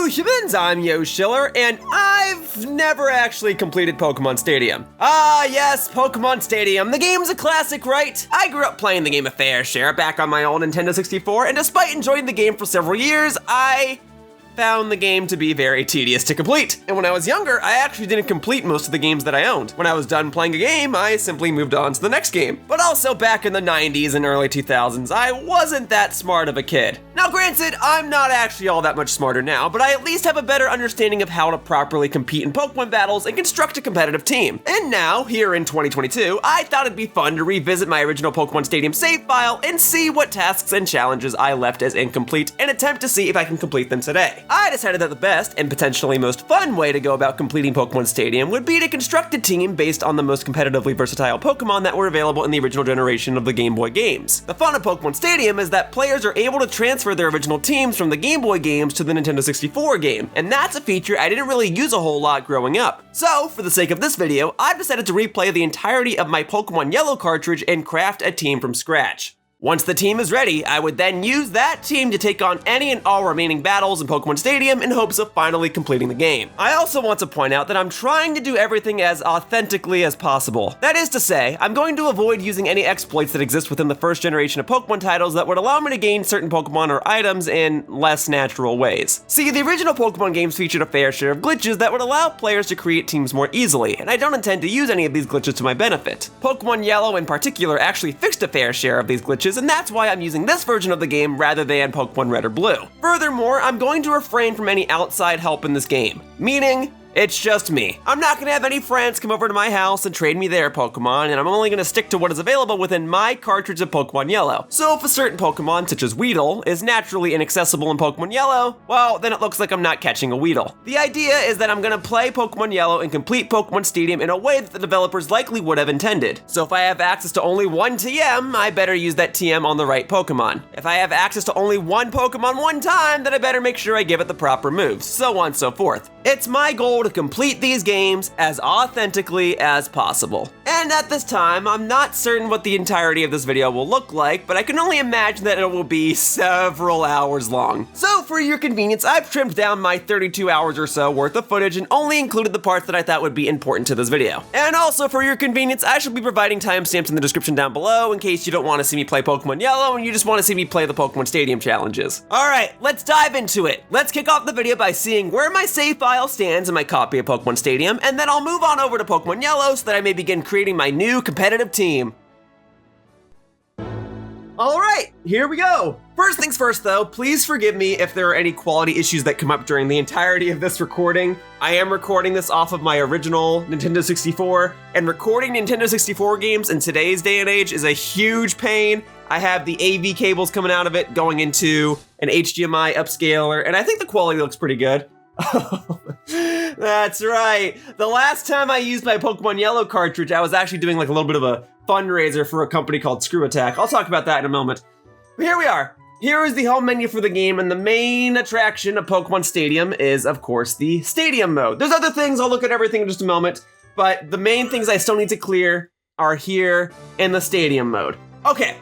Hello humans, I'm Yoshiller, and I've never actually completed Pokemon Stadium. Ah yes, Pokemon Stadium, the game's a classic, right? I grew up playing the game a fair share back on my old Nintendo 64, and despite enjoying the game for several years, I found the game to be very tedious to complete. And when I was younger, I actually didn't complete most of the games that I owned. When I was done playing a game, I simply moved on to the next game. But also back in the 90s and early 2000s, I wasn't that smart of a kid. Now granted, I'm not actually all that much smarter now, but I at least have a better understanding of how to properly compete in Pokemon battles and construct a competitive team. And now, here in 2022, I thought it'd be fun to revisit my original Pokemon Stadium save file and see what tasks and challenges I left as incomplete and attempt to see if I can complete them today. I decided that the best and potentially most fun way to go about completing Pokemon Stadium would be to construct a team based on the most competitively versatile Pokemon that were available in the original generation of the Game Boy games. The fun of Pokemon Stadium is that players are able to transfer their original teams from the Game Boy games to the Nintendo 64 game, and that's a feature I didn't really use a whole lot growing up. So, for the sake of this video, I've decided to replay the entirety of my Pokemon Yellow cartridge and craft a team from scratch. Once the team is ready, I would then use that team to take on any and all remaining battles in Pokemon Stadium in hopes of finally completing the game. I also want to point out that I'm trying to do everything as authentically as possible. That is to say, I'm going to avoid using any exploits that exist within the first generation of Pokemon titles that would allow me to gain certain Pokemon or items in less natural ways. See, the original Pokemon games featured a fair share of glitches that would allow players to create teams more easily, and I don't intend to use any of these glitches to my benefit. Pokemon Yellow in particular actually fixed a fair share of these glitches, and that's why I'm using this version of the game rather than Pokemon Red or Blue. Furthermore, I'm going to refrain from any outside help in this game, meaning it's just me. I'm not gonna have any friends come over to my house and trade me their Pokemon, and I'm only gonna stick to what is available within my cartridge of Pokemon Yellow. So if a certain Pokemon, such as Weedle, is naturally inaccessible in Pokemon Yellow, well, then it looks like I'm not catching a Weedle. The idea is that I'm gonna play Pokemon Yellow and complete Pokemon Stadium in a way that the developers likely would have intended. So if I have access to only one TM, I better use that TM on the right Pokemon. If I have access to only one Pokemon one time, then I better make sure I give it the proper moves, so on and so forth. It's my goal to complete these games as authentically as possible. And at this time, I'm not certain what the entirety of this video will look like, but I can only imagine that it will be several hours long. So for your convenience, I've trimmed down my 32 hours or so worth of footage and only included the parts that I thought would be important to this video. And also for your convenience, I shall be providing timestamps in the description down below in case you don't want to see me play Pokemon Yellow and you just want to see me play the Pokemon Stadium challenges. Alright, let's dive into it. Let's kick off the video by seeing where my save file stands in my copy of Pokemon Stadium, and then I'll move on over to Pokemon Yellow so that I may begin creating my new competitive team. Alright, here we go. First things first though, please forgive me if there are any quality issues that come up during the entirety of this recording. I am recording this off of my original Nintendo 64, and recording Nintendo 64 games in today's day and age is a huge pain. I have the AV cables coming out of it going into an HDMI upscaler, and I think the quality looks pretty good. Oh, that's right. The last time I used my Pokemon Yellow cartridge, I was actually doing like a little bit of a fundraiser for a company called Screw Attack. I'll talk about that in a moment. But here we are. Here is the home menu for the game, and the main attraction of Pokemon Stadium is, of course, the Stadium mode. There's other things, I'll look at everything in just a moment, but the main things I still need to clear are here in the Stadium mode. Okay,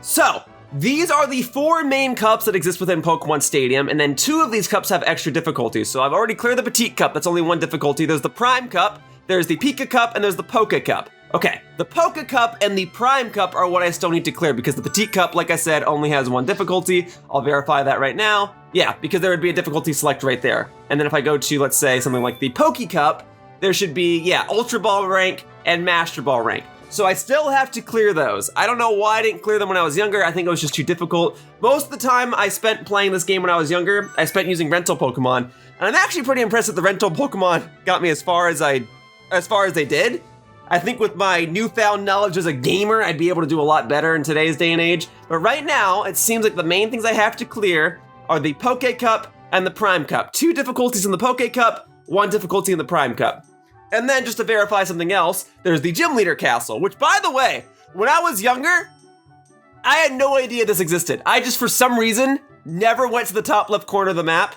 so these are the 4 main cups that exist within Pokemon Stadium, and then 2 of these cups have extra difficulties. So I've already cleared the Petite Cup, that's only 1 difficulty. There's the Prime Cup, there's the Pika Cup, and there's the Poke Cup. Okay, the Poke Cup and the Prime Cup are what I still need to clear because the Petite Cup, like I said, only has 1 difficulty. I'll verify that right now. Yeah, because there would be a difficulty select right there. And then if I go to, let's say, something like the Poke Cup, there should be, yeah, Ultra Ball rank and Master Ball rank. So I still have to clear those. I don't know why I didn't clear them when I was younger. I think it was just too difficult. Most of the time I spent playing this game when I was younger, I spent using rental Pokemon. And I'm actually pretty impressed that the rental Pokemon got me as far as they did. I think with my newfound knowledge as a gamer, I'd be able to do a lot better in today's day and age. But right now, it seems like the main things I have to clear are the Poke Cup and the Prime Cup. 2 difficulties in the Poke Cup, 1 difficulty in the Prime Cup. And then just to verify something else, there's the Gym Leader Castle, which by the way, when I was younger, I had no idea this existed. I just, for some reason, never went to the top left corner of the map,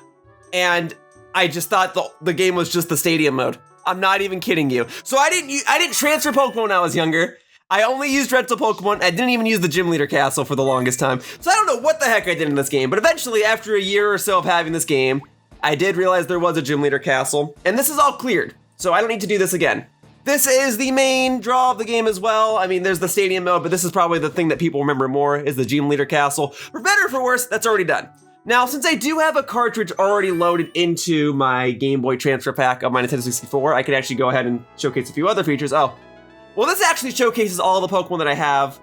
and I just thought the game was just the Stadium mode. I'm not even kidding you. So I didn't transfer Pokemon when I was younger. I only used rental Pokemon. I didn't even use the Gym Leader Castle for the longest time. So I don't know what the heck I did in this game, but eventually, after a year or so of having this game, I did realize there was a gym leader castle, and this is all cleared, so I don't need to do this again. This is the main draw of the game as well. I mean, there's the stadium mode, but this is probably the thing that people remember more is the gym leader castle. For better or for worse, that's already done. Now, since I do have a cartridge already loaded into my Game Boy Transfer Pack of my Nintendo 64, I could actually go ahead and showcase a few other features. Oh, well, this actually showcases all the Pokemon that I have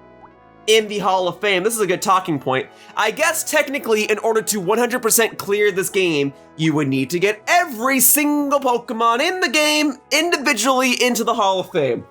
in the Hall of Fame. This is a good talking point. I guess technically, in order to 100% clear this game, you would need to get every single Pokemon in the game individually into the Hall of Fame.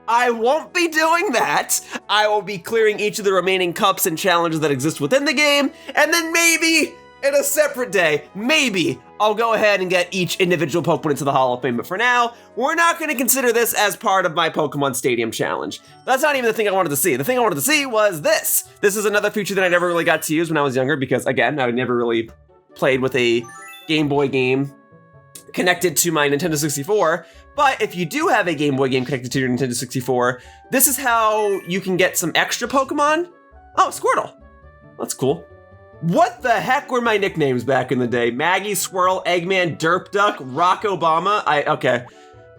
I won't be doing that. I will be clearing each of the remaining cups and challenges that exist within the game, and then maybe in a separate day, maybe I'll go ahead and get each individual Pokemon into the Hall of Fame. But for now, we're not going to consider this as part of my Pokemon Stadium challenge. That's not even the thing I wanted to see. The thing I wanted to see was this. This is another feature that I never really got to use when I was younger because, again, I never really played with a Game Boy game connected to my Nintendo 64. But if you do have a Game Boy game connected to your Nintendo 64, this is how you can get some extra Pokemon. Oh, Squirtle. That's cool. What the heck were my nicknames back in the day? Maggie, Squirrel, Eggman, Derp Duck, Rock Obama. Okay.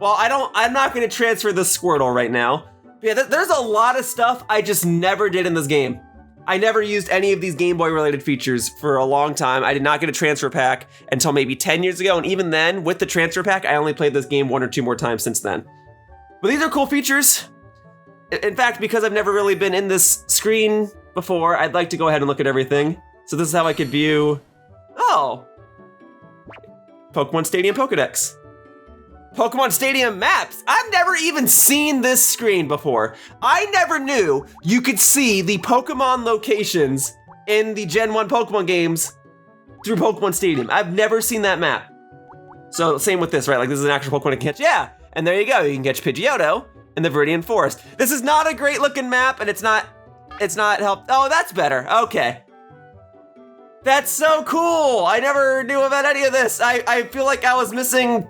Well, I'm not gonna transfer the Squirtle right now. But yeah, there's a lot of stuff I just never did in this game. I never used any of these Game Boy related features for a long time. I did not get a transfer pack until maybe 10 years ago. And even then, with the transfer pack, I only played this game 1 or 2 more times since then. But these are cool features. In fact, because I've never really been in this screen before, I'd like to go ahead and look at everything. So this is how I could view, Pokemon Stadium Pokedex. Pokemon Stadium maps. I've never even seen this screen before. I never knew you could see the Pokemon locations in the Gen 1 Pokemon games through Pokemon Stadium. I've never seen that map. So same with this, right? Like this is an actual Pokemon to catch. Yeah, and there you go. You can catch Pidgeotto in the Viridian Forest. This is not a great looking map, and it's not help. Oh, that's better. Okay. That's so cool. I never knew about any of this. I feel like I was missing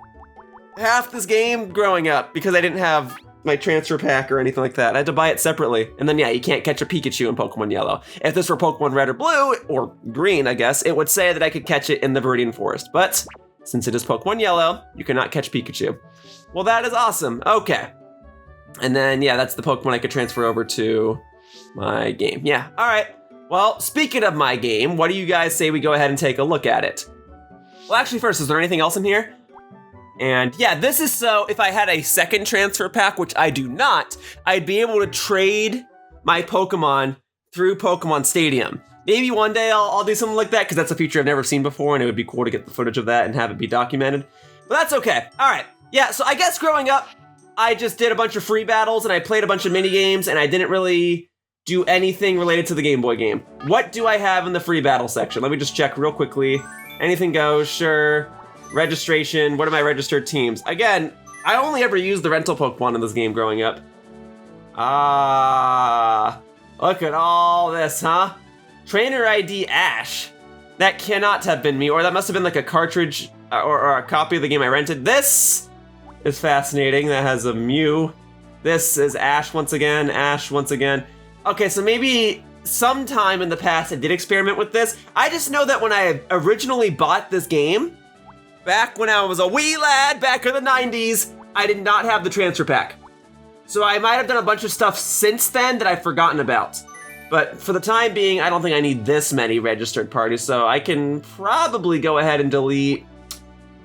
half this game growing up because I didn't have my transfer pack or anything like that. I had to buy it separately. And then yeah, you can't catch a Pikachu in Pokemon Yellow. If this were Pokemon Red or Blue, or Green, I guess, it would say that I could catch it in the Viridian Forest. But since it is Pokemon Yellow, you cannot catch Pikachu. Well, that is awesome. Okay. And then yeah, that's the Pokemon I could transfer over to my game. Yeah, all right. Well, speaking of my game, what do you guys say we go ahead and take a look at it? Well, actually first, is there anything else in here? And yeah, this is so if I had a second transfer pack, which I do not, I'd be able to trade my Pokemon through Pokemon Stadium. Maybe one day I'll do something like that because that's a feature I've never seen before and it would be cool to get the footage of that and have it be documented. But that's okay. All right. Yeah, so I guess growing up, I just did a bunch of free battles and I played a bunch of mini games and I didn't really do anything related to the Game Boy game. What do I have in the free battle section? Let me just check real quickly. Anything goes, sure. Registration, what are my registered teams? Again, I only ever used the rental Pokemon in this game growing up. Look at all this, huh? Trainer ID Ash. That cannot have been me, or that must have been like a cartridge or a copy of the game I rented. This is fascinating. That has a Mew. This is Ash once again, Ash once again. Okay, so maybe sometime in the past I did experiment with this. I just know that when I originally bought this game, back when I was a wee lad, back in the 90s, I did not have the transfer pack. So I might have done a bunch of stuff since then that I've forgotten about. But for the time being, I don't think I need this many registered parties, so I can probably go ahead and delete,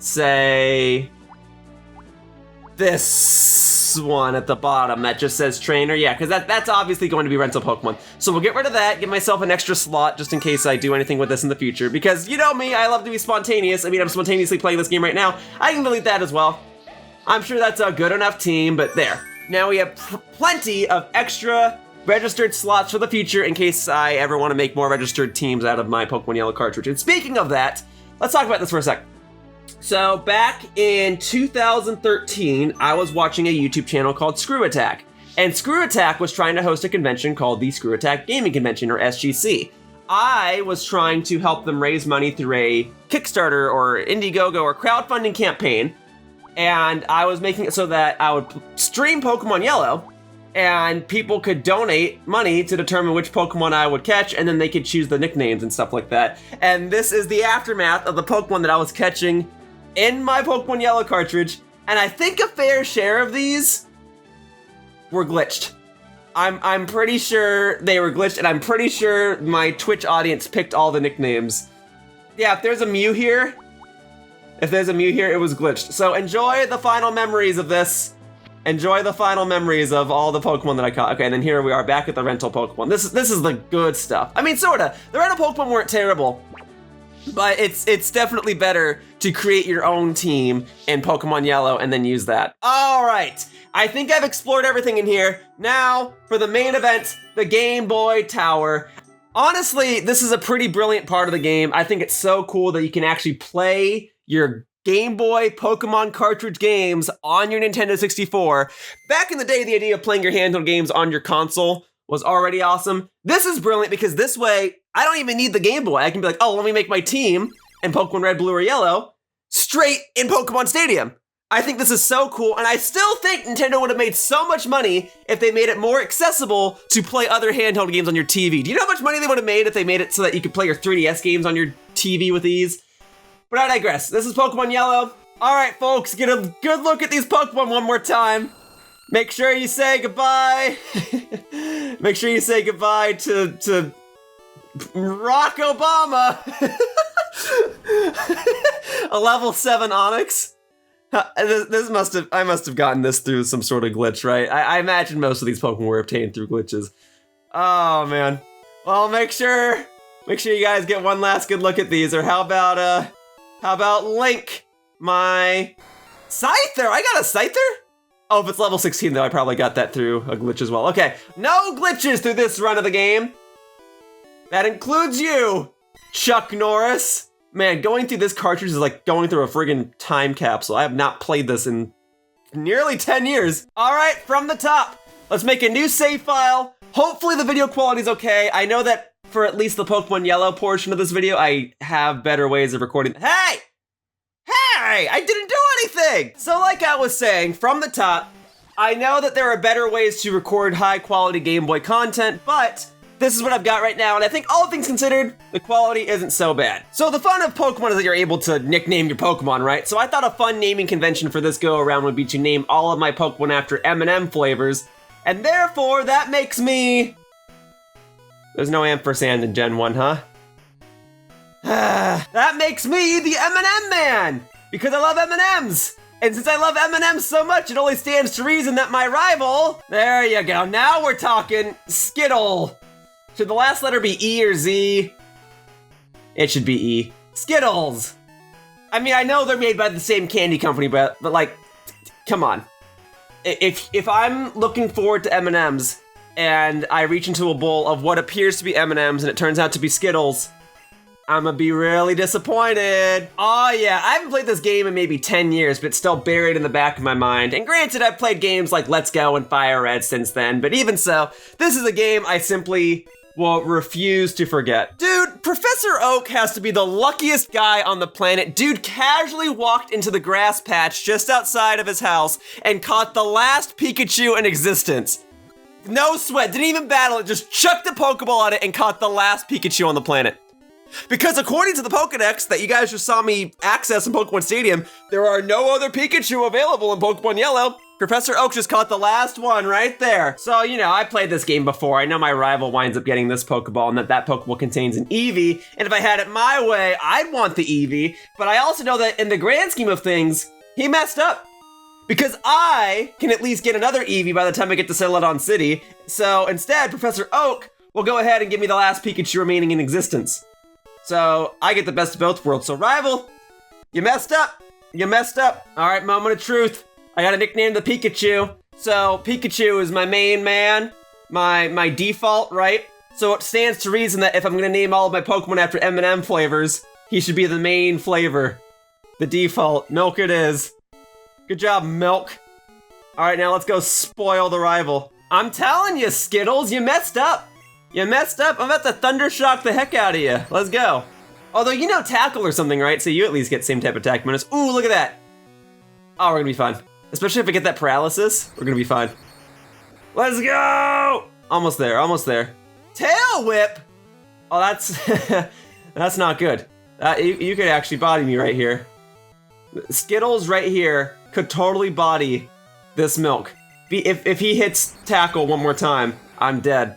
say, this one at the bottom that just says trainer. Yeah, because that's obviously going to be rental Pokemon. So we'll get rid of that, give myself an extra slot just in case I do anything with this in the future. Because you know me, I love to be spontaneous. I mean, I'm spontaneously playing this game right now. I can delete that as well. I'm sure that's a good enough team, but there. Now we have plenty of extra registered slots for the future in case I ever want to make more registered teams out of my Pokemon Yellow cartridge. And speaking of that, let's talk about this for a sec. So back in 2013, I was watching a YouTube channel called Screw Attack. And Screw Attack was trying to host a convention called the Screw Attack Gaming Convention, or SGC. I was trying to help them raise money through a Kickstarter or Indiegogo or crowdfunding campaign. And I was making it so that I would stream Pokemon Yellow, and people could donate money to determine which Pokemon I would catch, and then they could choose the nicknames and stuff like that. And this is the aftermath of the Pokemon that I was catching in my Pokemon Yellow cartridge, and I think a fair share of these were glitched. I'm pretty sure they were glitched, and I'm pretty sure my Twitch audience picked all the nicknames. Yeah, if there's a Mew here, it was glitched. So enjoy the final memories of this. Enjoy the final memories of all the Pokemon that I caught. Okay, and then here we are back at the rental Pokemon. This is the good stuff. I mean, sorta. The rental Pokemon weren't terrible, but it's definitely better to create your own team in Pokemon Yellow and then use that. All right, I think I've explored everything in here. Now for the main event, the Game Boy Tower. Honestly, this is a pretty brilliant part of the game. I think it's so cool that you can actually play your Game Boy Pokemon cartridge games on your Nintendo 64. Back in the day, the idea of playing your handheld games on your console was already awesome. This is brilliant because this way, I don't even need the Game Boy. I can be like, oh, let me make my team in Pokemon Red, Blue, or Yellow straight in Pokemon Stadium. I think this is so cool, and I still think Nintendo would have made so much money if they made it more accessible to play other handheld games on your TV. Do you know how much money they would have made if they made it so that you could play your 3DS games on your TV with ease? But I digress. This is Pokemon Yellow. All right, folks, get a good look at these Pokemon one more time. Make sure you say goodbye. Make sure you say goodbye to Rock Obama. A level 7 Onix. I must have gotten this through some sort of glitch, right? I imagine most of these Pokemon were obtained through glitches. Oh man. Well, make sure you guys get one last good look at these, or how about Link, my Scyther? I got a Scyther? Oh, if it's level 16 though, I probably got that through a glitch as well. Okay, no glitches through this run of the game. That includes you, Chuck Norris. Man, going through this cartridge is like going through a friggin' time capsule. I have not played this in nearly 10 years. All right, from the top, let's make a new save file. Hopefully the video quality is okay. I know that for at least the Pokemon Yellow portion of this video, I have better ways of recording. Hey! I didn't do anything! So like I was saying, from the top, I know that there are better ways to record high quality Game Boy content, but this is what I've got right now, and I think all things considered, the quality isn't so bad. So the fun of Pokemon is that you're able to nickname your Pokemon, right? So I thought a fun naming convention for this go around would be to name all of my Pokemon after M&M flavors, and therefore that makes me... There's no ampersand in Gen 1, huh? That makes me the M&M man! Because I love M&Ms! And since I love M&Ms so much, it only stands to reason that my rival... There you go, now we're talking Skittle. Should the last letter be E or Z? It should be E. Skittles! I mean, I know they're made by the same candy company, but like, come on. If I'm looking forward to M&Ms, and I reach into a bowl of what appears to be M&Ms and it turns out to be Skittles, I'm gonna be really disappointed. Oh yeah, I haven't played this game in maybe 10 years, but it's still buried in the back of my mind. And granted, I've played games like Let's Go and Fire Red since then, but even so, this is a game I simply will refuse to forget. Dude, Professor Oak has to be the luckiest guy on the planet. Dude casually walked into the grass patch just outside of his house and caught the last Pikachu in existence. No sweat, didn't even battle it, just chucked a Pokeball at it and caught the last Pikachu on the planet. Because according to the Pokedex that you guys just saw me access in Pokemon Stadium, there are no other Pikachu available in Pokemon Yellow. Professor Oak just caught the last one right there. So, you know, I played this game before. I know my rival winds up getting this Pokeball and that Pokeball contains an Eevee. And if I had it my way, I'd want the Eevee. But I also know that in the grand scheme of things, he messed up. Because I can at least get another Eevee by the time I get to Celadon City. So instead, Professor Oak will go ahead and give me the last Pikachu remaining in existence. So I get the best of both worlds. So rival, you messed up. You messed up. All right, moment of truth. I gotta nickname the Pikachu. So Pikachu is my main man, my default, right? So it stands to reason that if I'm gonna name all of my Pokemon after M&M flavors, he should be the main flavor. The default. Milk it is. Good job, Milk. All right, now let's go spoil the rival. I'm telling you, Skittles, you messed up. You messed up. I'm about to Thundershock the heck out of you. Let's go. Although, you know Tackle or something, right? So you at least get same type of attack bonus. Ooh, look at that. Oh, we're gonna be fine. Especially if I get that paralysis, we're gonna be fine. Let's go! Almost there, almost there. Tail whip? Oh, that's that's not good. You could actually body me right here. Skittles right here could totally body this milk. If he hits tackle one more time, I'm dead.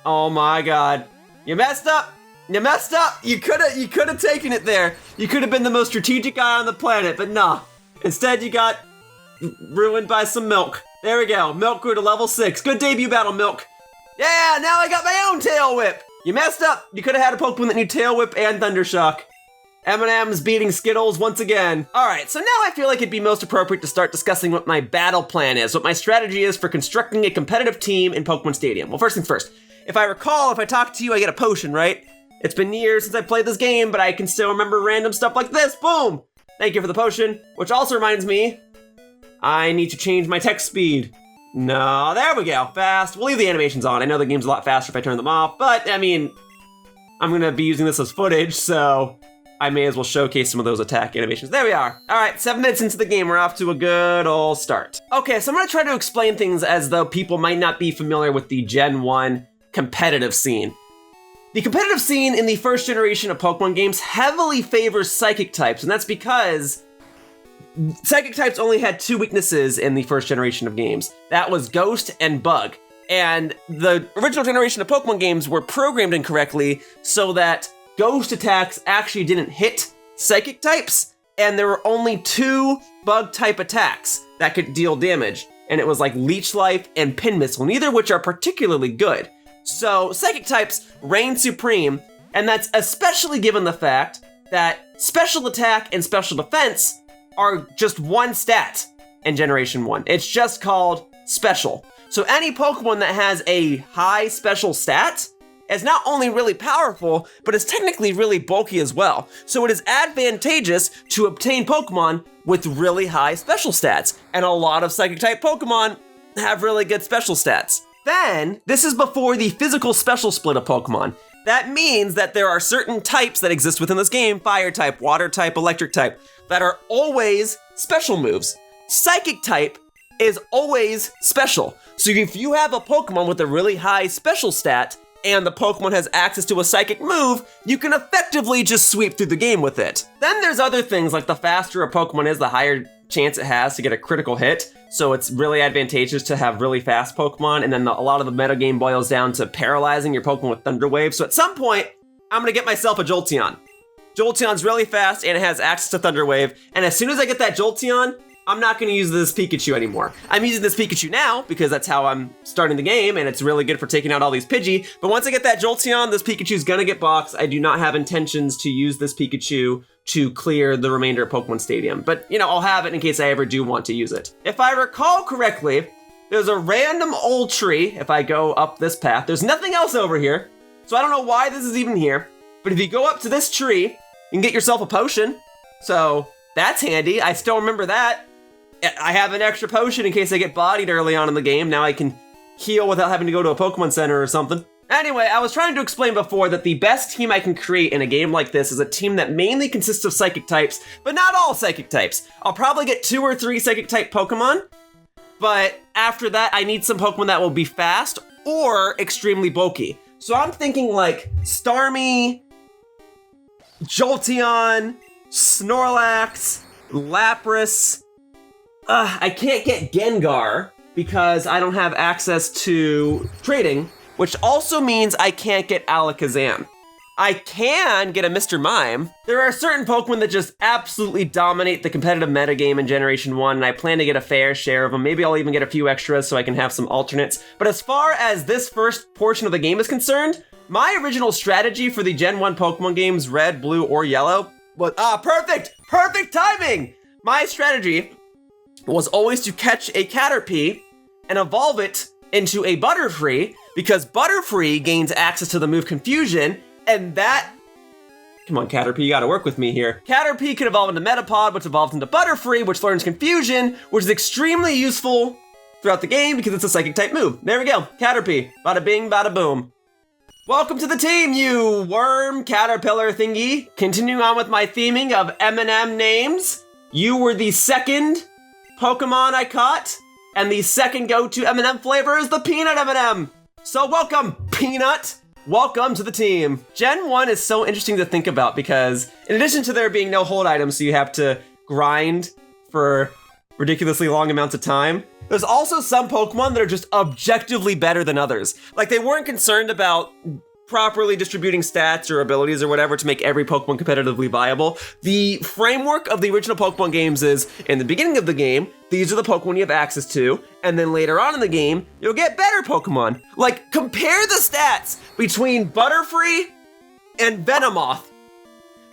Oh my god. You messed up! You messed up! You could have taken it there. You could have been the most strategic guy on the planet, but nah. Instead, you got ruined by some milk. There we go. Milk grew to level 6. Good debut battle, Milk. Yeah, now I got my own Tail Whip. You messed up. You could have had a Pokemon that knew Tail Whip and Thundershock. M&M's beating Skittles once again. All right, so now I feel like it'd be most appropriate to start discussing what my battle plan is, what my strategy is for constructing a competitive team in Pokemon Stadium. Well, first things first. If I recall, if I talk to you, I get a potion, right? It's been years since I played this game, but I can still remember random stuff like this. Boom! Thank you for the potion, which also reminds me, I need to change my text speed. No, there we go, fast. We'll leave the animations on. I know the game's a lot faster if I turn them off, but I mean, I'm gonna be using this as footage, so I may as well showcase some of those attack animations. There we are. All right, 7 minutes into the game, we're off to a good old start. Okay, so I'm gonna try to explain things as though people might not be familiar with the Gen 1 competitive scene. The competitive scene in the first generation of Pokemon games heavily favors Psychic types, and that's because Psychic types only had 2 weaknesses in the first generation of games. That was Ghost and Bug. And the original generation of Pokemon games were programmed incorrectly so that Ghost attacks actually didn't hit Psychic types, and there were only 2 Bug type attacks that could deal damage. And it was like Leech Life and Pin Missile, neither of which are particularly good. So Psychic types reign supreme, and that's especially given the fact that Special Attack and Special Defense are just 1 stat in Generation 1. It's just called Special. So any Pokemon that has a high Special stat is not only really powerful, but is technically really bulky as well. So it is advantageous to obtain Pokemon with really high Special stats, and a lot of Psychic-type Pokemon have really good Special stats. Then, this is before the physical special split of Pokemon. That means that there are certain types that exist within this game, Fire type, Water type, Electric type, that are always special moves. Psychic type is always special. So if you have a Pokemon with a really high special stat, and the Pokemon has access to a Psychic move, you can effectively just sweep through the game with it. Then there's other things, like the faster a Pokemon is, the higher chance it has to get a critical hit. So it's really advantageous to have really fast Pokemon, and then a lot of the metagame boils down to paralyzing your Pokemon with Thunder Wave. So at some point, I'm gonna get myself a Jolteon. Jolteon's really fast, and it has access to Thunder Wave, and as soon as I get that Jolteon, I'm not gonna use this Pikachu anymore. I'm using this Pikachu now because that's how I'm starting the game, and it's really good for taking out all these Pidgey. But once I get that Jolteon, this Pikachu's gonna get boxed. I do not have intentions to use this Pikachu to clear the remainder of Pokemon Stadium. But, you know, I'll have it in case I ever do want to use it. If I recall correctly, there's a random old tree. If I go up this path, there's nothing else over here. So I don't know why this is even here. But if you go up to this tree, you can get yourself a potion. So that's handy. I still remember that. I have an extra potion in case I get bodied early on in the game. Now I can heal without having to go to a Pokemon Center or something. Anyway, I was trying to explain before that the best team I can create in a game like this is a team that mainly consists of Psychic types, but not all Psychic types. I'll probably get 2 or 3 Psychic type Pokemon, but after that, I need some Pokemon that will be fast or extremely bulky. So I'm thinking like Starmie, Jolteon, Snorlax, Lapras. I can't get Gengar because I don't have access to trading, which also means I can't get Alakazam. I can get a Mr. Mime. There are certain Pokemon that just absolutely dominate the competitive metagame in Generation 1, and I plan to get a fair share of them. Maybe I'll even get a few extras so I can have some alternates. But as far as this first portion of the game is concerned, my original strategy for the Gen 1 Pokemon games, Red, Blue, or Yellow, was, perfect timing! My strategy was always to catch a Caterpie and evolve it into a Butterfree, because Butterfree gains access to the move Confusion, and that... Come on, Caterpie, you gotta work with me here. Caterpie can evolve into Metapod, which evolves into Butterfree, which learns Confusion, which is extremely useful throughout the game because it's a Psychic-type move. There we go, Caterpie. Bada bing, bada boom. Welcome to the team, you worm caterpillar thingy. Continuing on with my theming of M&M names, you were the second Pokemon I caught, And the second go-to M&M flavor is the peanut M&M. So welcome, Peanut. Welcome to the team. Gen 1 is so interesting to think about because in addition to there being no hold items, so you have to grind for ridiculously long amounts of time, there's also some Pokemon that are just objectively better than others. Like they weren't concerned about properly distributing stats or abilities or whatever to make every Pokemon competitively viable. The framework of the original Pokemon games is, in the beginning of the game, these are the Pokemon you have access to, and then later on in the game, you'll get better Pokemon. Like, compare the stats between Butterfree and Venomoth.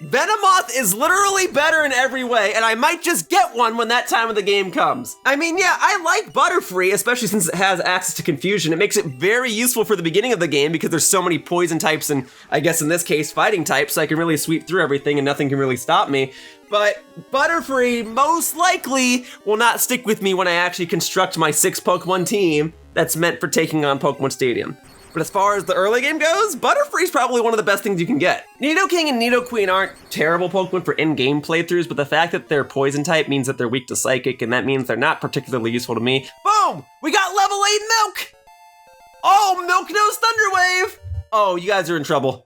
Venomoth is literally better in every way, and I might just get one when that time of the game comes. I mean, yeah, I like Butterfree, especially since it has access to confusion. It makes it very useful for the beginning of the game because there's so many poison types and, I guess in this case, fighting types, so I can really sweep through everything and nothing can really stop me. But Butterfree most likely will not stick with me when I actually construct my 6 Pokemon team that's meant for taking on Pokemon Stadium. But as far as the early game goes, Butterfree's probably one of the best things you can get. Nidoking and Nidoqueen aren't terrible Pokemon for in-game playthroughs, but the fact that they're poison type means that they're weak to Psychic, and that means they're not particularly useful to me. Boom! We got level 8 Milk! Oh, Milknose Thunderwave! Oh, you guys are in trouble.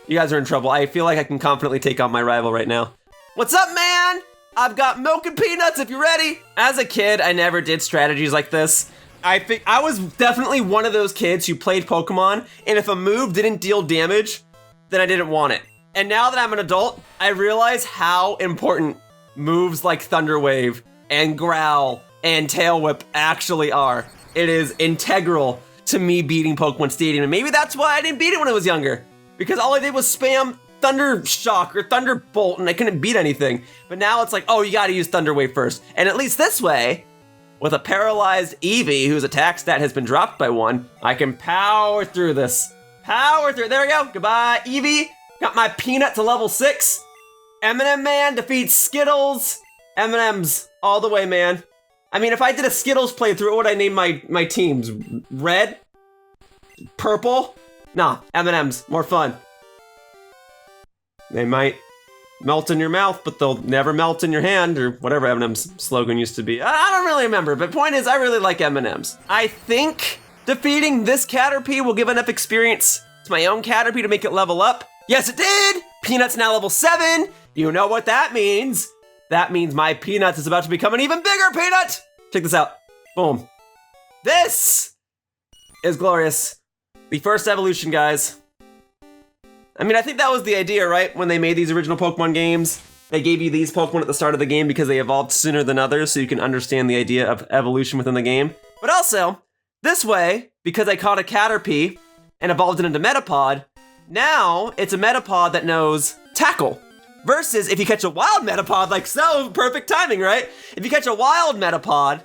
You guys are in trouble. I feel like I can confidently take on my rival right now. What's up, man? I've got Milk and Peanuts if you're ready. As a kid, I never did strategies like this. I was definitely one of those kids who played Pokemon, and if a move didn't deal damage, then I didn't want it. And now that I'm an adult, I realize how important moves like Thunder Wave and Growl and Tail Whip actually are. It is integral to me beating Pokemon Stadium, and maybe that's why I didn't beat it when I was younger. Because all I did was spam Thunder Shock or Thunderbolt, and I couldn't beat anything. But now it's like, oh, you gotta use Thunder Wave first. And at least this way, with a paralyzed Eevee whose attack stat has been dropped by 1, I can power through this. Power through. There we go. Goodbye, Eevee. Got my Peanut to level 6. M&M Man defeats Skittles. M&M's all the way, man. I mean, if I did a Skittles playthrough, what would I name my teams? Red? Purple? Nah, M&M's. More fun. They might melt in your mouth, but they'll never melt in your hand, or whatever M&M's slogan used to be. I don't really remember, but point is, I really like M&M's. I think defeating this Caterpie will give enough experience to my own Caterpie to make it level up. Yes, it did! Peanut's now level 7. You know what that means. That means my Peanuts is about to become an even bigger Peanut! Check this out. Boom. This is glorious. The first evolution, guys. I mean, I think that was the idea, right? When they made these original Pokemon games, they gave you these Pokemon at the start of the game because they evolved sooner than others, so you can understand the idea of evolution within the game. But also, this way, because I caught a Caterpie and evolved it into Metapod, now it's a Metapod that knows Tackle. Versus if you catch a wild Metapod like so, perfect timing, right? If you catch a wild Metapod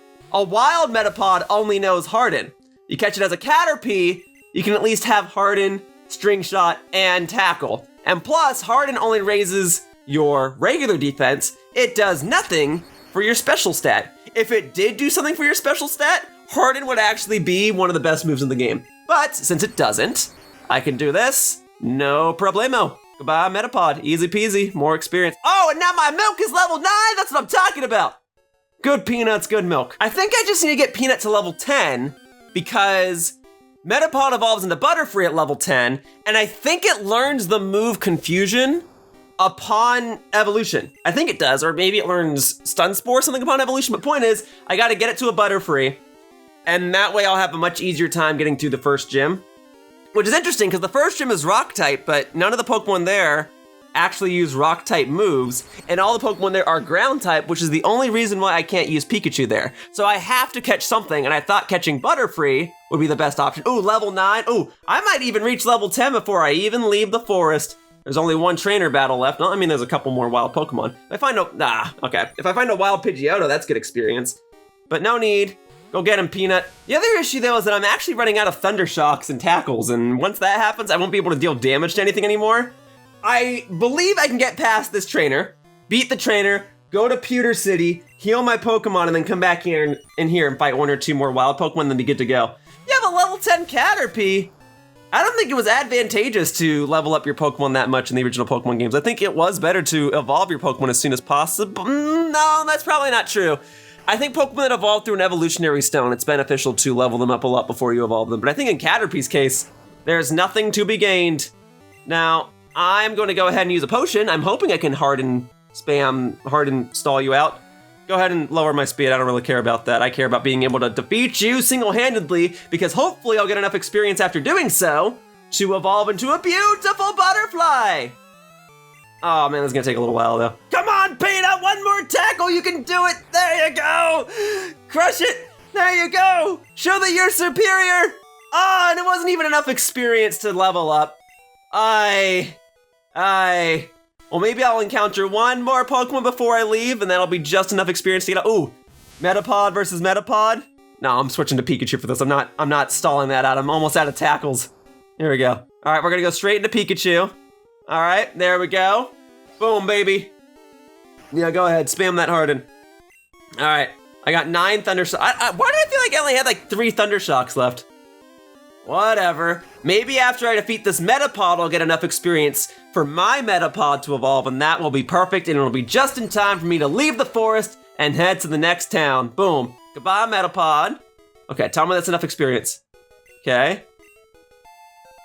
only knows Harden. You catch it as a Caterpie, you can at least have Harden, String Shot, and Tackle. And plus, Harden only raises your regular defense. It does nothing for your special stat. If it did do something for your special stat, Harden would actually be one of the best moves in the game. But since it doesn't, I can do this. No problemo. Goodbye, Metapod. Easy peasy. More experience. Oh, and now my Milk is level 9. That's what I'm talking about. Good Peanuts, good Milk. I think I just need to get Peanut to level 10 because Metapod evolves into Butterfree at level 10, and I think it learns the move Confusion upon evolution. I think it does, or maybe it learns Stun Spore, something upon evolution, but point is, I gotta get it to a Butterfree, and that way I'll have a much easier time getting through the first gym. Which is interesting, because the first gym is Rock type, but none of the Pokemon there actually use Rock type moves, and all the Pokemon there are Ground type, which is the only reason why I can't use Pikachu there. So I have to catch something, and I thought catching Butterfree would be the best option. Ooh, level 9. Ooh, I might even reach level 10 before I even leave the forest. There's only one trainer battle left. No, I mean, there's a couple more wild Pokemon. If I find if I find a wild Pidgeotto, that's good experience. But no need. Go get him, Peanut. The other issue, though, is that I'm actually running out of Thunder Shocks and Tackles, and once that happens, I won't be able to deal damage to anything anymore. I believe I can get past this trainer, beat the trainer, go to Pewter City, heal my Pokemon, and then come back here and fight 1 or 2 more wild Pokemon, and then be good to go. You have a level 10 Caterpie. I don't think it was advantageous to level up your Pokemon that much in the original Pokemon games. I think it was better to evolve your Pokemon as soon as possible. No, that's probably not true. I think Pokemon that evolve through an evolutionary stone, it's beneficial to level them up a lot before you evolve them. But I think in Caterpie's case, there's nothing to be gained. Now, I'm going to go ahead and use a potion. I'm hoping I can harden stall you out. Go ahead and lower my speed. I don't really care about that. I care about being able to defeat you single-handedly, because hopefully I'll get enough experience after doing so to evolve into a beautiful butterfly. Oh man, this is gonna take a little while though. Come on, Peanut, one more tackle, you can do it. There you go. Crush it. There you go. Show that you're superior. Oh, and it wasn't even enough experience to level up. Well, maybe I'll encounter one more Pokemon before I leave, and that'll be just enough experience to get out. Ooh, Metapod versus Metapod. No, I'm switching to Pikachu for this. I'm not stalling that out. I'm almost out of tackles. Here we go. All right, we're gonna go straight into Pikachu. All right, there we go. Boom, baby. Yeah, go ahead, spam that Harden. All right, I got 9 Thunder Shocks. Why did I feel like I only had like 3 Thunder Shocks left? Whatever. Maybe after I defeat this Metapod, I'll get enough experience for my Metapod to evolve, and that will be perfect, and it'll be just in time for me to leave the forest and head to the next town. Boom. Goodbye, Metapod. Okay, tell me that's enough experience. Okay.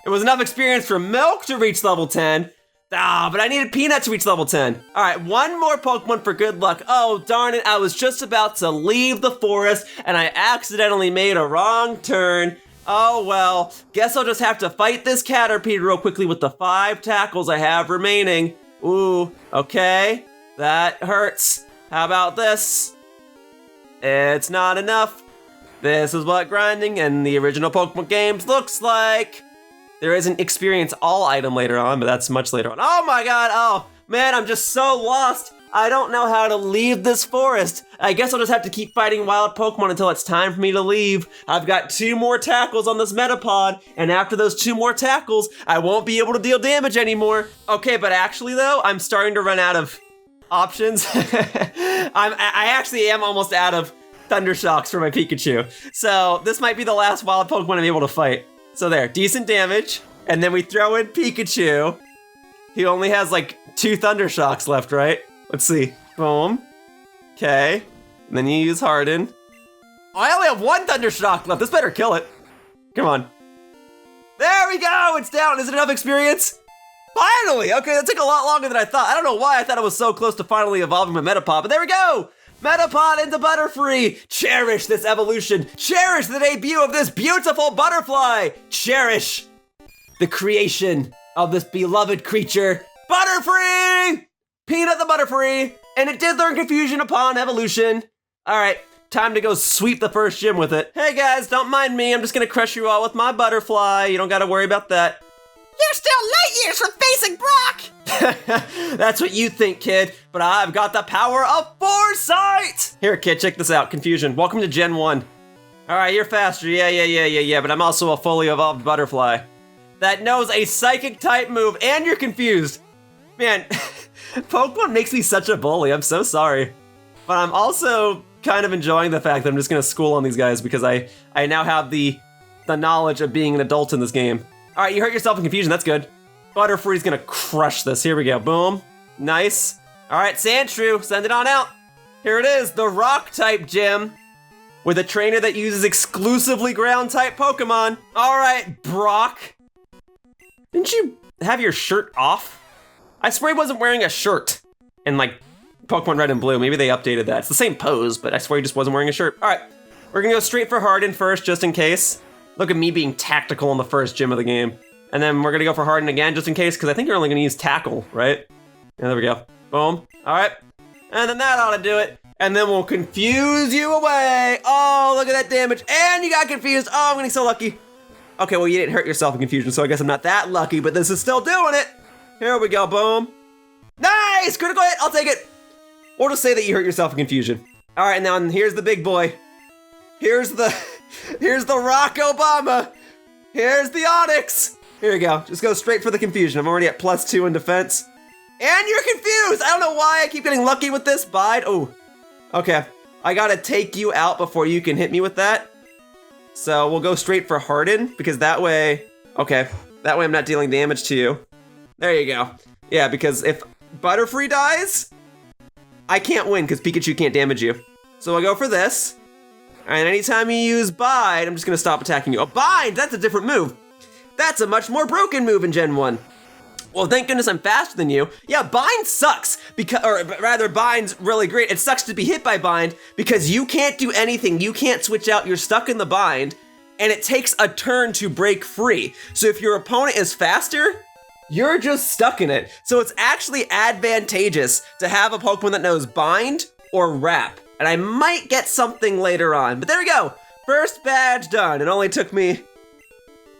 It was enough experience for Milk to reach level 10. Ah, but I needed Peanut to reach level 10. All right, one more Pokemon for good luck. Oh, darn it, I was just about to leave the forest, and I accidentally made a wrong turn. Oh, well, guess I'll just have to fight this Caterpie real quickly with the 5 tackles I have remaining. Ooh, okay, that hurts. How about this? It's not enough. This is what grinding in the original Pokemon games looks like. There is an experience all item later on, but that's much later on. Oh my god, oh man, I'm just so lost. I don't know how to leave this forest. I guess I'll just have to keep fighting wild Pokemon until it's time for me to leave. I've got 2 more tackles on this Metapod, and after those 2 more tackles, I won't be able to deal damage anymore. Okay, but actually though, I'm starting to run out of options. I actually am almost out of Thunder Shocks for my Pikachu. So this might be the last wild Pokemon I'm able to fight. So there, decent damage, and then we throw in Pikachu. He only has like 2 Thunder Shocks left, right? Let's see. Boom. Okay. And then you use Harden. Oh, I only have 1 Thunder Shock left. This better kill it. Come on. There we go. It's down. Is it enough experience? Finally. Okay, that took a lot longer than I thought. I don't know why I thought it was so close to finally evolving my Metapod, but there we go. Metapod into Butterfree. Cherish this evolution. Cherish the debut of this beautiful butterfly. Cherish the creation of this beloved creature, Butterfree! Peanut the Butterfree, and it did learn confusion upon evolution. All right, time to go sweep the first gym with it. Hey guys, don't mind me. I'm just gonna crush you all with my butterfly. You don't gotta worry about that. You're still light years from facing Brock! That's what you think, kid, but I've got the power of foresight! Here, kid, check this out. Confusion. Welcome to Gen 1. All right, you're faster. Yeah, but I'm also a fully evolved butterfly that knows a psychic type move, and you're confused. Man, Pokemon makes me such a bully. I'm so sorry. But I'm also kind of enjoying the fact that I'm just gonna school on these guys because I now have the knowledge of being an adult in this game. All right, you hurt yourself in confusion, that's good. Butterfree's gonna crush this. Here we go, boom. Nice. All right, Sandshrew, send it on out. Here it is, the rock type gym with a trainer that uses exclusively ground type Pokemon. All right, Brock. Didn't you have your shirt off? I swear he wasn't wearing a shirt in like Pokemon Red and Blue. Maybe they updated that. It's the same pose, but I swear he just wasn't wearing a shirt. All right, we're gonna go straight for Harden first, just in case. Look at me being tactical in the first gym of the game. And then we're gonna go for Harden again, just in case, because I think you're only gonna use Tackle, right? Yeah, there we go. Boom. All right. And then that ought to do it. And then we'll confuse you away. Oh, look at that damage. And you got confused. Oh, I'm getting so lucky. Okay, well, you didn't hurt yourself in confusion, so I guess I'm not that lucky, but this is still doing it. Here we go, boom. Nice, critical hit, I'll take it. Or just say that you hurt yourself in confusion. All right, now here's the big boy. Here's the Rock Obama. Here's the Onyx. Here we go, just go straight for the confusion. I'm already at +2 in defense. And you're confused. I don't know why I keep getting lucky with this. Bide, oh, okay. I gotta take you out before you can hit me with that. So we'll go straight for Harden, because that way, okay, that way I'm not dealing damage to you. There you go. Yeah, because if Butterfree dies, I can't win because Pikachu can't damage you. So I go for this. And anytime you use Bind, I'm just gonna stop attacking you. Oh, Bind, that's a different move. That's a much more broken move in Gen 1. Well, thank goodness I'm faster than you. Yeah, Bind sucks, Bind's really great. It sucks to be hit by Bind because you can't do anything. You can't switch out, you're stuck in the Bind, and it takes a turn to break free. So if your opponent is faster, you're just stuck in it. So it's actually advantageous to have a Pokemon that knows Bind or Wrap. And I might get something later on, but there we go. First badge done. It took me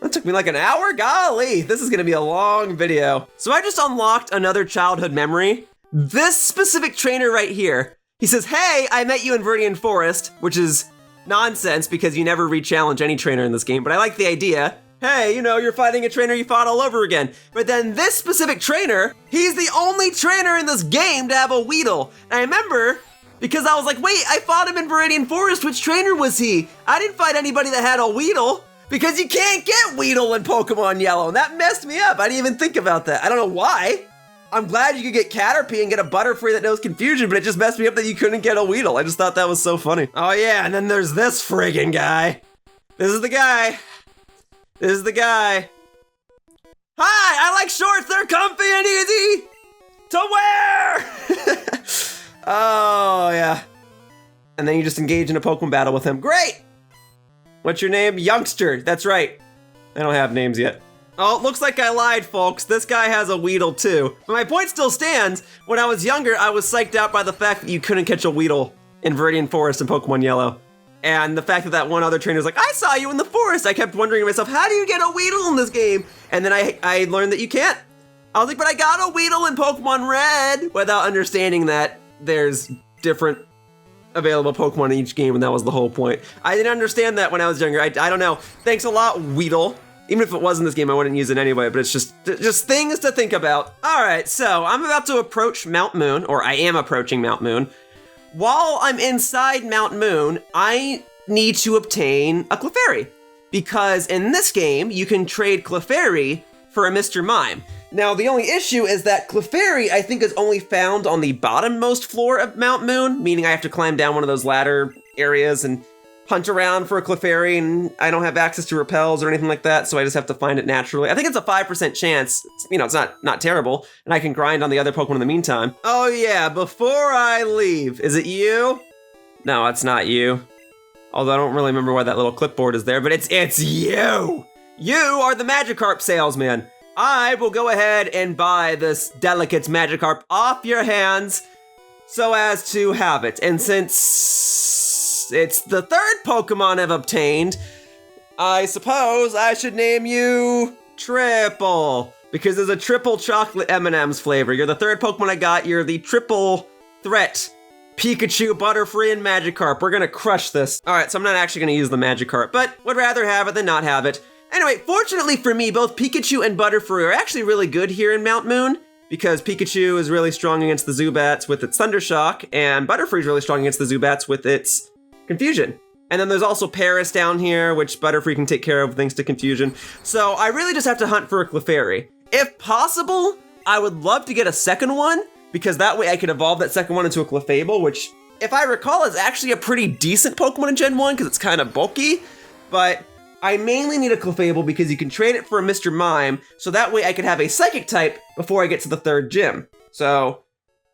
like an hour? Golly, this is gonna be a long video. So I just unlocked another childhood memory. This specific trainer right here, he says, hey, I met you in Viridian Forest, which is nonsense because you never re-challenge any trainer in this game, but I like the idea. Hey, you know, you're fighting a trainer you fought all over again. But then this specific trainer, he's the only trainer in this game to have a Weedle. And I remember, because I was like, wait, I fought him in Viridian Forest, which trainer was he? I didn't fight anybody that had a Weedle. Because you can't get Weedle in Pokemon Yellow, and that messed me up. I didn't even think about that. I don't know why. I'm glad you could get Caterpie and get a Butterfree that knows Confusion, but it just messed me up that you couldn't get a Weedle. I just thought that was so funny. Oh yeah, and then there's this friggin' guy. This is the guy. This is the guy. Hi, I like shorts. They're comfy and easy to wear. Oh yeah. And then you just engage in a Pokemon battle with him. Great. What's your name? Youngster, that's right. I don't have names yet. Oh, it looks like I lied, folks. This guy has a Weedle too. But my point still stands. When I was younger, I was psyched out by the fact that you couldn't catch a Weedle in Viridian Forest in Pokemon Yellow. And the fact that one other trainer was like, I saw you in the forest. I kept wondering to myself, how do you get a Weedle in this game? And then I learned that you can't. I was like, but I got a Weedle in Pokemon Red, without understanding that there's different available Pokemon in each game, and that was the whole point. I didn't understand that when I was younger. I don't know. Thanks a lot, Weedle. Even if it was in this game, I wouldn't use it anyway, but it's just things to think about. All right, so I'm about to approach Mount Moon, or I am approaching Mount Moon. While I'm inside Mount Moon, I need to obtain a Clefairy, because in this game, you can trade Clefairy for a Mr. Mime. Now, the only issue is that Clefairy, I think, is only found on the bottommost floor of Mount Moon, meaning I have to climb down one of those ladder areas and hunt around for a Clefairy, and I don't have access to repels or anything like that, so I just have to find it naturally. I think it's a 5% chance. It's not terrible, and I can grind on the other Pokemon in the meantime. Oh yeah, before I leave, is it you? No, it's not you. Although I don't really remember why that little clipboard is there, but it's you! You are the Magikarp salesman. I will go ahead and buy this delicate Magikarp off your hands so as to have it. And since it's the third Pokemon I've obtained, I suppose I should name you Triple, because there's a triple chocolate M&M's flavor. You're the third Pokemon I got. You're the triple threat. Pikachu, Butterfree, and Magikarp. We're gonna crush this. All right, so I'm not actually gonna use the Magikarp, but would rather have it than not have it. Anyway, fortunately for me, both Pikachu and Butterfree are actually really good here in Mount Moon, because Pikachu is really strong against the Zubats with its Thunder Shock, and Butterfree is really strong against the Zubats with its Confusion. And then there's also Paris down here, which Butterfree can take care of thanks to Confusion. So I really just have to hunt for a Clefairy. If possible, I would love to get a second one, because that way I could evolve that second one into a Clefable, which, if I recall, is actually a pretty decent Pokemon in Gen 1, because it's kind of bulky, but I mainly need a Clefable because you can trade it for a Mr. Mime, so that way I could have a Psychic type before I get to the third gym. So,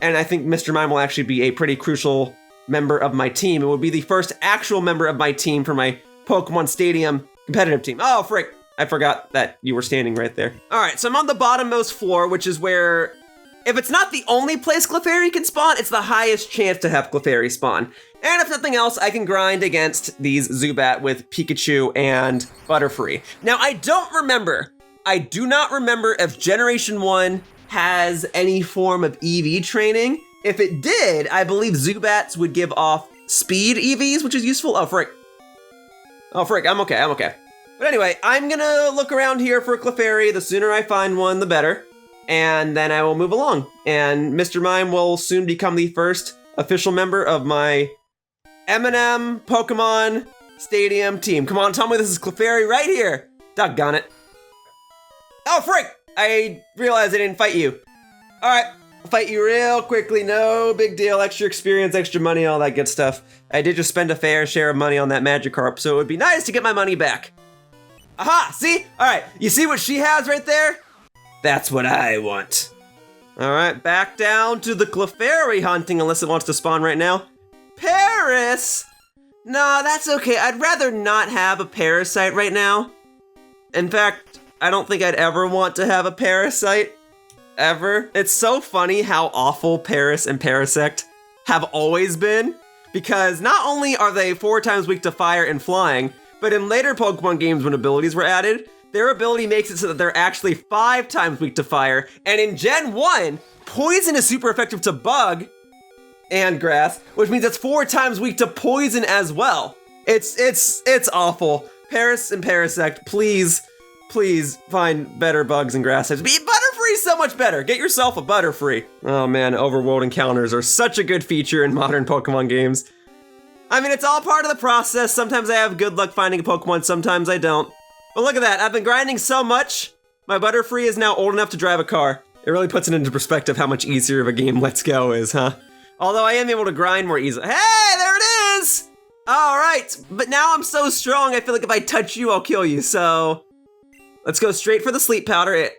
and I think Mr. Mime will actually be a pretty crucial member of my team. It would be the first actual member of my team for my Pokemon Stadium competitive team. Oh, frick, I forgot that you were standing right there. All right, so I'm on the bottommost floor, which is where, if it's not the only place Clefairy can spawn, it's the highest chance to have Clefairy spawn. And if nothing else, I can grind against these Zubat with Pikachu and Butterfree. Now, I do not remember if Generation 1 has any form of EV training. If it did, I believe Zubats would give off speed EVs, which is useful. Oh, frick. I'm okay. But anyway, I'm gonna look around here for a Clefairy. The sooner I find one, the better. And then I will move along. And Mr. Mime will soon become the first official member of my M&M Pokemon Stadium team. Come on, tell me this is Clefairy right here. Doggone it. Oh, frick! I realized I didn't fight you. All right, fight you real quickly. No big deal. Extra experience, extra money, all that good stuff. I did just spend a fair share of money on that Magikarp, so it would be nice to get my money back. Aha, see? All right, you see what she has right there? That's what I want. All right, back down to the Clefairy hunting, unless it wants to spawn right now. Paris? Nah, that's okay. I'd rather not have a Parasite right now. In fact, I don't think I'd ever want to have a Parasite. Ever. It's so funny how awful Paris and Parasect have always been, because not only are they 4 times weak to fire and flying, but in later Pokemon games when abilities were added, their ability makes it so that they're actually 5 times weak to fire, and in Gen 1, Poison is super effective to Bug and Grass, which means it's 4 times weak to Poison as well. It's awful. Paris and Parasect, please find better Bugs and Grass types. Butterfree's so much better. Get yourself a Butterfree. Oh man, overworld encounters are such a good feature in modern Pokemon games. I mean, it's all part of the process. Sometimes I have good luck finding a Pokemon, sometimes I don't. But look at that, I've been grinding so much, my Butterfree is now old enough to drive a car. It really puts it into perspective how much easier of a game Let's Go is, huh? Although I am able to grind more easily. Hey, there it is! All right, but now I'm so strong, I feel like if I touch you, I'll kill you, so... Let's go straight for the Sleep Powder.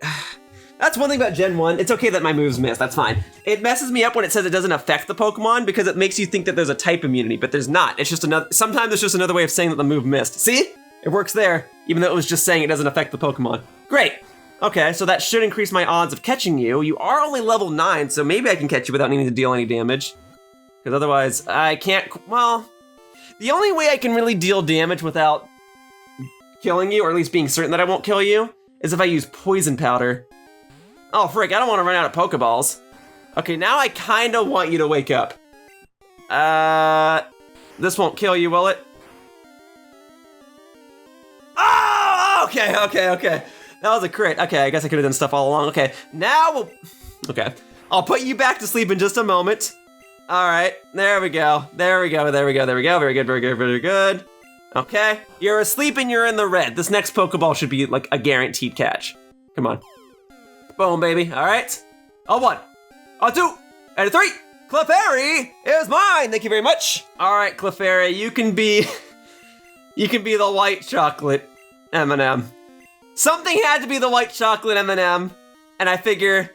That's one thing about Gen 1. It's okay that my moves miss, that's fine. It messes me up when it says it doesn't affect the Pokemon because it makes you think that there's a type immunity, but there's not. It's just sometimes it's just another way of saying that the move missed. See? It works there, even though it was just saying it doesn't affect the Pokemon. Great. Okay, so that should increase my odds of catching you. You are only level 9, so maybe I can catch you without needing to deal any damage. Because otherwise, I can't, well, the only way I can really deal damage without killing you, or at least being certain that I won't kill you, is if I use Poison Powder. Oh, frick, I don't want to run out of Pokeballs. Okay, now I kind of want you to wake up. This won't kill you, will it? Oh, okay. That was a crit. Okay, I guess I could have done stuff all along. Okay, now we'll... Okay, I'll put you back to sleep in just a moment. All right, there we go. Very good, very good. Okay, you're asleep and you're in the red. This next Pokeball should be like a guaranteed catch. Come on. Boom, baby, all right. On 1, on 2, and 3. Clefairy is mine, thank you very much. All right, Clefairy, you can be the white chocolate M&M. Something had to be the white chocolate M&M, and I figure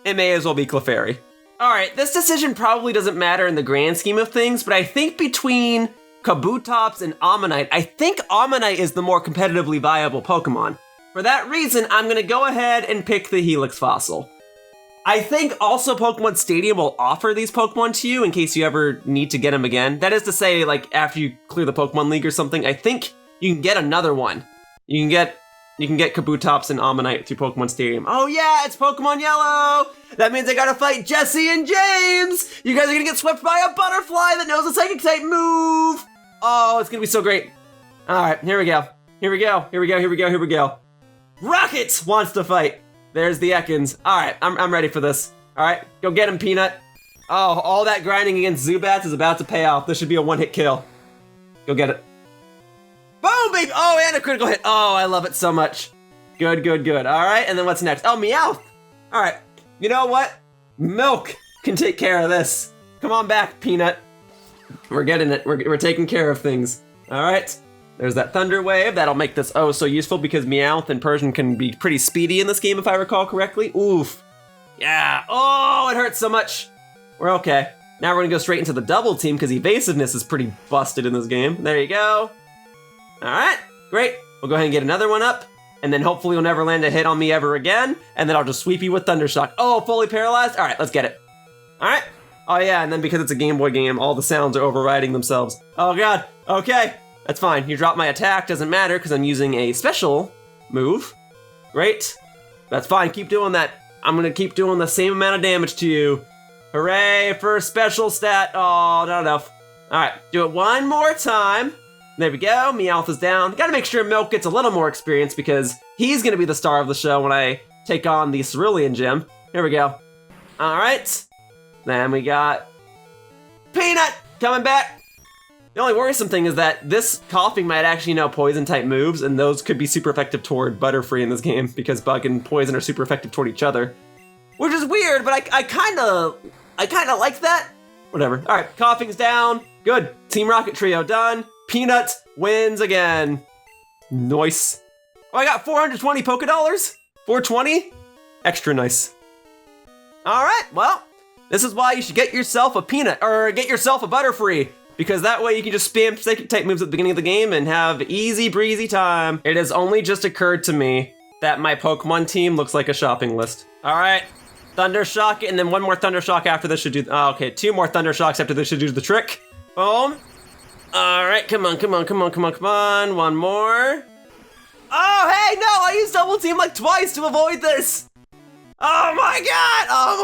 it may as well be Clefairy. All right, this decision probably doesn't matter in the grand scheme of things, but I think between Kabutops and Ammonite, I think Ammonite is the more competitively viable Pokemon. For that reason, I'm gonna go ahead and pick the Helix Fossil. I think also Pokemon Stadium will offer these Pokemon to you in case you ever need to get them again. That is to say, like, after you clear the Pokemon League or something, I think you can get another one. You can get Kabutops and Ammonite through Pokemon Stadium. Oh yeah, it's Pokemon Yellow! That means I gotta fight Jesse and James! You guys are gonna get swept by a butterfly that knows a Psychic type move! Oh, it's gonna be so great. All right, here we go. Rocket wants to fight. There's the Ekans. All right, I'm ready for this. All right, go get him, Peanut. Oh, all that grinding against Zubats is about to pay off. This should be a one-hit kill. Go get it. Boom, baby! Oh, and a critical hit. Oh, I love it so much. Good. All right, and then what's next? Oh, Meowth. All right, you know what? Milk can take care of this. Come on back, Peanut. We're getting it. We're taking care of things. All right. There's that Thunder Wave. That'll make this oh so useful because Meowth and Persian can be pretty speedy in this game if I recall correctly. Oof. Yeah. Oh, it hurts so much. We're okay. Now we're gonna go straight into the double team because evasiveness is pretty busted in this game. There you go. All right, great. We'll go ahead and get another one up, and then hopefully you'll never land a hit on me ever again, and then I'll just sweep you with Thunder Shock. Oh, fully paralyzed? All right, let's get it. All right. Oh yeah, and then because it's a Game Boy game, all the sounds are overriding themselves. Oh God, okay. That's fine, you drop my attack, doesn't matter because I'm using a special move. Great, that's fine, keep doing that. I'm gonna keep doing the same amount of damage to you. Hooray for special stat, oh, not enough. All right, do it one more time. There we go, Meowth is down. Gotta make sure Milk gets a little more experience because he's gonna be the star of the show when I take on the Cerulean Gym. Here we go. All right, then we got Peanut coming back. The only worrisome thing is that this Coughing might actually know Poison-type moves, and those could be super effective toward Butterfree in this game, because Bug and Poison are super effective toward each other. which is weird, but I kind of like that. Whatever. All right, coughing's down. Good. Team Rocket Trio done. Peanuts wins again. Nice. Oh, I got 420 Poké Dollars. 420. Extra nice. All right. Well, this is why you should get yourself a peanut or get yourself a Butterfree, because that way you can just spam psychic type moves at the beginning of the game and have easy breezy time. It has only just occurred to me that my Pokemon team looks like a shopping list. All right. Thunder Shock, and then one more Thunder Shock after this should do, oh, okay, 2 more Thunder Shocks after this should do the trick. Boom. All right, come on. One more. Oh, hey, no, I used double team like twice to avoid this. Oh my God, oh,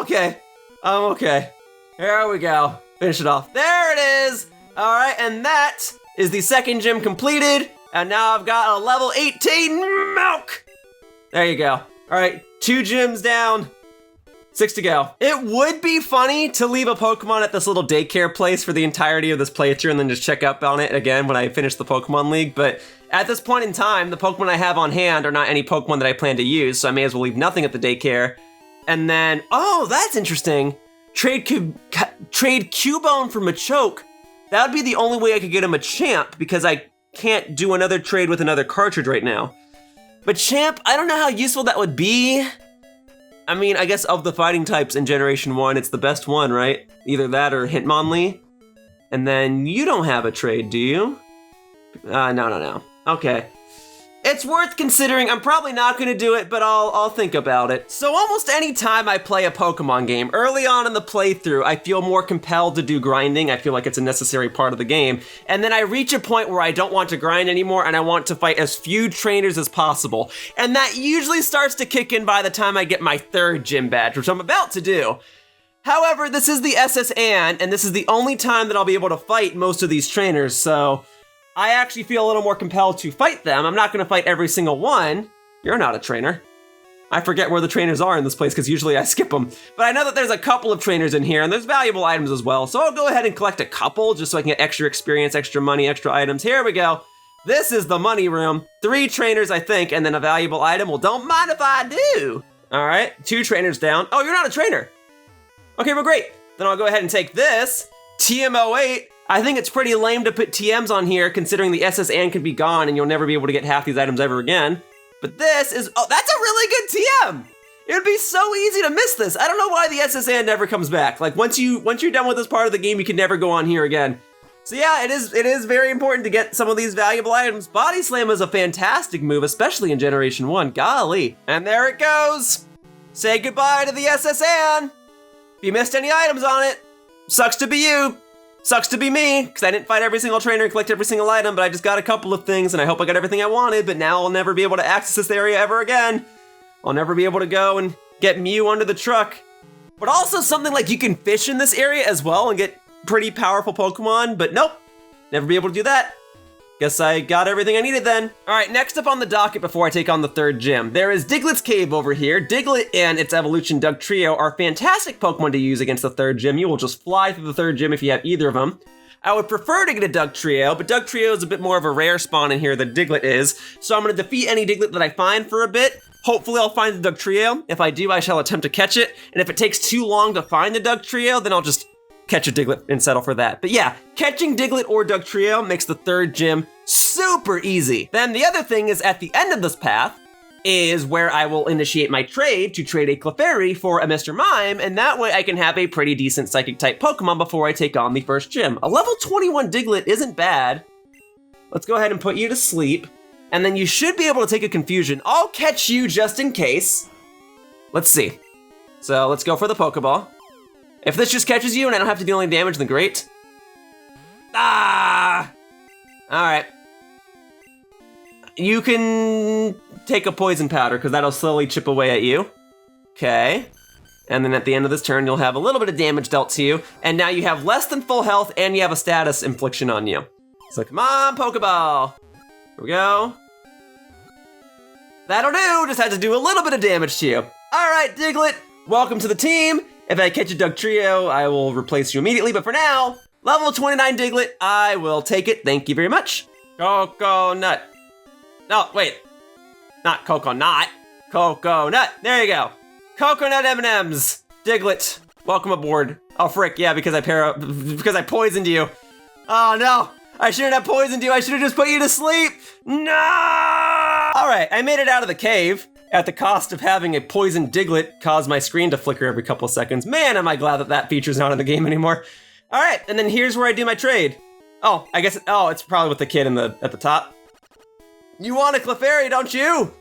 I'm okay. Here we go, finish it off. There it is. All right, and that is the second gym completed, and now I've got a level 18 milk. There you go. All right, 2 gyms down. 6 to go. It would be funny to leave a Pokemon at this little daycare place for the entirety of this playthrough and then just check up on it again when I finish the Pokemon League, but at this point in time, the Pokemon I have on hand are not any Pokemon that I plan to use, so I may as well leave nothing at the daycare. And then, oh, that's interesting. Trade Cubone for Machoke. That would be the only way I could get him a Champ, because I can't do another trade with another cartridge right now. But Champ, I don't know how useful that would be. I mean, I guess of the fighting types in Generation 1, it's the best one, right? Either that or Hitmonlee. And then you don't have a trade, do you? No. Okay. It's worth considering. I'm probably not gonna do it, but I'll think about it. So almost any time I play a Pokemon game, early on in the playthrough, I feel more compelled to do grinding. I feel like it's a necessary part of the game. And then I reach a point where I don't want to grind anymore and I want to fight as few trainers as possible. And that usually starts to kick in by the time I get my 3rd gym badge, which I'm about to do. However, this is the SS and this is the only time that I'll be able to fight most of these trainers, so I actually feel a little more compelled to fight them. I'm not gonna fight every single one. You're not a trainer. I forget where the trainers are in this place because usually I skip them. But I know that there's a couple of trainers in here and there's valuable items as well. So I'll go ahead and collect a couple just so I can get extra experience, extra money, extra items. Here we go. This is the money room. 3 trainers, I think, and then a valuable item. Well, don't mind if I do. All right, 2 trainers down. Oh, you're not a trainer. Okay, well, great. Then I'll go ahead and take this. TM08. I think it's pretty lame to put TMs on here considering the SS and can be gone and you'll never be able to get half these items ever again. But this is, oh, that's a really good TM. It would be so easy to miss this. I don't know why the SS and never comes back. Like once you're done with this part of the game, you can never go on here again. So yeah, it is very important to get some of these valuable items. Body Slam is a fantastic move, especially in Generation 1, golly. And there it goes. Say goodbye to the SS and. If you missed any items on it, sucks to be you. Sucks to be me, because I didn't fight every single trainer and collect every single item, but I just got a couple of things, and I hope I got everything I wanted, but now I'll never be able to access this area ever again. I'll never be able to go and get Mew under the truck. But also something like you can fish in this area as well and get pretty powerful Pokemon, but nope, never be able to do that. Guess I got everything I needed then. All right, next up on the docket before I take on the 3rd gym, there is Diglett's Cave over here. Diglett and its evolution Dugtrio are fantastic Pokemon to use against the 3rd gym. You will just fly through the 3rd gym if you have either of them. I would prefer to get a Dugtrio, but Dugtrio is a bit more of a rare spawn in here than Diglett is, so I'm gonna defeat any Diglett that I find for a bit. Hopefully I'll find the Dugtrio. If I do, I shall attempt to catch it, and if it takes too long to find the Dugtrio, then I'll just catch a Diglett and settle for that. But yeah, catching Diglett or Dugtrio makes the 3rd gym super easy. Then the other thing is at the end of this path is where I will initiate my trade to trade a Clefairy for a Mr. Mime, and that way I can have a pretty decent Psychic type Pokemon before I take on the 1st gym. A level 21 Diglett isn't bad. Let's go ahead and put you to sleep, and then you should be able to take a Confusion. I'll catch you just in case. Let's see. So let's go for the Pokeball. If this just catches you and I don't have to deal any damage, then great. Ah! All right. You can take a Poison Powder, because that'll slowly chip away at you. Okay. And then at the end of this turn, you'll have a little bit of damage dealt to you, and now you have less than full health, and you have a status infliction on you. So come on, Pokeball. Here we go. That'll do, just had to do a little bit of damage to you. All right, Diglett, welcome to the team. If I catch a Dugtrio, I will replace you immediately, but for now, level 29 Diglett, I will take it, thank you very much. Coconut. No, wait, not Coconut, Coconut, there you go. Coconut M&Ms. Diglett, welcome aboard. Oh frick, yeah, because I poisoned you. Oh no, I shouldn't have poisoned you. I should have just put you to sleep. No! All right, I made it out of the cave at the cost of having a poisoned Diglett cause my screen to flicker every couple of seconds. Man, am I glad that that feature's not in the game anymore. All right, and then here's where I do my trade. Oh, I guess, it's probably with the kid at the top. You want a Clefairy, don't you?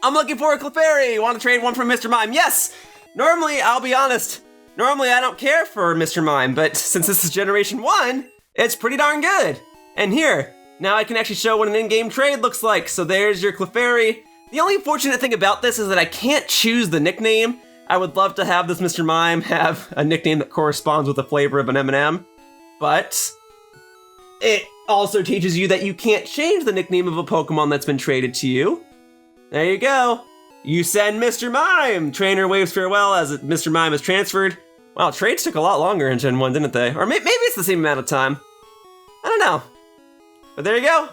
I'm looking for a Clefairy. You want to trade one from Mr. Mime? Yes! Normally, I'll be honest, I don't care for Mr. Mime, but since this is Generation 1, it's pretty darn good. And here, now I can actually show what an in-game trade looks like. So there's your Clefairy. The only unfortunate thing about this is that I can't choose the nickname. I would love to have this Mr. Mime have a nickname that corresponds with the flavor of an M&M, but it also teaches you that you can't change the nickname of a Pokemon that's been traded to you. There you go. You send Mr. Mime. Trainer waves farewell as Mr. Mime is transferred. Wow, trades took a lot longer in Gen 1, didn't they? Or maybe it's the same amount of time. I don't know. But there you go.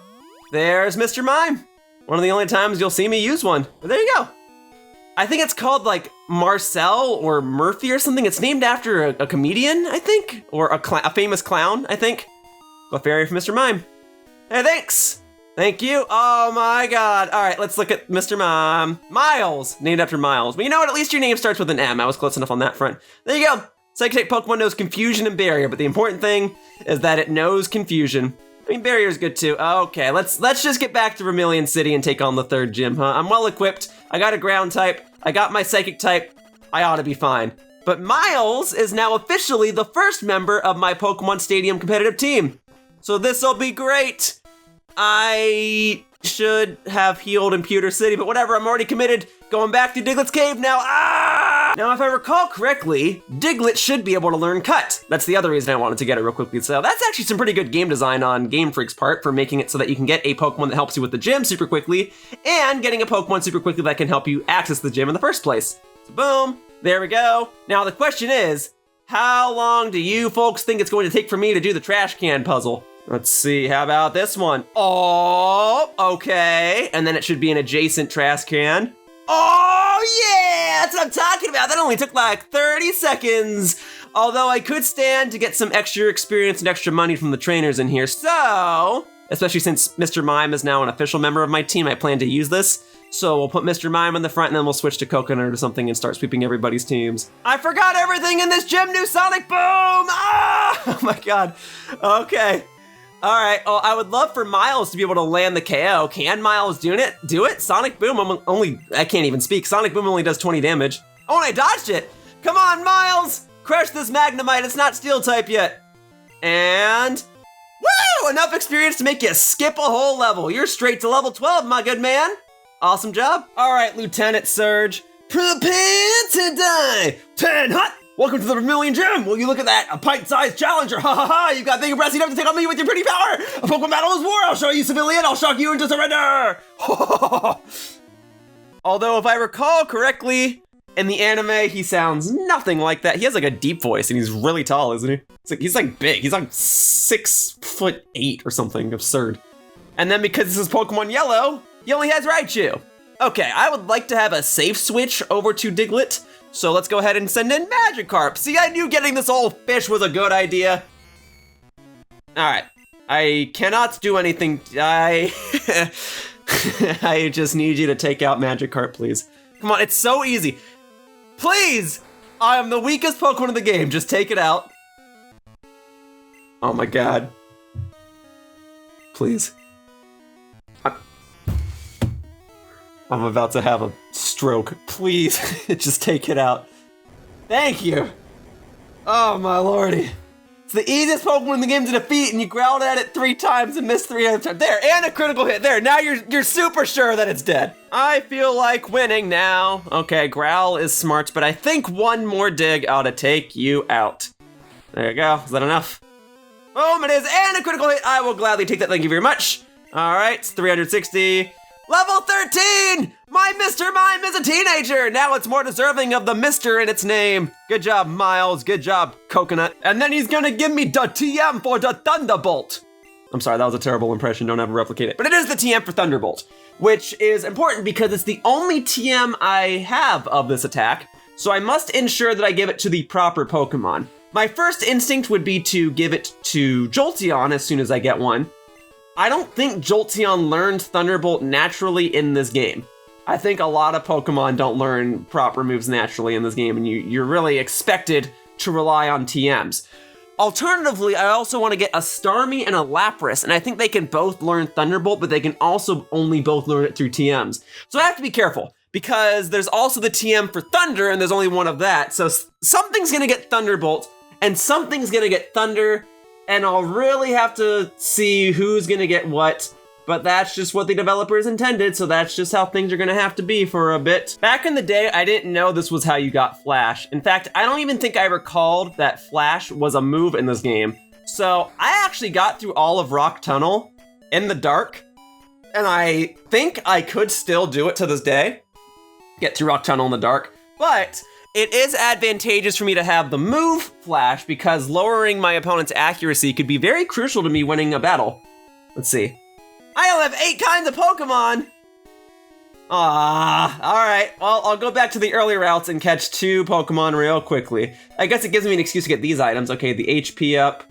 There's Mr. Mime. One of the only times you'll see me use one. But there you go. I think it's called like Marcel or Murphy or something. It's named after a comedian, I think. Or a famous clown, I think. Clefairy for Mr. Mime. Hey, thanks. Thank you. Oh my god. All right, let's look at Mr. Mime. Miles, named after Miles. But you know what? At least your name starts with an M. I was close enough on that front. There you go. Psychic Pokemon knows Confusion and Barrier, but the important thing is that it knows Confusion. I mean, Barrier's good too. Okay, let's just get back to Vermilion City and take on the third gym, huh? I'm well equipped. I got a ground type. I got my psychic type. I ought to be fine. But Miles is now officially the first member of my Pokemon Stadium competitive team. So this'll be great. I should have healed in Pewter City, but whatever, I'm already committed. Going back to Diglett's cave now. Ah! Now, if I recall correctly, Diglett should be able to learn Cut. That's the other reason I wanted to get it real quickly. So that's actually some pretty good game design on Game Freak's part for making it so that you can get a Pokemon that helps you with the gym super quickly and getting a Pokemon super quickly that can help you access the gym in the first place. So boom, there we go. Now the question is, how long do you folks think it's going to take for me to do the trash can puzzle? Let's see, how about this one? Oh, okay. And then it should be an adjacent trash can. Oh yeah, that's what I'm talking about. That only took like 30 seconds. Although I could stand to get some extra experience and extra money from the trainers in here. So, especially since Mr. Mime is now an official member of my team, I plan to use this. So we'll put Mr. Mime in the front and then we'll switch to Coconut or something and start sweeping everybody's teams. I forgot everything in this gym, new Sonic Boom! Ah! Oh my God, okay. All right, well, I would love for Miles to be able to land the KO. Can Miles do it? Sonic Boom I can't even speak. Sonic Boom only does 20 damage. Oh, and I dodged it. Come on, Miles. Crush this Magnemite, it's not Steel type yet. And, woo, enough experience to make you skip a whole level. You're straight to level 12, my good man. Awesome job. All right, Lieutenant Surge. Prepare to die. 10 hot. Welcome to the Vermilion Gym! Will you look at that? A pint-sized challenger! Ha ha ha! You got big and brassy enough to take on me with your pretty power! A Pokemon battle is war! I'll show you civilian! I'll shock you into surrender! Although, if I recall correctly, in the anime, he sounds nothing like that. He has like a deep voice and he's really tall, isn't he? He's like big. He's like 6'8" or something absurd. And then because this is Pokemon Yellow, he only has Raichu. Okay, I would like to have a safe switch over to Diglett. So let's go ahead and send in Magikarp. See, I knew getting this old fish was a good idea. All right, I cannot do anything. I just need you to take out Magikarp, please. Come on, it's so easy. Please, I am the weakest Pokemon in the game. Just take it out. Oh my God. Please. I'm about to have a stroke. Please, just take it out. Thank you. Oh my lordy. It's the easiest Pokemon in the game to defeat and you growled at it 3 times and missed 3 other times. There, and a critical hit. There, now you're super sure that it's dead. I feel like winning now. Okay, Growl is smart, but I think one more dig ought to take you out. There you go, is that enough? Boom, it is, and a critical hit. I will gladly take that, thank you very much. All right, it's 360. Level 13! My Mr. Mime is a teenager! Now it's more deserving of the Mr. in its name. Good job, Miles. Good job, Coconut. And then he's gonna give me the TM for the Thunderbolt. I'm sorry, that was a terrible impression. Don't ever replicate it. But it is the TM for Thunderbolt, which is important because it's the only TM I have of this attack, so I must ensure that I give it to the proper Pokemon. My first instinct would be to give it to Jolteon as soon as I get one. I don't think Jolteon learned Thunderbolt naturally in this game. I think a lot of Pokemon don't learn proper moves naturally in this game, and you're really expected to rely on TMs. Alternatively, I also want to get a Starmie and a Lapras, and I think they can both learn Thunderbolt, but they can also only both learn it through TMs. So I have to be careful, because there's also the TM for Thunder, and there's only one of that, so something's gonna get Thunderbolt, and something's gonna get Thunder, and I'll really have to see who's gonna get what, but that's just what the developers intended, so that's just how things are gonna have to be for a bit. Back in the day, I didn't know this was how you got Flash. In fact, I don't even think I recalled that Flash was a move in this game. So I actually got through all of Rock Tunnel in the dark, and I think I could still do it to this day, get through Rock Tunnel in the dark, but it is advantageous for me to have the move Flash because lowering my opponent's accuracy could be very crucial to me winning a battle. Let's see. I only have 8 kinds of Pokemon! Alright. Well, I'll go back to the early routes and catch 2 Pokemon real quickly. I guess it gives me an excuse to get these items. Okay, the HP up.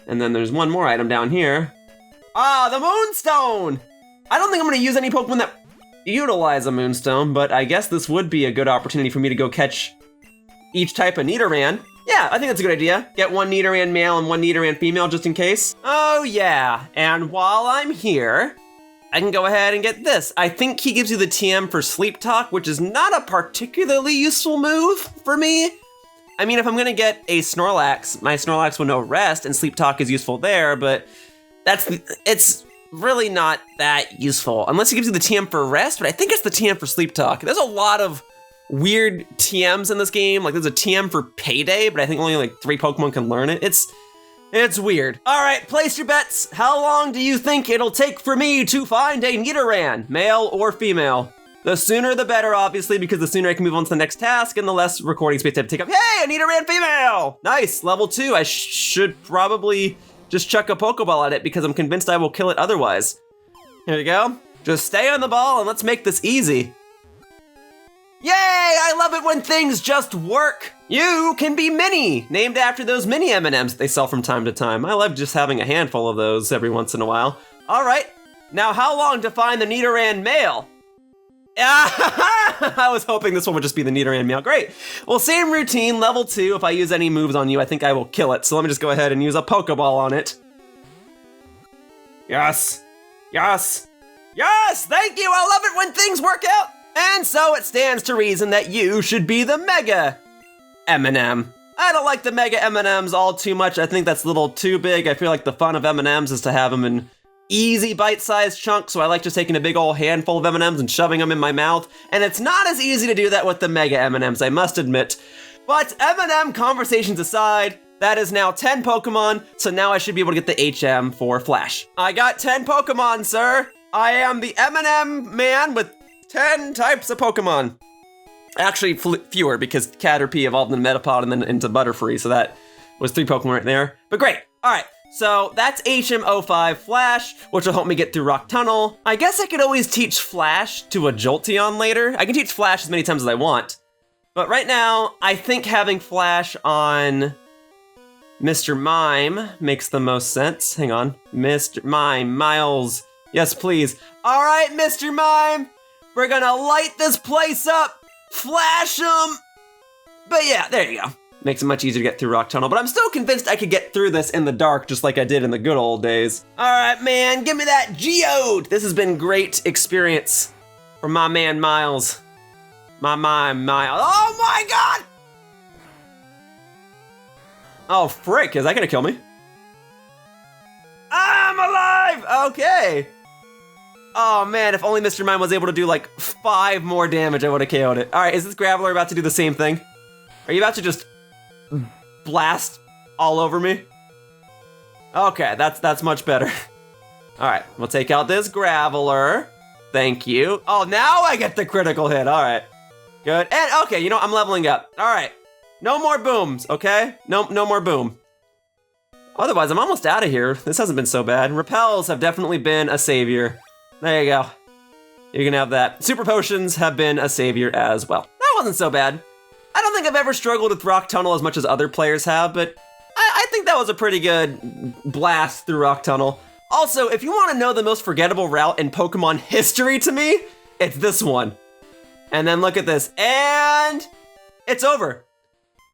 And then there's one more item down here. The Moonstone! I don't think I'm gonna use any Pokemon that utilize a Moonstone, but I guess this would be a good opportunity for me to go catch each type of Nidoran. Yeah, I think that's a good idea. Get 1 Nidoran male and 1 Nidoran female just in case. Oh yeah, and while I'm here, I can go ahead and get this. I think he gives you the TM for Sleep Talk, which is not a particularly useful move for me. I mean, if I'm gonna get a Snorlax, my Snorlax will know Rest, and Sleep Talk is useful there, but it's really not that useful. Unless he gives you the TM for Rest, but I think it's the TM for Sleep Talk. There's a lot of weird TMs in this game. Like there's a TM for Payday, but I think only like 3 Pokemon can learn it. It's weird. All right, place your bets. How long do you think it'll take for me to find a Nidoran, male or female? The sooner the better, obviously, because the sooner I can move on to the next task and the less recording space I have to take up. Hey, a Nidoran female! Nice, level 2. I should probably just chuck a Pokeball at it because I'm convinced I will kill it otherwise. Here we go. Just stay on the ball and let's make this easy. Yay! I love it when things just work! You can be Mini, named after those mini M&Ms they sell from time to time. I love just having a handful of those every once in a while. All right, now how long to find the Nidoran male? I was hoping this one would just be the Nidoran male. Great. Well, same routine, level 2. If I use any moves on you, I think I will kill it. So let me just go ahead and use a Pokeball on it. Yes. Yes. Yes! Thank you! I love it when things work out! And so it stands to reason that you should be the Mega M&M. I don't like the Mega M&Ms all too much. I think that's a little too big. I feel like the fun of M&Ms is to have them in easy bite-sized chunks, so I like just taking a big old handful of M&Ms and shoving them in my mouth. And it's not as easy to do that with the Mega M&Ms, I must admit. But M&M conversations aside, that is now 10 Pokemon, so now I should be able to get the HM for Flash. I got 10 Pokemon, sir. I am the M&M man with 10 types of Pokemon. Actually, fewer, because Caterpie evolved in Metapod and then into Butterfree, so that was 3 Pokemon right there. But great, all right. So that's HM05 Flash, which will help me get through Rock Tunnel. I guess I could always teach Flash to a Jolteon later. I can teach Flash as many times as I want. But right now, I think having Flash on Mr. Mime makes the most sense. Hang on, Mr. Mime, Miles. Yes, please. All right, Mr. Mime. We're gonna light this place up, flash them. But yeah, there you go. Makes it much easier to get through Rock Tunnel, but I'm still convinced I could get through this in the dark just like I did in the good old days. All right, man, give me that Geode. This has been great experience for my man Miles. My mime, Miles. Oh my God! Oh, frick, is that gonna kill me? I'm alive, okay. Oh man, if only Mr. Mime was able to do like 5 more damage, I would have KO'd it. All right, is this Graveler about to do the same thing? Are you about to just blast all over me? Okay, that's much better. All right, we'll take out this Graveler. Thank you. Oh, now I get the critical hit. All right, good. And okay, you know, I'm leveling up. All right, no more booms, okay? No more boom. Otherwise, I'm almost out of here. This hasn't been so bad. Repels have definitely been a savior. There you go. You can have that. Super potions have been a savior as well. That wasn't so bad. I don't think I've ever struggled with Rock Tunnel as much as other players have, but I think that was a pretty good blast through Rock Tunnel. Also, if you want to know the most forgettable route in Pokemon history to me, it's this one. And then look at this, and it's over.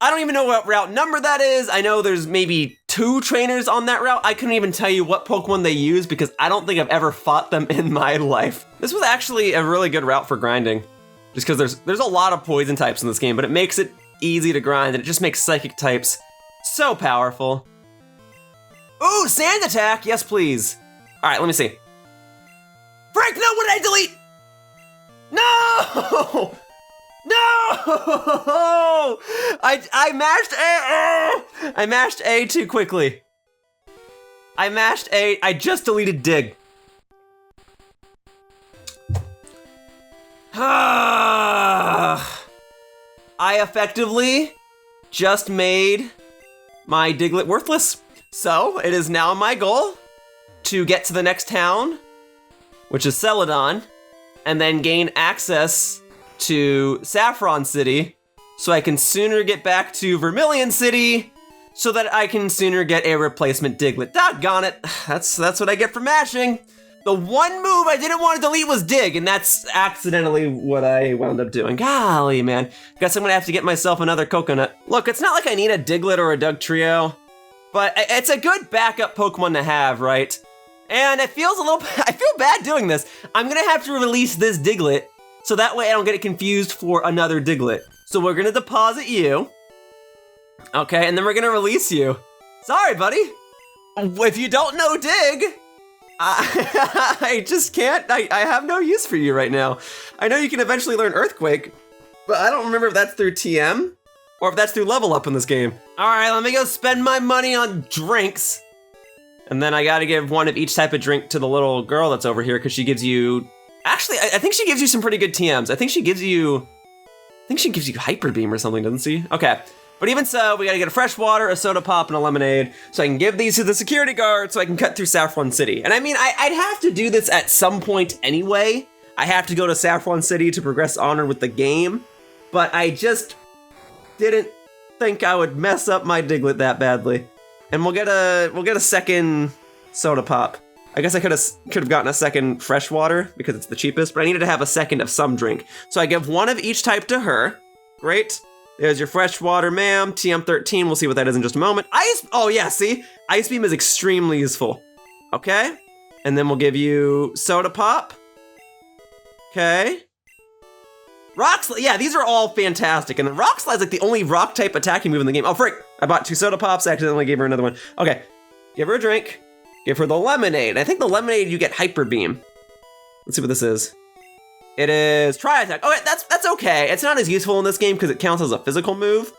I don't even know what route number that is. I know there's maybe 2 trainers on that route. I couldn't even tell you what Pokemon they use because I don't think I've ever fought them in my life. This was actually a really good route for grinding. Just because there's a lot of poison types in this game, but it makes it easy to grind and it just makes psychic types so powerful. Ooh, sand attack, yes please. All right, let me see. Frank, no, what did I delete? No! No! I mashed A. I mashed A too quickly. I mashed A. I just deleted dig. I effectively just made my Diglett worthless. So it is now my goal to get to the next town, which is Celadon, and then gain access to Saffron City, so I can sooner get back to Vermilion City, so that I can sooner get a replacement Diglett. Doggone it, that's what I get for mashing. The one move I didn't want to delete was dig, and that's accidentally what I wound up doing. Golly, man. Guess I'm gonna have to get myself another coconut. Look, it's not like I need a Diglett or a Dugtrio, but it's a good backup Pokemon to have, right? And it feels a little, I feel bad doing this. I'm gonna have to release this Diglett, so that way I don't get it confused for another Diglett. So we're gonna deposit you. Okay, and then we're gonna release you. Sorry, buddy. If you don't know dig, I just can't, I have no use for you right now. I know you can eventually learn Earthquake, but I don't remember if that's through TM or if that's through level up in this game. All right, let me go spend my money on drinks. And then I gotta give one of each type of drink to the little girl that's over here because she gives you, actually, I think she gives you some pretty good TMs. I think she gives you Hyper Beam or something, doesn't she? Okay. But even so, we gotta get a fresh water, a soda pop, and a lemonade, so I can give these to the security guard so I can cut through Saffron City. And I mean, I'd have to do this at some point anyway. I have to go to Saffron City to progress onward with the game, but I just didn't think I would mess up my Diglett that badly. And we'll get a second soda pop. I guess I could have gotten a second fresh water because it's the cheapest, but I needed to have a second of some drink. So I give one of each type to her. Great. There's your fresh water, ma'am. TM13, we'll see what that is in just a moment. Oh yeah, see? Ice Beam is extremely useful. Okay. And then we'll give you soda pop. Okay. Rock Slide, yeah, these are all fantastic. And the Rock Slide's like the only rock type attacking move in the game. Oh, frick, I bought 2 soda pops, I accidentally gave her another one. Okay, give her a drink. Give her the lemonade. I think the lemonade, you get Hyper Beam. Let's see what this is. It is Tri-Attack. Okay, that's okay. It's not as useful in this game because it counts as a physical move,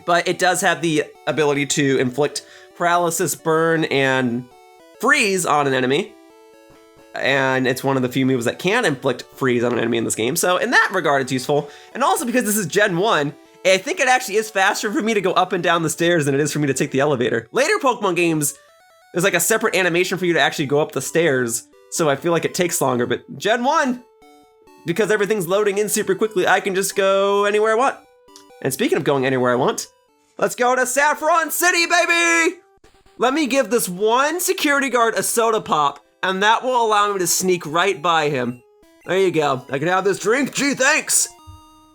but it does have the ability to inflict paralysis, burn, and freeze on an enemy. And it's one of the few moves that can inflict freeze on an enemy in this game. So in that regard, it's useful. And also because this is Gen 1, I think it actually is faster for me to go up and down the stairs than it is for me to take the elevator. Later Pokemon games, there's like a separate animation for you to actually go up the stairs. So I feel like it takes longer, but Gen 1, because everything's loading in super quickly, I can just go anywhere I want. And speaking of going anywhere I want, let's go to Saffron City, baby! Let me give this one security guard a soda pop, and that will allow me to sneak right by him. There you go. I can have this drink. Gee, thanks.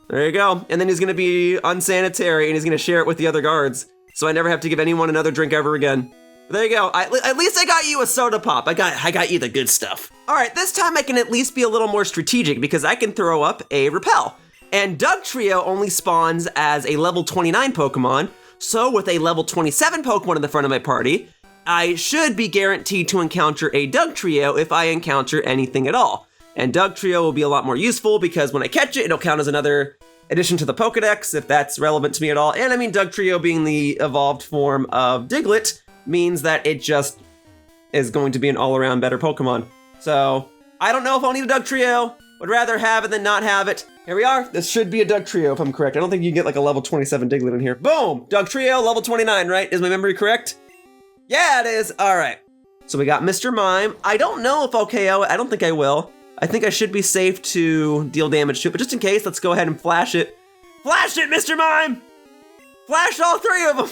There you go. And then he's gonna be unsanitary and he's gonna share it with the other guards. So I never have to give anyone another drink ever again. But there you go. At least I got you a soda pop. I got you the good stuff. All right, this time I can at least be a little more strategic because I can throw up a repel. And Dugtrio only spawns as a level 29 Pokemon. So with a level 27 Pokemon in the front of my party, I should be guaranteed to encounter a Dugtrio if I encounter anything at all. And Dugtrio will be a lot more useful because when I catch it, it'll count as another addition to the Pokedex, if that's relevant to me at all. And I mean, Dugtrio being the evolved form of Diglett means that it just is going to be an all-around better Pokemon. So, I don't know if I'll need a Dugtrio. Would rather have it than not have it. Here we are. This should be a Dugtrio if I'm correct. I don't think you can get like a level 27 Diglett in here. Boom! Dugtrio, level 29, right? Is my memory correct? Yeah, it is. All right. So we got Mr. Mime. I don't know if I'll KO it. I don't think I will. I think I should be safe to deal damage to it, but just in case, let's go ahead and flash it. Flash it, Mr. Mime! Flash all 3 of them!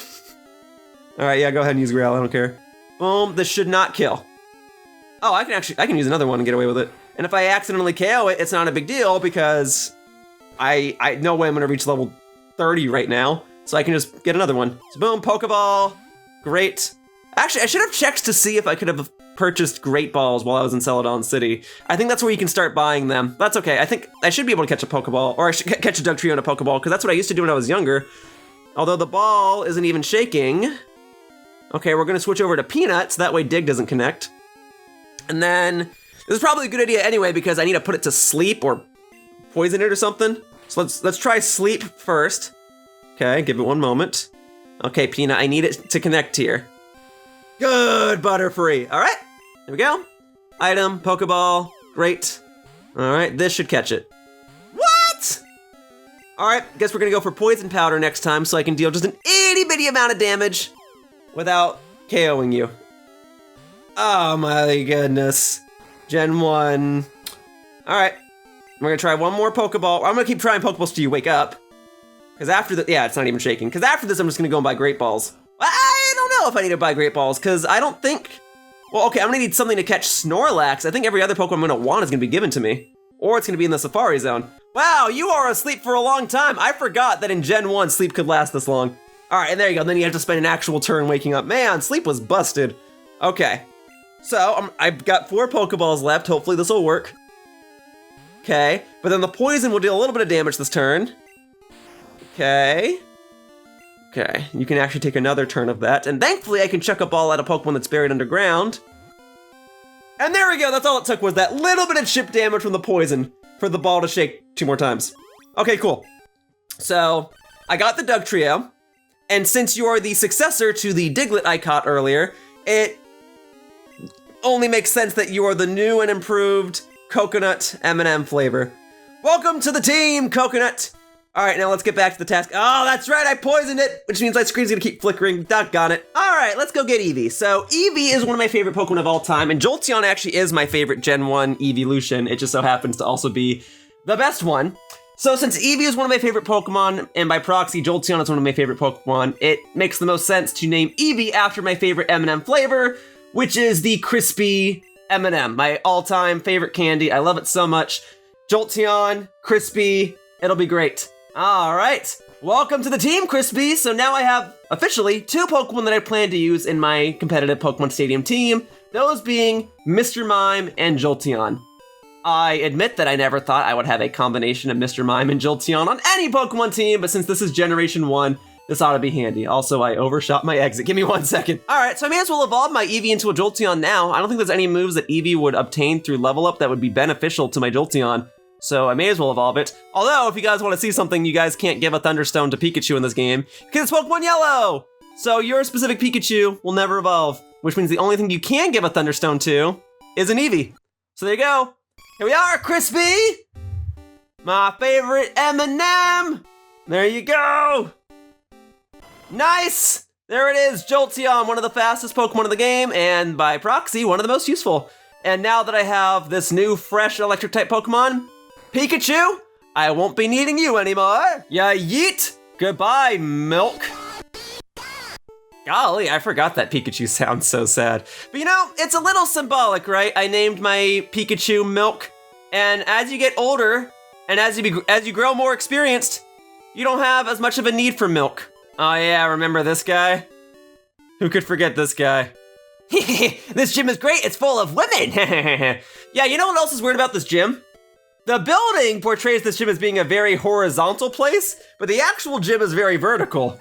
All right, yeah, go ahead and use Growl, I don't care. Boom, this should not kill. Oh, I can use another one and get away with it. And if I accidentally KO it, it's not a big deal because I no way I'm gonna reach level 30 right now, so I can just get another one. So boom, Pokeball, great. Actually, I should have checked to see if I could have purchased Great Balls while I was in Celadon City. I think that's where you can start buying them. That's okay. I think I should be able to catch a Pokeball, or I should catch a Dugtrio and a Pokeball, because that's what I used to do when I was younger. Although the ball isn't even shaking. Okay, we're gonna switch over to Peanut, so that way Dig doesn't connect. And then, this is probably a good idea anyway, because I need to put it to sleep or poison it or something. So let's try Sleep first. Okay, give it 1 moment. Okay, Peanut, I need it to connect here. Good, Butterfree. All right, here we go. Item, Pokeball, great. All right, this should catch it. What? All right, guess we're gonna go for Poison Powder next time so I can deal just an itty bitty amount of damage without KOing you. Oh my goodness. Gen 1. All right, we're gonna try one more Pokeball. I'm gonna keep trying Pokeballs till you wake up. Because after that, yeah, it's not even shaking. Because after this, I'm just gonna go and buy Great Balls. I don't know if I need to buy Great Balls, because I don't think... Well, okay, I'm gonna need something to catch Snorlax. I think every other Pokemon I'm gonna want is gonna be given to me. Or it's gonna be in the Safari Zone. Wow, you are asleep for a long time. I forgot that in Gen 1, sleep could last this long. All right, and there you go. Then you have to spend an actual turn waking up. Man, sleep was busted. Okay, so I've got 4 Pokeballs left. Hopefully this will work. Okay, but then the poison will deal a little bit of damage this turn. Okay. Okay, you can actually take another turn of that, and thankfully I can chuck a ball at a Pokemon that's buried underground. And there we go, that's all it took was that little bit of chip damage from the poison for the ball to shake 2 more times. Okay, cool. So, I got the Dugtrio, and since you are the successor to the Diglett I caught earlier, it only makes sense that you are the new and improved Coconut M&M flavor. Welcome to the team, Coconut! All right, now let's get back to the task. Oh, that's right, I poisoned it, which means my screen's gonna keep flickering. Doggone it. All right, let's go get Eevee. So Eevee is one of my favorite Pokemon of all time, and Jolteon actually is my favorite Gen 1 evolution. It just so happens to also be the best one. So since Eevee is one of my favorite Pokemon, and by proxy, Jolteon is one of my favorite Pokemon, it makes the most sense to name Eevee after my favorite M&M flavor, which is the crispy M&M, my all-time favorite candy. I love it so much. Jolteon, crispy, it'll be great. All right, welcome to the team, Crispy. So now I have officially 2 Pokemon that I plan to use in my competitive Pokemon Stadium team, those being Mr. Mime and Jolteon. I admit that I never thought I would have a combination of Mr. Mime and Jolteon on any Pokemon team, but since this is Generation 1, this ought to be handy. Also, I overshot my exit. Give me 1 second. All right, so I may as well evolve my Eevee into a Jolteon now. I don't think there's any moves that Eevee would obtain through level up that would be beneficial to my Jolteon. So I may as well evolve it. Although, if you guys want to see something, you guys can't give a Thunderstone to Pikachu in this game, because it's Pokemon Yellow! So your specific Pikachu will never evolve, which means the only thing you can give a Thunderstone to is an Eevee. So there you go. Here we are, Crispy! My favorite M&M! There you go! Nice! There it is, Jolteon, one of the fastest Pokemon in the game, and by proxy, one of the most useful. And now that I have this new, fresh Electric-type Pokemon, Pikachu, I won't be needing you anymore. Yeah, yeet. Goodbye, Milk. Golly, I forgot that Pikachu sounds so sad. But you know, it's a little symbolic, right? I named my Pikachu Milk, and as you get older, and as you grow more experienced, you don't have as much of a need for milk. Oh yeah, remember this guy? Who could forget this guy? This gym is great, it's full of women! Yeah, you know what else is weird about this gym? The building portrays this gym as being a very horizontal place, but the actual gym is very vertical.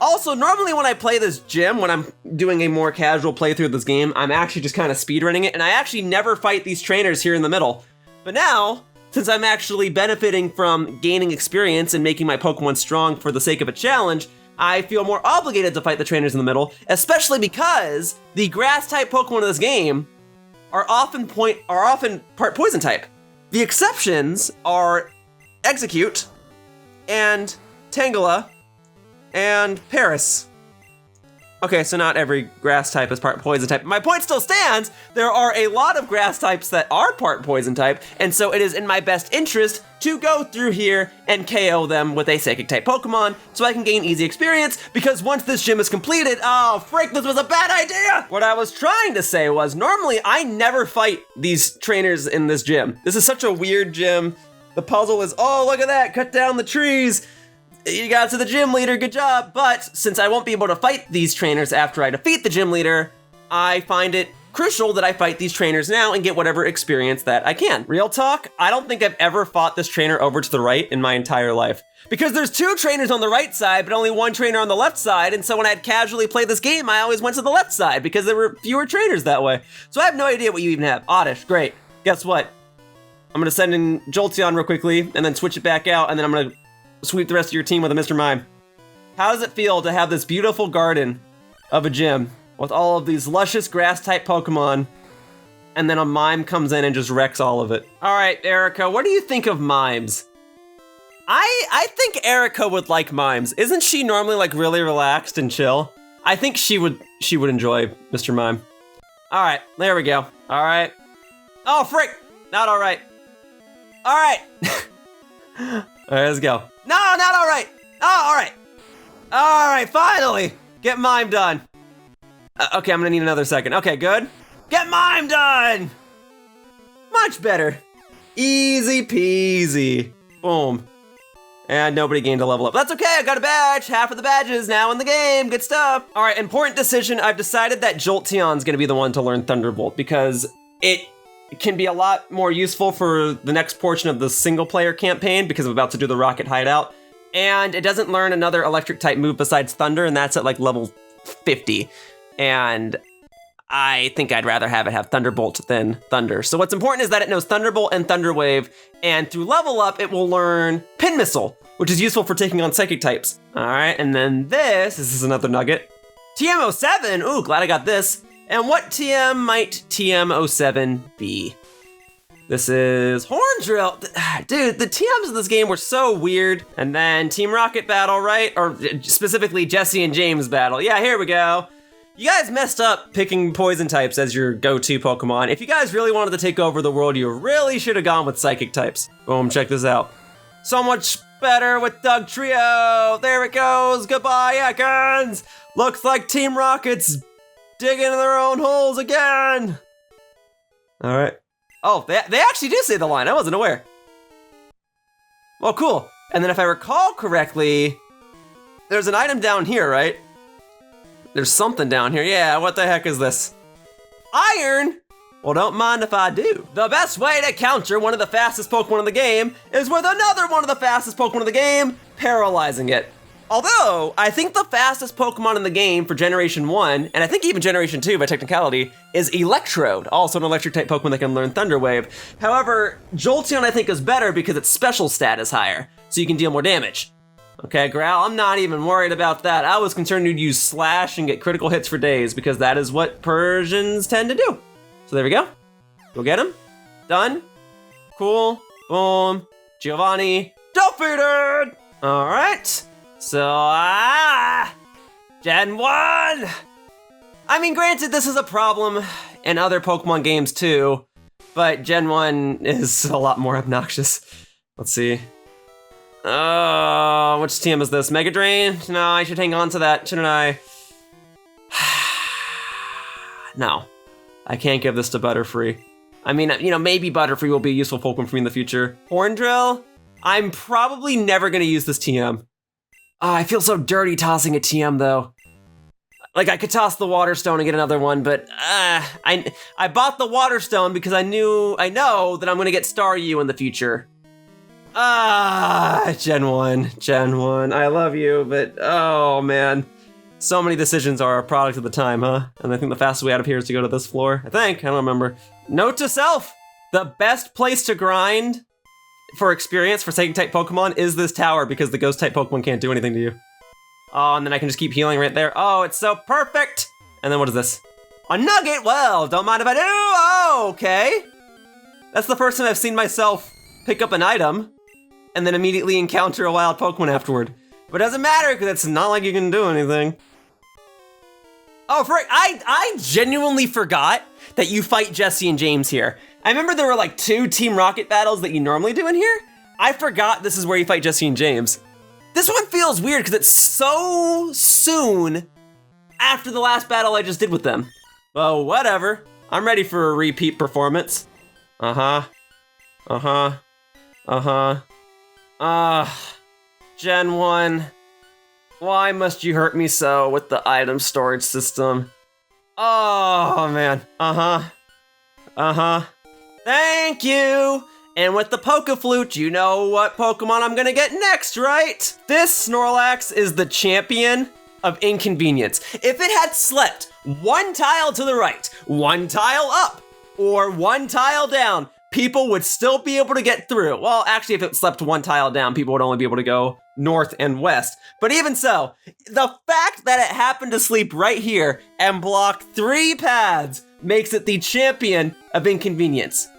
Also, normally when I play this gym, when I'm doing a more casual playthrough of this game, I'm actually just kind of speedrunning it, and I actually never fight these trainers here in the middle. But now, since I'm actually benefiting from gaining experience and making my Pokemon strong for the sake of a challenge, I feel more obligated to fight the trainers in the middle, especially because the grass-type Pokemon in this game are often part poison-type. The exceptions are Execute, and Tangela, and Paris. Okay, so not every grass type is part poison type. My point still stands. There are a lot of grass types that are part poison type, and so it is in my best interest to go through here and KO them with a psychic type Pokemon so I can gain easy experience, because once this gym is completed, oh frick, this was a bad idea! What I was trying to say was, normally I never fight these trainers in this gym. This is such a weird gym. The puzzle is, oh, look at that, cut down the trees. You got to the gym leader, good job. But since I won't be able to fight these trainers after I defeat the gym leader, I find it crucial that I fight these trainers now and get whatever experience that I can. Real talk, I don't think I've ever fought this trainer over to the right in my entire life. Because there's 2 trainers on the right side, but only 1 trainer on the left side, and so when I'd casually play this game, I always went to the left side because there were fewer trainers that way. So I have no idea what you even have. Oddish, great. Guess what? I'm gonna send in Jolteon real quickly, and then switch it back out, and then I'm gonna sweep the rest of your team with a Mr. Mime. How does it feel to have this beautiful garden of a gym with all of these luscious grass-type Pokemon, and then a Mime comes in and just wrecks all of it? All right, Erica, what do you think of Mimes? I think Erica would like Mimes. Isn't she normally like really relaxed and chill? I think she would enjoy Mr. Mime. All right, there we go. All right. Oh, frick, not all right. All right. All right, let's go. No, not all right. Oh, all right. All right, finally. Get Mime done. Okay, I'm gonna need another second. Okay, good. Get Mime done. Much better. Easy peasy. Boom. And nobody gained a level up. That's okay, I got a badge. Half of the badges now in the game. Good stuff. All right, important decision. I've decided that Jolteon's gonna be the one to learn Thunderbolt because it can be a lot more useful for the next portion of the single player campaign because I'm about to do the Rocket Hideout. And it doesn't learn another electric type move besides Thunder, and that's at like level 50. And I think I'd rather have it have Thunderbolt than Thunder. So what's important is that it knows Thunderbolt and Thunder Wave, and through level up, it will learn Pin Missile, which is useful for taking on psychic types. All right, and then this is another nugget. TM07, ooh, glad I got this. And what TM might TM07 be? This is Horn Drill. Dude, the TMs in this game were so weird. And then Team Rocket Battle, right? Or specifically Jesse and James Battle. Yeah, here we go. You guys messed up picking poison types as your go-to Pokemon. If you guys really wanted to take over the world, you really should have gone with psychic types. Boom, check this out. So much better with Doug Trio. There it goes. Goodbye, Ekans. Looks like Team Rocket's digging in their own holes again. All right. Oh, they actually do say the line. I wasn't aware. Well, cool. And then if I recall correctly, there's an item down here, right? There's something down here. Yeah, what the heck is this? Iron? Well, don't mind if I do. The best way to counter one of the fastest Pokemon in the game is with another one of the fastest Pokemon in the game, paralyzing it. Although, I think the fastest Pokemon in the game for Generation 1, and I think even Generation 2 by technicality, is Electrode, also an electric type Pokemon that can learn Thunder Wave. However, Jolteon I think is better because its special stat is higher, so you can deal more damage. Okay, Growl, I'm not even worried about that. I was concerned you'd use Slash and get critical hits for days because that is what Persians tend to do. So there we go. Go get him. Done. Cool. Boom. Giovanni. Defeated! All right. So, Gen 1! I mean, granted, this is a problem in other Pokemon games too, but Gen 1 is a lot more obnoxious. Let's see. Which TM is this? Mega Drain? No, I should hang on to that, shouldn't I? No, I can't give this to Butterfree. I mean, you know, maybe Butterfree will be a useful Pokemon for me in the future. Horn Drill? I'm probably never gonna use this TM. Oh, I feel so dirty tossing a TM though. Like I could toss the Water Stone and get another one, but I bought the Water Stone because I know that I'm gonna get Staryu in the future. Gen 1, I love you, but oh man. So many decisions are a product of the time, huh? And I think the fastest way out of here is to go to this floor. I don't remember. Note to self, the best place to grind for experience for Psychic type Pokemon is this tower because the Ghost type Pokemon can't do anything to you. Oh, and then I can just keep healing right there. Oh, it's so perfect! And then what is this? A nugget? Well, don't mind if I do! Oh, okay. That's the first time I've seen myself pick up an item and then immediately encounter a wild Pokemon afterward. But it doesn't matter because it's not like you can do anything. Oh, I genuinely forgot that you fight Jesse and James here. I remember there were like 2 Team Rocket battles that you normally do in here. I forgot this is where you fight Jesse and James. This one feels weird because it's so soon after the last battle I just did with them. Oh, whatever. I'm ready for a repeat performance. Gen 1. Why must you hurt me so with the item storage system? Oh, man. Thank you! And with the Poke-Flute, you know what Pokemon I'm gonna get next, right? This Snorlax is the champion of inconvenience. If it had slept 1 tile to the right, 1 tile up, or 1 tile down, people would still be able to get through. Well, actually, if it slept 1 tile down, people would only be able to go north and west. But even so, the fact that it happened to sleep right here and block 3 paths makes it the champion of inconvenience.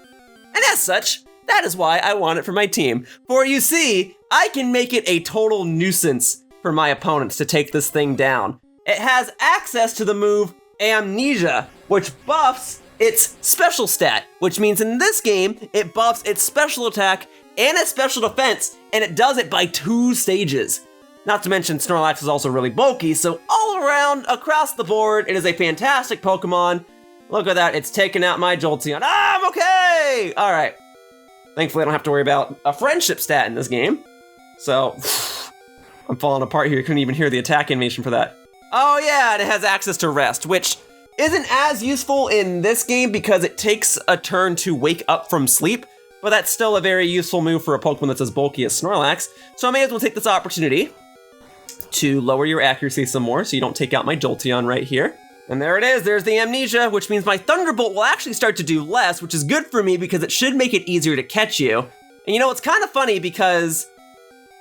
And as such, that is why I want it for my team. For you see, I can make it a total nuisance for my opponents to take this thing down. It has access to the move Amnesia, which buffs its special stat, which means in this game, it buffs its special attack and its special defense, and it does it by 2 stages. Not to mention Snorlax is also really bulky, so all around, across the board, it is a fantastic Pokemon. Look at that, it's taking out my Jolteon. Ah, I'm okay! All right. Thankfully, I don't have to worry about a friendship stat in this game. So, I'm falling apart here. Couldn't even hear the attack animation for that. Oh yeah, and it has access to rest, which isn't as useful in this game because it takes a turn to wake up from sleep, but that's still a very useful move for a Pokemon that's as bulky as Snorlax. So I may as well take this opportunity to lower your accuracy some more so you don't take out my Jolteon right here. And there it is, there's the Amnesia, which means my Thunderbolt will actually start to do less, which is good for me because it should make it easier to catch you. And you know, it's kind of funny because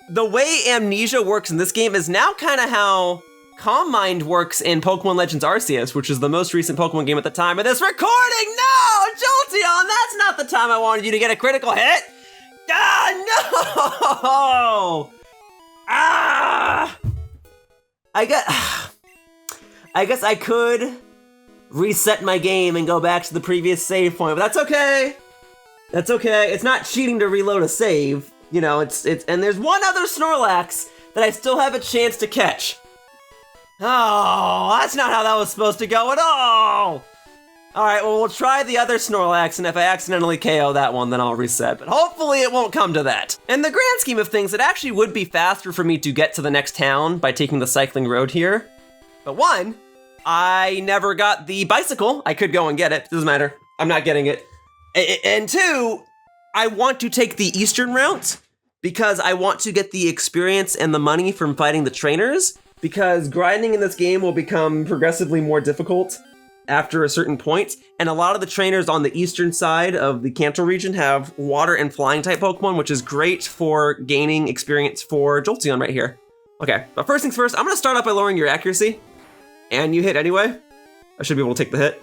the way Amnesia works in this game is now kind of how Calm Mind works in Pokemon Legends Arceus, which is the most recent Pokemon game at the time of this recording. No, Jolteon, that's not the time I wanted you to get a critical hit. Ah, no! Ah! I guess I could reset my game and go back to the previous save point, but that's okay. That's okay. It's not cheating to reload a save. You know, it's and there's one other Snorlax that I still have a chance to catch. Oh, that's not how that was supposed to go at all. All right, well, we'll try the other Snorlax, and if I accidentally KO that one, then I'll reset. But hopefully it won't come to that. In the grand scheme of things, it actually would be faster for me to get to the next town by taking the cycling road here. But 1, I never got the bicycle. I could go and get it, doesn't matter. I'm not getting it. And 2, I want to take the eastern route because I want to get the experience and the money from fighting the trainers, because grinding in this game will become progressively more difficult after a certain point, and a lot of the trainers on the eastern side of the Kanto region have water and flying type Pokemon, which is great for gaining experience for Jolteon right here. Okay, but first things first, I'm gonna start out by lowering your accuracy, and you hit anyway. I should be able to take the hit.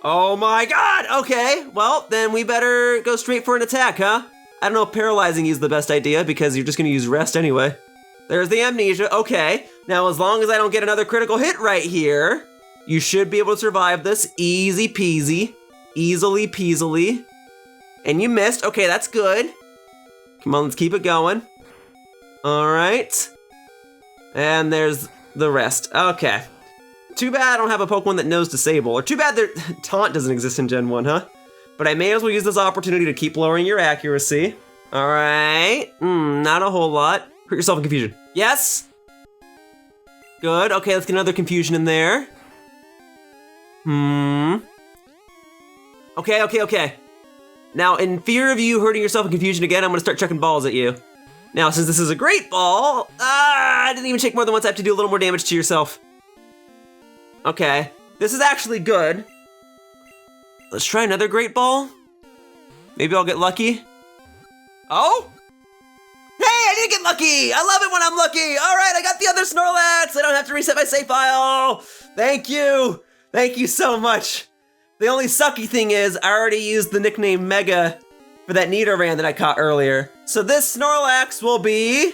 Oh my god, okay, well, then we better go straight for an attack, huh? I don't know if paralyzing you is the best idea because you're just gonna use rest anyway. There's the Amnesia, okay. Now, as long as I don't get another critical hit right here, you should be able to survive this easy peasy, easily peasily. And you missed, okay, that's good. Come on, let's keep it going. All right. And there's the rest, okay. Too bad I don't have a Pokemon that knows Disable, or too bad Taunt doesn't exist in Gen 1, huh? But I may as well use this opportunity to keep lowering your accuracy. All right, not a whole lot. Hurt yourself in confusion. Yes? Good, okay, let's get another confusion in there. Okay. Now, in fear of you hurting yourself in confusion again, I'm gonna start chucking balls at you. Now, since this is a great ball, I didn't even shake more than once, I have to do a little more damage to yourself. Okay, this is actually good. Let's try another great ball. Maybe I'll get lucky. Oh? Hey, I did get lucky! I love it when I'm lucky! Alright, I got the other Snorlax! I don't have to reset my save file! Thank you! Thank you so much! The only sucky thing is, I already used the nickname Mega for that Nidoran that I caught earlier. So this Snorlax will be...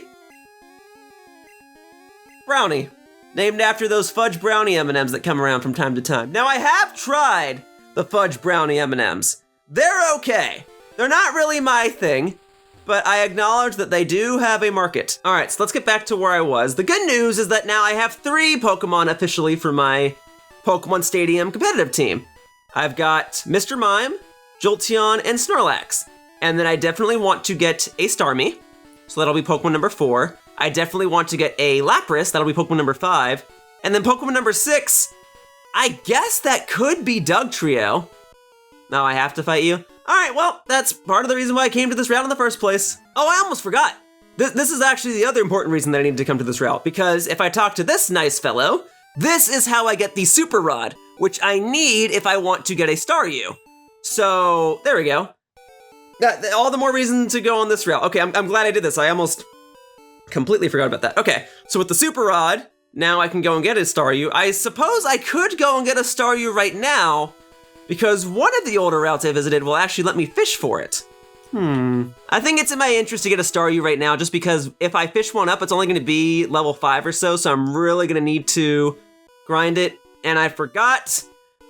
Brownie. named after those fudge brownie M&Ms that come around from time to time. Now, I have tried the fudge brownie M&Ms. They're okay. They're not really my thing, but I acknowledge that they do have a market. All right, so let's get back to where I was. The good news is that now I have 3 Pokemon officially for my Pokemon Stadium competitive team. I've got Mr. Mime, Jolteon, and Snorlax. And then I definitely want to get a Starmie, so that'll be Pokemon number 4. I definitely want to get a Lapras, that'll be Pokemon number 5. And then Pokemon number 6, I guess that could be Dugtrio. Now I have to fight you? All right, well, that's part of the reason why I came to this route in the first place. Oh, I almost forgot. This is actually the other important reason that I needed to come to this route, because if I talk to this nice fellow, this is how I get the Super Rod, which I need if I want to get a Staryu. So, there we go. All the more reason to go on this route. Okay, I'm glad I did this. I almost completely forgot about that. Okay, so with the Super Rod, now I can go and get a Staryu. I suppose I could go and get a Staryu right now, because one of the older routes I visited will actually let me fish for it. I think it's in my interest to get a Staryu right now, just because if I fish one up, it's only gonna be level 5 or so I'm really gonna need to grind it. And I forgot,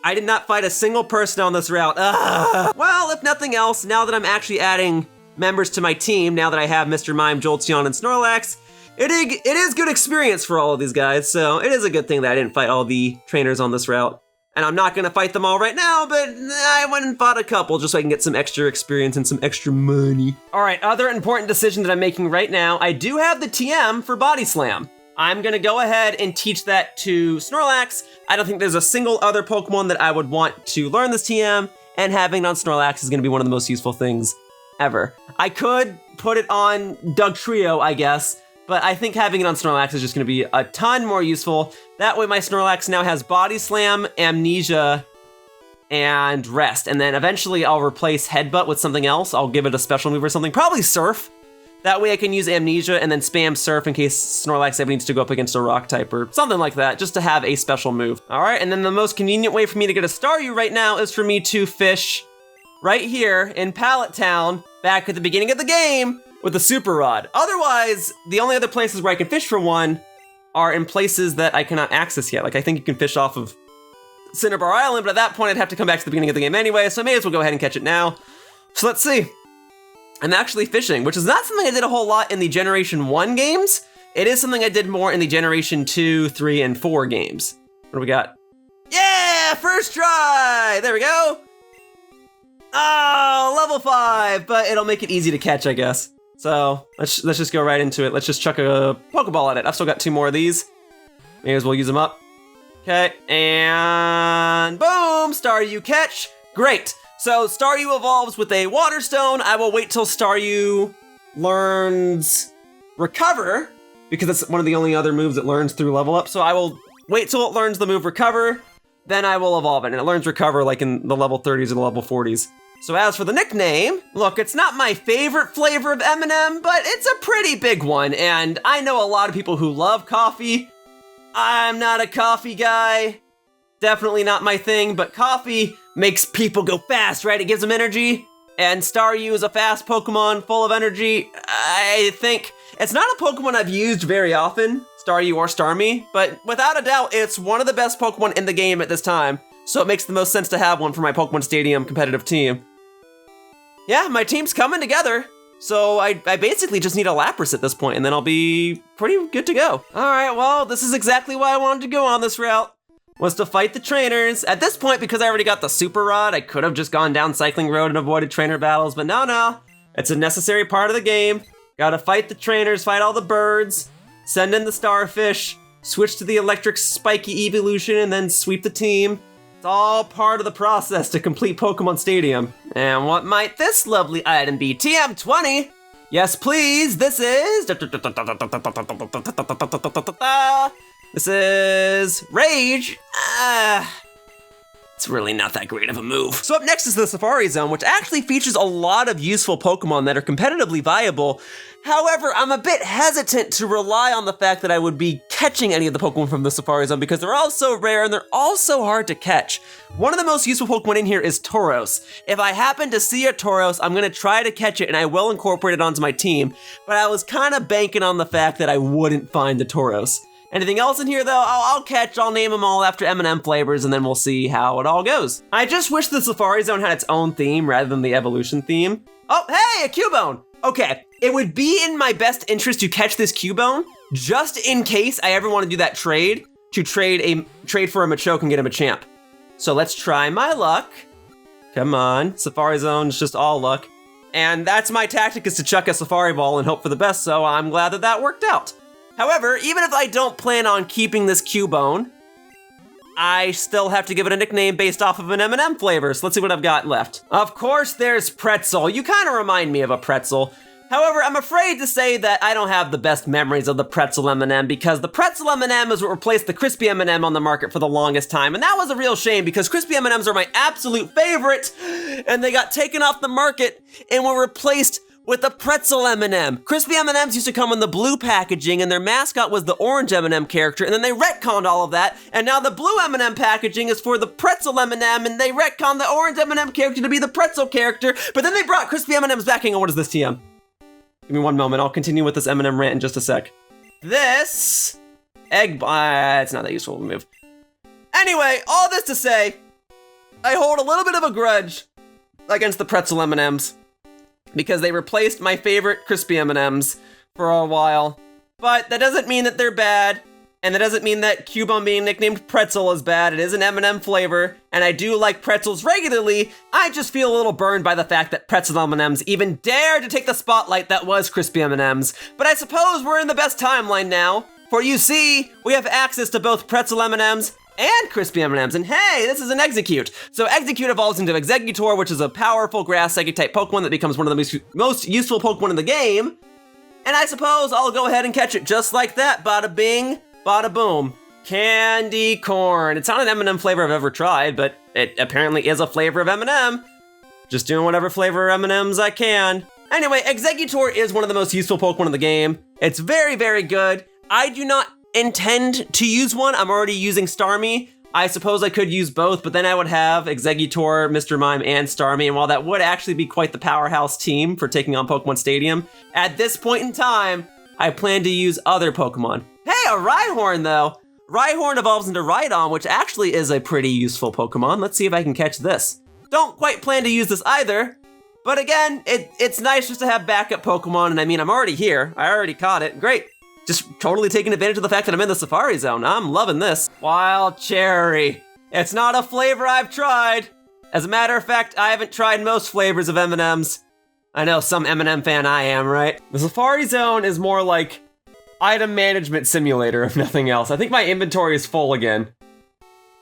I did not fight a single person on this route. Ugh. Well, if nothing else, now that I'm actually adding members to my team, now that I have Mr. Mime, Jolteon, and Snorlax, it is good experience for all of these guys, so it is a good thing that I didn't fight all the trainers on this route. And I'm not gonna fight them all right now, but I went and fought a couple just so I can get some extra experience and some extra money. All right, other important decision that I'm making right now, I do have the TM for Body Slam. I'm gonna go ahead and teach that to Snorlax. I don't think there's a single other Pokemon that I would want to learn this TM, and having it on Snorlax is gonna be one of the most useful things ever. I could put it on Dugtrio, I guess, but I think having it on Snorlax is just gonna be a ton more useful. That way my Snorlax now has Body Slam, Amnesia, and Rest. And then eventually I'll replace Headbutt with something else. I'll give it a special move or something, probably Surf. That way I can use Amnesia and then spam Surf in case Snorlax ever needs to go up against a rock type or something like that, just to have a special move. All right, and then the most convenient way for me to get a Staryu right now is for me to fish right here in Pallet Town, back at the beginning of the game, with the Super Rod. Otherwise, the only other places where I can fish for one are in places that I cannot access yet. Like, I think you can fish off of Cinnabar Island, but at that point I'd have to come back to the beginning of the game anyway, so I may as well go ahead and catch it now. So let's see. I'm actually fishing, which is not something I did a whole lot in the Generation 1 games. It is something I did more in the Generation 2, 3, and 4 games. What do we got? Yeah, first try! There we go! Oh, level 5, but it'll make it easy to catch, I guess. So let's just go right into it. Let's just chuck a Pokeball at it. I've still got 2 more of these. May as well use them up. Okay, and boom! Staryu catch. Great. So Staryu evolves with a Water Stone. I will wait till Staryu learns Recover, because that's one of the only other moves it learns through level up. So I will wait till it learns the move Recover, then I will evolve it. And it learns Recover like in the level 30s or the level 40s. So as for the nickname, look, it's not my favorite flavor of M&M, but it's a pretty big one. And I know a lot of people who love coffee. I'm not a coffee guy. Definitely not my thing, but coffee makes people go fast, right? It gives them energy, and Staryu is a fast Pokemon full of energy. I think it's not a Pokemon I've used very often, Staryu or Starmie, but without a doubt, it's one of the best Pokemon in the game at this time, so it makes the most sense to have one for my Pokemon Stadium competitive team. Yeah, my team's coming together, so I basically just need a Lapras at this point, and then I'll be pretty good to go. All right, well, this is exactly why I wanted to go on this route. Was to fight the trainers. At this point, because I already got the Super Rod, I could have just gone down Cycling Road and avoided trainer battles, but no. It's a necessary part of the game. Gotta fight the trainers, fight all the birds, send in the starfish, switch to the electric spiky evolution, and then sweep the team. It's all part of the process to complete Pokemon Stadium. And what might this lovely item be? TM20! Yes, please, this is... This is Rage. It's really not that great of a move. So up next is the Safari Zone, which actually features a lot of useful Pokemon that are competitively viable. However, I'm a bit hesitant to rely on the fact that I would be catching any of the Pokemon from the Safari Zone because they're all so rare and they're all so hard to catch. One of the most useful Pokemon in here is Tauros. If I happen to see a Tauros, I'm gonna try to catch it and I will incorporate it onto my team, but I was kind of banking on the fact that I wouldn't find the Tauros. Anything else in here, though? I'll name them all after M&M flavors, and then we'll see how it all goes. I just wish the Safari Zone had its own theme rather than the evolution theme. Oh, hey, a Cubone! Okay, it would be in my best interest to catch this Cubone, just in case I ever want to do that trade, to trade for a Machoke and get him a champ. So let's try my luck. Come on, Safari Zone's just all luck. And that's my tactic, is to chuck a Safari Ball and hope for the best, so I'm glad that that worked out. However, even if I don't plan on keeping this Cubone, I still have to give it a nickname based off of an M&M flavor, so let's see what I've got left. Of course, there's Pretzel. You kind of remind me of a pretzel. However, I'm afraid to say that I don't have the best memories of the Pretzel M&M, because the Pretzel M&M is what replaced the Crispy M&M on the market for the longest time, and that was a real shame because Crispy M&Ms are my absolute favorite, and they got taken off the market and were replaced with the Pretzel M&M. Crispy M&Ms used to come in the blue packaging, and their mascot was the orange M&M character, and then they retconned all of that, and now the blue M&M packaging is for the Pretzel M&M, and they retconned the orange M&M character to be the Pretzel character, but then they brought Crispy M&Ms back. Hang on, what is this, TM? Give me one moment, I'll continue with this M&M rant in just a sec. This egg, it's not that useful of a move. Anyway, all this to say, I hold a little bit of a grudge against the Pretzel M&Ms because they replaced my favorite Crispy M&Ms for a while. But that doesn't mean that they're bad, and that doesn't mean that Cubone being nicknamed Pretzel is bad. It is an M&M flavor, and I do like pretzels regularly. I just feel a little burned by the fact that Pretzel M&Ms even dared to take the spotlight that was Crispy M&Ms. But I suppose we're in the best timeline now, for you see, we have access to both Pretzel M&Ms and Crispy M&Ms, and hey, this is an Execute. So Execute evolves into Exeggutor, which is a powerful grass psychic-type Pokemon that becomes one of the most useful Pokemon in the game. And I suppose I'll go ahead and catch it just like that. Bada bing, bada boom. Candy corn. It's not an M&M flavor I've ever tried, but it apparently is a flavor of M&M. Just doing whatever flavor M&Ms I can. Anyway, Exeggutor is one of the most useful Pokemon in the game. It's very, very good. I do not intend to use one. I'm already using Starmie. I suppose I could use both, but then I would have Exeggutor, Mr. Mime, and Starmie, and while that would actually be quite the powerhouse team for taking on Pokemon Stadium, at this point in time, I plan to use other Pokemon. Hey, a Rhyhorn though! Rhyhorn evolves into Rhydon, which actually is a pretty useful Pokemon. Let's see if I can catch this. Don't quite plan to use this either, but again, it's nice just to have backup Pokemon, and I mean, I'm already here. I already caught it. Great. Just totally taking advantage of the fact that I'm in the Safari Zone. I'm loving this. Wild Cherry. It's not a flavor I've tried. As a matter of fact, I haven't tried most flavors of M&Ms. I know, some M&M fan I am, right? The Safari Zone is more like item management simulator, if nothing else. I think my inventory is full again.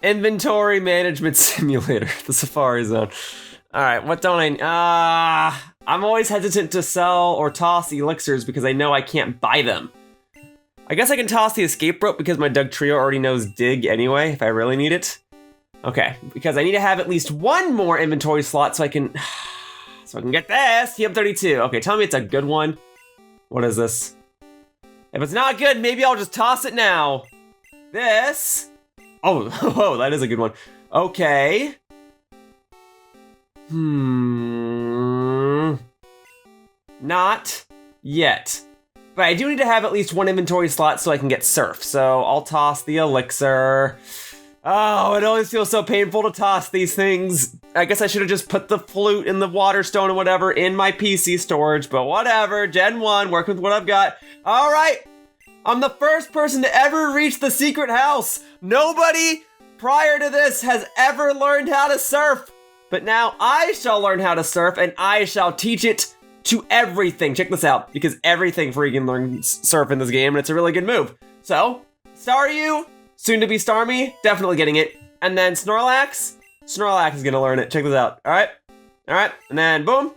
Inventory management simulator, the Safari Zone. All right, what don't I'm always hesitant to sell or toss elixirs because I know I can't buy them. I guess I can toss the escape rope because my Dugtrio already knows dig anyway, if I really need it. Okay, because I need to have at least one more inventory slot so I can get this, TM32. Okay, tell me it's a good one. What is this? If it's not good, maybe I'll just toss it now. This. Oh, whoa, that is a good one. Okay. Not yet. But I do need to have at least one inventory slot so I can get Surf. So I'll toss the elixir. Oh, it always feels so painful to toss these things. I guess I should have just put the flute and the water stone and whatever in my PC storage, but whatever. Gen 1, working with what I've got. All right, I'm the first person to ever reach the secret house. Nobody prior to this has ever learned how to surf. But now I shall learn how to surf and I shall teach it to everything. Check this out, because everything freaking learns surf in this game, and it's a really good move. So, Staryu, soon to be Starmie, definitely getting it. And then Snorlax is gonna learn it. Check this out. All right, and then boom.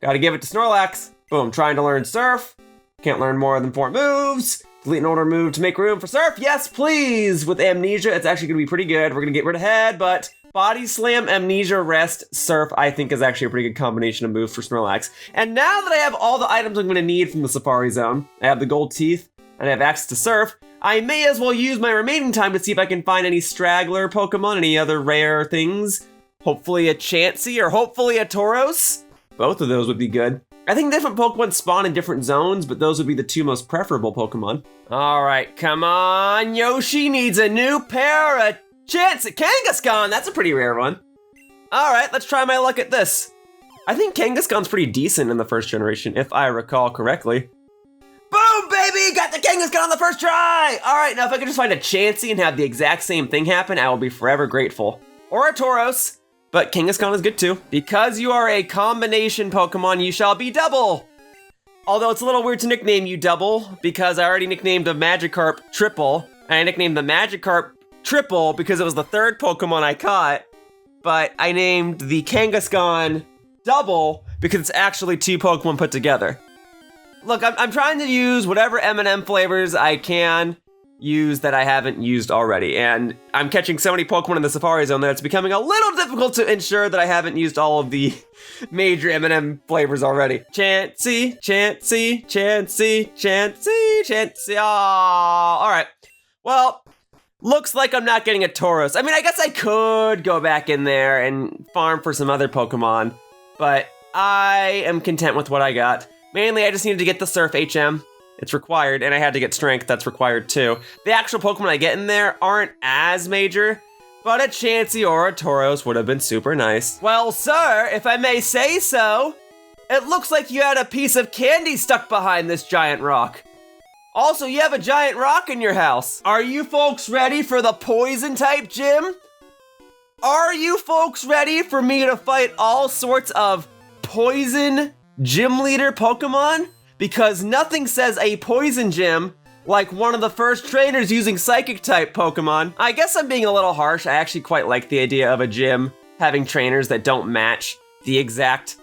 Gotta give it to Snorlax. Boom, trying to learn Surf. Can't learn more than 4 moves. Delete an older move to make room for Surf. Yes, please. With Amnesia, it's actually gonna be pretty good. We're gonna get rid of Head, but Body Slam, Amnesia, Rest, Surf, I think is actually a pretty good combination of moves for Snorlax. And now that I have all the items I'm going to need from the Safari Zone, I have the gold teeth, and I have access to Surf, I may as well use my remaining time to see if I can find any straggler Pokemon, any other rare things. Hopefully a Chansey, or hopefully a Tauros. Both of those would be good. I think different Pokemon spawn in different zones, but those would be the two most preferable Pokemon. All right, come on. Yoshi needs a new pair of Kangaskhan. That's a pretty rare one. All right, let's try my luck at this. I think Kangaskhan's pretty decent in the first generation, if I recall correctly. Boom, baby! Got the Kangaskhan on the first try! All right, now if I could just find a Chansey and have the exact same thing happen, I will be forever grateful. Or a Tauros. But Kangaskhan is good too. Because you are a combination Pokemon, you shall be double. Although it's a little weird to nickname you double, because I already nicknamed a Magikarp triple, and I nicknamed the Magikarp triple because it was the third Pokemon I caught, but I named the Kangaskhan double because it's actually two Pokemon put together. Look, I'm trying to use whatever M&M flavors I can use that I haven't used already, and I'm catching so many Pokemon in the Safari Zone that it's becoming a little difficult to ensure that I haven't used all of the major M&M flavors already. Chansey, Chansey, Chansey, Chansey, Chansey. Oh, all right. Well, looks like I'm not getting a Tauros. I mean, I guess I could go back in there and farm for some other Pokemon, but I am content with what I got. Mainly, I just needed to get the Surf HM. It's required, and I had to get Strength, that's required too. The actual Pokemon I get in there aren't as major, but a Chansey or a Tauros would have been super nice. Well, sir, if I may say so, it looks like you had a piece of candy stuck behind this giant rock. Also, you have a giant rock in your house. Are you folks ready for the Poison-type gym? Are you folks ready for me to fight all sorts of Poison Gym Leader Pokemon? Because nothing says a Poison Gym like one of the first trainers using Psychic-type Pokemon. I guess I'm being a little harsh. I actually quite like the idea of a gym having trainers that don't match the exact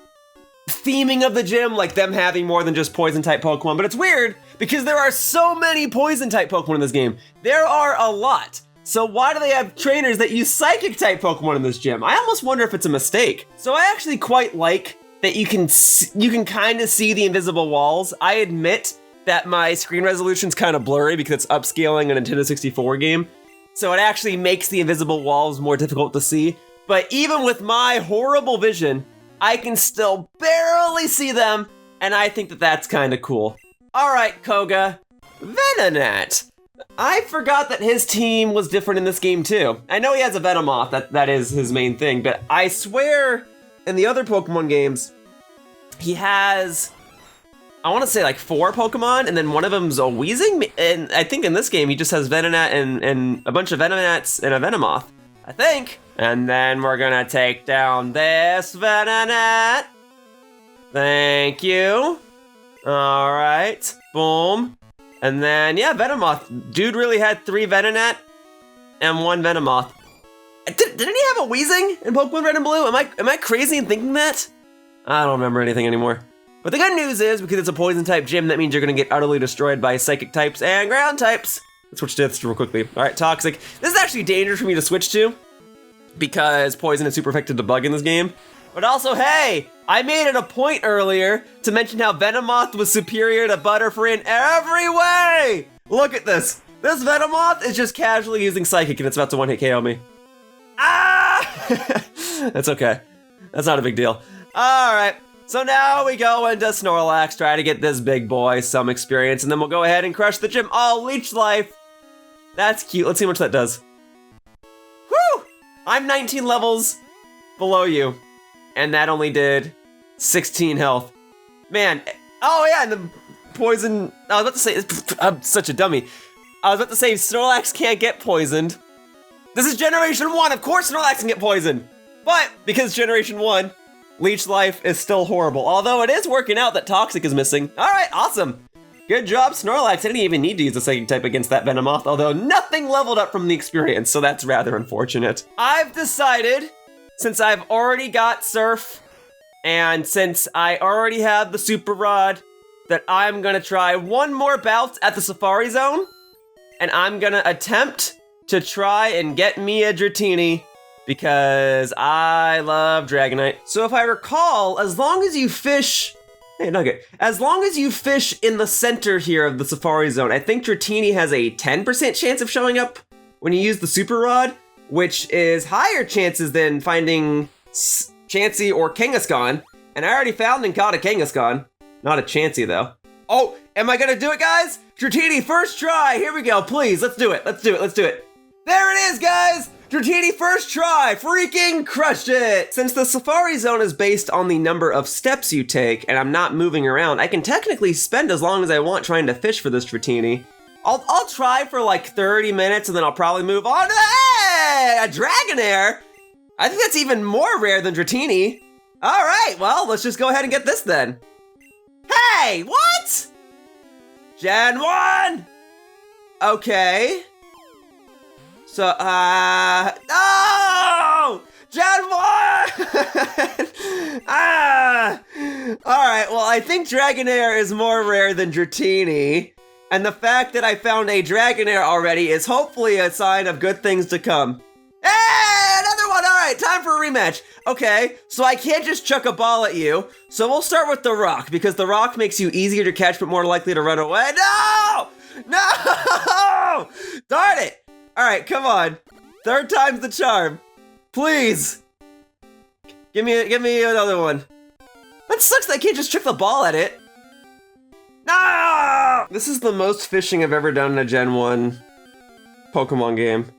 theming of the gym, like them having more than just Poison-type Pokemon. But it's weird because there are so many Poison-type Pokemon in this game. There are a lot. So why do they have trainers that use Psychic-type Pokemon in this gym? I almost wonder if it's a mistake. So I actually quite like that you can kind of see the invisible walls. I admit that my screen resolution's kind of blurry because it's upscaling a Nintendo 64 game. So it actually makes the invisible walls more difficult to see. But even with my horrible vision, I can still barely see them, and I think that that's kind of cool. All right, Koga, Venonat. I forgot that his team was different in this game too. I know he has a Venomoth, that is his main thing, but I swear in the other Pokemon games, he has, I want to say like 4 Pokemon, and then one of them's a Weezing, and I think in this game he just has Venonat and a bunch of Venonats and a Venomoth, I think. And then we're gonna take down this Venonat. Thank you. All right, boom. And then, yeah, Venomoth. Dude really had 3 Venonat and 1 Venomoth. Didn't he have a Weezing in Pokemon Red and Blue? Am I crazy in thinking that? I don't remember anything anymore. But the good news is, because it's a Poison-type gym, that means you're gonna get utterly destroyed by Psychic types and Ground types. Let's switch to this real quickly. All right, Toxic. This is actually dangerous for me to switch to, because Poison is super effective to bug in this game. But also, hey, I made it a point earlier to mention how Venomoth was superior to Butterfree in every way! Look at this. This Venomoth is just casually using Psychic and it's about to one-hit KO me. Ah! That's okay. That's not a big deal. All right, so now we go into Snorlax, try to get this big boy some experience, and then we'll go ahead and crush the gym. Oh, Leech Life. That's cute. Let's see how much that does. Whew! I'm 19 levels below you, and that only did 16 health. Man, oh yeah, and the poison, I was about to say, I'm such a dummy. I was about to say Snorlax can't get poisoned. This is Generation 1, of course Snorlax can get poisoned. But because Generation 1, Leech Life is still horrible. Although it is working out that Toxic is missing. All right, awesome. Good job, Snorlax. I didn't even need to use a Psychic type against that Venomoth, although nothing leveled up from the experience, so that's rather unfortunate. I've decided, since I've already got Surf, and since I already have the Super Rod, that I'm gonna try one more bout at the Safari Zone, and I'm gonna attempt to try and get me a Dratini, because I love Dragonite. So if I recall, as long as you fish, hey Nugget, as long as you fish in the center here of the Safari Zone, I think Dratini has a 10% chance of showing up when you use the Super Rod, which is higher chances than finding Chansey or Kangaskhan. And I already found and caught a Kangaskhan. Not a Chansey, though. Oh, am I gonna do it, guys? Dratini, first try. Here we go. Please, let's do it. Let's do it. Let's do it. There it is, guys. Dratini, first try. Freaking crushed it. Since the Safari Zone is based on the number of steps you take, and I'm not moving around, I can technically spend as long as I want trying to fish for this Dratini. I'll try for like 30 minutes, and then I'll probably move on to a Dragonair. I think that's even more rare than Dratini. All right, well, let's just go ahead and get this then. Hey, what? Gen 1? Okay. So, no! Gen 1! Alright, well, I think Dragonair is more rare than Dratini. And the fact that I found a Dragonair already is hopefully a sign of good things to come. Hey, another one! Alright, time for a rematch. Okay, so I can't just chuck a ball at you. So we'll start with the rock, because the rock makes you easier to catch but more likely to run away. No! No! Darn it! Alright, come on. Third time's the charm. Please. Give me another one. That sucks that I can't just chuck the ball at it. No! This is the most fishing I've ever done in a Gen 1 Pokemon game.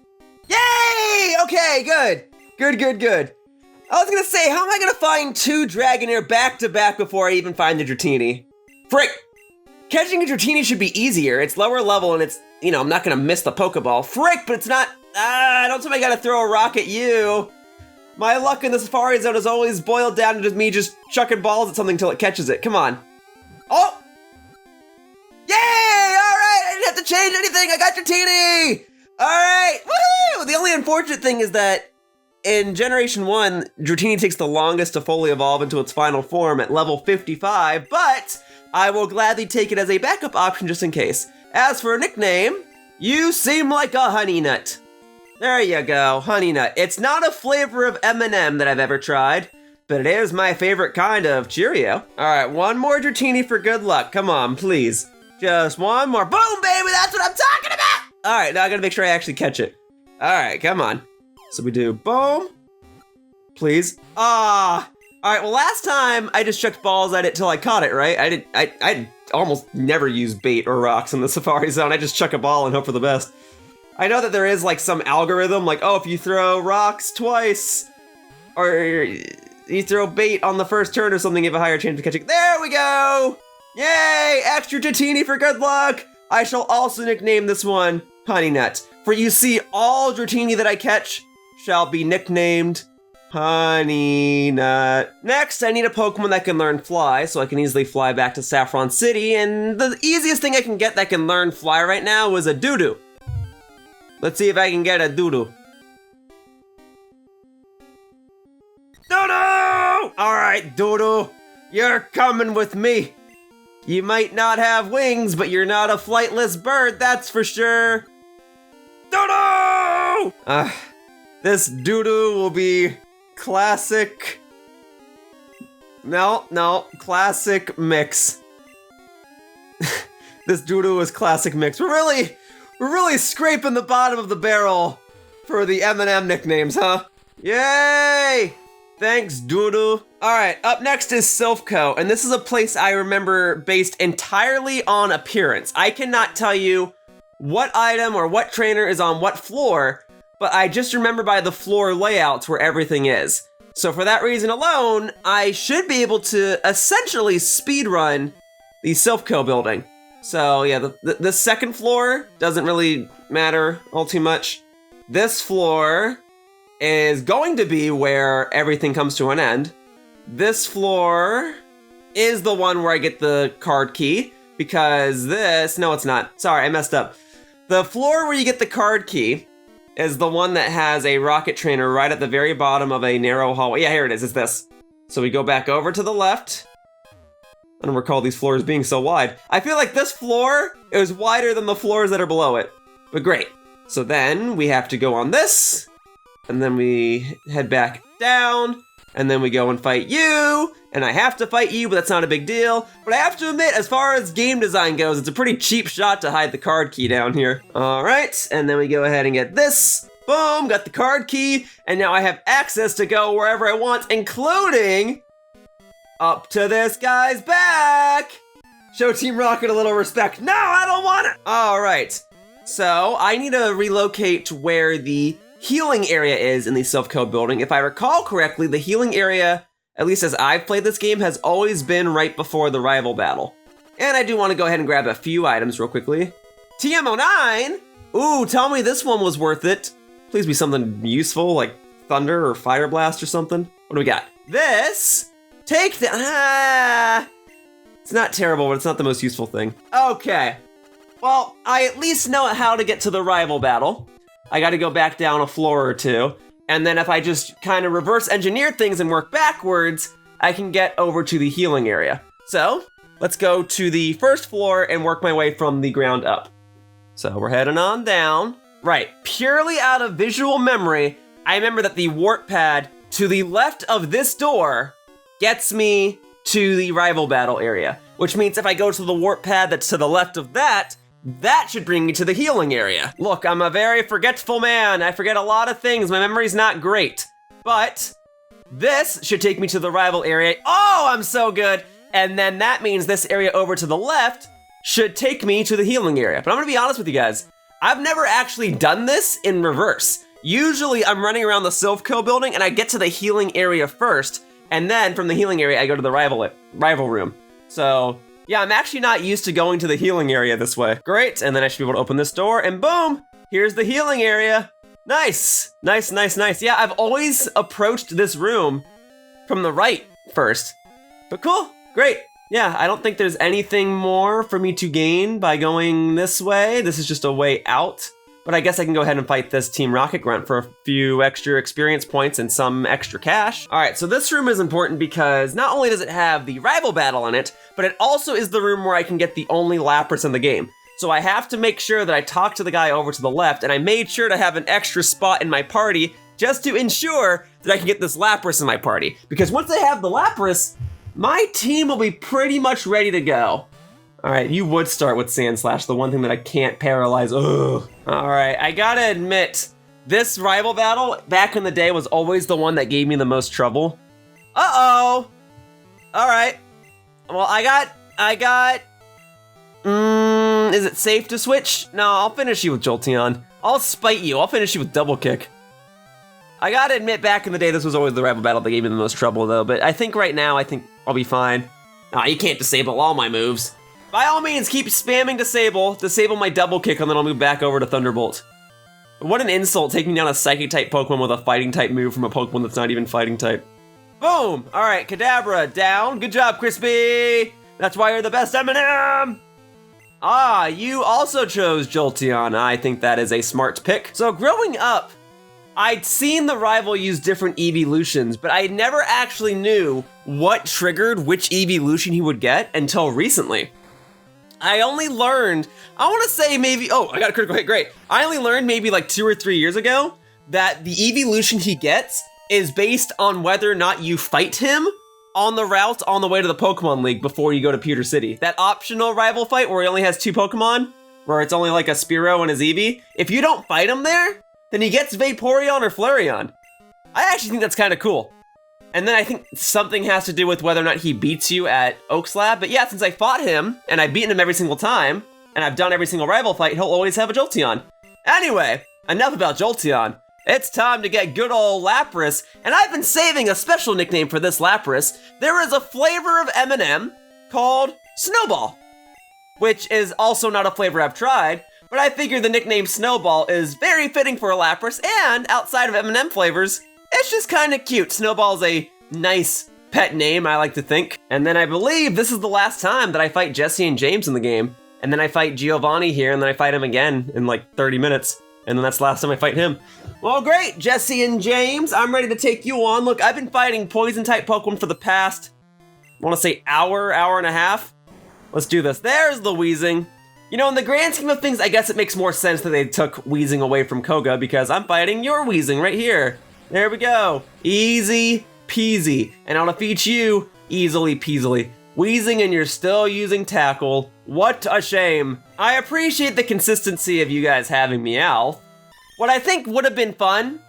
Yay! Okay, good. Good. I was gonna say, how am I gonna find 2 Dragonair back-to-back before I even find the Dratini? Frick! Catching a Dratini should be easier. It's lower level and it's, you know, I'm not gonna miss the Pokeball. Frick, but it's not, don't tell me I gotta throw a rock at you. My luck in the Safari Zone has always boiled down to just me just chucking balls at something until it catches it. Come on. Oh! Yay! Alright, I didn't have to change anything. I got Dratini! Alright, woohoo! The only unfortunate thing is that in Generation 1, Dratini takes the longest to fully evolve into its final form at level 55, but I will gladly take it as a backup option just in case. As for a nickname, you seem like a honey nut. There you go, honey nut. It's not a flavor of M&M that I've ever tried, but it is my favorite kind of Cheerio. All right, one more Dratini for good luck. Come on, please. Just one more. Boom, baby, that's what I'm talking about! All right, now I gotta make sure I actually catch it. All right, come on. So we do boom, please. All right, well, last time I just chucked balls at it till I caught it, right? I almost never use bait or rocks in the Safari Zone. I just chuck a ball and hope for the best. I know that there is like some algorithm, like, oh, if you throw rocks twice, or you throw bait on the first turn or something, you have a higher chance of catching. There we go! Yay! Extra Dratini for good luck! I shall also nickname this one Honey Nut. For you see, all Dratini that I catch shall be nicknamed Honey Nut. Next, I need a Pokemon that can learn Fly, so I can easily fly back to Saffron City, and the easiest thing I can get that can learn Fly right now is a Doodoo. Let's see if I can get a Doodoo. Doodoo! Alright, Doodoo, you're coming with me. You might not have wings, but you're not a flightless bird, that's for sure. Doodoo! This Doodoo will be classic. No, classic mix. This Doodoo is classic mix. We're really scraping the bottom of the barrel for the M&M nicknames, huh? Yay! Thanks, Doodoo. Alright, up next is Silphco, and this is a place I remember based entirely on appearance. I cannot tell you what item or what trainer is on what floor, but I just remember by the floor layouts where everything is. So for that reason alone, I should be able to essentially speedrun the Silphco building. So yeah, the second floor doesn't really matter all too much. This floor is going to be where everything comes to an end. This floor is the one where I get the card key, because no, it's not. Sorry, I messed up. The floor where you get the card key is the one that has a rocket trainer right at the very bottom of a narrow hallway. Yeah, here it is, it's this. So we go back over to the left. I don't recall these floors being so wide. I feel like this floor is wider than the floors that are below it, but great. So then we have to go on this, and then we head back down, and then we go and fight you, and I have to fight you, but that's not a big deal. But I have to admit, as far as game design goes, it's a pretty cheap shot to hide the card key down here. All right, and then we go ahead and get this. Boom, got the card key, and now I have access to go wherever I want, including Up to this guy's back! Show Team Rocket a little respect. No, I don't want it! All right, so I need to relocate to where the healing area is in the Silph Co building. If I recall correctly, the healing area, at least as I've played this game, has always been right before the rival battle. And I do want to go ahead and grab a few items real quickly. TM09? Ooh, tell me this one was worth it. Please be something useful, like Thunder or Fire Blast or something. What do we got? This? Take the, it's not terrible, but it's not the most useful thing. Okay, well, I at least know how to get to the rival battle. I gotta go back down a floor or two, and then if I just kind of reverse engineer things and work backwards, I can get over to the healing area. So, let's go to the first floor and work my way from the ground up. So we're heading on down. Right, purely out of visual memory, I remember that the warp pad to the left of this door gets me to the rival battle area, which means if I go to the warp pad that's to the left of that, that should bring me to the healing area. Look, I'm a very forgetful man. I forget a lot of things. My memory's not great, but this should take me to the rival area. Oh, I'm so good. And then that means this area over to the left should take me to the healing area. But I'm gonna be honest with you guys. I've never actually done this in reverse. Usually I'm running around the Silph Co building and I get to the healing area first, and then from the healing area, I go to the rival room. So yeah, I'm actually not used to going to the healing area this way. Great, and then I should be able to open this door and boom, here's the healing area. Nice, nice, nice, nice. Yeah, I've always approached this room from the right first, but cool, great. Yeah, I don't think there's anything more for me to gain by going this way. This is just a way out. But I guess I can go ahead and fight this Team Rocket Grunt for a few extra experience points and some extra cash. All right, so this room is important because not only does it have the rival battle in it, but it also is the room where I can get the only Lapras in the game. So I have to make sure that I talk to the guy over to the left, and I made sure to have an extra spot in my party just to ensure that I can get this Lapras in my party. Because once I have the Lapras, my team will be pretty much ready to go. All right, you would start with Sand Slash, the one thing that I can't paralyze. Ugh. All right, I gotta admit, this rival battle back in the day was always the one that gave me the most trouble. Uh-oh. All right. Well, I got, is it safe to switch? No, I'll finish you with Jolteon. I'll spite you. I'll finish you with Double Kick. I gotta admit, back in the day, this was always the rival battle that gave me the most trouble, though. But I think right now, I'll be fine. Nah, you can't disable all my moves. By all means, keep spamming disable my Double Kick, and then I'll move back over to Thunderbolt. What an insult, taking down a Psychic-type Pokemon with a Fighting-type move from a Pokemon that's not even Fighting-type. Boom! All right, Kadabra down. Good job, Crispy! That's why you're the best M&M! Ah, you also chose Jolteon. I think that is a smart pick. So growing up, I'd seen the rival use different evolutions, but I never actually knew what triggered which evolution he would get until recently. I only learned, I want to say maybe, oh, I got a critical hit, great. I only learned maybe like 2 or 3 years ago that the evolution he gets is based on whether or not you fight him on the route on the way to the Pokemon League before you go to Pewter City. That optional rival fight where he only has 2 Pokemon, where it's only like a Spearow and a Eevee. If you don't fight him there, then he gets Vaporeon or Flareon. I actually think that's kind of cool. And then I think something has to do with whether or not he beats you at Oak's Lab. But yeah, since I fought him, and I've beaten him every single time, and I've done every single rival fight, he'll always have a Jolteon. Anyway, enough about Jolteon. It's time to get good old Lapras, and I've been saving a special nickname for this Lapras. There is a flavor of M&M called Snowball, which is also not a flavor I've tried, but I figure the nickname Snowball is very fitting for a Lapras, and outside of M&M flavors, it's just kind of cute. Snowball's a nice pet name, I like to think. And then I believe this is the last time that I fight Jesse and James in the game. And then I fight Giovanni here, and then I fight him again in like 30 minutes. And then that's the last time I fight him. Well, great, Jesse and James, I'm ready to take you on. Look, I've been fighting Poison-type Pokemon for the past, I want to say hour and a half. Let's do this. There's the Weezing. You know, in the grand scheme of things, I guess it makes more sense that they took Weezing away from Koga because I'm fighting your Weezing right here. There we go. Easy peasy. And I'll defeat you easily peasily. Weezing and you're still using Tackle. What a shame. I appreciate the consistency of you guys having Meowth. What I think would have been fun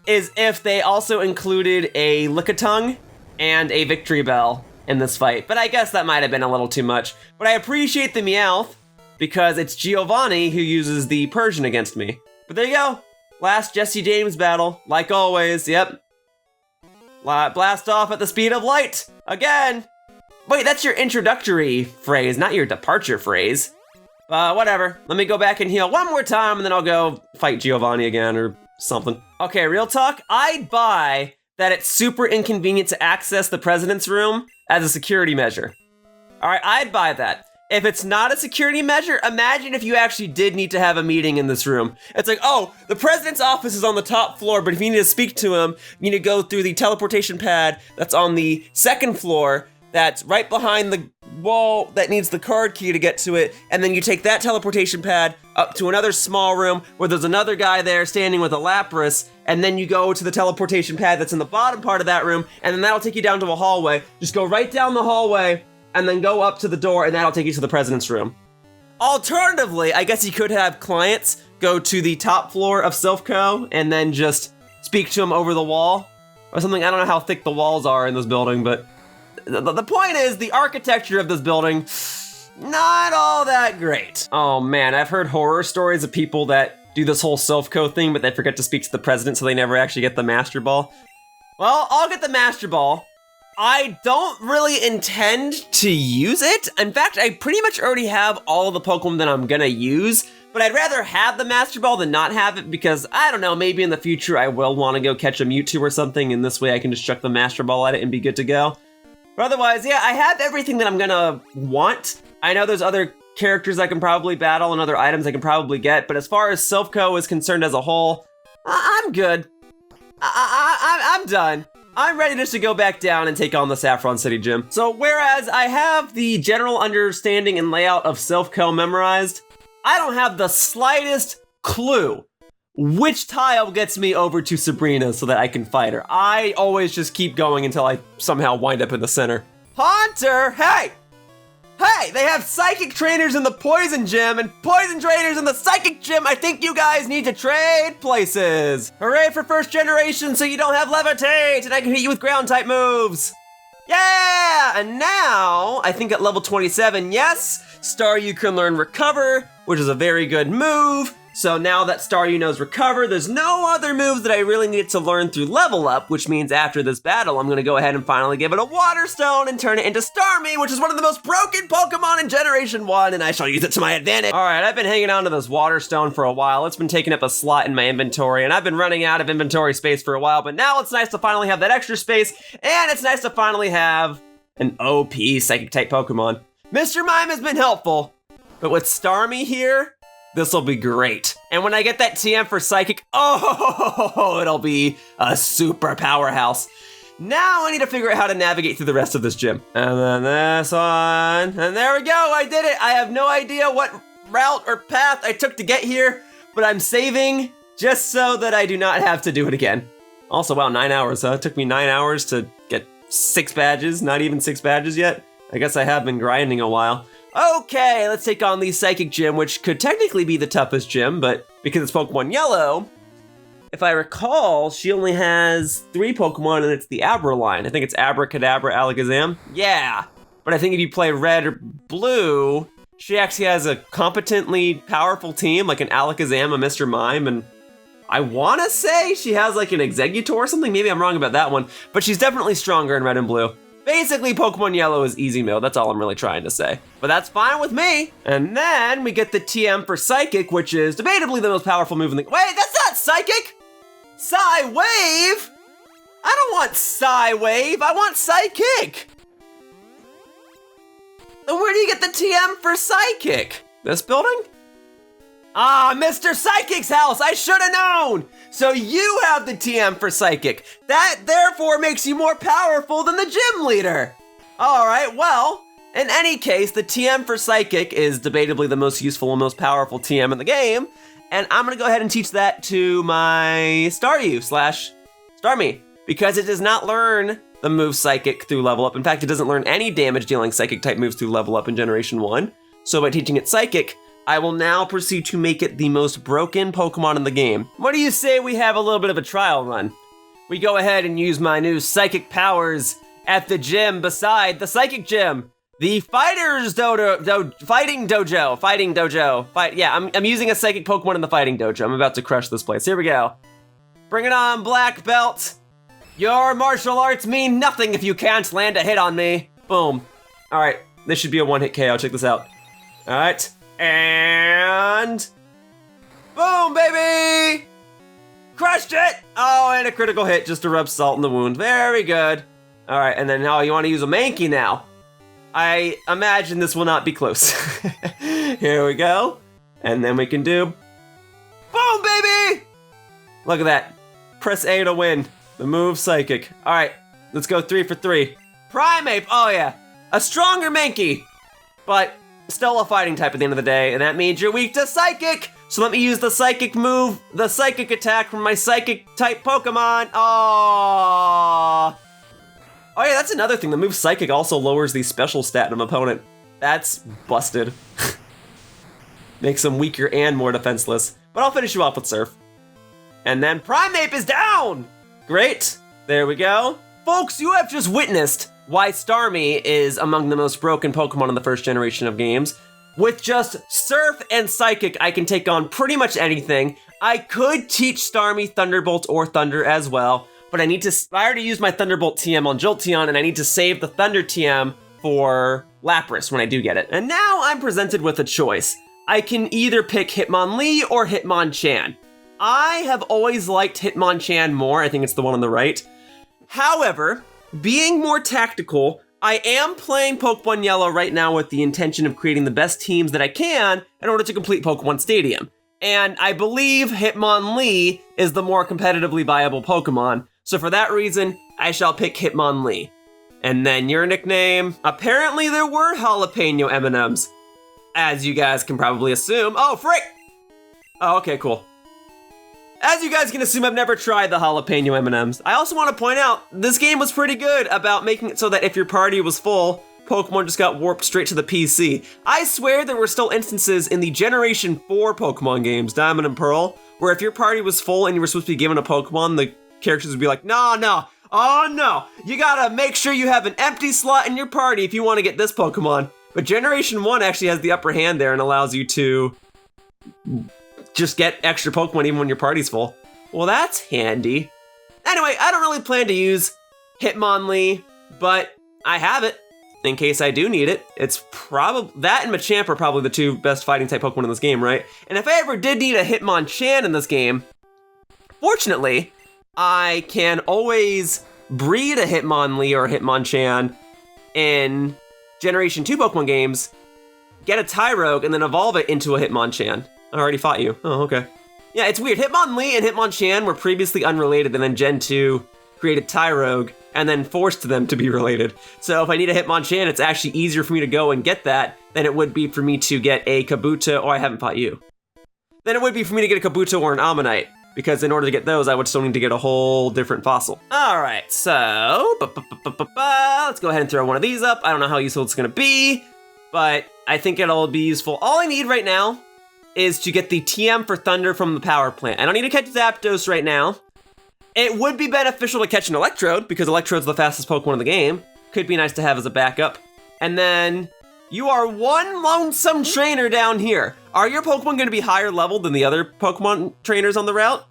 is if they also included a Lickitung and a Victory Bell in this fight, but I guess that might have been a little too much. But I appreciate the Meowth, because it's Giovanni who uses the Persian against me. But there you go. Last Jesse James battle, like always, yep. Blast off at the speed of light, again. Wait, that's your introductory phrase, not your departure phrase. Whatever, let me go back and heal one more time and then I'll go fight Giovanni again or something. Okay, real talk, I'd buy that it's super inconvenient to access the president's room as a security measure. All right, I'd buy that. If it's not a security measure, imagine if you actually did need to have a meeting in this room. It's like, oh, the president's office is on the top floor, but if you need to speak to him, you need to go through the teleportation pad that's on the second floor, that's right behind the wall that needs the card key to get to it, and then you take that teleportation pad up to another small room where there's another guy there standing with a Lapras, and then you go to the teleportation pad that's in the bottom part of that room, and then that'll take you down to a hallway. Just go right down the hallway, and then go up to the door, and that'll take you to the president's room. Alternatively, I guess you could have clients go to the top floor of Silphco, and then just speak to them over the wall, or something. I don't know how thick the walls are in this building, but the point is, the architecture of this building, not all that great. Oh man, I've heard horror stories of people that do this whole Silphco thing, but they forget to speak to the president, so they never actually get the Master Ball. Well, I'll get the Master Ball. I don't really intend to use it. In fact, I pretty much already have all of the Pokemon that I'm gonna use, but I'd rather have the Master Ball than not have it because, I don't know, maybe in the future I will want to go catch a Mewtwo or something, and this way I can just chuck the Master Ball at it and be good to go. But otherwise, yeah, I have everything that I'm gonna want. I know there's other characters I can probably battle and other items I can probably get, but as far as Silphco is concerned as a whole, I'm good. I'm done. I'm ready just to go back down and take on the Saffron City Gym. So whereas I have the general understanding and layout of Silphco memorized, I don't have the slightest clue which tile gets me over to Sabrina so that I can fight her. I always just keep going until I somehow wind up in the center. Haunter, hey! Hey, they have psychic trainers in the poison gym and poison trainers in the psychic gym. I think you guys need to trade places. Hooray for first generation so you don't have levitate and I can hit you with ground type moves. Yeah, and now I think at level 27, yes, Staryu can learn recover, which is a very good move. So now that Staryu knows recover, there's no other moves that I really needed to learn through level up, which means after this battle, I'm gonna go ahead and finally give it a Water Stone and turn it into Starmie, which is one of the most broken Pokemon in Generation 1, and I shall use it to my advantage. All right, I've been hanging on to this Water Stone for a while. It's been taking up a slot in my inventory, and I've been running out of inventory space for a while, but now it's nice to finally have that extra space, and it's nice to finally have an OP Psychic-type Pokemon. Mr. Mime has been helpful, but with Starmie here, this'll be great. And when I get that TM for Psychic, oh, it'll be a super powerhouse. Now I need to figure out how to navigate through the rest of this gym. And then this one, and there we go, I did it. I have no idea what route or path I took to get here, but I'm saving just so that I do not have to do it again. Also, wow, 9 hours, huh? It took me 9 hours to get 6 badges, not even 6 badges yet. I guess I have been grinding a while. Okay, let's take on the Psychic Gym, which could technically be the toughest gym, but because it's Pokemon Yellow, if I recall, she only has 3 Pokemon and it's the Abra line. I think it's Abracadabra, Alakazam. Yeah, but I think if you play Red or Blue, she actually has a competently powerful team, like an Alakazam, a Mr. Mime, and I wanna say she has like an Exeggutor or something. Maybe I'm wrong about that one, but she's definitely stronger in Red and Blue. Basically, Pokemon Yellow is easy mode, that's all I'm really trying to say. But that's fine with me. And then we get the TM for Psychic, which is debatably the most powerful move in the- Wait, that's not Psychic! Psy-Wave? I don't want Psy-Wave, I want Psychic! Then where do you get the TM for Psychic? This building? Ah, Mr. Psychic's house, I should have known! So you have the TM for Psychic. That therefore makes you more powerful than the gym leader. All right, well, in any case, the TM for Psychic is debatably the most useful and most powerful TM in the game, and I'm gonna go ahead and teach that to my Staryu / Starmie, because it does not learn the move Psychic through level up. In fact, it doesn't learn any damage dealing Psychic type moves through level up in Generation 1. So by teaching it Psychic, I will now proceed to make it the most broken Pokemon in the game. What do you say we have a little bit of a trial run? We go ahead and use my new Psychic powers at the gym beside the Psychic Gym. The Fighting Dojo. Yeah, I'm using a Psychic Pokemon in the Fighting Dojo. I'm about to crush this place. Here we go. Bring it on, Black Belt. Your martial arts mean nothing if you can't land a hit on me. Boom. All right, this should be a one-hit KO. Check this out. All right, and boom, baby! Crushed it! Oh, and a critical hit just to rub salt in the wound. Very good. All right, and then now you want to use a Mankey now. I imagine this will not be close. Here we go. And then we can do boom, baby! Look at that. Press A to win. The move Psychic. All right, let's go 3 for 3. Primeape, oh yeah. A stronger Mankey, but still a fighting type at the end of the day, and that means you're weak to Psychic. So let me use the Psychic move, the Psychic attack from my Psychic type Pokemon. Aww. Oh yeah, that's another thing. The move Psychic also lowers the special stat of an opponent. That's busted. Makes them weaker and more defenseless. But I'll finish you off with Surf. And then Primeape is down! Great, there we go. Folks, you have just witnessed why Starmie is among the most broken Pokemon in the first generation of games. With just Surf and Psychic, I can take on pretty much anything. I could teach Starmie Thunderbolt or Thunder as well, but I already used my Thunderbolt TM on Jolteon, and I need to save the Thunder TM for Lapras when I do get it. And now I'm presented with a choice. I can either pick Hitmonlee or Hitmonchan. I have always liked Hitmonchan more. I think it's the one on the right. However, being more tactical, I am playing Pokemon Yellow right now with the intention of creating the best teams that I can in order to complete Pokemon Stadium. And I believe Hitmonlee is the more competitively viable Pokemon. So for that reason, I shall pick Hitmonlee. And then your nickname. Apparently there were jalapeno M&Ms, as you guys can probably assume. Oh, frick! Oh, okay, cool. As you guys can assume, I've never tried the jalapeno M&Ms. I also want to point out, this game was pretty good about making it so that if your party was full, Pokemon just got warped straight to the PC. I swear there were still instances in the Generation 4 Pokemon games, Diamond and Pearl, where if your party was full and you were supposed to be given a Pokemon, the characters would be like, no, oh no, you gotta make sure you have an empty slot in your party if you want to get this Pokemon. But Generation 1 actually has the upper hand there and allows you to just get extra Pokemon even when your party's full. Well, that's handy. Anyway, I don't really plan to use Hitmonlee, but I have it in case I do need it. It's probably, that and Machamp are probably the two best fighting type Pokemon in this game, right? And if I ever did need a Hitmonchan in this game, fortunately, I can always breed a Hitmonlee or a Hitmonchan in Generation 2 Pokemon games, get a Tyrogue, and then evolve it into a Hitmonchan. I already fought you. Oh, okay. Yeah, it's weird. Hitmonlee and Hitmonchan were previously unrelated, and then Gen 2 created Tyrogue, and then forced them to be related. So if I need a Hitmonchan, it's actually easier for me to go and get that than it would be for me to get a Kabuto. Oh, I haven't fought you. Than it would be for me to get a Kabuto or an Ammonite, because in order to get those, I would still need to get a whole different fossil. All right, so let's go ahead and throw one of these up. I don't know how useful it's gonna be, but I think it'll be useful. All I need right now is to get the TM for Thunder from the power plant. I don't need to catch Zapdos right now. It would be beneficial to catch an Electrode, because Electrode's the fastest Pokemon in the game. Could be nice to have as a backup. And then, you are one lonesome trainer down here. Are your Pokemon gonna be higher level than the other Pokemon trainers on the route?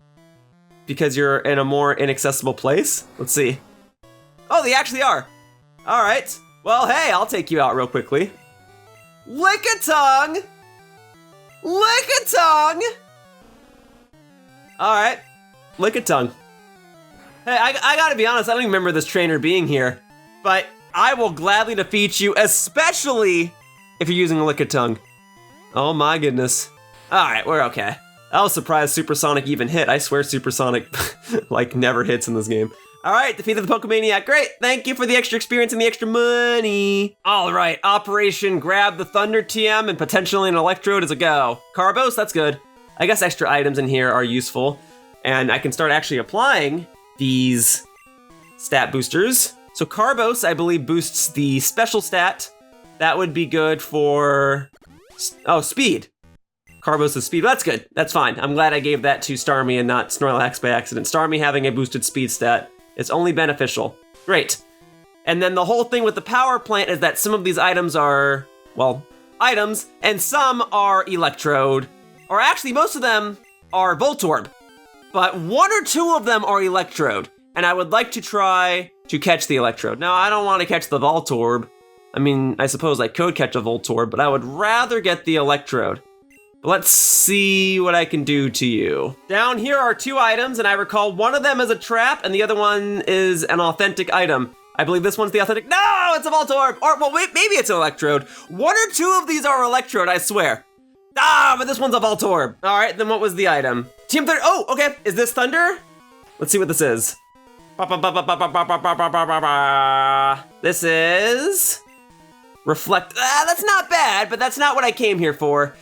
Because you're in a more inaccessible place? Let's see. Oh, they actually are. All right. Well, hey, I'll take you out real quickly. Lickitung! Lickitung! All right, Lickitung. Hey, I gotta be honest, I don't even remember this trainer being here, but I will gladly defeat you, especially if you're using a Lickitung. Oh my goodness. All right, we're okay. I was surprised Supersonic even hit. I swear Supersonic like never hits in this game. All right, defeated the Pokemaniac. Great, thank you for the extra experience and the extra money. All right, Operation Grab the Thunder TM and potentially an Electrode is a go. Carbos, that's good. I guess extra items in here are useful. And I can start actually applying these stat boosters. So Carbos, I believe, boosts the special stat. That would be good for, oh, speed. Carbos is speed, that's good, that's fine. I'm glad I gave that to Starmie and not Snorlax by accident. Starmie having a boosted speed stat, it's only beneficial. Great. And then the whole thing with the power plant is that some of these items are, well, items, and some are Electrode. Or actually, most of them are Voltorb. But 1 or 2 of them are Electrode. And I would like to try to catch the Electrode. Now, I don't want to catch the Voltorb. I mean, I suppose I could catch a Voltorb, but I would rather get the Electrode. But let's see what I can do to you. Down here are 2 items, and I recall one of them is a trap, and the other one is an authentic item. I believe this one's the authentic. No, it's a Voltorb! Or, well, wait, maybe it's an Electrode. 1 or 2 of these are Electrode, I swear. Ah, but this one's a Voltorb. All right, then what was the item? Team Thunder. Oh, okay. Is this Thunder? Let's see what this is. This is Reflect. That's not bad, but that's not what I came here for.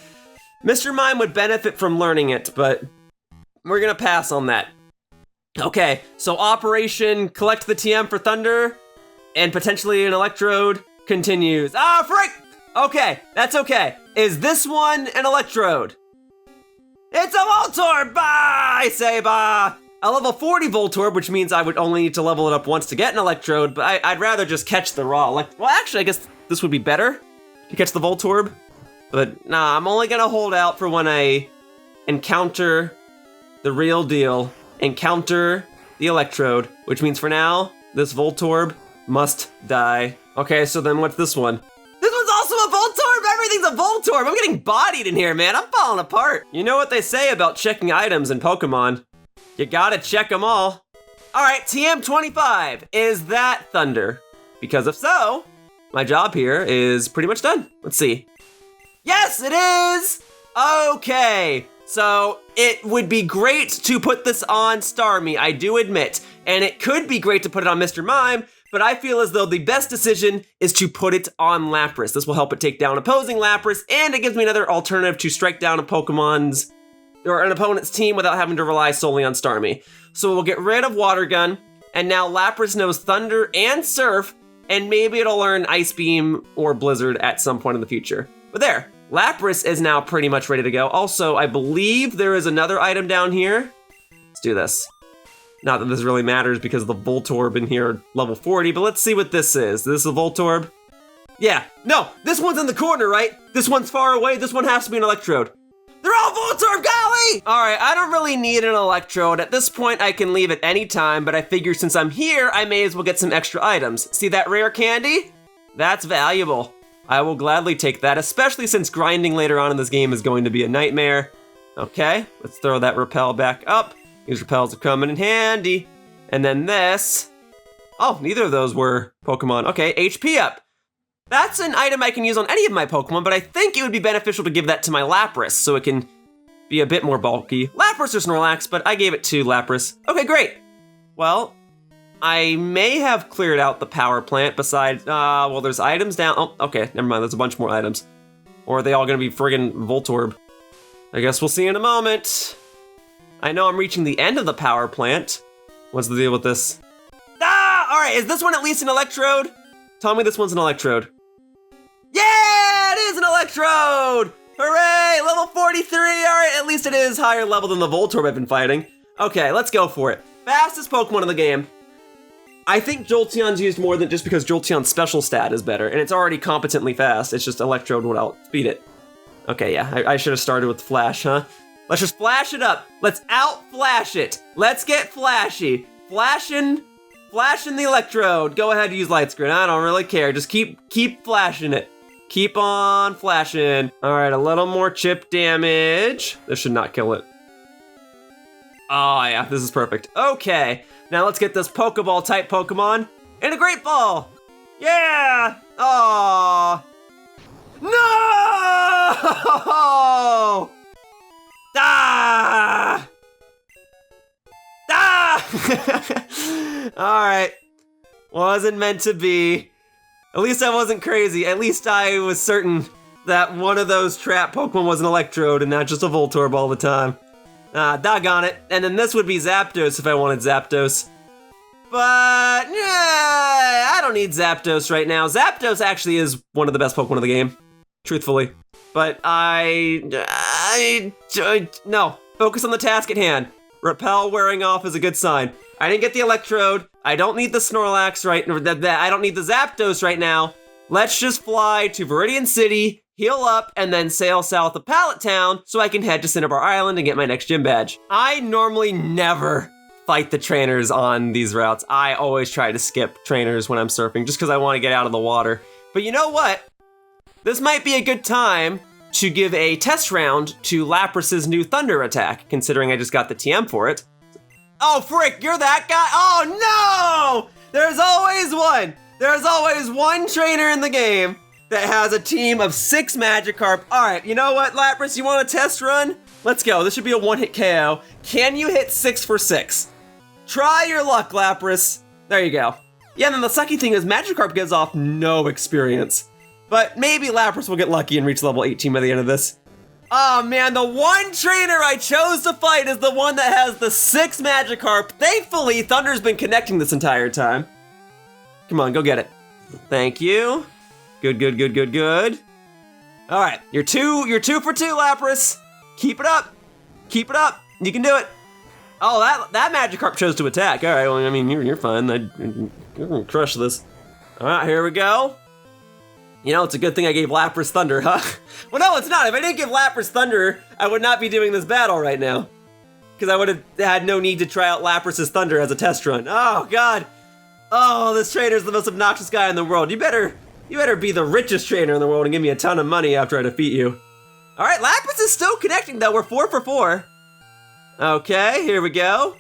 Mr. Mime would benefit from learning it, but we're gonna pass on that. Okay, so Operation Collect the TM for Thunder and potentially an Electrode continues. Ah, frick! Okay, that's okay. Is this one an Electrode? It's a Voltorb! Bah! I say bah! A level 40 Voltorb, which means I would only need to level it up once to get an Electrode, but I'd rather just catch the raw Well, actually, I guess this would be better to catch the Voltorb. But nah, I'm only gonna hold out for when I encounter the real deal. Encounter the Electrode, which means for now, this Voltorb must die. Okay, so then what's this one? This one's also a Voltorb! Everything's a Voltorb! I'm getting bodied in here, man. I'm falling apart. You know what they say about checking items in Pokemon. You gotta check them all. All right, TM25, is that Thunder? Because if so, my job here is pretty much done. Let's see. Yes, it is! Okay, so it would be great to put this on Starmie, I do admit. And it could be great to put it on Mr. Mime, but I feel as though the best decision is to put it on Lapras. This will help it take down opposing Lapras, and it gives me another alternative to strike down a Pokemon's or an opponent's team without having to rely solely on Starmie. So we'll get rid of Water Gun, and now Lapras knows Thunder and Surf, and maybe it'll learn Ice Beam or Blizzard at some point in the future. But there, Lapras is now pretty much ready to go. Also, I believe there is another item down here. Let's do this. Not that this really matters because the Voltorb in here are level 40, but let's see what this is. Is this a Voltorb? Yeah, no, this one's in the corner, right? This one's far away, this one has to be an Electrode. They're all Voltorb, golly! All right, I don't really need an Electrode. At this point, I can leave at any time, but I figure since I'm here, I may as well get some extra items. See that rare candy? That's valuable. I will gladly take that, especially since grinding later on in this game is going to be a nightmare. Okay, let's throw that Repel back up. These Repels are coming in handy. And then this. Oh, neither of those were Pokemon. Okay, HP up. That's an item I can use on any of my Pokemon, but I think it would be beneficial to give that to my Lapras so it can be a bit more bulky. Lapras or Snorlax, but I gave it to Lapras. Okay, great. Well, I may have cleared out the power plant besides, well, there's items down. Oh, okay, never mind, there's a bunch more items. Or are they all gonna be friggin' Voltorb? I guess we'll see in a moment. I know I'm reaching the end of the power plant. What's the deal with this? Ah, all right, is this one at least an Electrode? Tell me this one's an Electrode. Yeah, it is an Electrode! Hooray, level 43, all right, at least it is higher level than the Voltorb I've been fighting. Okay, let's go for it. Fastest Pokemon in the game. I think Jolteon's used more than just because Jolteon's special stat is better, and it's already competently fast. It's just Electrode would outspeed it. Okay, yeah, I should have started with Flash, huh? Let's just flash it up. Let's out-flash it. Let's get flashy. Flashing the Electrode. Go ahead, use Light Screen. I don't really care. Just keep flashing it. Keep on flashing. All right, a little more chip damage. This should not kill it. Oh yeah, this is perfect. Okay, now let's get this Pokeball type Pokemon and a Great Ball. Yeah. Oh. No! Ah! Ah! All right. Wasn't meant to be. At least I wasn't crazy. At least I was certain that one of those trap Pokemon was an Electrode and not just a Voltorb all the time. Ah, doggone it. And then this would be Zapdos if I wanted Zapdos. But, yeah, I don't need Zapdos right now. Zapdos actually is one of the best Pokemon of the game, truthfully. But no, focus on the task at hand. Repel wearing off is a good sign. I didn't get the Electrode. I don't need the Snorlax right, I don't need the Zapdos right now. Let's just fly to Viridian City, heal up, and then sail south of Pallet Town so I can head to Cinnabar Island and get my next gym badge. I normally never fight the trainers on these routes. I always try to skip trainers when I'm surfing just because I want to get out of the water. But you know what? This might be a good time to give a test round to Lapras's new Thunder attack, considering I just got the TM for it. Oh, frick, you're that guy? Oh, no! There's always one. There's always one trainer in the game that has a team of 6 Magikarp. All right, you know what, Lapras? You want a test run? Let's go. This should be a one-hit KO. Can you hit 6 for 6? Try your luck, Lapras. There you go. Yeah, and then the sucky thing is Magikarp gives off no experience. But maybe Lapras will get lucky and reach level 18 by the end of this. Oh man, the one trainer I chose to fight is the one that has the 6 Magikarp. Thankfully, Thunder's been connecting this entire time. Come on, go get it. Thank you. Good, good, good, good, good. All right, you're two for 2, Lapras. Keep it up. Keep it up. You can do it. Oh, that Magikarp chose to attack. All right, well, I mean, you're fine. You're gonna crush this. All right, here we go. You know, it's a good thing I gave Lapras Thunder, huh? Well, no, it's not. If I didn't give Lapras Thunder, I would not be doing this battle right now. Because I would have had no need to try out Lapras's Thunder as a test run. Oh, God. Oh, this trainer's the most obnoxious guy in the world. You better be the richest trainer in the world and give me a ton of money after I defeat you. All right, Lapras is still connecting, though. We're 4 for 4. Okay, here we go.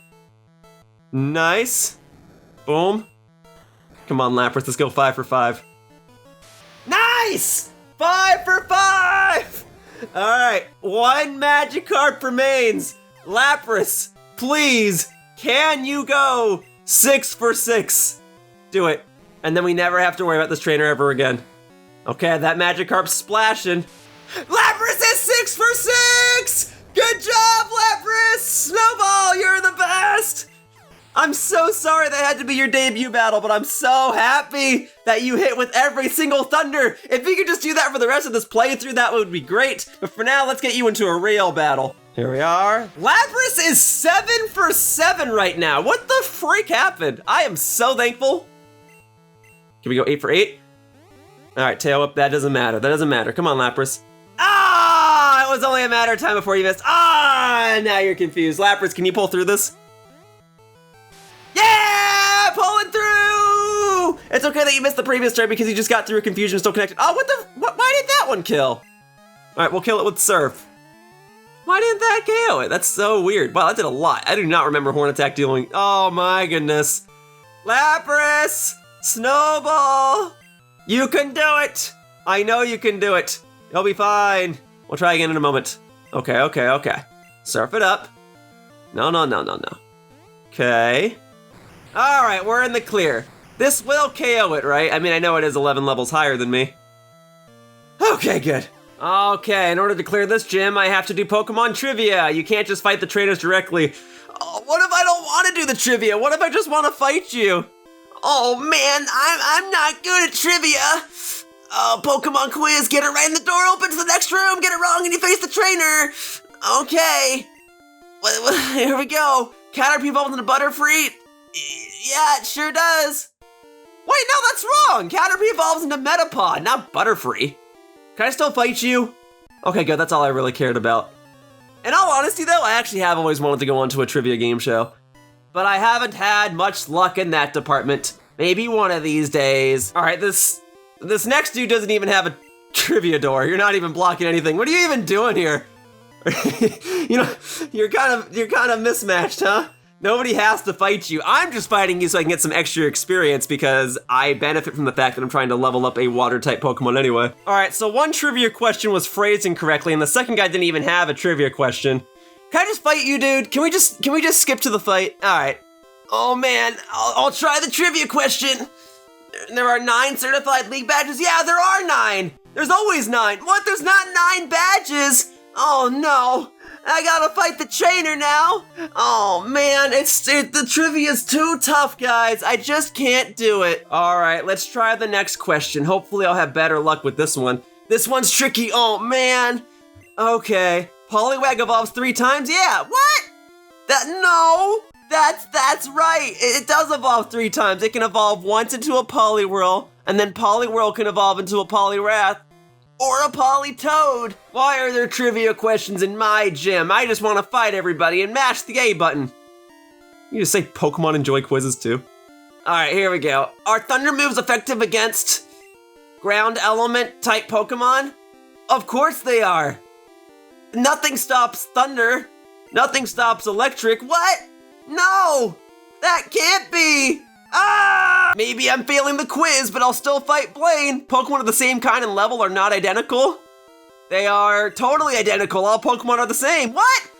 Nice. Boom. Come on, Lapras. Let's go 5 for 5. Nice! 5 for 5! All right, 1 Magikarp remains. Lapras, please, can you go 6 for 6? Do it. And then we never have to worry about this trainer ever again. Okay, that Magikarp's splashing. Lapras is 6 for 6! Good job, Lapras! Snowball, you're the best! I'm so sorry that had to be your debut battle, but I'm so happy that you hit with every single Thunder. If you could just do that for the rest of this playthrough, that would be great. But for now, let's get you into a real battle. Here we are. Lapras is 7 for 7 right now. What the freak happened? I am so thankful. Can we go 8 for 8? All right, tail whip, that doesn't matter. That doesn't matter. Come on, Lapras. Ah, it was only a matter of time before you missed. Ah, now you're confused. Lapras, can you pull through this? Yeah, pulling through! It's okay that you missed the previous turn because you just got through confusion and still connected. Oh, why did that one kill? All right, we'll kill it with Surf. Why didn't that KO it? That's so weird. Wow, that did a lot. I do not remember Horn Attack dealing. Oh my goodness. Lapras, Snowball, you can do it. I know you can do it. You'll be fine. We'll try again in a moment. Okay. Surf it up. No. Okay. All right, we're in the clear. This will KO it, right? I mean, I know it is 11 levels higher than me. Okay, good. Okay, in order to clear this gym, I have to do Pokemon trivia. You can't just fight the trainers directly. Oh, what if I don't want to do the trivia? What if I just want to fight you? Oh man, I'm not good at trivia. Oh, Pokemon quiz, get it right in the door, open to the next room, get it wrong and you face the trainer. Okay. Here we go. Caterpie evolved into Butterfree. Yeah, it sure does. Wait, no, that's wrong. Caterpie evolves into Metapod, not Butterfree. Can I still fight you? Okay, good, that's all I really cared about. In all honesty though, I actually have always wanted to go onto a trivia game show. But I haven't had much luck in that department. Maybe one of these days. All right, this next dude doesn't even have a trivia door. You're not even blocking anything. What are you even doing here? You know, you're kind of mismatched, huh? Nobody has to fight you. I'm just fighting you so I can get some extra experience because I benefit from the fact that I'm trying to level up a water-type Pokemon anyway. All right, so one trivia question was phrased incorrectly, and the second guy didn't even have a trivia question. Can I just fight you, dude? Can we just skip to the fight? All right. Oh man, I'll try the trivia question. There are 9 certified league badges. Yeah, there are 9. There's always 9. What? There's not 9 badges? Oh no. I gotta fight the trainer now. Oh man, the trivia's too tough, guys. I just can't do it. All right, let's try the next question. Hopefully I'll have better luck with this one. This one's tricky, oh man. Okay, Poliwag evolves 3 times? Yeah, what? That's right. It does evolve 3 times. It can evolve once into a Poliwhirl, and then Poliwhirl can evolve into a Poliwrath, or a Politoad. Why are there trivia questions in my gym? I just want to fight everybody and mash the A button. You just say Pokemon enjoy quizzes too. All right, here we go. Are Thunder moves effective against ground element type Pokemon? Of course they are. Nothing stops Thunder. Nothing stops Electric. What? No! That can't be! Ah! Maybe I'm failing the quiz, but I'll still fight Blaine. Pokemon of the same kind and level are not identical. They are totally identical. All Pokemon are the same. What?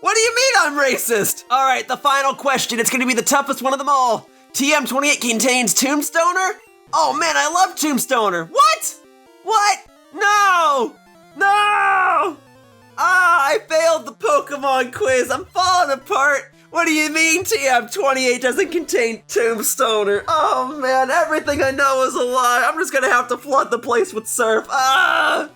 What do you mean I'm racist? All right, the final question. It's gonna be the toughest one of them all. TM28 contains Tombstoner? Oh man, I love Tombstoner. What? What? No! No! Ah, I failed the Pokemon quiz. I'm falling apart. What do you mean TM28 doesn't contain Tombstoner? Oh man, everything I know is a lie. I'm just gonna have to flood the place with surf. Ah!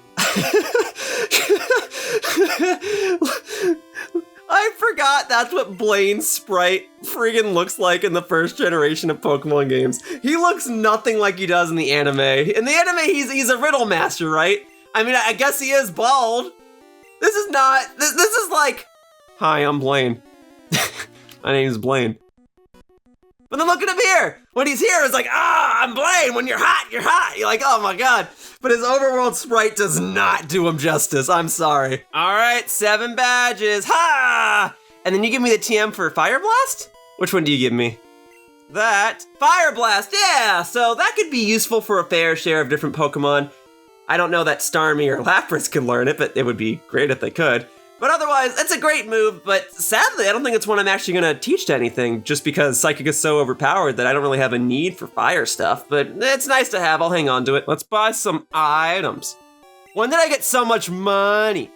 I forgot that's what Blaine's sprite friggin' looks like in the first generation of Pokemon games. He looks nothing like he does in the anime. In the anime, he's a riddle master, right? I mean, I guess he is bald. This is not, this is like, hi, I'm Blaine. My name's Blaine. But then look at him here. When he's here, it's like, I'm Blaine. When you're hot, you're hot. You're like, oh my God. But his overworld sprite does not do him justice. I'm sorry. All right, 7 badges. Ha! And then you give me the TM for Fire Blast? Which one do you give me? That. Fire Blast, yeah. So that could be useful for a fair share of different Pokemon. I don't know that Starmie or Lapras could learn it, but it would be great if they could. But otherwise, it's a great move, but sadly, I don't think it's one I'm actually gonna teach to anything, just because Psychic is so overpowered that I don't really have a need for fire stuff, but it's nice to have, I'll hang on to it. Let's buy some items. When did I get so much money?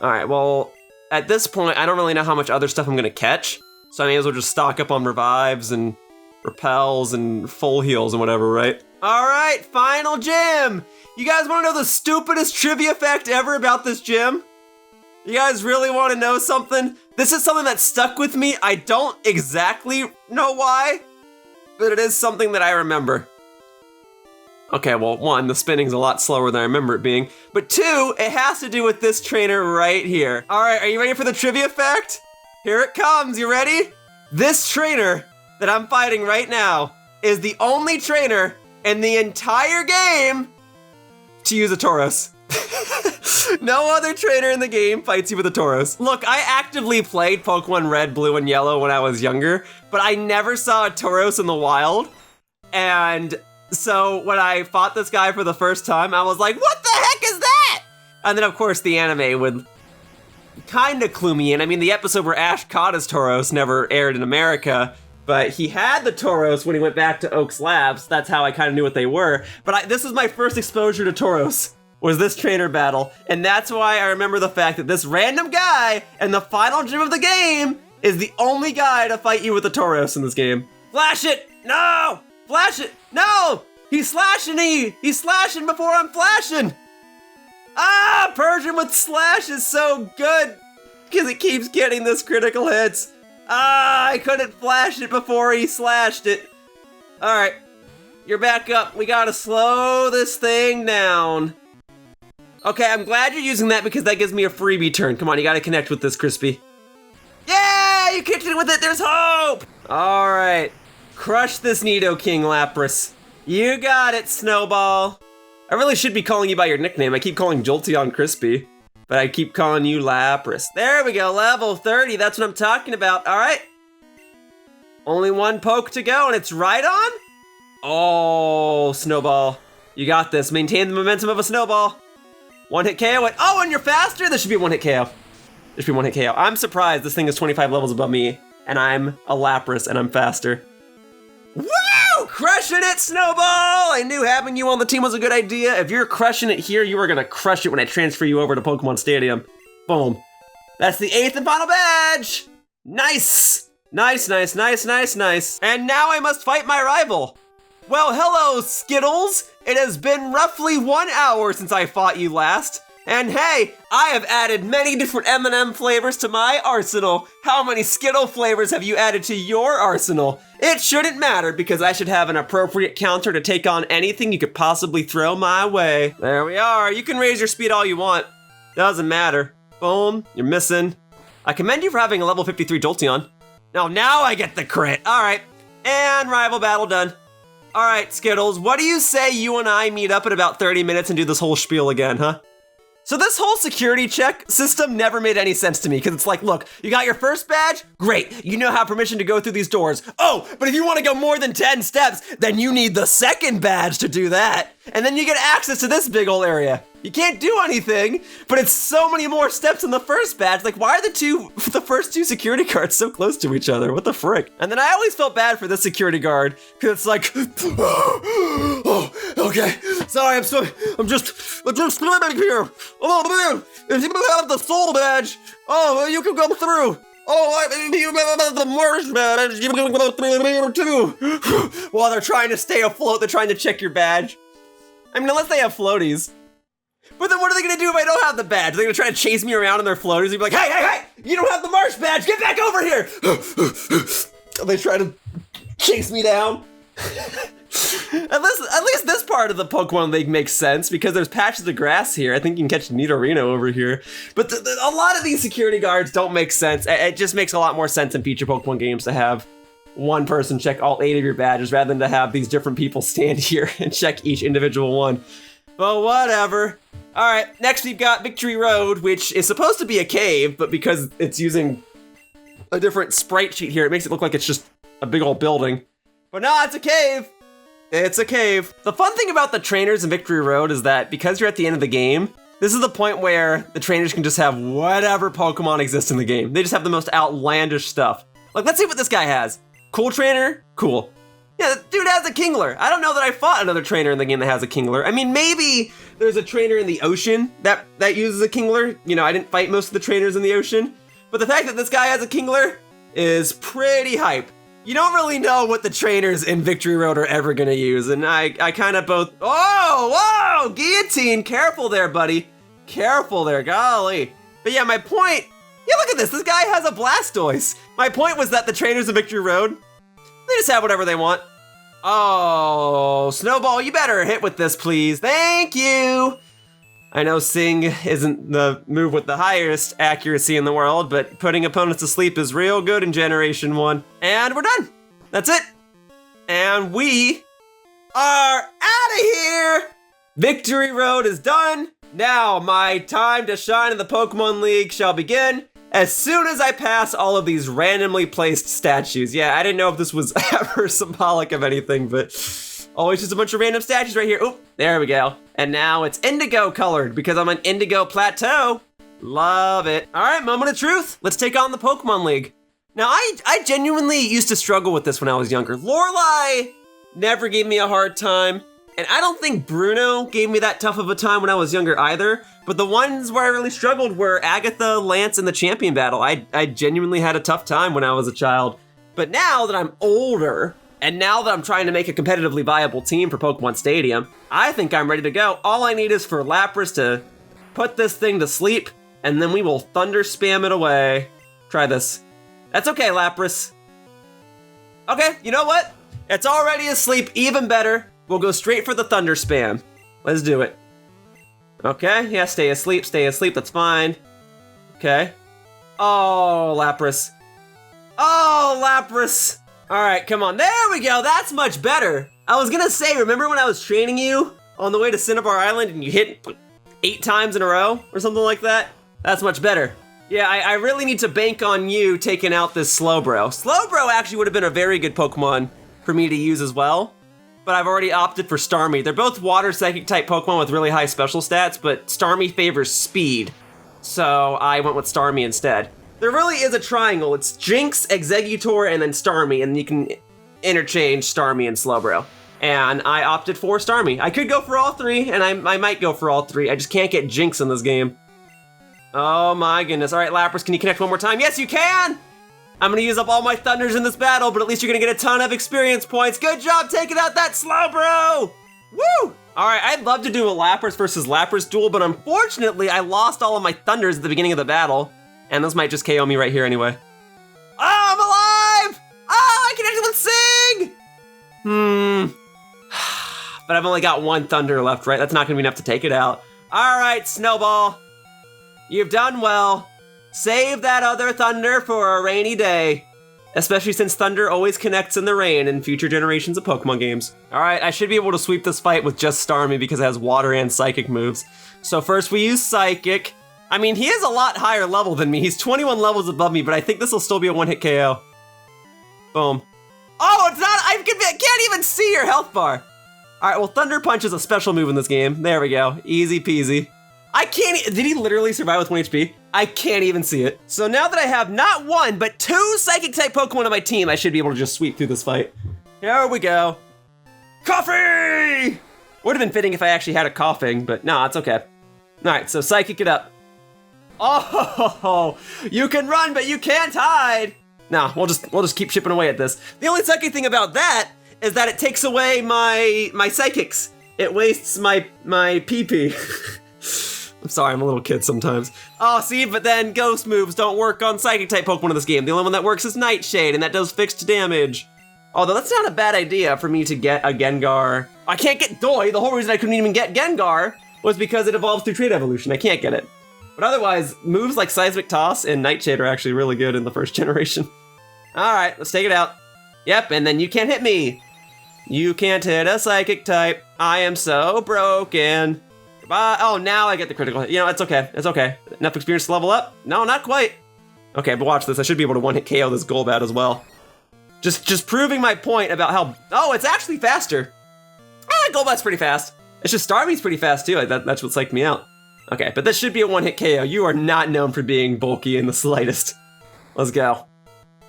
All right, well, at this point, I don't really know how much other stuff I'm gonna catch, so I may as well just stock up on revives and repels and full heals and whatever, right? All right, final gym. You guys wanna know the stupidest trivia fact ever about this gym? You guys really want to know something? This is something that stuck with me. I don't exactly know why, but it is something that I remember. Okay, well, 1, the spinning's a lot slower than I remember it being, but 2, it has to do with this trainer right here. All right, are you ready for the trivia fact? Here it comes, you ready? This trainer that I'm fighting right now is the only trainer in the entire game to use a Tauros. No other trainer in the game fights you with a Tauros. Look, I actively played Pokemon Red, Blue, and Yellow when I was younger, but I never saw a Tauros in the wild. And so when I fought this guy for the first time, I was like, what the heck is that? And then of course the anime would kind of clue me in. I mean, the episode where Ash caught his Tauros never aired in America, but he had the Tauros when he went back to Oaks Labs. That's how I kind of knew what they were. But this was my first exposure to Tauros, was this trainer battle. And that's why I remember the fact that this random guy in the final gym of the game is the only guy to fight you with a Tauros in this game. Flash it! No! Flash it! No! He's slashing me! He's slashing before I'm flashing! Ah! Persian with slash is so good because it keeps getting this critical hits. Ah! I couldn't flash it before he slashed it. Alright. You're back up. We gotta slow this thing down. Okay, I'm glad you're using that because that gives me a freebie turn. Come on, you gotta connect with this, Crispy. Yeah, you kicked it with it, there's hope! All right, crush this Nidoking, Lapras. You got it, Snowball. I really should be calling you by your nickname. I keep calling Jolteon Crispy, but I keep calling you Lapras. There we go, level 30, that's what I'm talking about, all right? Only 1 poke to go and it's right on? Oh, Snowball, you got this. Maintain the momentum of a Snowball. 1-hit KO it. Oh, and you're faster? This should be a 1-hit KO. This should be 1-hit KO. I'm surprised this thing is 25 levels above me, and I'm a Lapras, and I'm faster. Woo! Crushing it, Snowball! I knew having you on the team was a good idea. If you're crushing it here, you are gonna crush it when I transfer you over to Pokemon Stadium. Boom. That's the 8th and final badge! Nice! Nice, nice, nice, nice, nice. And now I must fight my rival. Well, hello, Skittles. It has been roughly 1 hour since I fought you last. And hey, I have added many different M&M flavors to my arsenal. How many Skittle flavors have you added to your arsenal? It shouldn't matter because I should have an appropriate counter to take on anything you could possibly throw my way. There we are. You can raise your speed all you want. Doesn't matter. Boom, you're missing. I commend you for having a level 53 Jolteon. Now I get the crit. All right, and rival battle done. All right, Skittles, what do you say you and I meet up in about 30 minutes and do this whole spiel again, huh? So this whole security check system never made any sense to me because it's like, look, you got your first badge? Great, you now have permission to go through these doors. Oh, but if you want to go more than 10 steps, then you need the second badge to do that. And then you get access to this big ol' area. You can't do anything, but it's so many more steps than the first badge. Like, why are the first two security guards so close to each other? What the frick? And then I always felt bad for this security guard because it's like, oh, okay, sorry, I'm just swimming here. Oh man, if you have the soul badge, oh, you can go through. Oh, you have the Marsh badge, you can go through here too. While they're trying to stay afloat, they're trying to check your badge. I mean, unless they have floaties. But then what are they gonna do if I don't have the badge? Are they gonna try to chase me around in their floaters and be like, hey, you don't have the Marsh badge, get back over here! They try to chase me down. At least this part of the Pokemon League makes sense because there's patches of grass here. I think you can catch Nidorino over here. But a lot of these security guards don't make sense. It just makes a lot more sense in future Pokemon games to have one person check all 8 of your badges rather than to have these different people stand here and check each individual one. But whatever. All right, next we've got Victory Road, which is supposed to be a cave, but because it's using a different sprite sheet here, it makes it look like it's just a big old building. But no, it's a cave. It's a cave. The fun thing about the trainers in Victory Road is that because you're at the end of the game, this is the point where the trainers can just have whatever Pokemon exists in the game. They just have the most outlandish stuff. Like, let's see what this guy has. Cool trainer? Cool. Yeah, the dude has a Kingler. I don't know that I fought another trainer in the game that has a Kingler. I mean, maybe there's a trainer in the ocean that uses a Kingler. You know, I didn't fight most of the trainers in the ocean. But the fact that this guy has a Kingler is pretty hype. You don't really know what the trainers in Victory Road are ever gonna use, and I kind of both... Oh, whoa, Guillotine, careful there, buddy. Careful there, golly. But yeah, my point... Yeah, look at this guy has a Blastoise. My point was that the trainers in Victory Road, they just have whatever they want. Oh, Snowball, you better hit with this, please. Thank you. I know Sing isn't the move with the highest accuracy in the world, but putting opponents to sleep is real good in Generation 1. And we're done. That's it. And we are out of here. Victory Road is done. Now my time to shine in the Pokemon League shall begin as soon as I pass all of these randomly placed statues. Yeah, I didn't know if this was ever symbolic of anything, but always just a bunch of random statues right here. Oop, there we go. And now it's indigo colored because I'm on Indigo Plateau. Love it. All right, moment of truth. Let's take on the Pokemon League. Now, I genuinely used to struggle with this when I was younger. Lorelei never gave me a hard time. And I don't think Bruno gave me that tough of a time when I was younger either. But the ones where I really struggled were Agatha, Lance, and the Champion Battle. I genuinely had a tough time when I was a child. But now that I'm older, and now that I'm trying to make a competitively viable team for Pokemon Stadium, I think I'm ready to go. All I need is for Lapras to put this thing to sleep, and then we will thunder spam it away. Try this. That's okay, Lapras. Okay, you know what? It's already asleep, even better. We'll go straight for the thunder spam. Let's do it. Okay, yeah, stay asleep, that's fine. Okay. Oh, Lapras. Oh, Lapras. All right, come on, there we go, that's much better. I was gonna say, remember when I was training you on the way to Cinnabar Island and you hit 8 times in a row or something like that? That's much better. Yeah, I really need to bank on you taking out this Slowbro. Slowbro actually would have been a very good Pokemon for me to use as well, but I've already opted for Starmie. They're both water psychic type Pokemon with really high special stats, but Starmie favors speed, so I went with Starmie instead. There really is a triangle. It's Jinx, Exeggutor, and then Starmie, and you can interchange Starmie and Slowbro. And I opted for Starmie. I could go for all 3, and I might go for all 3. I just can't get Jinx in this game. Oh my goodness. All right, Lapras, can you connect one more time? Yes, you can! I'm gonna use up all my Thunders in this battle, but at least you're gonna get a ton of experience points. Good job taking out that Slowbro! Woo! All right, I'd love to do a Lapras versus Lapras duel, but unfortunately, I lost all of my Thunders at the beginning of the battle, and this might just KO me right here anyway. Oh, I'm alive! Oh, I connected with Sing! But I've only got one Thunder left, right? That's not gonna be enough to take it out. All right, Snowball. You've done well. Save that other Thunder for a rainy day. Especially since Thunder always connects in the rain in future generations of Pokemon games. All right, I should be able to sweep this fight with just Starmie because it has Water and Psychic moves. So first we use Psychic. I mean, he is a lot higher level than me. He's 21 levels above me, but I think this will still be a one-hit KO. Boom. Oh, it's not, I can't even see your health bar. All right, well, Thunder Punch is a special move in this game. There we go, easy peasy. I can't, did he literally survive with 1 HP? I can't even see it. So now that I have not one, but 2 Psychic-type Pokemon on my team, I should be able to just sweep through this fight. Here we go. Coffee! Would have been fitting if I actually had a coughing, but no, it's okay. All right, so Psychic it up. Oh, you can run, but you can't hide. Nah, we'll just keep chipping away at this. The only sucky thing about that is that it takes away my Psychics. It wastes my PP. I'm sorry, I'm a little kid sometimes. Oh, see, but then Ghost moves don't work on Psychic-type Pokemon in this game. The only one that works is Nightshade, and that does fixed damage. Although that's not a bad idea for me to get a Gengar. I can't get Doi. The whole reason I couldn't even get Gengar was because it evolves through Trait Evolution. I can't get it. But otherwise, moves like Seismic Toss and Nightshade are actually really good in the first generation. All right, let's take it out. Yep, and then you can't hit me. You can't hit a Psychic type. I am so broken. Goodbye. Oh, now I get the critical hit. You know, it's okay. It's okay. Enough experience to level up? No, not quite. Okay, but watch this. I should be able to one-hit KO this Golbat as well. Just proving my point about how... Oh, it's actually faster. Golbat's pretty fast. It's just Starmie's pretty fast, too. That's what psyched me out. Okay, but this should be a one-hit KO. You are not known for being bulky in the slightest. Let's go.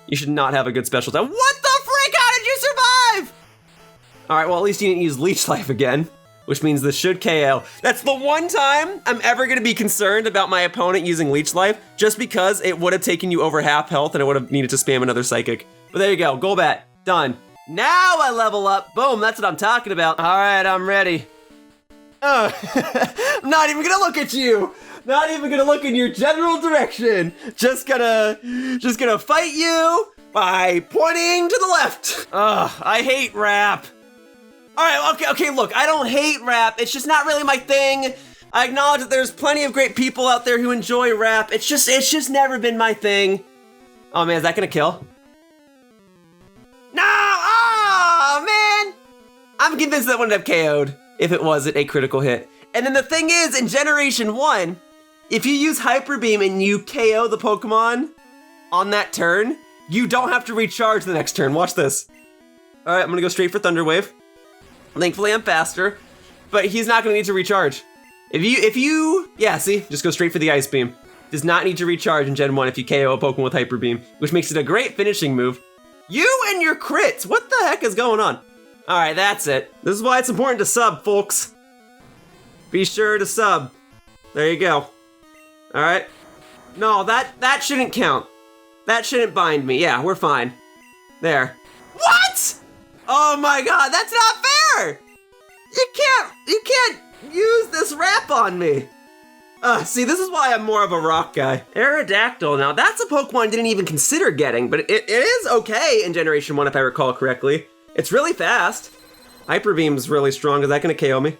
You should not have a good special time. What the frick? How did you survive? All right, well, at least you didn't use Leech Life again, which means this should KO. That's the one time I'm ever gonna be concerned about my opponent using Leech Life, just because it would have taken you over half health and it would have needed to spam another Psychic. But there you go, Golbat, done. Now I level up, boom, that's what I'm talking about. All right, I'm ready. I'm not even gonna look at you. Not even gonna look in your general direction. Just gonna fight you by pointing to the left. Ugh, I hate rap. All right, okay, look, I don't hate rap. It's just not really my thing. I acknowledge that there's plenty of great people out there who enjoy rap. It's just never been my thing. Oh man, is that gonna kill? No, oh man. I'm convinced that wouldn't have KO'd if it wasn't a critical hit. And then the thing is, in Generation 1, if you use Hyper Beam and you KO the Pokemon on that turn, you don't have to recharge the next turn. Watch this. All right, I'm gonna go straight for Thunder Wave. Thankfully, I'm faster, but he's not gonna need to recharge. If you, yeah, see, just go straight for the Ice Beam. Does not need to recharge in Gen 1 if you KO a Pokemon with Hyper Beam, which makes it a great finishing move. You and your crits, what the heck is going on? All right, that's it. This is why it's important to sub, folks. Be sure to sub. There you go. All right. No, that shouldn't count. That shouldn't bind me. Yeah, we're fine. There. What? Oh my God, that's not fair! You can't use this rap on me. See, this is why I'm more of a rock guy. Aerodactyl, now that's a Pokemon I didn't even consider getting, but it is okay in Generation 1 if I recall correctly. It's really fast. Hyper Beam's really strong. Is that gonna KO me?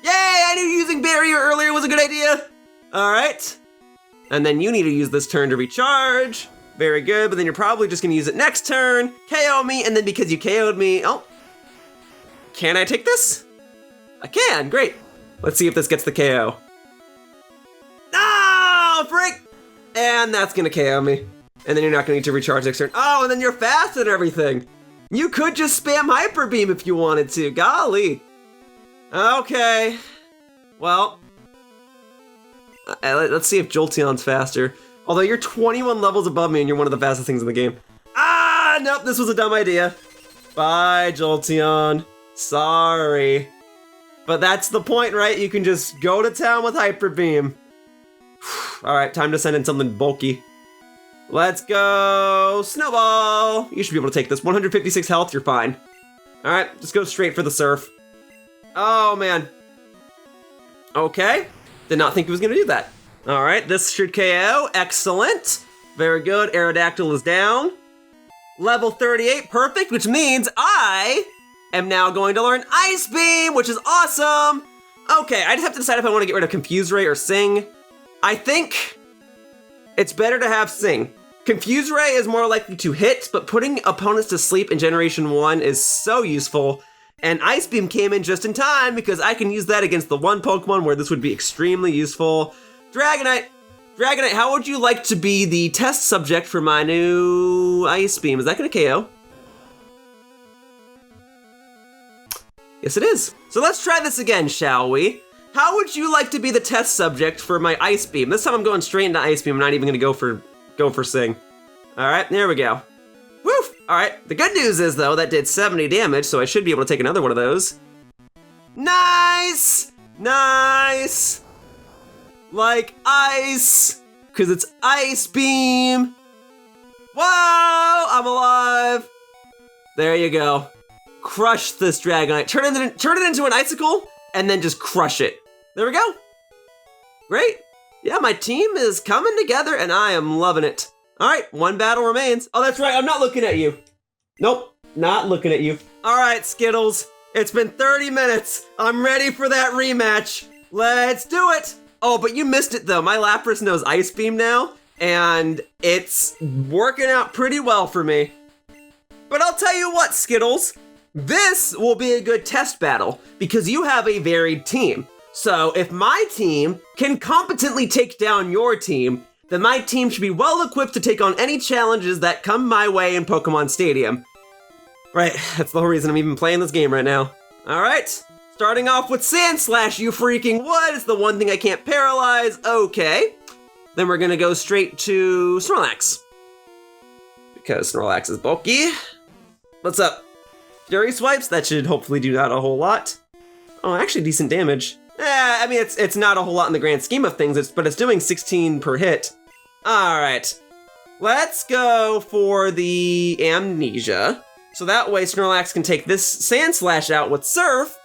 Yay, I knew using Barrier earlier was a good idea. All right. And then you need to use this turn to recharge. Very good, but then you're probably just gonna use it next turn, KO me, and then because you KO'd me, oh. Can I take this? I can, great. Let's see if this gets the KO. No, frick! And that's gonna KO me. And then you're not gonna need to recharge next turn. Oh, and then you're fast and everything. You could just spam Hyper Beam if you wanted to, golly. Okay, well, let's see if Jolteon's faster. Although you're 21 levels above me and you're one of the fastest things in the game. Ah, nope, this was a dumb idea. Bye, Jolteon. Sorry. But that's the point, right? You can just go to town with Hyper Beam. All right, time to send in something bulky. Let's go, Snowball. You should be able to take this. 156 health, you're fine. All right, just go straight for the Surf. Oh, man. Okay. Did not think he was going to do that. All right, this should KO. Excellent. Very good. Aerodactyl is down. Level 38, perfect, which means I am now going to learn Ice Beam, which is awesome. Okay, I just have to decide if I want to get rid of Confuse Ray or Sing. I think it's better to have Sing. Confuse Ray is more likely to hit, but putting opponents to sleep in Generation 1 is so useful. And Ice Beam came in just in time because I can use that against the one Pokemon where this would be extremely useful. Dragonite! Dragonite, how would you like to be the test subject for my new Ice Beam? Is that going to KO? Yes, it is. So let's try this again, shall we? How would you like to be the test subject for my Ice Beam? This time I'm going straight into Ice Beam. I'm not even going to go for Sing. All right, there we go. Woof! All right, the good news is, though, that did 70 damage, so I should be able to take another one of those. Nice! Nice! Like ice, because it's Ice Beam. Whoa, I'm alive. There you go. Crush this Dragonite. Turn it into an icicle, and then just crush it. There we go. Great. Yeah, my team is coming together, and I am loving it. All right, one battle remains. Oh, that's right, I'm not looking at you. Nope, not looking at you. All right, Skittles, it's been 30 minutes. I'm ready for that rematch. Let's do it. Oh, but you missed it, though. My Lapras knows Ice Beam now, and it's working out pretty well for me. But I'll tell you what, Skittles, this will be a good test battle because you have a varied team. So if my team can competently take down your team, then my team should be well equipped to take on any challenges that come my way in Pokemon Stadium. Right, that's the whole reason I'm even playing this game right now. All right. Starting off with Sand Slash, you freaking would. It's the one thing I can't paralyze. Okay. Then we're gonna go straight to Snorlax. Because Snorlax is bulky. What's up? Fury Swipes, that should hopefully do not a whole lot. Oh, actually decent damage. I mean, it's not a whole lot in the grand scheme of things, but it's doing 16 per hit. All right. Let's go for the Amnesia. So that way Snorlax can take this Sand Slash out with Surf.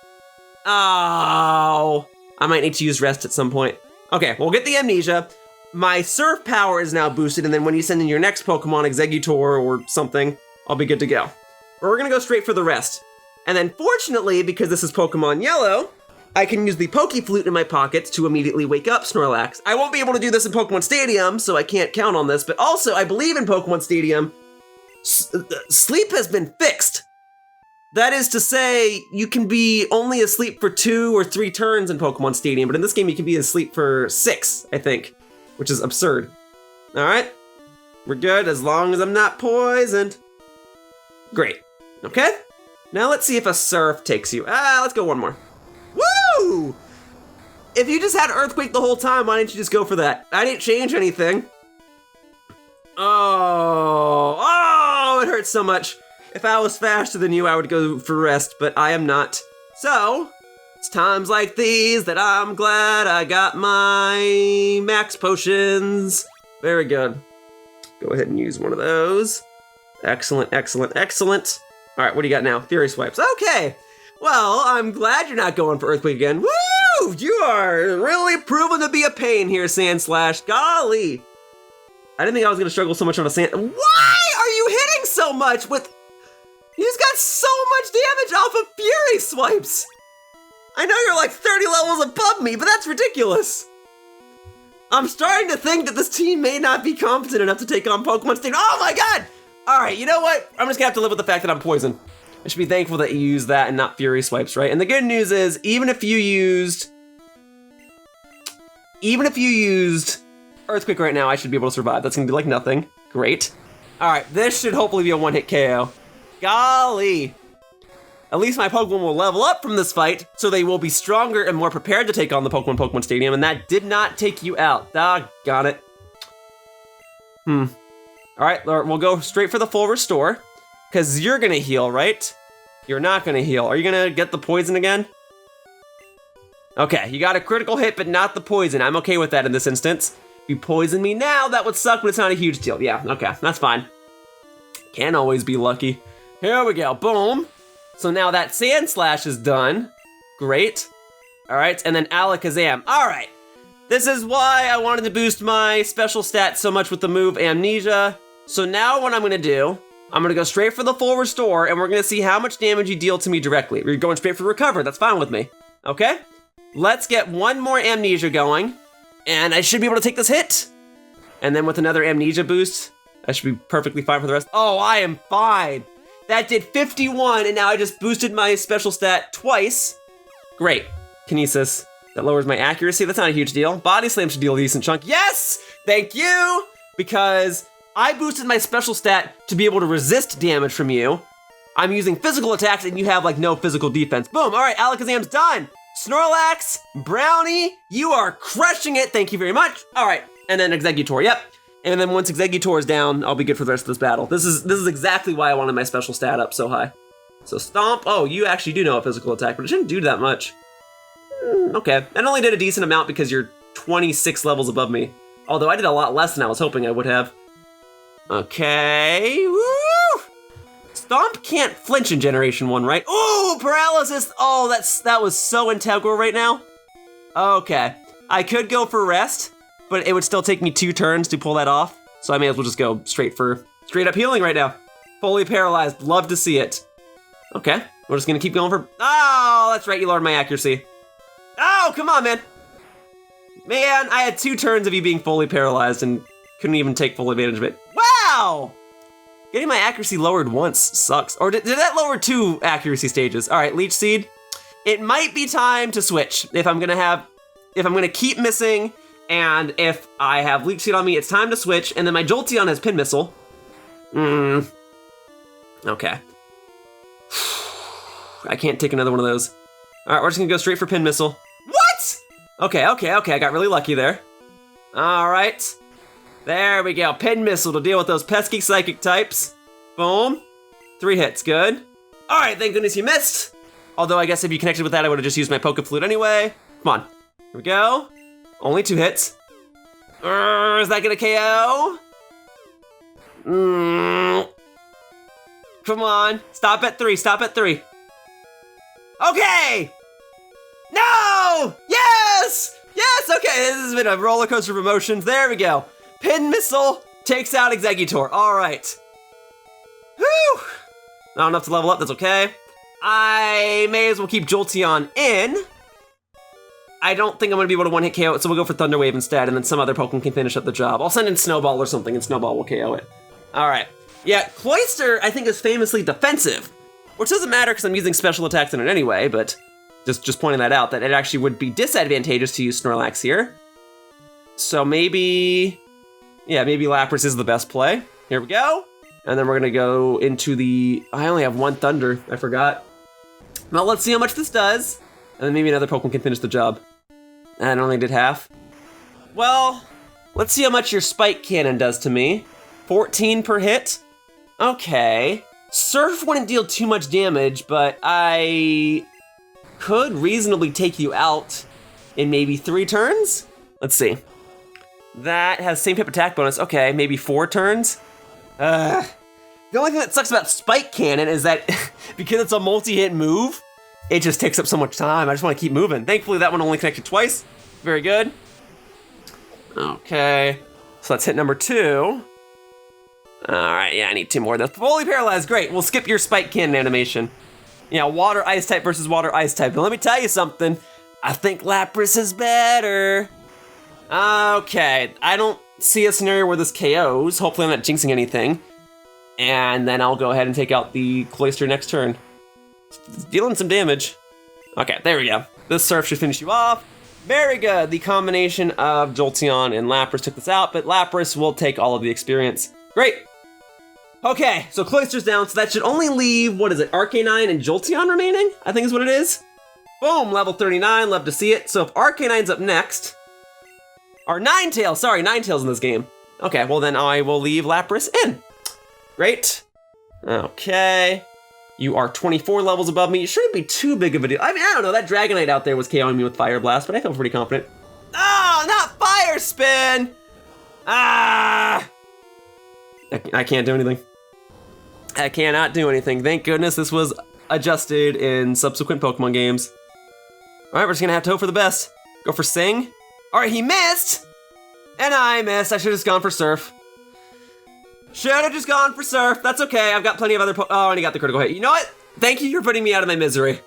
Oh, I might need to use Rest at some point. Okay, we'll get the Amnesia. My Surf power is now boosted, and then when you send in your next Pokemon, Exeggutor or something, I'll be good to go. But we're gonna go straight for the Rest. And then fortunately, because this is Pokemon Yellow, I can use the Pokeflute in my pockets to immediately wake up Snorlax. I won't be able to do this in Pokemon Stadium, so I can't count on this, but also I believe in Pokemon Stadium, sleep has been fixed. That is to say, you can be only asleep for 2 or 3 turns in Pokemon Stadium, but in this game you can be asleep for 6, I think, which is absurd. All right, we're good as long as I'm not poisoned. Great, okay. Now let's see if a Surf takes you. Let's go one more. Woo! If you just had Earthquake the whole time, why didn't you just go for that? I didn't change anything. Oh, it hurts so much. If I was faster than you, I would go for Rest, but I am not. So, it's times like these that I'm glad I got my max potions. Very good. Go ahead and use one of those. Excellent, excellent, excellent. All right, what do you got now? Fury Swipes. Okay. Well, I'm glad you're not going for Earthquake again. Woo! You are really proven to be a pain here, Sand Slash. Golly. I didn't think I was going to struggle so much on a Sand... Why are you hitting so much with... He's got so much damage off of Fury Swipes! I know you're like 30 levels above me, but that's ridiculous! I'm starting to think that this team may not be competent enough to take on Pokemon Stadium. Oh my god! Alright, you know what? I'm just gonna have to live with the fact that I'm poisoned. I should be thankful that you used that and not Fury Swipes, right? And the good news is, even if you used Earthquake right now, I should be able to survive. That's gonna be like nothing. Great. Alright, this should hopefully be a one-hit KO. Golly! At least my Pokemon will level up from this fight, so they will be stronger and more prepared to take on the Pokemon Stadium, and that did not take you out. Doggone it. Alright, we'll go straight for the full restore, because you're gonna heal, right? You're not gonna heal. Are you gonna get the poison again? Okay, you got a critical hit, but not the poison. I'm okay with that in this instance. If you poison me now, that would suck, but it's not a huge deal. Yeah, okay, that's fine. Can't always be lucky. Here we go, boom. So now that Sand Slash is done. Great. All right, and then Alakazam. All right. This is why I wanted to boost my special stat so much with the move Amnesia. So now what I'm gonna do, I'm gonna go straight for the full restore, and we're gonna see how much damage you deal to me directly. We're going straight for recover, that's fine with me. Okay? Let's get one more Amnesia going, and I should be able to take this hit. And then with another Amnesia boost, I should be perfectly fine for the rest. Oh, I am fine. That did 51, and now I just boosted my special stat twice. Great. Kinesis. That lowers my accuracy. That's not a huge deal. Body Slam should deal a decent chunk. Yes! Thank you! Because I boosted my special stat to be able to resist damage from you. I'm using physical attacks, and you have, like, no physical defense. Boom! All right, Alakazam's done! Snorlax, Brownie, you are crushing it. Thank you very much. All right, and then Exeggutor. Yep. And then once Exeggutor is down, I'll be good for the rest of this battle. This is exactly why I wanted my special stat up so high. So Stomp. Oh, you actually do know a physical attack, but it shouldn't do that much. Okay. I only did a decent amount because you're 26 levels above me. Although I did a lot less than I was hoping I would have. Okay. Woo! Stomp can't flinch in Generation 1, right? Ooh, Paralysis! Oh, that was so integral right now. Okay. I could go for Rest, but it would still take me 2 turns to pull that off. So I may as well just go straight up healing right now. Fully paralyzed. Love to see it. Okay. We're just gonna keep going for... Oh, that's right. You lowered my accuracy. Oh, come on, man. Man, I had 2 turns of you being fully paralyzed and couldn't even take full advantage of it. Wow! Getting my accuracy lowered once sucks. Or did that lower 2 accuracy stages? All right, Leech Seed. It might be time to switch. If I'm gonna keep missing, and if I have Leech Seed on me, it's time to switch. And then my Jolteon has Pin Missile. Okay. I can't take another one of those. All right, we're just gonna go straight for Pin Missile. What? Okay, I got really lucky there. All right. There we go, Pin Missile to deal with those pesky psychic types. Boom. 3 hits, good. All right, thank goodness you missed. Although I guess if you connected with that, I would have just used my Poke Flute anyway. Come on, here we go. Only 2 hits. Is that gonna KO? Come on, stop at 3, stop at 3. Okay! No! Yes! Yes, okay, this has been a roller coaster of emotions. There we go. Pin Missile takes out Exeggutor. All right. Whew. Not enough to level up, that's okay. I may as well keep Jolteon in. I don't think I'm gonna be able to one-hit KO it, so we'll go for Thunder Wave instead, and then some other Pokemon can finish up the job. I'll send in Snowball or something, and Snowball will KO it. All right. Yeah, Cloyster, I think, is famously defensive, which doesn't matter because I'm using special attacks in it anyway, but just pointing that out, that it actually would be disadvantageous to use Snorlax here. So maybe Lapras is the best play. Here we go. And then we're gonna go into the, I only have 1 Thunder, I forgot. Well, let's see how much this does. And then maybe another Pokemon can finish the job. I only did half. Well, let's see how much your Spike Cannon does to me. 14 per hit. Okay. Surf wouldn't deal too much damage, but I could reasonably take you out in maybe 3 turns? Let's see. That has same type attack bonus. Okay, maybe 4 turns. The only thing that sucks about Spike Cannon is that because it's a multi-hit move, it just takes up so much time. I just want to keep moving. Thankfully, that one only connected twice. Very good. Okay, so that's hit number 2. All right, yeah, I need 2 more. That's fully paralyzed. Great. We'll skip your Spike Cannon animation. Yeah, water ice type versus water ice type. But let me tell you something. I think Lapras is better. Okay, I don't see a scenario where this KOs. Hopefully I'm not jinxing anything. And then I'll go ahead and take out the Cloyster next turn. It's dealing some damage. Okay, there we go. This Surf should finish you off. Very good. The combination of Jolteon and Lapras took this out, but Lapras will take all of the experience. Great. Okay, so Cloyster's down, so that should only leave, what is it, Arcanine and Jolteon remaining? I think is what it is. Boom, level 39, love to see it. So if Arcanine's up next, or Ninetales, sorry, Ninetales in this game. Okay, well then I will leave Lapras in. Great. Okay. You are 24 levels above me. It shouldn't be too big of a deal. I mean, I don't know, that Dragonite out there was KOing me with Fire Blast, but I feel pretty confident. Oh, not Fire Spin! Ah! I can't do anything. I cannot do anything. Thank goodness this was adjusted in subsequent Pokemon games. All right, we're just gonna have to hope for the best. Go for Sing. All right, he missed. And I missed. I should have just gone for Surf. Should have just gone for Surf. That's okay. I've got plenty of other oh, and he got the critical hit. You know what? Thank you. You're putting me out of my misery.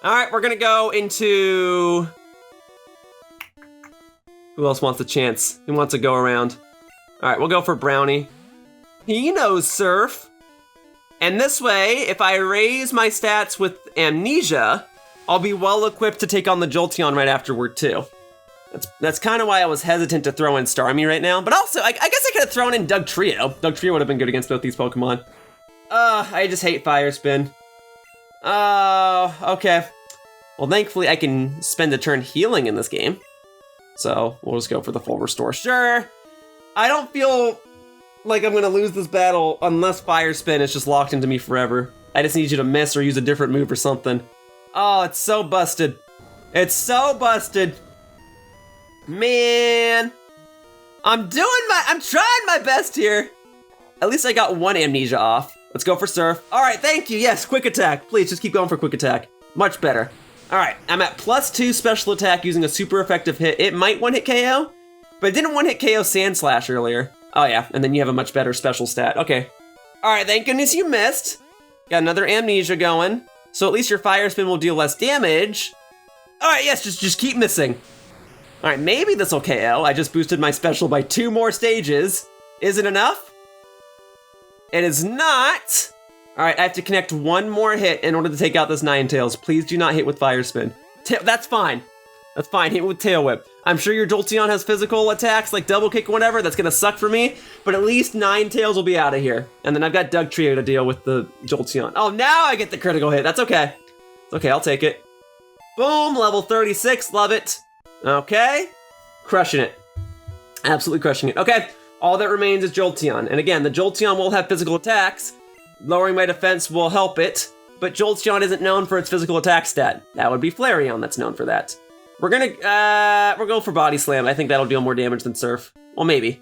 All right, we're gonna go into... Who else wants a chance? Who wants to go around? All right, we'll go for Brownie. He knows Surf. And this way, if I raise my stats with Amnesia, I'll be well equipped to take on the Jolteon right afterward too. That's kind of why I was hesitant to throw in Starmie right now. But also, I guess I could have thrown in Dugtrio. Dugtrio would have been good against both these Pokemon. I just hate Fire Spin. Okay. Well, thankfully I can spend a turn healing in this game. So we'll just go for the full restore. Sure. I don't feel like I'm gonna lose this battle unless Fire Spin is just locked into me forever. I just need you to miss or use a different move or something. Oh, it's so busted. It's so busted. Man. I'm trying my best here. At least I got one Amnesia off. Let's go for Surf. All right, thank you. Yes, Quick Attack. Please, just keep going for Quick Attack. Much better. All right, I'm at +2 special attack using a super effective hit. It might one-hit KO, but it didn't one-hit KO Sand Slash earlier. Oh yeah, and then you have a much better special stat. Okay. All right, thank goodness you missed. Got another Amnesia going. So at least your Fire Spin will deal less damage. All right, yes, just keep missing. All right, maybe this will KO. I just boosted my special by 2 more stages. Is it enough? It is not. All right, I have to connect 1 more hit in order to take out this Ninetales. Please do not hit with Fire Spin. That's fine. That's fine, hit with Tail Whip. I'm sure your Jolteon has physical attacks like Double Kick or whatever. That's gonna suck for me, but at least Ninetales will be out of here. And then I've got Dugtrio to deal with the Jolteon. Oh, now I get the critical hit. That's okay. It's okay, I'll take it. Boom, level 36, love it. Okay, crushing it. Absolutely crushing it. Okay, all that remains is Jolteon. And again, the Jolteon will have physical attacks. Lowering my defense will help it, but Jolteon isn't known for its physical attack stat. That would be Flareon that's known for that. We're going for Body Slam. I think that'll deal more damage than Surf. Well, maybe.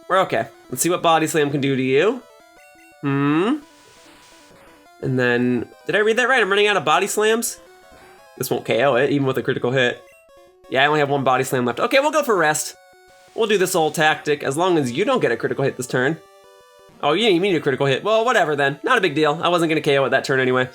We're okay. Let's see what Body Slam can do to you. And then, did I read that right? I'm running out of Body Slams? This won't KO it, even with a critical hit. Yeah, I only have 1 Body Slam left. Okay, we'll go for Rest. We'll do this old tactic as long as you don't get a critical hit this turn. Oh, you need a critical hit. Well, whatever then. Not a big deal. I wasn't going to KO it that turn anyway.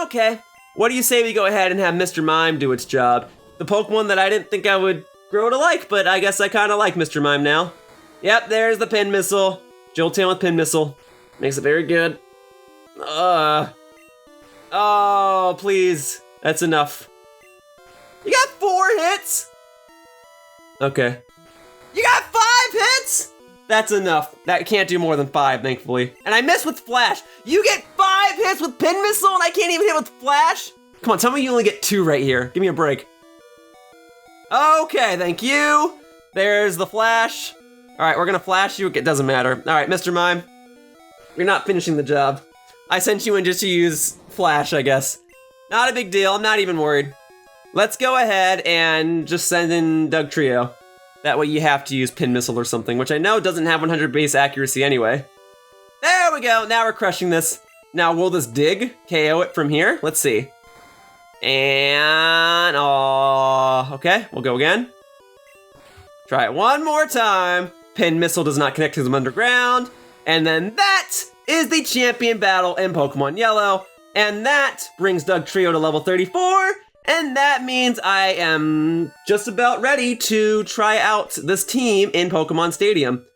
Okay. What do you say we go ahead and have Mr. Mime do its job? The Pokemon that I didn't think I would grow to like, but I guess I kind of like Mr. Mime now. Yep, there's the Pin Missile. Jolteon with Pin Missile. Makes it very good. Oh, please. That's enough. You got 4 hits? Okay. You got 5 hits? That's enough. That can't do more than 5, thankfully. And I missed with Flash. You get 5 hits with Pin Missile and I can't even hit with Flash? Come on, tell me you only get 2 right here. Give me a break. Okay, thank you. There's the Flash. All right, we're gonna Flash you. It doesn't matter. All right, Mr. Mime. You're not finishing the job. I sent you in just to use Flash, I guess. Not a big deal. I'm not even worried. Let's go ahead and just send in Dugtrio. That way you have to use Pin Missile or something, which I know doesn't have 100 base accuracy anyway. There we go, now we're crushing this. Now will this Dig KO it from here? Let's see. And, okay, we'll go again. Try it one more time. Pin Missile does not connect to them underground. And then that is the champion battle in Pokemon Yellow. And that brings Dugtrio to level 34. And that means I am just about ready to try out this team in Pokemon Stadium.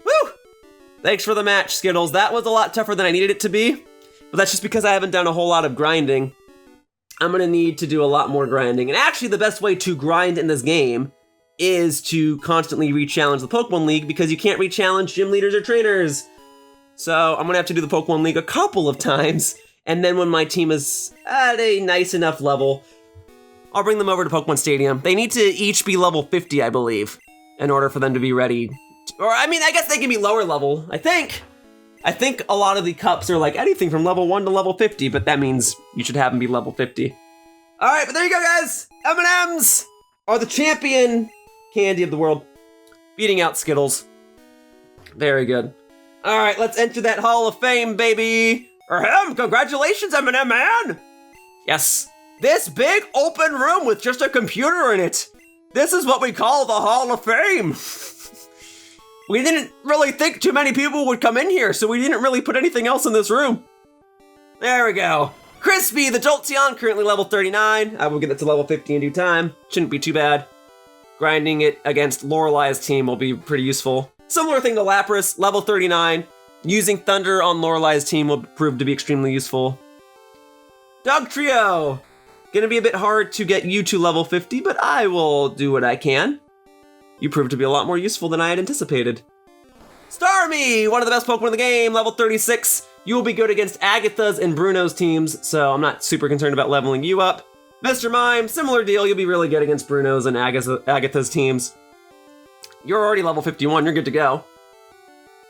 Woo! Thanks for the match, Skittles. That was a lot tougher than I needed it to be, but that's just because I haven't done a whole lot of grinding. I'm gonna need to do a lot more grinding. And actually the best way to grind in this game is to constantly re-challenge the Pokemon League because you can't re-challenge gym leaders or trainers. So I'm gonna have to do the Pokemon League a couple of times, and then when my team is at a nice enough level, I'll bring them over to Pokemon Stadium. They need to each be level 50, I believe, in order for them to be ready. Or, I mean, I guess they can be lower level, I think. I think a lot of the cups are like anything from level 1 to level 50, but that means you should have them be level 50. All right, but there you go, guys. M&Ms are the champion candy of the world, beating out Skittles. Very good. All right, let's enter that Hall of Fame, baby. Ahem, congratulations, M&M man. Yes. this big open room with just a computer in it. This is what we call the Hall of Fame. We didn't really think too many people would come in here, so we didn't really put anything else in this room. There we go. Crispy, the Jolteon, currently level 39. I will get it to level 50 in due time. Shouldn't be too bad. Grinding it against Lorelei's team will be pretty useful. Similar thing to Lapras, level 39. Using Thunder on Lorelei's team will prove to be extremely useful. Dugtrio! Gonna be a bit hard to get you to level 50, but I will do what I can. You proved to be a lot more useful than I had anticipated. Starmie, one of the best Pokemon in the game, level 36. You will be good against Agatha's and Bruno's teams, so I'm not super concerned about leveling you up. Mr. Mime, similar deal, you'll be really good against Bruno's and Agatha's teams. You're already level 51, you're good to go.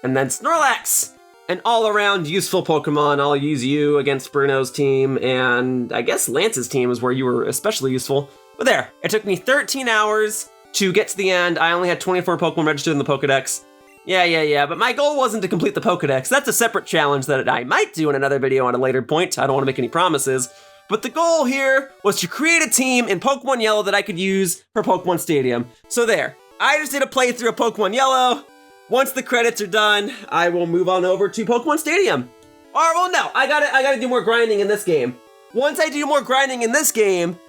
And then Snorlax, an all-around useful Pokemon. I'll use you against Bruno's team, and I guess Lance's team is where you were especially useful. But there, it took me 13 hours to get to the end. I only had 24 Pokemon registered in the Pokedex. Yeah, but my goal wasn't to complete the Pokedex. That's a separate challenge that I might do in another video at a later point. I don't want to make any promises. But the goal here was to create a team in Pokemon Yellow that I could use for Pokemon Stadium. So there, I just did a playthrough of Pokemon Yellow. Once the credits are done, I will move on over to Pokemon Stadium. Or, well, no, I gotta do more grinding in this game. Once I do more grinding in this game,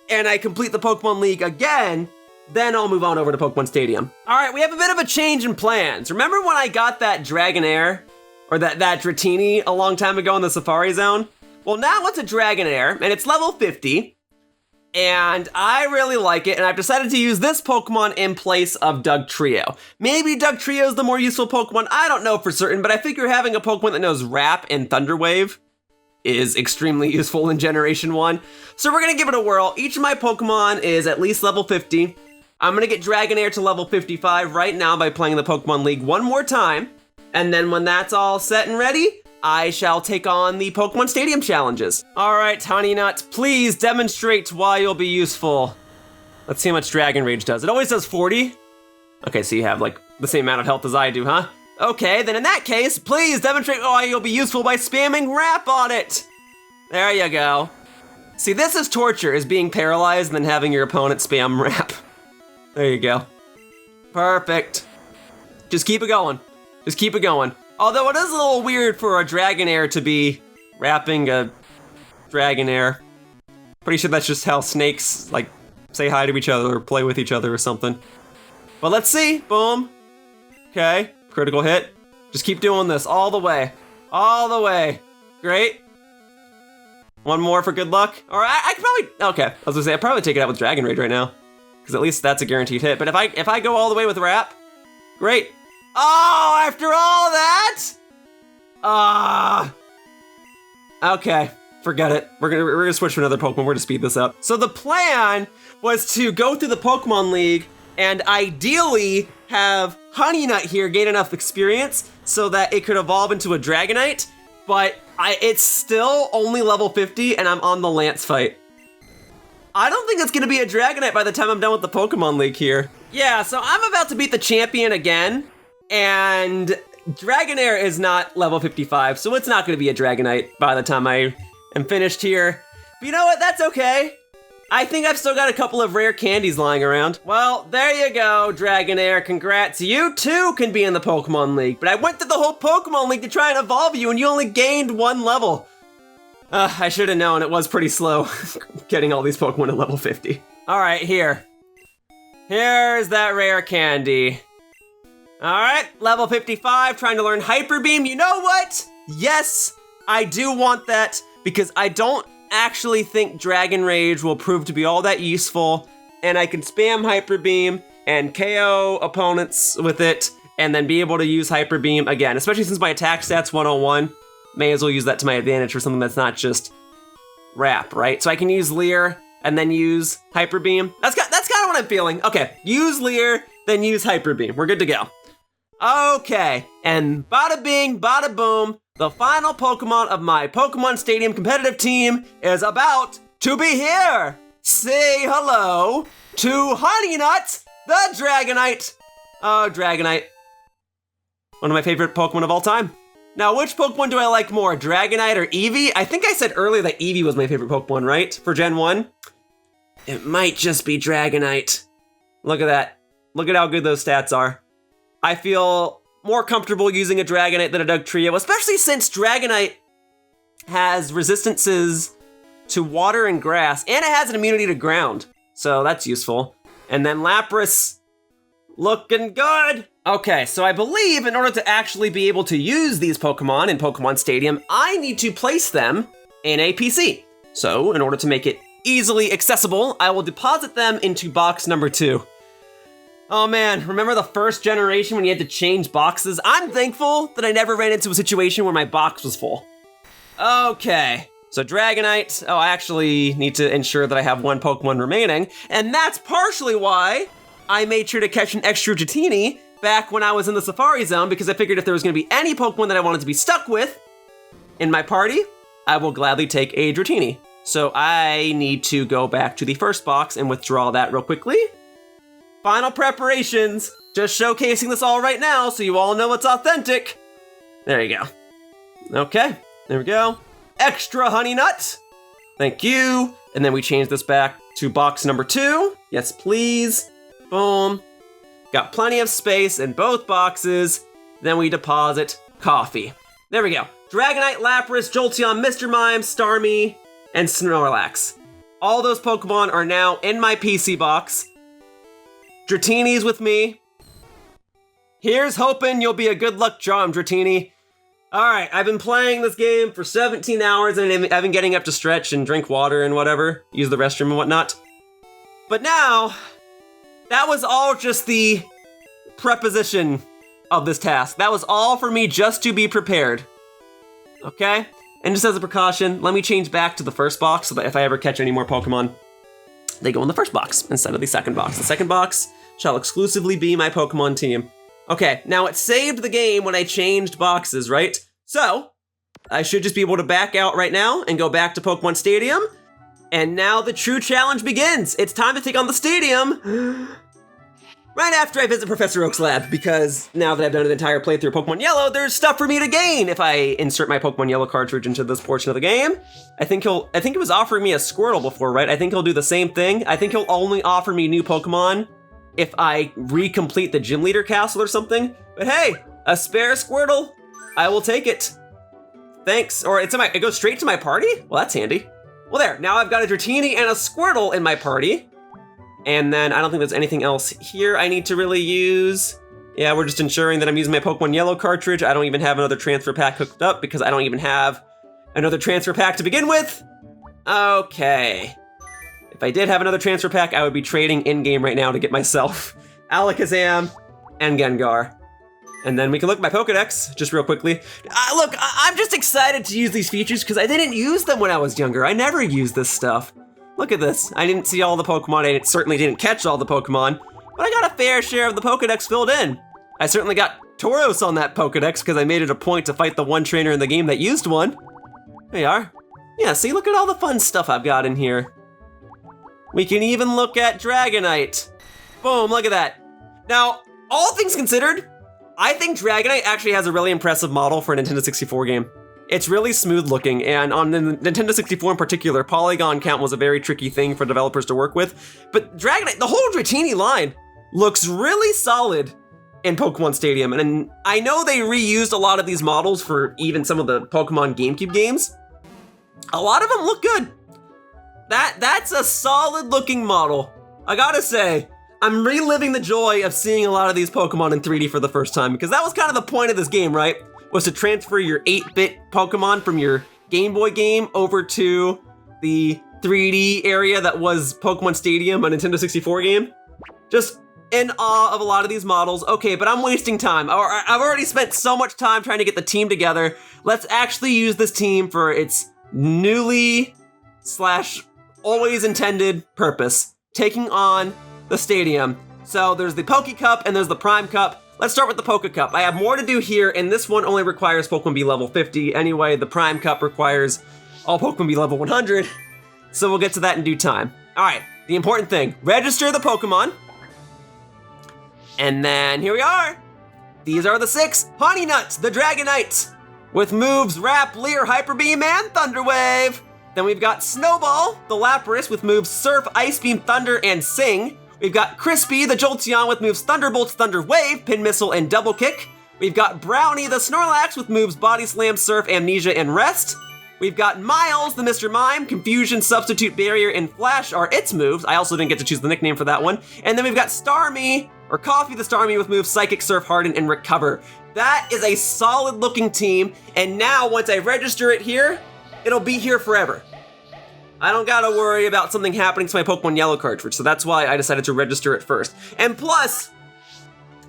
and I complete the Pokemon League again, then I'll move on over to Pokemon Stadium. All right, we have a bit of a change in plans. Remember when I got that Dragonair, or that Dratini a long time ago in the Safari Zone? Well, now it's a Dragonair, and it's level 50, and I really like it, and I've decided to use this Pokemon in place of Dugtrio. Maybe Dugtrio is the more useful Pokemon, I don't know for certain, but I figure having a Pokemon that knows Wrap and Thunder Wave is extremely useful in Generation 1. So we're gonna give it a whirl. Each of my Pokemon is at least level 50. I'm gonna get Dragonair to level 55 right now by playing the Pokemon League one more time. And then when that's all set and ready, I shall take on the Pokemon Stadium challenges. All right, Honeynut, please demonstrate why you'll be useful. Let's see how much Dragon Rage does. It always does 40. Okay, so you have like the same amount of health as I do, huh? Okay, then in that case, please demonstrate why you'll be useful by spamming Wrap on it. There you go. See, this is torture, is being paralyzed and then having your opponent spam Wrap. There you go. Perfect. Just keep it going. Just keep it going. Although it is a little weird for a Dragonair to be wrapping a Dragonair. Pretty sure that's just how snakes, like, say hi to each other or play with each other or something. But let's see. Boom. Okay. Critical hit. Just keep doing this all the way. All the way. Great. One more for good luck. All right, I could probably, okay. I was gonna say, I'd probably take it out with Dragon Rage right now, because at least that's a guaranteed hit. But if I go all the way with Wrap, great. Oh, after all that? Okay, forget it. We're gonna switch to another Pokemon. We're gonna speed this up. So the plan was to go through the Pokemon League and ideally have Honeynut here gain enough experience so that it could evolve into a Dragonite, but it's still only level 50 and I'm on the Lance fight. I don't think it's gonna be a Dragonite by the time I'm done with the Pokemon League here. Yeah, so I'm about to beat the champion again, and Dragonair is not level 55, so it's not gonna be a Dragonite by the time I am finished here. But you know what, that's okay. I think I've still got a couple of rare candies lying around. Well, there you go, Dragonair, congrats. You too can be in the Pokemon League, but I went through the whole Pokemon League to try and evolve you, and you only gained 1 level. I should have known, it was pretty slow getting all these Pokemon at level 50. All right, here. Here's that rare candy. All right, level 55, trying to learn Hyper Beam. You know what? Yes, I do want that because I don't actually think Dragon Rage will prove to be all that useful, and I can spam Hyper Beam and KO opponents with it and then be able to use Hyper Beam again, especially since my attack stat's 101. May as well use that to my advantage for something that's not just Wrap, right? So I can use Leer and then use Hyper Beam. That's kind of what I'm feeling. Okay, use Leer, then use Hyper Beam. We're good to go. Okay, and bada bing, bada boom, the final Pokemon of my Pokemon Stadium competitive team is about to be here. Say hello to Honeynut, the Dragonite. Oh, Dragonite. One of my favorite Pokemon of all time. Now, which Pokemon do I like more, Dragonite or Eevee? I think I said earlier that Eevee was my favorite Pokemon, right? For Gen 1? It might just be Dragonite. Look at that. Look at how good those stats are. I feel more comfortable using a Dragonite than a Dugtrio, especially since Dragonite has resistances to water and grass, and it has an immunity to ground. So that's useful. And then Lapras, looking good. Okay, so I believe in order to actually be able to use these Pokemon in Pokemon Stadium, I need to place them in a PC. So in order to make it easily accessible, I will deposit them into box number 2. Oh man, remember the first generation when you had to change boxes? I'm thankful that I never ran into a situation where my box was full. Okay, so Dragonite. Oh, I actually need to ensure that I have 1 Pokemon remaining, and that's partially why I made sure to catch an extra Dratini back when I was in the Safari Zone, because I figured if there was going to be any Pokemon that I wanted to be stuck with in my party, I will gladly take a Dratini. So I need to go back to the first box and withdraw that real quickly. Final preparations, just showcasing this all right now so you all know it's authentic. There you go. Okay, there we go. Extra Honey Nut. Thank you. And then we change this back to box number 2. Yes, please. Boom. Got plenty of space in both boxes. Then we deposit coffee. There we go. Dragonite, Lapras, Jolteon, Mr. Mime, Starmie, and Snorlax. All those Pokemon are now in my PC box. Dratini's with me. Here's hoping you'll be a good luck charm, Dratini. All right, I've been playing this game for 17 hours and I've been getting up to stretch and drink water and whatever, use the restroom and whatnot. But now, that was all just the preposition of this task. That was all for me just to be prepared. Okay? And just as a precaution, let me change back to the first box so that if I ever catch any more Pokemon, they go in the first box instead of the second box. The second box shall exclusively be my Pokemon team. Okay, now it saved the game when I changed boxes, right? So, I should just be able to back out right now and go back to Pokemon Stadium. And now the true challenge begins. It's time to take on the stadium right after I visit Professor Oak's lab, because now that I've done an entire playthrough of Pokemon Yellow, there's stuff for me to gain if I insert my Pokemon Yellow cartridge into this portion of the game. I think it was offering me a Squirtle before, right? I think he'll do the same thing. I think he'll only offer me new Pokemon if I recomplete the Gym Leader Castle or something. But hey, a spare Squirtle, I will take it. Thanks. Or it goes straight to my party? Well, that's handy. Well, there, now I've got a Dratini and a Squirtle in my party. And then I don't think there's anything else here I need to really use. Yeah, we're just ensuring that I'm using my Pokemon Yellow cartridge. I don't even have another transfer pack hooked up because I don't even have another transfer pack to begin with. Okay. If I did have another transfer pack, I would be trading in-game right now to get myself Alakazam and Gengar. And then we can look at my Pokedex just real quickly. Look, I'm just excited to use these features because I didn't use them when I was younger. I never used this stuff. Look at this. I didn't see all the Pokemon. I certainly didn't catch all the Pokemon, but I got a fair share of the Pokedex filled in. I certainly got Tauros on that Pokedex because I made it a point to fight the one trainer in the game that used one. There you are. Yeah, see, look at all the fun stuff I've got in here. We can even look at Dragonite. Boom, look at that. Now, all things considered, I think Dragonite actually has a really impressive model for a Nintendo 64 game. It's really smooth looking, and on the Nintendo 64 in particular, polygon count was a very tricky thing for developers to work with. But Dragonite, the whole Dratini line, looks really solid in Pokemon Stadium. And I know they reused a lot of these models for even some of the Pokemon GameCube games. A lot of them look good. That's a solid looking model. I gotta say, I'm reliving the joy of seeing a lot of these Pokemon in 3D for the first time, because that was kind of the point of this game, right? Was to transfer your 8-bit Pokemon from your Game Boy game over to the 3D area that was Pokemon Stadium, a Nintendo 64 game. Just in awe of a lot of these models. Okay, but I'm wasting time. I've already spent so much time trying to get the team together. Let's actually use this team for its newly / always intended purpose, taking on the stadium. So there's the Poke Cup and there's the Prime Cup. Let's start with the Poke Cup. I have more to do here, and this one only requires Pokemon be level 50. Anyway, the Prime Cup requires all Pokemon be level 100, so we'll get to that in due time. All right, the important thing, register the Pokemon. And then here we are. These are the 6 Honey Nuts, the Dragonites. with moves Wrap, Leer, Hyper Beam, and Thunder Wave. Then we've got Snowball, the Lapras, with moves Surf, Ice Beam, Thunder, and Sing. We've got Crispy, the Jolteon, with moves Thunderbolt, Thunder Wave, Pin Missile, and Double Kick. We've got Brownie, the Snorlax, with moves Body Slam, Surf, Amnesia, and Rest. We've got Miles, the Mr. Mime, Confusion, Substitute, Barrier, and Flash are its moves. I also didn't get to choose the nickname for that one. And then we've got Starmie, or Coffee the Starmie, with moves Psychic, Surf, Harden, and Recover. That is a solid looking team, and now once I register it here, it'll be here forever. I don't gotta worry about something happening to my Pokemon Yellow cartridge, so that's why I decided to register it first. And plus,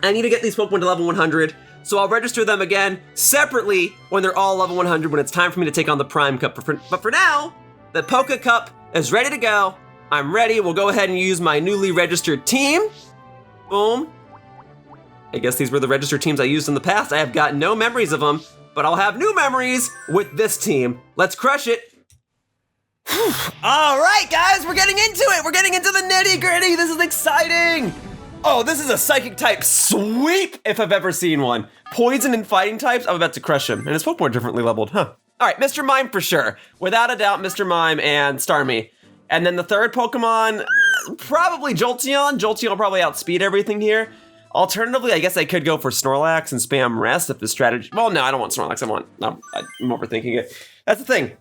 I need to get these Pokemon to level 100, so I'll register them again separately when they're all level 100 when it's time for me to take on the Prime Cup. But for now, the Poke Cup is ready to go. I'm ready. We'll go ahead and use my newly registered team. Boom. I guess these were the registered teams I used in the past. I have got no memories of them, but I'll have new memories with this team. Let's crush it. All right, guys, we're getting into it. We're getting into the nitty gritty. This is exciting. Oh, this is a psychic type sweep if I've ever seen one. Poison and fighting types, I'm about to crush him. And his Pokemon are differently leveled, huh? All right, Mr. Mime for sure. Without a doubt, Mr. Mime and Starmie. And then the third Pokemon, probably Jolteon. Jolteon will probably outspeed everything here. Alternatively, I guess I could go for Snorlax and spam Rest if the strategy... Well, no, I don't want Snorlax. I'm overthinking it. That's the thing.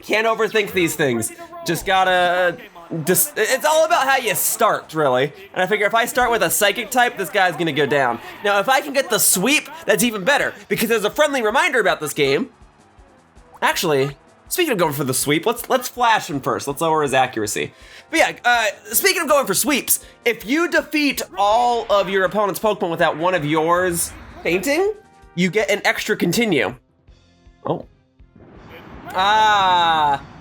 Can't overthink these things. Just gotta... it's all about how you start, really. And I figure if I start with a Psychic type, this guy's gonna go down. Now, if I can get the sweep, that's even better, because there's a friendly reminder about this game. Actually, speaking of going for the sweep, let's flash him first. Let's lower his accuracy. But yeah, speaking of going for sweeps, if you defeat all of your opponent's Pokemon without one of yours fainting, you get an extra continue. Oh.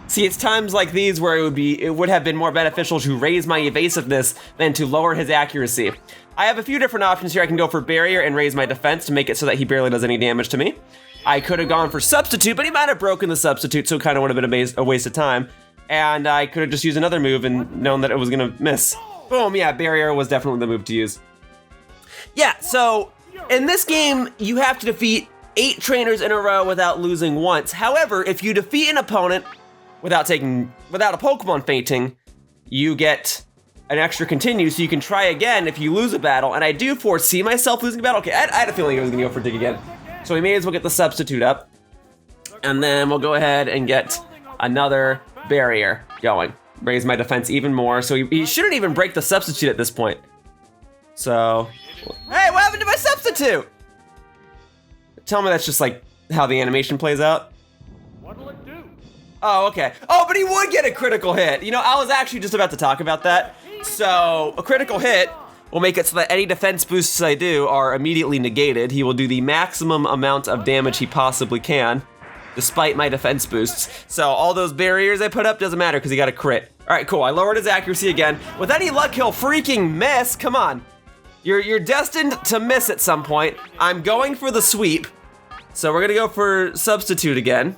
See, it's times like these where it would have been more beneficial to raise my evasiveness than to lower his accuracy. I have a few different options here. I can go for Barrier and raise my defense to make it so that he barely does any damage to me. I could have gone for Substitute, but he might have broken the Substitute, so it kind of would have been a waste of time. And I could have just used another move and known that it was gonna miss. Boom, yeah, Barrier was definitely the move to use. Yeah, so in this game, you have to defeat 8 trainers in a row without losing once. However, if you defeat an opponent without a Pokemon fainting, you get an extra continue, so you can try again if you lose a battle. And I do foresee myself losing a battle. Okay, I had a feeling I was gonna go for Dig again. So we may as well get the Substitute up. And then we'll go ahead and get another Barrier going. Raise my defense even more, so he shouldn't even break the Substitute at this point. So, hey, what happened to my Substitute? Tell me that's just like how the animation plays out. What'll it do? Oh, okay. Oh, but he would get a critical hit. You know, I was actually just about to talk about that. So, a critical hit will make it so that any defense boosts I do are immediately negated. He will do the maximum amount of damage he possibly can, despite my defense boosts. So, all those barriers I put up doesn't matter because he got a crit. All right, cool. I lowered his accuracy again. With any luck, he'll freaking miss. Come on. You're destined to miss at some point. I'm going for the sweep. So we're gonna go for Substitute again.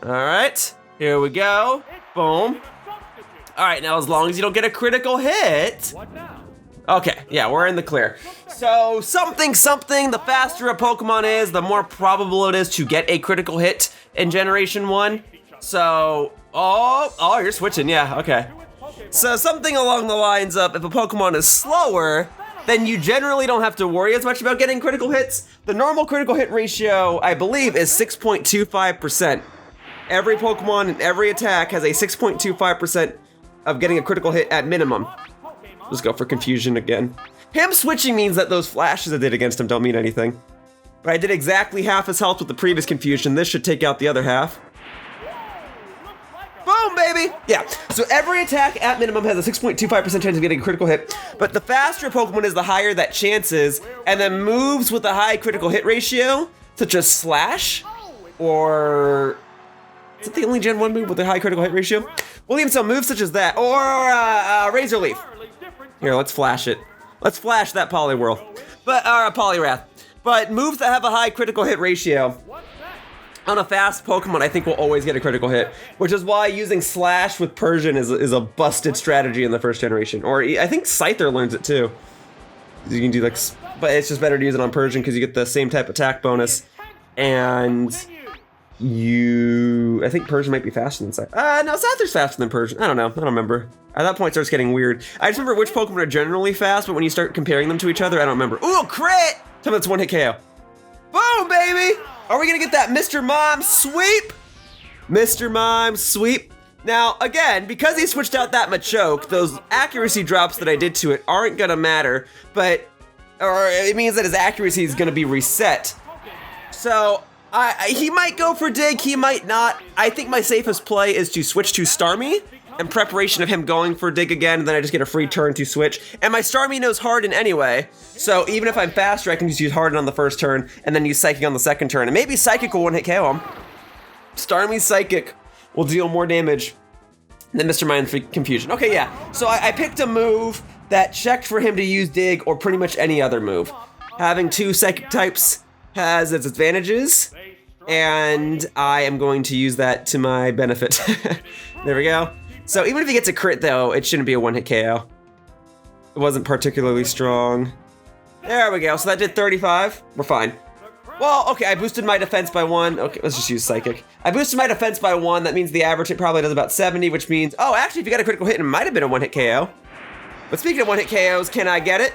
All right, here we go. Boom. All right, now as long as you don't get a critical hit. What now? Okay, yeah, we're in the clear. So something, the faster a Pokemon is, the more probable it is to get a critical hit in Generation 1. So, oh, you're switching, yeah, okay. So something along the lines of, if a Pokemon is slower, then you generally don't have to worry as much about getting critical hits. The normal critical hit ratio, I believe, is 6.25%. Every Pokemon and every attack has a 6.25% of getting a critical hit at minimum. Let's go for Confusion again. Him switching means that those flashes I did against him don't mean anything. But I did exactly half his health with the previous Confusion. This should take out the other half. Boom, baby! Yeah, so every attack at minimum has a 6.25% chance of getting a critical hit, but the faster a Pokemon is, the higher that chance is, and then moves with a high critical hit ratio, such as Slash, or... Is it the only Gen 1 move with a high critical hit ratio? We'll even some moves such as that, or Razor Leaf. Here, let's flash it. Let's flash that Poliwhirl. Poliwrath. But moves that have a high critical hit ratio on a fast Pokemon, I think will always get a critical hit, which is why using Slash with Persian is a busted strategy in the first generation. Or I think Scyther learns it too. You can do like, but it's just better to use it on Persian because you get the same type attack bonus. And I think Persian might be faster than Scyther. No, Scyther's faster than Persian. I don't know. I don't remember. At that point, it starts getting weird. I just remember which Pokemon are generally fast, but when you start comparing them to each other, I don't remember. Ooh, crit! Tell me that's one hit KO. Boom, baby! Are we gonna get that Mr. Mime sweep? Mr. Mime sweep. Now, again, because he switched out that Machoke, those accuracy drops that I did to it aren't gonna matter, or it means that his accuracy is gonna be reset. So, he might go for Dig, he might not. I think my safest play is to switch to Starmie in preparation of him going for Dig again, and then I just get a free turn to switch. And my Starmie knows Harden anyway, so even if I'm faster, I can just use Harden on the first turn, and then use Psychic on the second turn, and maybe Psychic will one-hit KO him. Starmie's Psychic will deal more damage than Mr. Mind Confusion. Okay, yeah, so I picked a move that checked for him to use Dig or pretty much any other move. Having two Psychic types has its advantages, and I am going to use that to my benefit. There we go. So even if he gets a crit though, it shouldn't be a one-hit KO. It wasn't particularly strong. There we go, so that did 35, we're fine. Well, okay, I boosted my defense by 1. Okay, let's just use Psychic. I boosted my defense by 1, that means the average hit probably does about 70, which means, oh, actually, if you got a critical hit, it might have been a one-hit KO. But speaking of one-hit KOs, can I get it?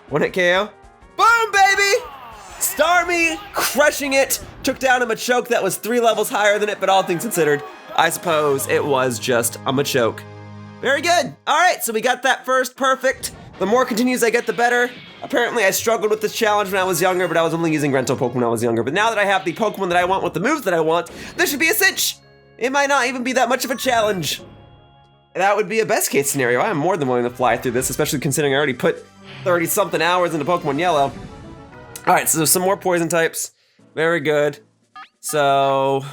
One-hit KO. Boom, baby! Starmie crushing it. Took down a Machoke that was 3 levels higher than it, but all things considered, I suppose it was just a Machoke. Very good. All right, so we got that first perfect. The more continues I get, the better. Apparently, I struggled with this challenge when I was younger, but I was only using rental Pokemon when I was younger. But now that I have the Pokemon that I want with the moves that I want, this should be a cinch. It might not even be that much of a challenge. That would be a best case scenario. I'm more than willing to fly through this, especially considering I already put 30-something hours into Pokemon Yellow. All right, so some more poison types. Very good. So,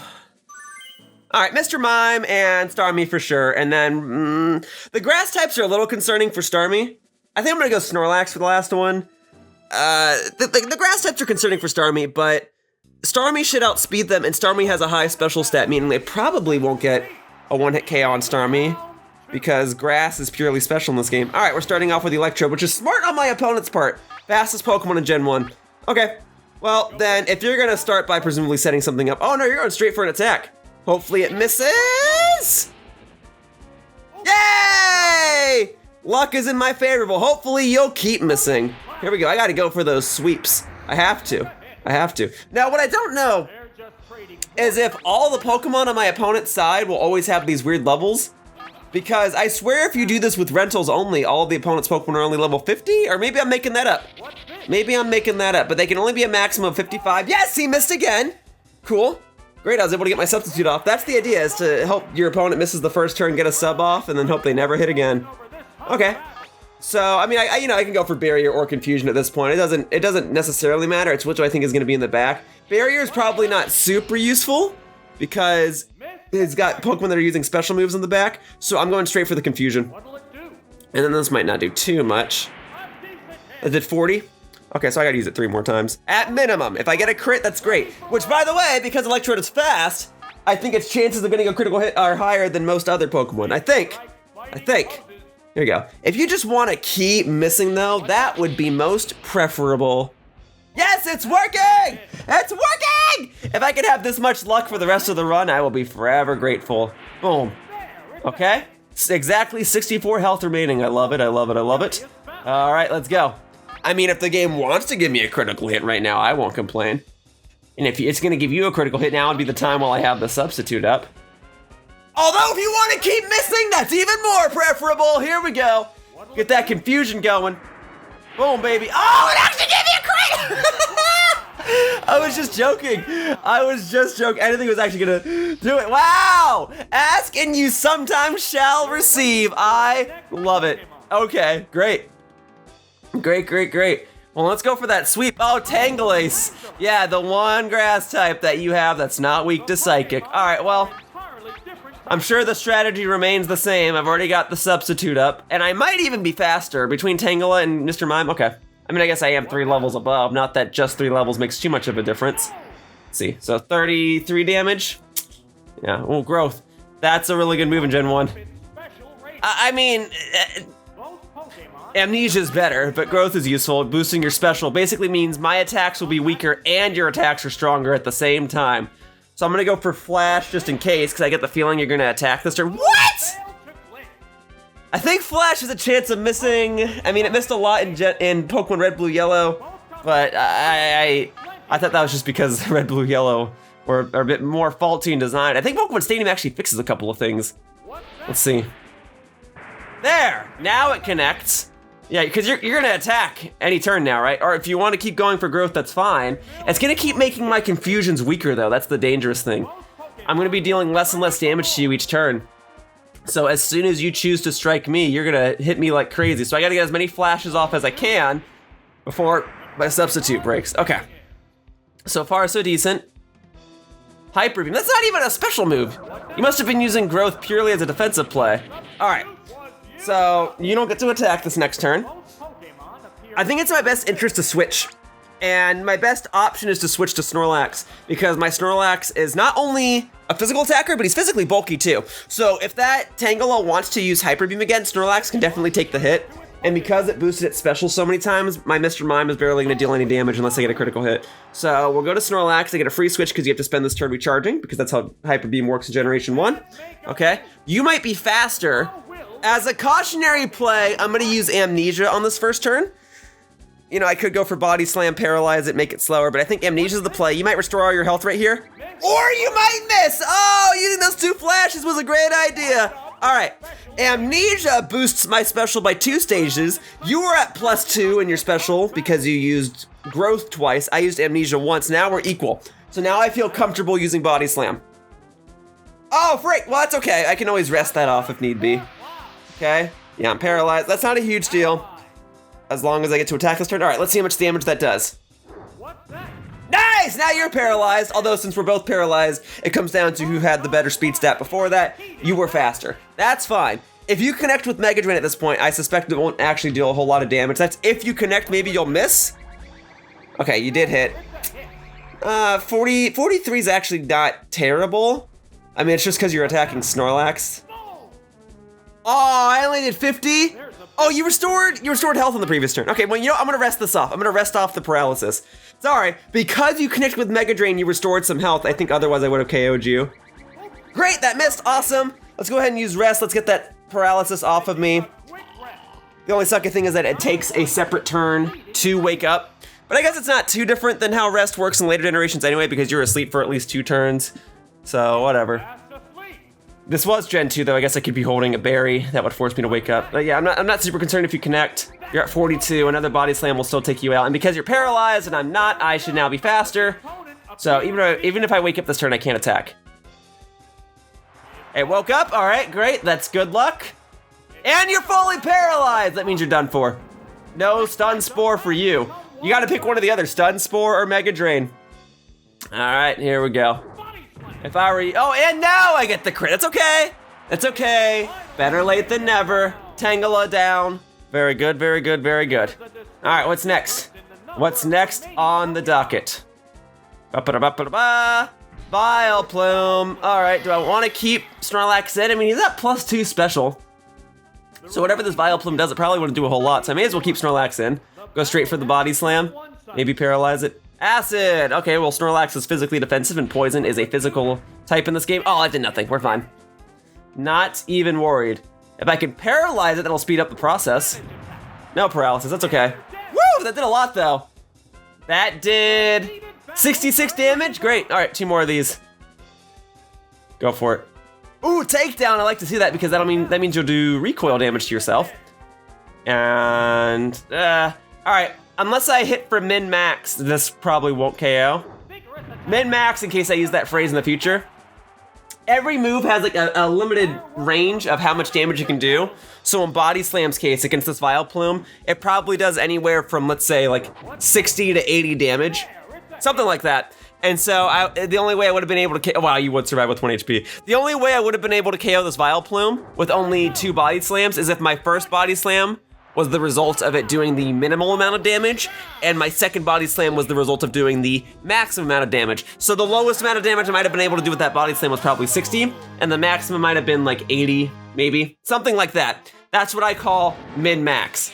all right, Mr. Mime and Starmie for sure. And then the grass types are a little concerning for Starmie. I think I'm gonna go Snorlax for the last one. The grass types are concerning for Starmie, but Starmie should outspeed them, and Starmie has a high special stat, meaning they probably won't get a one-hit KO on Starmie, because grass is purely special in this game. All right, we're starting off with Electro, which is smart on my opponent's part. Fastest Pokemon in Gen 1. Okay, well, then, if you're gonna start by presumably setting something up, oh no, you're going straight for an attack. Hopefully it misses! Yay! Luck is in my favor, but hopefully you'll keep missing. Here we go, I gotta go for those sweeps. I have to. Now, what I don't know is if all the Pokemon on my opponent's side will always have these weird levels. Because I swear if you do this with rentals only, all of the opponent's Pokemon are only level 50, or maybe I'm making that up. But they can only be a maximum of 55. Yes, he missed again. Cool. Great, I was able to get my substitute off. That's the idea, is to help your opponent misses the first turn, get a sub off, and then hope they never hit again. Okay. So, I mean, I can go for Barrier or Confusion at this point. It doesn't necessarily matter. It's which I think is going to be in the back. Barrier is probably not super useful because it's got Pokemon that are using special moves in the back. So I'm going straight for the Confusion. And then this might not do too much. I did 40. Okay, so I gotta use it 3 more times. At minimum. If I get a crit, that's great. Which, by the way, because Electrode is fast, I think its chances of getting a critical hit are higher than most other Pokemon. I think. Here we go. If you just want to keep missing though, that would be most preferable. Yes, it's working! It's working! If I could have this much luck for the rest of the run, I will be forever grateful. Boom. Okay, it's exactly 64 health remaining. I love it. All right, let's go. I mean, if the game wants to give me a critical hit right now, I won't complain. And if it's gonna give you a critical hit now, it'd be the time while I have the substitute up. Although if you want to keep missing, that's even more preferable. Here we go. Get that Confusion going. Boom, baby. Oh, it actually gave me a crit! I was just joking. I didn't think it was actually gonna do it. Wow! Ask and you sometimes shall receive. I love it. Okay, great. Great. Well, let's go for that sweep. Oh, Tangelace. Yeah, the one grass type that you have that's not weak to Psychic. All right, well, I'm sure the strategy remains the same. I've already got the substitute up, and I might even be faster between Tangela and Mr. Mime. Okay. I mean, I guess I am 3 levels above. Not that just 3 levels makes too much of a difference. Let's see, so 33 damage. Yeah, oh, growth. That's a really good move in Gen 1. I mean, Amnesia is better, but growth is useful. Boosting your special basically means my attacks will be weaker and your attacks are stronger at the same time. So I'm gonna go for Flash just in case, because I get the feeling you're gonna attack this turn. What? I think Flash has a chance of missing. I mean, it missed a lot in Pokemon Red, Blue, Yellow, but I thought that was just because Red, Blue, Yellow were a bit more faulty in design. I think Pokemon Stadium actually fixes a couple of things. Let's see. There, now it connects. Yeah, because you're gonna attack any turn now, right? Or if you want to keep going for growth, that's fine. It's gonna keep making my confusions weaker though, that's the dangerous thing. I'm gonna be dealing less and less damage to you each turn. So as soon as you choose to strike me, you're gonna hit me like crazy. So I gotta get as many flashes off as I can before my substitute breaks. Okay, so far so decent. Hyper Beam, that's not even a special move. You must have been using growth purely as a defensive play. All right. So, you don't get to attack this next turn. I think it's in my best interest to switch. And my best option is to switch to Snorlax, because my Snorlax is not only a physical attacker, but he's physically bulky too. So if that Tangela wants to use Hyper Beam again, Snorlax can definitely take the hit. And because it boosted its special so many times, my Mr. Mime is barely gonna deal any damage unless I get a critical hit. So we'll go to Snorlax, I get a free switch because you have to spend this turn recharging, because that's how Hyper Beam works in Generation 1. Okay, you might be faster. As a cautionary play, I'm gonna use Amnesia on this first turn. You know, I could go for Body Slam, paralyze it, make it slower, but I think Amnesia is the play. You might restore all your health right here, or you might miss. Oh, using those 2 flashes was a great idea. All right, Amnesia boosts my special by 2 stages. You were at +2 in your special because you used growth twice. I used Amnesia once, now we're equal. So now I feel comfortable using Body Slam. Oh, frick, well that's okay. I can always rest that off if need be. Okay, yeah, I'm paralyzed. That's not a huge deal, as long as I get to attack this turn. All right, let's see how much damage that does. Nice, now you're paralyzed. Although since we're both paralyzed, it comes down to who had the better speed stat before that. You were faster, that's fine. If you connect with Mega Drain at this point, I suspect it won't actually deal a whole lot of damage. That's if you connect, maybe you'll miss. Okay, you did hit. 43 is actually not terrible. I mean, it's just because you're attacking Snorlax. Oh, I only did 50? Oh, you restored health on the previous turn. Okay, well, you know, I'm gonna rest this off. I'm gonna rest off the paralysis. Sorry, because you connected with Mega Drain, you restored some health. I think otherwise I would have KO'd you. Great, that missed, awesome. Let's go ahead and use rest. Let's get that paralysis off of me. The only sucky thing is that it takes a separate turn to wake up. But I guess it's not too different than how rest works in later generations anyway, because you're asleep for at least 2 turns. So, whatever. This was Gen 2 though, I guess I could be holding a berry. That would force me to wake up. But yeah, I'm not super concerned if you connect. You're at 42, another Body Slam will still take you out. And because you're paralyzed and I'm not, I should now be faster. So even if I wake up this turn, I can't attack. Hey, woke up, all right, great, that's good luck. And you're fully paralyzed, that means you're done for. No Stun Spore for you. You gotta pick one of the other, Stun Spore or Mega Drain. All right, here we go. If I were you, oh, and now I get the crit. It's okay. It's okay. Better late than never. Tangela down. Very good, very good, very good. All right, what's next? What's next on the docket? Ba-ba-da-ba-ba-da-ba. Vileplume. All right, do I want to keep Snorlax in? I mean, he's at +2 special. So whatever this Vileplume does, it probably wouldn't do a whole lot. So I may as well keep Snorlax in. Go straight for the Body Slam. Maybe paralyze it. Acid! Okay, well, Snorlax is physically defensive and Poison is a physical type in this game. Oh, I did nothing. We're fine. Not even worried. If I can paralyze it, that'll speed up the process. No paralysis, that's okay. Woo! That did a lot, though. That did 66 damage? Great. All right, 2 more of these. Go for it. Ooh, takedown. I like to see that because that means you'll do recoil damage to yourself. And, all right. Unless I hit for min-max, this probably won't KO. Min-max, in case I use that phrase in the future. Every move has like a limited range of how much damage you can do. So in Body Slam's case, against this Vileplume, it probably does anywhere from, let's say, like 60 to 80 damage. Something like that. And so the only way I would have been able to KO, wow, you would survive with 1 HP. The only way I would have been able to KO this Vileplume with only 2 Body Slams is if my first Body Slam was the result of it doing the minimal amount of damage, and my second Body Slam was the result of doing the maximum amount of damage. So the lowest amount of damage I might have been able to do with that Body Slam was probably 60, and the maximum might have been like 80, maybe. Something like that. That's what I call min-max.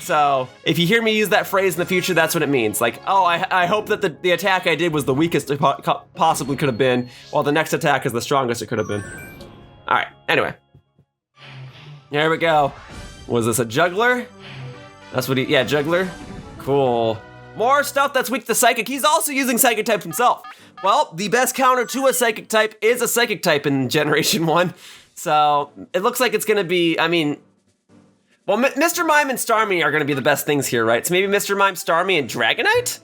So if you hear me use that phrase in the future, that's what it means. Like, oh, I hope that the attack I did was the weakest it possibly could have been, while the next attack is the strongest it could have been. All right, anyway. There we go. Was this a juggler? That's what yeah, juggler. Cool. More stuff that's weak to psychic. He's also using psychic type himself. Well, the best counter to a psychic type is a psychic type in Generation 1. So it looks like it's gonna be, I mean, well, Mr. Mime and Starmie are gonna be the best things here, right? So maybe Mr. Mime, Starmie, and Dragonite?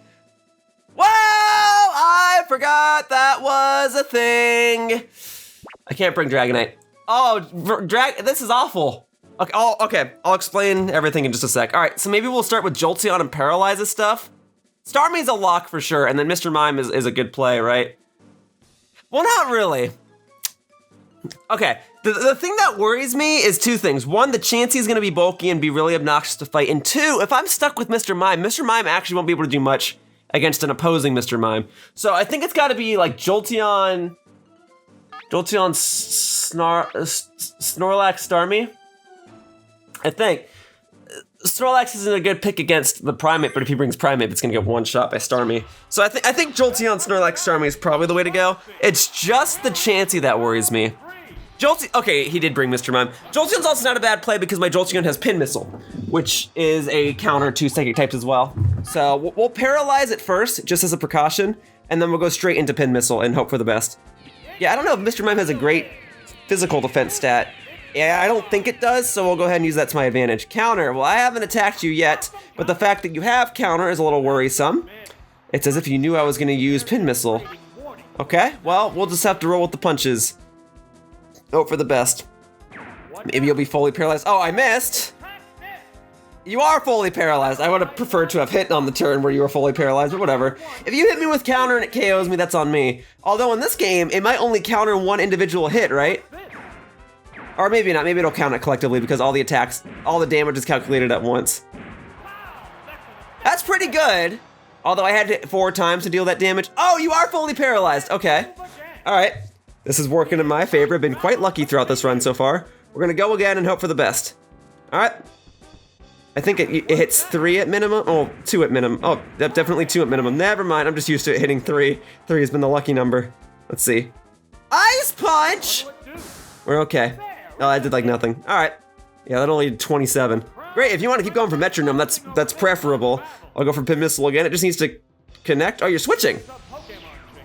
Wow, I forgot that was a thing. I can't bring Dragonite. Oh, this is awful. Okay, I'll explain everything in just a sec. All right, so maybe we'll start with Jolteon and Paralyze's stuff. Starmie's a lock for sure, and then Mr. Mime is a good play, right? Well, not really. Okay, the thing that worries me is two things. One, the Chansey's gonna be bulky and be really obnoxious to fight. And two, if I'm stuck with Mr. Mime actually won't be able to do much against an opposing Mr. Mime. So I think it's gotta be like Jolteon Snorlax Starmie. I think. Snorlax isn't a good pick against the Primate, but if he brings Primate, it's gonna get one shot by Starmie. So I think Jolteon Snorlax Starmie is probably the way to go. It's just the Chansey that worries me. Okay, he did bring Mr. Mime. Jolteon's also not a bad play because my Jolteon has Pin Missile, which is a counter to Psychic types as well. So we'll paralyze it first, just as a precaution, and then we'll go straight into Pin Missile and hope for the best. Yeah, I don't know if Mr. Mime has a great physical defense stat. Yeah, I don't think it does, so we'll go ahead and use that to my advantage. Counter, well, I haven't attacked you yet, but the fact that you have counter is a little worrisome. It's as if you knew I was gonna use Pin Missile. Okay, well, we'll just have to roll with the punches. Hope for the best. Maybe you'll be fully paralyzed. Oh, I missed! You are fully paralyzed. I would have preferred to have hit on the turn where you were fully paralyzed, but whatever. If you hit me with counter and it KOs me, that's on me. Although in this game, it might only counter one individual hit, right? Or maybe not, maybe it'll count it collectively because all the damage is calculated at once. That's pretty good. Although I had to hit 4 times to deal that damage. Oh, you are fully paralyzed, okay. All right, this is working in my favor. I've been quite lucky throughout this run so far. We're gonna go again and hope for the best. All right. I think it hits 3 at minimum. Oh, 2 at minimum. Oh, definitely 2 at minimum. Never mind, I'm just used to it hitting 3. 3 has been the lucky number. Let's see. Ice Punch! We're okay. Oh, I did like nothing. All right. Yeah, that only did 27. Great, if you want to keep going for Metronome, that's preferable. I'll go for Pin Missile again. It just needs to connect. Oh, you're switching.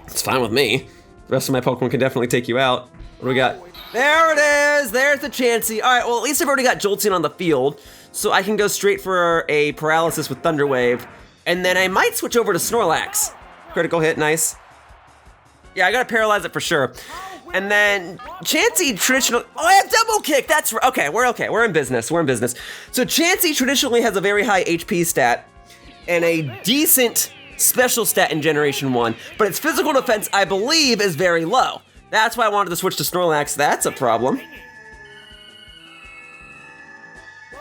It's fine with me. The rest of my Pokemon can definitely take you out. What do we got? There it is. There's the Chansey. All right, well, at least I've already got Jolteon on the field, so I can go straight for a Paralysis with Thunder Wave, and then I might switch over to Snorlax. Critical hit, nice. Yeah, I gotta paralyze it for sure. And then Chansey traditional. Oh, I have Double Kick. That's okay. We're okay. We're in business. We're in business. So Chansey traditionally has a very high HP stat and a decent special stat in Generation 1, but its physical defense, I believe, is very low. That's why I wanted to switch to Snorlax. That's a problem.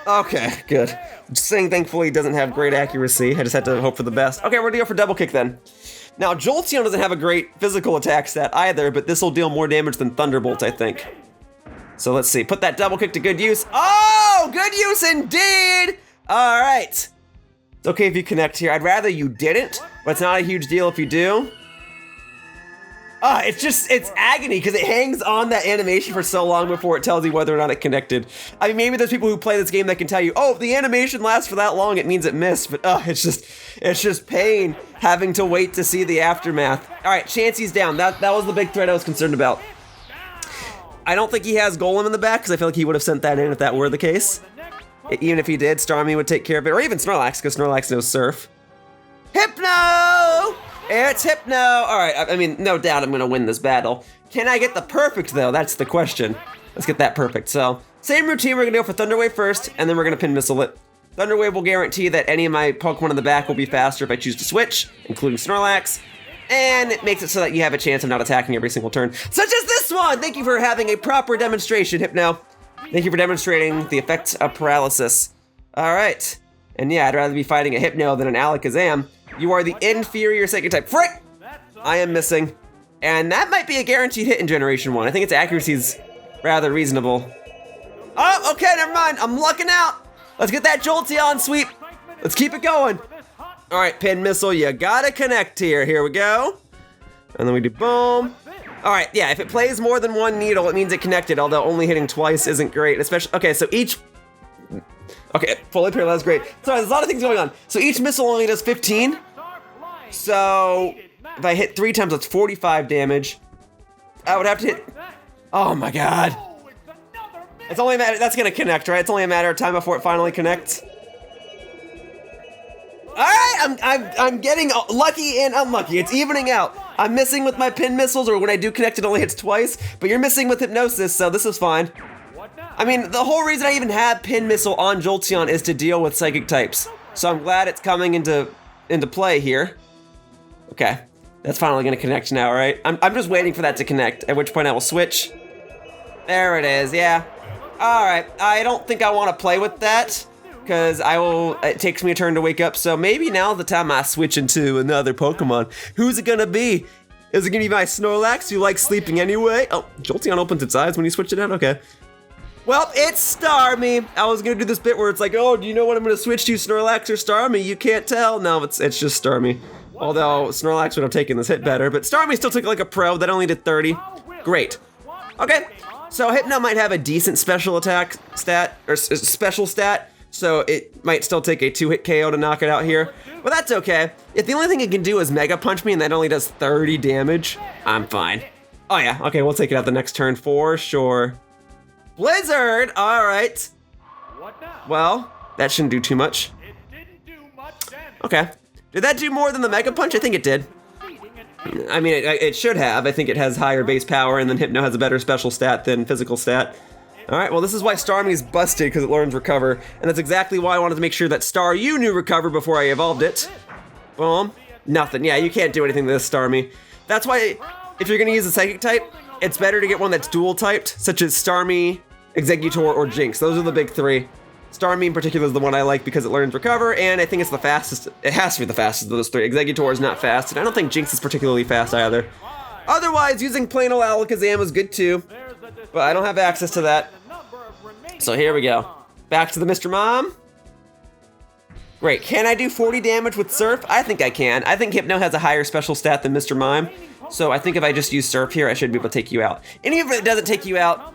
Okay, good. Just saying, thankfully, he doesn't have great accuracy. I just had to hope for the best. Okay, we're gonna go for Double Kick then. Now, Jolteon doesn't have a great physical attack stat either, but this will deal more damage than Thunderbolt, I think. So let's see, put that Double Kick to good use. Oh, good use indeed! All right. It's okay if you connect here. I'd rather you didn't, but it's not a huge deal if you do. It's agony because it hangs on that animation for so long before it tells you whether or not it connected. I mean, maybe there's people who play this game that can tell you, oh, if the animation lasts for that long, it means it missed, but it's just pain having to wait to see the aftermath. All right, Chansey's down. That was the big threat I was concerned about. I don't think he has Golem in the back because I feel like he would have sent that in if that were the case. Even if he did, Starmie would take care of it, or even Snorlax because Snorlax knows Surf. Hypno! It's Hypno! Alright, I mean, no doubt I'm gonna win this battle. Can I get the perfect, though? That's the question. Let's get that perfect. So, same routine, we're gonna go for Thunder Wave first, and then we're gonna Pin Missile it. Thunder Wave will guarantee that any of my Pokemon in the back will be faster if I choose to switch, including Snorlax, and it makes it so that you have a chance of not attacking every single turn, such as this one! Thank you for having a proper demonstration, Hypno. Thank you for demonstrating the effects of paralysis. Alright. And yeah, I'd rather be fighting a Hypno than an Alakazam. You are the inferior Psychic type. Frick! I am missing. And that might be a guaranteed hit in Generation 1. I think its accuracy is rather reasonable. Oh, okay, never mind. I'm lucking out. Let's get that Jolteon sweep. Let's keep it going. All right, pin missile, you gotta connect here. Here we go. And then we do boom. All right, yeah, if it plays more than one needle, it means it connected, although only hitting twice isn't great, especially, okay, so each, okay, fully paralyzed, great. Sorry, there's a lot of things going on. So each missile only does 15. So if I hit 3 times, that's 45 damage. I would have to hit, oh my God. It's only a matter, that's gonna connect, right? It's only a matter of time before it finally connects. All right, I'm getting lucky and unlucky. It's evening out. I'm missing with my pin missiles, or when I do connect, it only hits twice, but you're missing with hypnosis, so this is fine. I mean, the whole reason I even have pin missile on Jolteon is to deal with psychic types. So I'm glad it's coming into play here. Okay, that's finally gonna connect now, right? I'm just waiting for that to connect, at which point I will switch. There it is, yeah. All right, I don't think I wanna play with that, because it takes me a turn to wake up, so maybe now's the time I switch into another Pokemon. Who's it gonna be? Is it gonna be my Snorlax, who likes sleeping anyway? Oh, Jolteon opens its eyes when you switch it out? Okay. Well, it's Starmie. I was gonna do this bit where it's like, oh, do you know what I'm gonna switch to, Snorlax or Starmie? You can't tell. No, it's just Starmie. Although Snorlax would have taken this hit better, but Starmie still took like a pro, that only did 30. Great. Okay, so Hypno might have a decent special attack stat, or special stat, so it might still take a 2-hit KO to knock it out here, but that's okay. If the only thing it can do is Mega Punch me and that only does 30 damage, I'm fine. Oh yeah, okay, we'll take it out the next turn for sure. Blizzard, all right. Well, that shouldn't do too much. Okay, did that do more than the Mega Punch? I think it did. I mean, it should have. I think it has higher base power, and then Hypno has a better special stat than physical stat. All right, well, this is why Starmie's busted, because it learns Recover, and that's exactly why I wanted to make sure that Staryu knew Recover before I evolved it. Boom. Nothing. Yeah, you can't do anything to this Starmie. That's why, if you're going to use a Psychic type, it's better to get one that's dual-typed, such as Starmie, Exeggutor, or Jinx. Those are the big 3. Starmie in particular is the one I like because it learns Recover, and I think it's the fastest. It has to be the fastest of those 3. Exeggutor is not fast, and I don't think Jinx is particularly fast either. Otherwise, using plain old Alakazam is good too, but I don't have access to that. So here we go. Back to the Mr. Mom. Great, can I do 40 damage with Surf? I think I can. I think Hypno has a higher special stat than Mr. Mime, so I think if I just use Surf here, I should be able to take you out. And even if it doesn't take you out,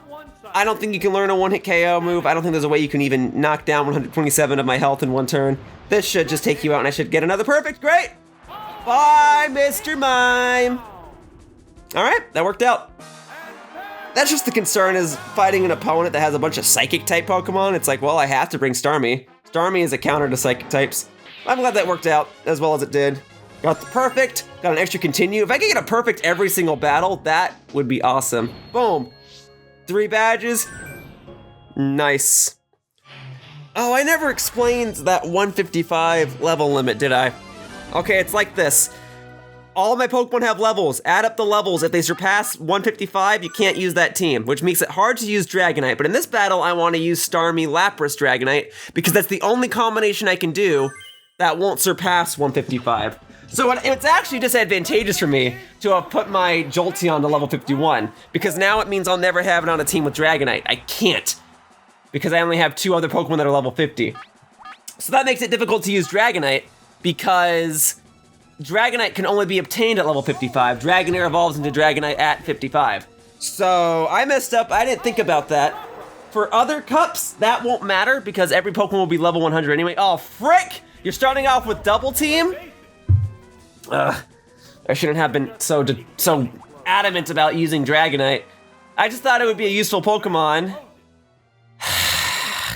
I don't think you can learn a 1-hit KO move. I don't think there's a way you can even knock down 127 of my health in one turn. This should just take you out and I should get another perfect. Great! Bye, Mr. Mime! Alright, that worked out. That's just the concern, is fighting an opponent that has a bunch of Psychic type Pokemon. It's like, well, I have to bring Starmie. Starmie is a counter to Psychic types. I'm glad that worked out as well as it did. Got the perfect, got an extra continue. If I could get a perfect every single battle, that would be awesome. Boom. 3 badges. Nice. Oh, I never explained that 155 level limit, did I? Okay, it's like this. All of my Pokemon have levels. Add up the levels. If they surpass 155, you can't use that team, which makes it hard to use Dragonite. But in this battle, I want to use Starmie, Lapras, Dragonite, because that's the only combination I can do that won't surpass 155. So it's actually disadvantageous for me to have put my Jolteon to level 51, because now it means I'll never have it on a team with Dragonite. I can't, because I only have 2 other Pokemon that are level 50. So that makes it difficult to use Dragonite, because Dragonite can only be obtained at level 55. Dragonair evolves into Dragonite at 55. So I messed up. I didn't think about that. For other cups, that won't matter because every Pokemon will be level 100 anyway. Oh, frick! You're starting off with double team? I shouldn't have been so adamant about using Dragonite. I just thought it would be a useful Pokemon.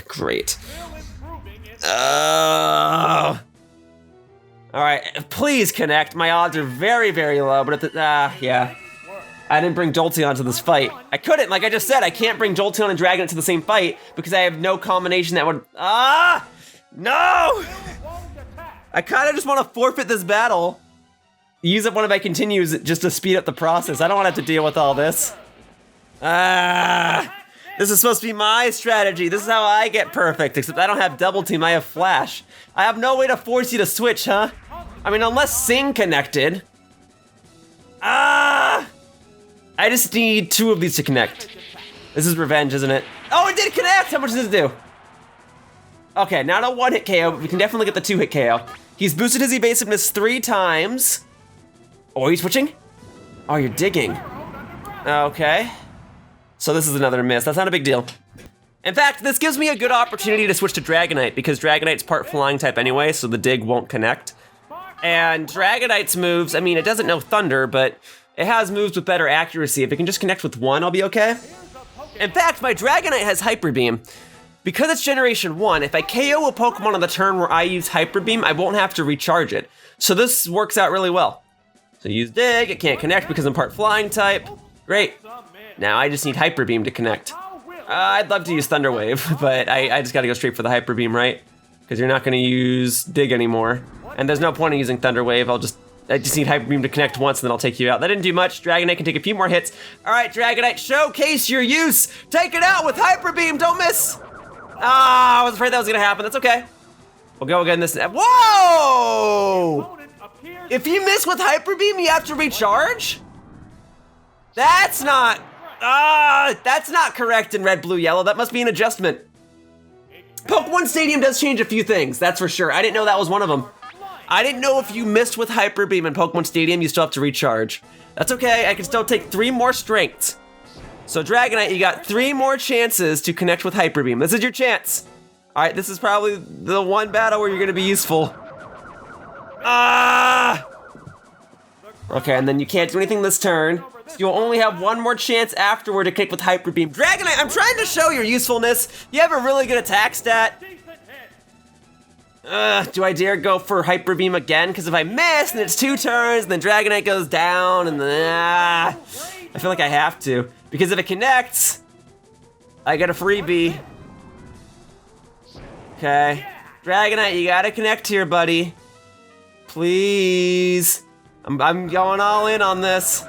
Great. Alright, please connect. My odds are very, very low, but yeah. I didn't bring Jolteon to this fight. I couldn't, like I just said, I can't bring Jolteon and Dragonite to the same fight because I have no combination that would, no! I kinda just wanna forfeit this battle. Use up one of my continues just to speed up the process. I don't wanna have to deal with all this. This is supposed to be my strategy. This is how I get perfect, except I don't have double team, I have flash. I have no way to force you to switch, huh? I mean, unless Sing connected. I just need 2 of these to connect. This is revenge, isn't it? Oh, it did connect! How much does it do? Okay, not a one-hit KO, but we can definitely get the two-hit KO. He's boosted his evasiveness 3 times. Oh, he's switching? Oh, you're digging. Okay. So this is another miss. That's not a big deal. In fact, this gives me a good opportunity to switch to Dragonite because Dragonite's part flying type anyway, so the dig won't connect. And Dragonite's moves, I mean, it doesn't know Thunder, but it has moves with better accuracy. If it can just connect with one, I'll be okay. In fact, my Dragonite has Hyper Beam. Because it's Generation 1, if I KO a Pokemon on the turn where I use Hyper Beam, I won't have to recharge it. So this works out really well. So use Dig, it can't connect because I'm part flying type. Great. Now I just need Hyper Beam to connect. I'd love to use Thunder Wave, but I just gotta go straight for the Hyper Beam, right? Because you're not gonna use Dig anymore. And there's no point in using Thunder Wave, I just need Hyper Beam to connect once and then I'll take you out. That didn't do much. Dragonite can take a few more hits. All right, Dragonite, showcase your use. Take it out with Hyper Beam, don't miss. Ah, I was afraid that was gonna happen. That's okay. We'll go again this. Whoa! If you miss with Hyper Beam, you have to recharge? That's not correct in red, blue, yellow. That must be an adjustment. Pokemon Stadium does change a few things, that's for sure. I didn't know that was one of them. I didn't know if you missed with Hyper Beam in Pokemon Stadium, you still have to recharge. That's okay, I can still take 3 more strengths. So Dragonite, you got 3 more chances to connect with Hyper Beam. This is your chance. All right, this is probably the one battle where you're gonna be useful. Okay, and then you can't do anything this turn. So you'll only have 1 more chance afterward to connect with Hyper Beam. Dragonite, I'm trying to show your usefulness. You have a really good attack stat. Do I dare go for Hyper Beam again? Because if I miss, then it's 2 turns, and then Dragonite goes down, and then I feel like I have to. Because if it connects, I get a freebie. Okay. Dragonite, you gotta connect here, buddy. Please. I'm going all in on this.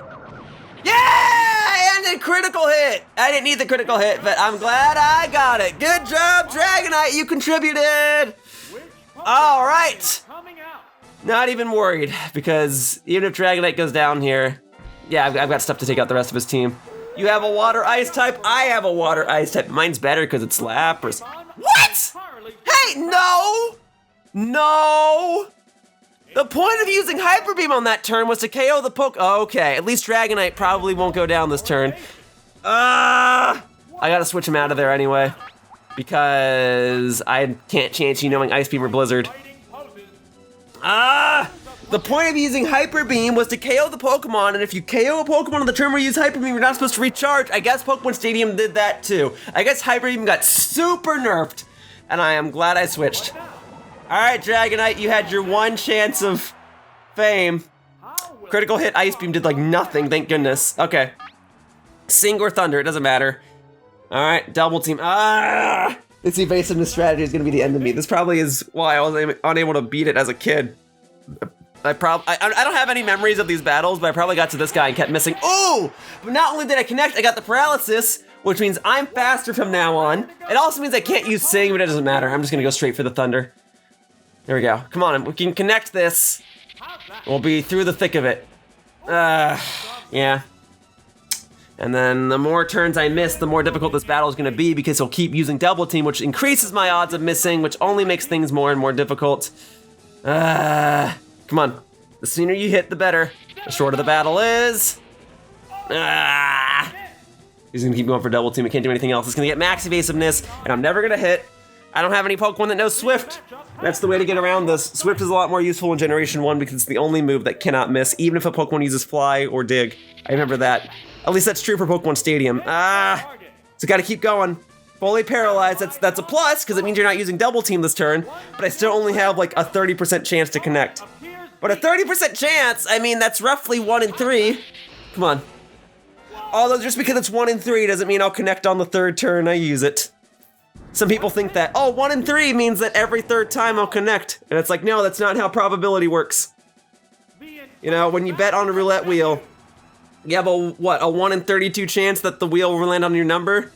Yeah! And a critical hit! I didn't need the critical hit, but I'm glad I got it. Good job, Dragonite, you contributed! All right. Not even worried, because even if Dragonite goes down here, yeah, I've got stuff to take out the rest of his team. You have a water ice type, I have a water ice type. Mine's better because it's Lapras. What? Hey, no! No! The point of using Hyper Beam on that turn was to KO the okay, at least Dragonite probably won't go down this turn. I gotta switch him out of there anyway, because I can't chance you knowing Ice Beam or Blizzard. The point of using Hyper Beam was to KO the Pokemon, and if you KO a Pokemon on the turn where you use Hyper Beam, you're not supposed to recharge. I guess Pokemon Stadium did that too. I guess Hyper Beam got super nerfed, and I am glad I switched. All right, Dragonite, you had your 1 chance of fame. Critical hit Ice Beam did like nothing, thank goodness. Okay. Sing or Thunder, it doesn't matter. All right, double team. This evasiveness strategy is gonna be the end of me. This probably is why I was unable to beat it as a kid. I don't have any memories of these battles, but I probably got to this guy and kept missing. Ooh! But not only did I connect, I got the paralysis, which means I'm faster from now on. It also means I can't use Sing, but it doesn't matter. I'm just gonna go straight for the Thunder. There we go. Come on, we can connect this. We'll be through the thick of it. Yeah. And then the more turns I miss, the more difficult this battle is gonna be because he'll keep using Double Team, which increases my odds of missing, which only makes things more and more difficult. Come on. The sooner you hit, the better. The shorter the battle is. He's gonna keep going for Double Team. I can't do anything else. It's gonna get max evasiveness, and I'm never gonna hit. I don't have any Pokemon that knows Swift. That's the way to get around this. Swift is a lot more useful in Generation 1 because it's the only move that cannot miss, even if a Pokemon uses Fly or Dig. I remember that. At least that's true for Pokemon Stadium. So gotta keep going. Fully paralyzed, that's a plus, because it means you're not using Double Team this turn, but I still only have like a 30% chance to connect. But a 30% chance, I mean, that's roughly 1 in 3. Come on. Although just because it's 1 in 3 doesn't mean I'll connect on the 3rd turn I use it. Some people think that, oh, 1 in 3 means that every 3rd time I'll connect. And it's like, no, that's not how probability works. You know, when you bet on a roulette wheel, you have a 1 in 32 chance that the wheel will land on your number?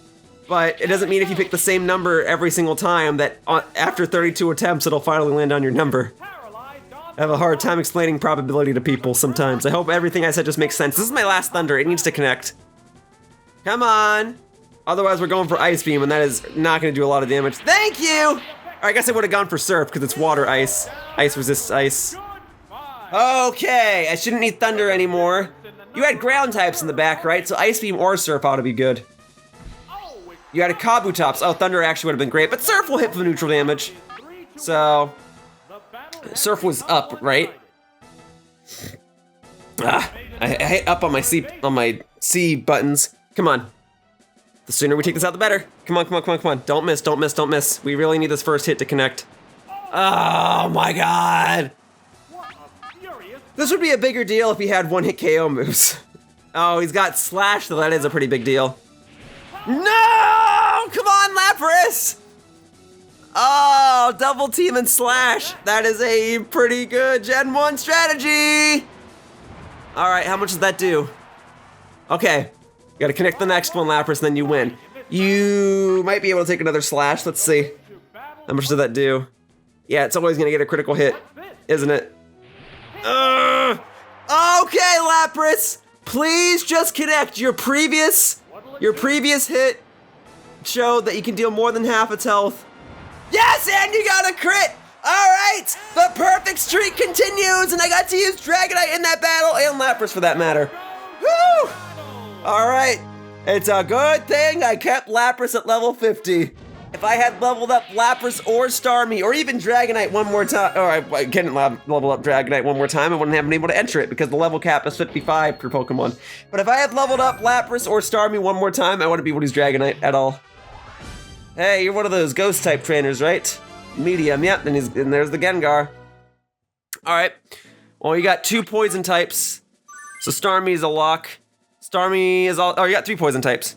But it doesn't mean if you pick the same number every single time that after 32 attempts it'll finally land on your number. I have a hard time explaining probability to people sometimes. I hope everything I said just makes sense. This is my last Thunder, it needs to connect. Come on! Otherwise we're going for Ice Beam and that is not gonna do a lot of damage. Thank you! Or I guess I would have gone for Surf because it's water ice. Ice resists ice. Okay, I shouldn't need Thunder anymore. You had ground types in the back, right? So Ice Beam or Surf ought to be good. You had a Kabutops. Oh, Thunder actually would have been great, but Surf will hit for the neutral damage. So, Surf was up, right? I hit up on my C buttons. Come on. The sooner we take this out, the better. Come on, come on, come on, come on. Don't miss, don't miss, don't miss. We really need this first hit to connect. Oh my god. This would be a bigger deal if he had one-hit KO moves. Oh, he's got Slash, though. That is a pretty big deal. No! Come on, Lapras! Oh, double team and Slash. That is a pretty good Gen 1 strategy. All right, how much does that do? Okay, you gotta connect the next one, Lapras, and then you win. You might be able to take another Slash. Let's see. How much did that do? Yeah, it's always gonna get a critical hit, isn't it? Okay, Lapras, please just connect. Your previous hit showed that you can deal more than half its health. Yes, and you got a crit. All right, the perfect streak continues, and I got to use Dragonite in that battle, and Lapras for that matter. Woo! All right, it's a good thing I kept Lapras at level 50. If I had leveled up Lapras or Starmie or even Dragonite one more time, or I couldn't level up Dragonite one more time, I wouldn't have been able to enter it because the level cap is 55 per Pokemon. But if I had leveled up Lapras or Starmie one more time, I wouldn't be able to use Dragonite at all. Hey, you're one of those ghost type trainers, right? Medium, yep, and there's the Gengar. All right, well, you got 2 poison types, so Starmie is a lock. Starmie is all, oh, you got 3 poison types.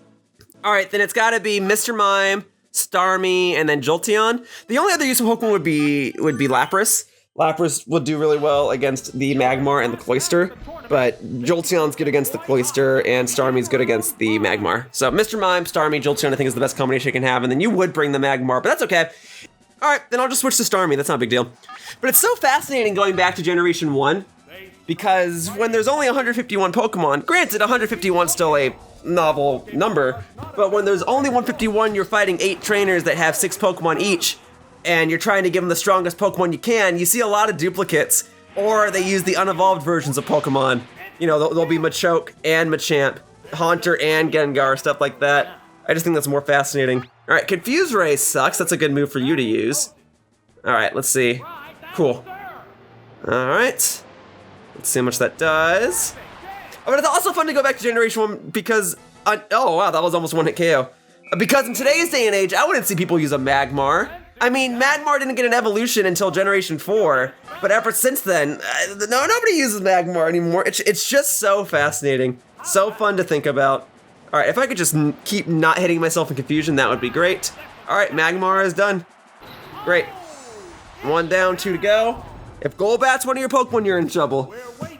All right, then it's gotta be Mr. Mime, Starmie, and then Jolteon. The only other use of Pokemon would be Lapras. Lapras would do really well against the Magmar and the Cloyster, but Jolteon's good against the Cloyster, and Starmie's good against the Magmar. So Mr. Mime, Starmie, Jolteon I think is the best combination you can have, and then you would bring the Magmar, but that's okay. All right, then I'll just switch to Starmie, that's not a big deal. But it's so fascinating going back to Generation 1, because when there's only 151 Pokemon, granted 151 is still a novel number, but when there's only 151, you're fighting 8 trainers that have 6 Pokemon each, and you're trying to give them the strongest Pokemon you can, you see a lot of duplicates, or they use the unevolved versions of Pokemon. You know, there'll be Machoke and Machamp, Haunter and Gengar, stuff like that. I just think that's more fascinating. All right, Confuse Ray sucks. That's a good move for you to use. All right, let's see. Cool. All right. Let's see how much that does. Oh, but it's also fun to go back to Generation 1 because, oh wow, that was almost one-hit KO. Because in today's day and age, I wouldn't see people use a Magmar. I mean, Magmar didn't get an evolution until Generation 4, but ever since then, nobody uses Magmar anymore. It's just so fascinating, so fun to think about. All right, if I could just keep not hitting myself in confusion, that would be great. All right, Magmar is done. Great. 1 down, 2 to go. If Golbat's one of your Pokemon, you're in trouble.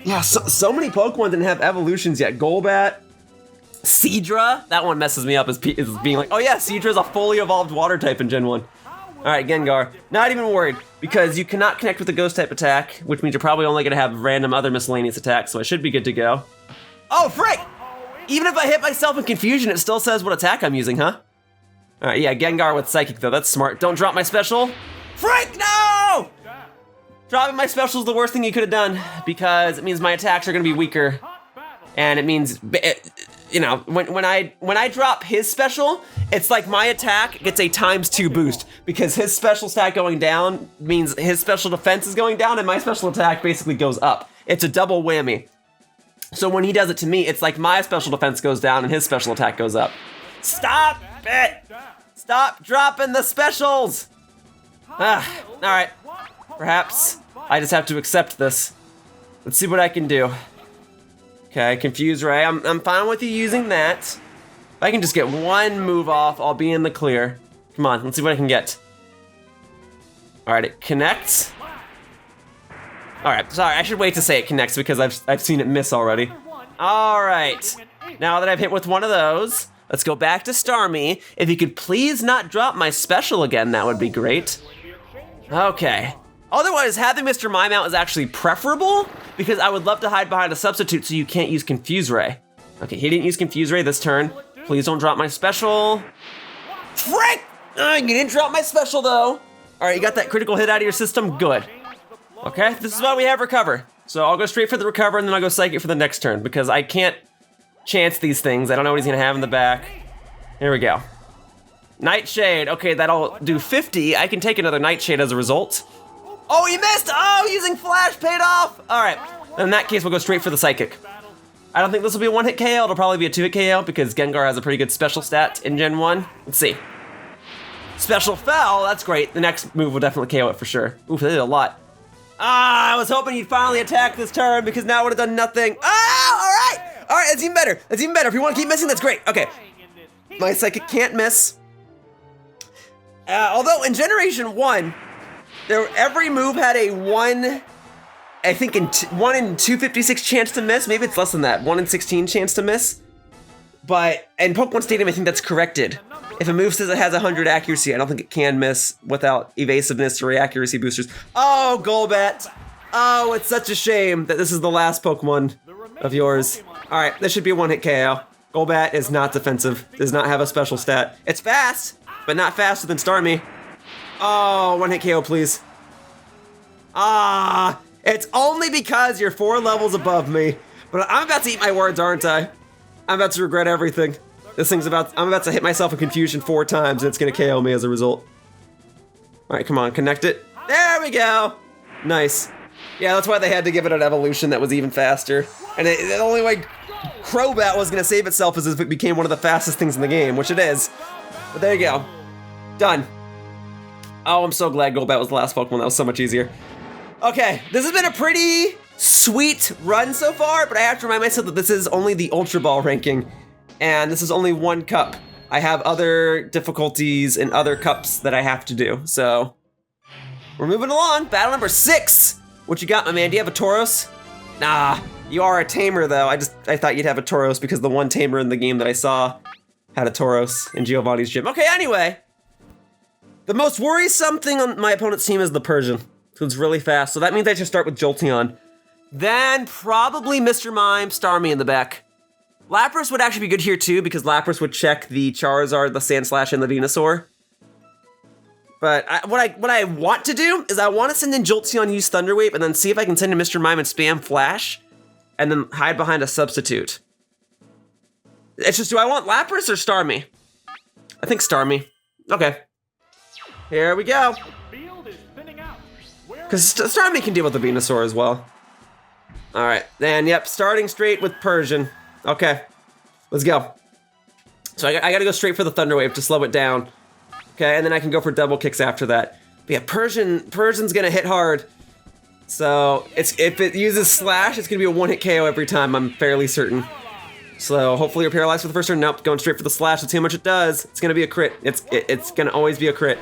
Yeah, so many Pokemon didn't have evolutions yet. Golbat, Seadra, that one messes me up as being like, oh yeah, Seadra's a fully evolved water type in Gen 1. All right, Gengar, not even worried, because you cannot connect with the ghost type attack, which means you're probably only gonna have random other miscellaneous attacks, so I should be good to go. Oh, frick! Even if I hit myself in confusion, it still says what attack I'm using, huh? All right, yeah, Gengar with Psychic, though, that's smart. Don't drop my special. Frick, no! Dropping my special is the worst thing you could have done, because it means my attacks are gonna be weaker. And it means, you know, when I drop his special, it's like my attack gets a ×2 boost, because his special stat going down means his special defense is going down, and my special attack basically goes up. It's a double whammy. So when he does it to me, it's like my special defense goes down and his special attack goes up. Stop it! Stop dropping the specials! Alright. Perhaps I just have to accept this. Let's see what I can do. Okay, Confuse Ray. I'm fine with you using that. If I can just get 1 move off, I'll be in the clear. Come on, let's see what I can get. Alright, it connects. Alright, sorry, I should wait to say it connects because I've seen it miss already. Alright, now that I've hit with one of those, let's go back to Starmie. If you could please not drop my special again, that would be great. Okay. Otherwise, having Mr. Mime out is actually preferable because I would love to hide behind a substitute so you can't use Confuse Ray. Okay, he didn't use Confuse Ray this turn. Please don't drop my special. Frick! You didn't drop my special though. All right, you got that critical hit out of your system? Good. Okay, this is why we have recover. So I'll go straight for the recover and then I'll go psychic for the next turn because I can't chance these things. I don't know what he's gonna have in the back. Here we go. Nightshade, okay, that'll do 50. I can take another Nightshade as a result. Oh, he missed! Oh, using Flash paid off! All right, in that case, we'll go straight for the psychic. I don't think this will be a one-hit KO, it'll probably be a two-hit KO because Gengar has a pretty good special stat in Gen 1. Let's see. Special fell, that's great. The next move will definitely KO it for sure. Oof, they did a lot. Ah, I was hoping you'd finally attack this turn because now it would have done nothing. Ah, all right, that's even better. That's even better. If you want to keep missing, that's great. Okay, my psychic can't miss. Although in Generation 1, every move had a 1 in 256 chance to miss. Maybe it's less than that, 1 in 16 chance to miss. But in Pokemon Stadium, I think that's corrected. If a move says it has 100 accuracy, I don't think it can miss without evasiveness or accuracy boosters. Oh, Golbat. Oh, it's such a shame that this is the last Pokemon of yours. All right, this should be a one-hit KO. Golbat is not defensive, does not have a special stat. It's fast, but not faster than Starmie. Oh, one-hit KO, please. Ah, it's only because you're 4 levels above me. But I'm about to eat my words, aren't I? I'm about to regret everything. I'm about to hit myself in confusion 4 times and it's gonna KO me as a result. All right, come on, connect it. There we go. Nice. Yeah, that's why they had to give it an evolution that was even faster. And the only way Crobat was gonna save itself is if it became one of the fastest things in the game, which it is. But there you go. Done. Oh, I'm so glad Golbat was the last Pokemon. That was so much easier. Okay, this has been a pretty sweet run so far, but I have to remind myself that this is only the Ultra Ball ranking. And this is only 1 cup. I have other difficulties in other cups that I have to do, so we're moving along. Battle number 6. What you got, my man? Do you have a Tauros? Nah, you are a tamer though. I thought you'd have a Tauros because the one tamer in the game that I saw had a Tauros in Giovanni's gym. Okay, anyway. The most worrisome thing on my opponent's team is the Persian. So it's really fast, so that means I should start with Jolteon. Then probably Mr. Mime, Starmie in the back. Lapras would actually be good here too, because Lapras would check the Charizard, the Sandslash, and the Venusaur. But what I want to do is I want to send in Jolteon, use Thunder Wave, and then see if I can send in Mr. Mime and spam Flash, and then hide behind a substitute. It's just, do I want Lapras or Starmie? I think Starmie. Okay. Here we go. Because Starmie can deal with the Venusaur as well. All right, then, yep, starting straight with Persian. Okay, let's go. So I gotta go straight for the Thunder Wave to slow it down. Okay, and then I can go for double kicks after that. But yeah, Persian's gonna hit hard. So if it uses Slash, it's gonna be a one-hit KO every time, I'm fairly certain. So hopefully you're paralyzed for the first turn. Nope, going straight for the Slash. Let's see how much it does. It's gonna be a crit. It's gonna always be a crit.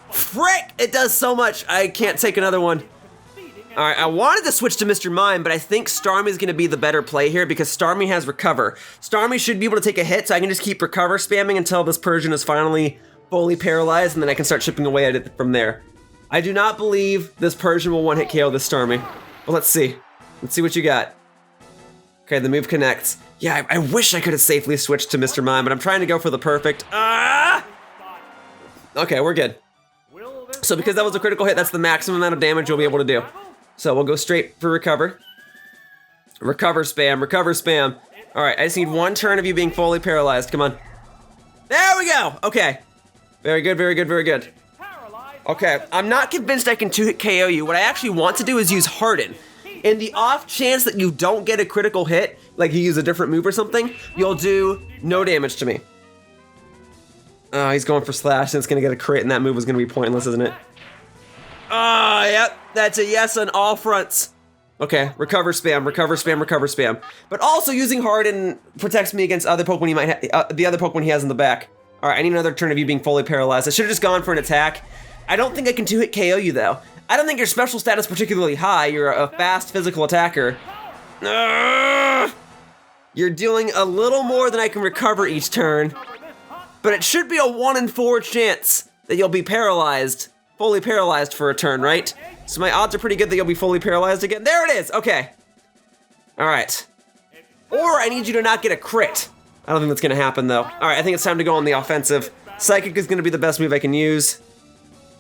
Frick! It does so much. I can't take another one. All right, I wanted to switch to Mr. Mime, but I think Starmie is gonna be the better play here because Starmie has Recover. Starmie should be able to take a hit, so I can just keep Recover spamming until this Persian is finally fully paralyzed, and then I can start chipping away at it from there. I do not believe this Persian will one-hit KO this Starmie, but let's see. Let's see what you got. Okay, the move connects. Yeah, I wish I could have safely switched to Mr. Mime, but I'm trying to go for the perfect. Ah! Okay, we're good. So because that was a critical hit, that's the maximum amount of damage you'll be able to do. So we'll go straight for Recover. Recover spam, Recover spam. All right, I just need 1 turn of you being fully paralyzed. Come on. There we go. Okay. Very good, very good, very good. Okay, I'm not convinced I can 2-hit KO you. What I actually want to do is use Harden. In the off chance that you don't get a critical hit, like you use a different move or something, you'll do no damage to me. Oh, he's going for Slash, and it's gonna get a crit, and that move is gonna be pointless, isn't it? Oh, yep, that's a yes on all fronts. Okay, Recover spam, Recover spam, Recover spam. But also using Harden protects me against other Pokemon he might the other Pokemon he has in the back. All right, I need another turn of you being fully paralyzed. I should have just gone for an attack. I don't think I can 2-hit KO you though. I don't think your special stat is particularly high. You're a fast physical attacker. You're dealing a little more than I can recover each turn. But it should be a 1 in 4 chance that you'll be paralyzed. Fully paralyzed for a turn, right? So my odds are pretty good that you'll be fully paralyzed again. There it is, okay. All right. Or I need you to not get a crit. I don't think that's gonna happen though. All right, I think it's time to go on the offensive. Psychic is gonna be the best move I can use.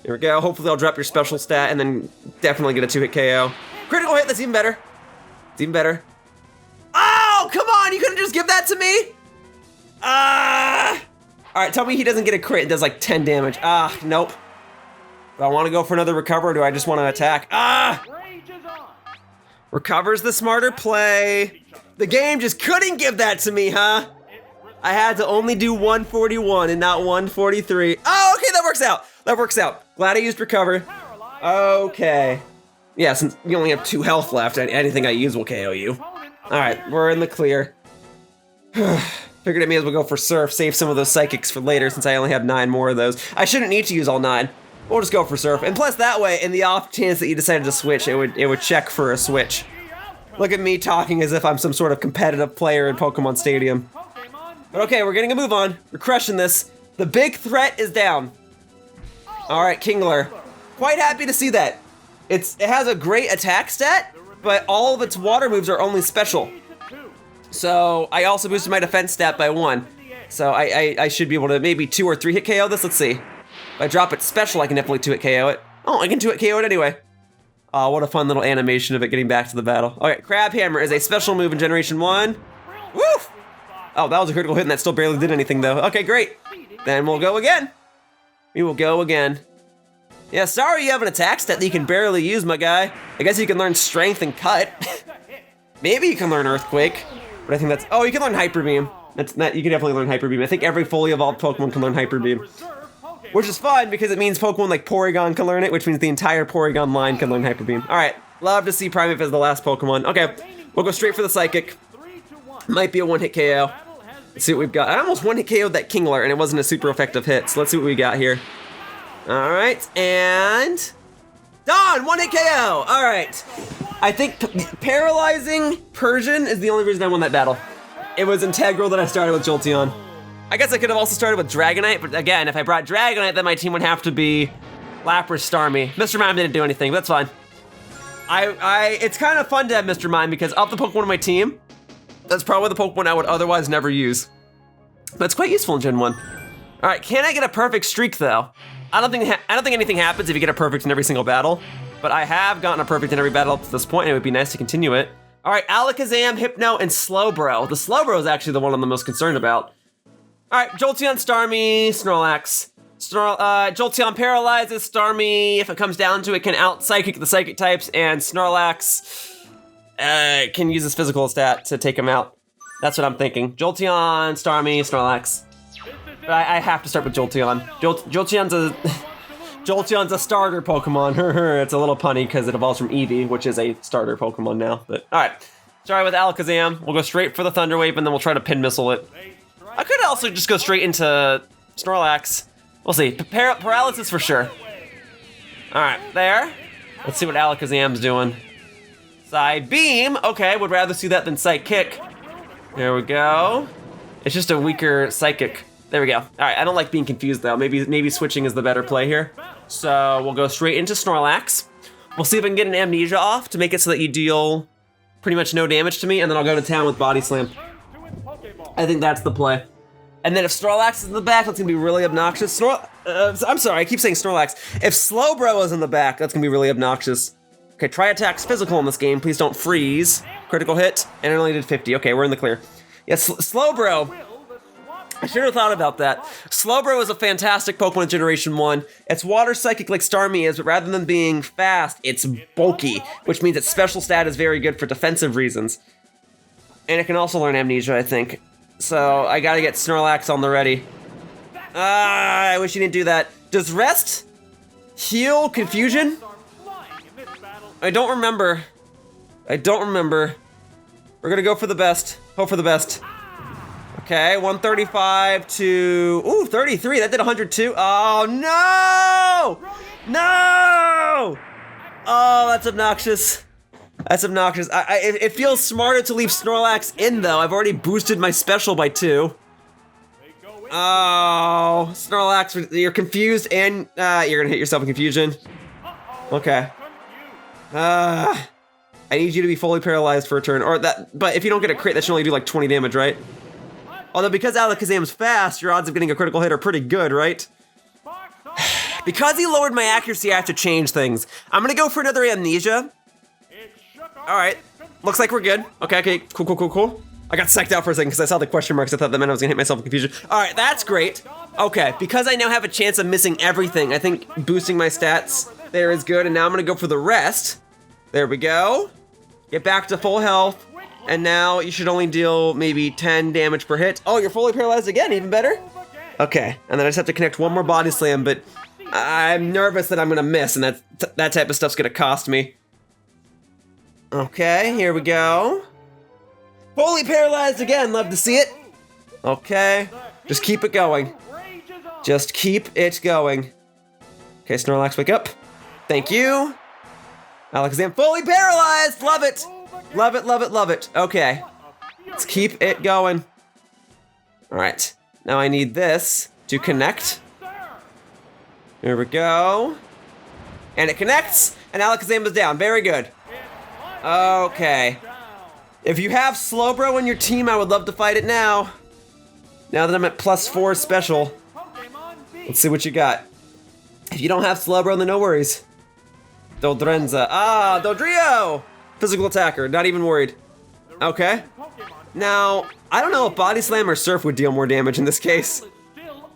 Here we go. Hopefully I'll drop your special stat and then definitely get a 2-hit KO. Critical hit, that's even better. It's even better. Oh, come on, you couldn't just give that to me? All right, tell me he doesn't get a crit and does like 10 damage. Nope. Do I want to go for another recover or do I just want to attack? Recover's the smarter play. The game just couldn't give that to me, huh? I had to only do 141 and not 143. Oh, okay, that works out. That works out. Glad I used recover. Okay. Yeah, since you only have 2 health left, anything I use will KO you. All right, we're in the clear. Figured I may as well go for Surf, save some of those psychics for later since I only have 9 more of those. I shouldn't need to use all 9. We'll just go for Surf. And plus that way, in the off chance that you decided to switch, it would check for a switch. Look at me talking as if I'm some sort of competitive player in Pokemon Stadium. But okay, we're getting a move on. We're crushing this. The big threat is down. All right, Kingler. Quite happy to see that. It has a great attack stat, but all of its water moves are only special. So I also boosted my defense stat by 1. So I should be able to maybe 2 or 3 hit KO this. Let's see. If I drop it special, I can definitely 2-hit KO it. Oh, I can 2-hit KO it anyway. Oh, what a fun little animation of it getting back to the battle. Okay, Crab Hammer is a special move in Generation 1. Woof! Oh, that was a critical hit and that still barely did anything though. Okay, great. Then we'll go again. We will go again. Yeah, sorry you have an attack stat that you can barely use, my guy. I guess you can learn Strength and Cut. Maybe you can learn Earthquake. But I think that's, oh, you can learn Hyper Beam. You can definitely learn Hyper Beam. I think every fully evolved Pokemon can learn Hyper Beam. Which is fun because it means Pokemon like Porygon can learn it, which means the entire Porygon line can learn Hyper Beam. All right, love to see Primeape as the last Pokemon. Okay, we'll go straight for the Psychic. Might be a 1-hit KO. Let's see what we've got. I almost 1-hit KO'd that Kingler and it wasn't a super effective hit, so let's see what we got here. All right, and done, 1-hit KO. All right, I think paralyzing Persian is the only reason I won that battle. It was integral that I started with Jolteon. I guess I could have also started with Dragonite, but again, if I brought Dragonite, then my team would have to be Lapras, Starmie. Mr. Mime didn't do anything, but that's fine. It's kind of fun to have Mr. Mime because of the Pokemon on my team, that's probably the Pokemon I would otherwise never use. But it's quite useful in Gen 1. All right, can I get a perfect streak though? I don't think anything happens if you get a perfect in every single battle, but I have gotten a perfect in every battle up to this point, and it would be nice to continue it. All right, Alakazam, Hypno, and Slowbro. The Slowbro is actually the one I'm the most concerned about. All right, Jolteon, Starmie, Snorlax. Jolteon paralyzes, Starmie, if it comes down to it, can out-Psychic the Psychic types, and Snorlax can use his physical stat to take him out. That's what I'm thinking. Jolteon, Starmie, Snorlax. But I have to start with Jolteon. Jolteon's a starter Pokemon. It's a little punny because it evolves from Eevee, which is a starter Pokemon now. But all right, sorry with Alakazam. We'll go straight for the Thunder Wave, and then we'll try to Pin Missile it. I could also just go straight into Snorlax. We'll see. Paralysis for sure. All right, there. Let's see what Alakazam's doing. Side Beam. Okay, would rather see that than Psychic. There we go. It's just a weaker Psychic. There we go. All right, I don't like being confused though. Maybe switching is the better play here. So we'll go straight into Snorlax. We'll see if I can get an Amnesia off to make it so that you deal pretty much no damage to me, and then I'll go to town with Body Slam. I think that's the play. And then if Snorlax is in the back, that's gonna be really obnoxious. I'm sorry, I keep saying Snorlax. If Slowbro is in the back, that's gonna be really obnoxious. Okay, Tri-Attack's physical in this game. Please don't freeze. Critical hit, and it only did 50. Okay, we're in the clear. Yes, Slowbro. I should have thought about that. Slowbro is a fantastic Pokemon in Generation 1. It's water psychic like Starmie is, but rather than being fast, it's bulky, which means its special stat is very good for defensive reasons. And it can also learn Amnesia, I think. So I gotta get Snorlax on the ready. I wish you didn't do that. Does Rest heal Confusion? I don't remember. We're gonna go for the best. Hope for the best. Okay, 135 to, ooh, 33, that did 102. Oh, no! No! Oh, that's obnoxious. That's obnoxious. It feels smarter to leave Snorlax in, though. I've already boosted my special by 2. Oh, Snorlax, you're confused and you're gonna hit yourself in confusion. Okay. I need you to be fully paralyzed for a turn, or that, but if you don't get a crit, that should only do like 20 damage, right? Although because Alakazam's fast, your odds of getting a critical hit are pretty good, right? Because he lowered my accuracy, I have to change things. I'm gonna go for another Amnesia. All right, looks like we're good. Okay, cool. I got psyched out for a second because I saw the question marks. I thought that meant I was gonna hit myself in confusion. All right, that's great. Okay, because I now have a chance of missing everything, I think boosting my stats there is good, and now I'm gonna go for the rest. There we go. Get back to full health, and now you should only deal maybe 10 damage per hit. Oh, you're fully paralyzed again, even better. Okay, and then I just have to connect one more body slam, but I'm nervous that I'm gonna miss, and that type of stuff's gonna cost me. Okay, here we go. Fully paralyzed again, love to see it. Okay, just keep it going. Just keep it going. Okay, Snorlax, wake up. Thank you. Alakazam, fully paralyzed, love it. Love it. Okay, let's keep it going. All right, now I need this to connect. Here we go. And it connects, and Alakazam is down, very good. Okay. If you have Slowbro in your team, I would love to fight it now. Now that I'm at +4 special. Let's see what you got. If you don't have Slowbro, then no worries. Doldrenza. Ah, Dodrio! Physical attacker, not even worried. Okay. Now, I don't know if Body Slam or Surf would deal more damage in this case.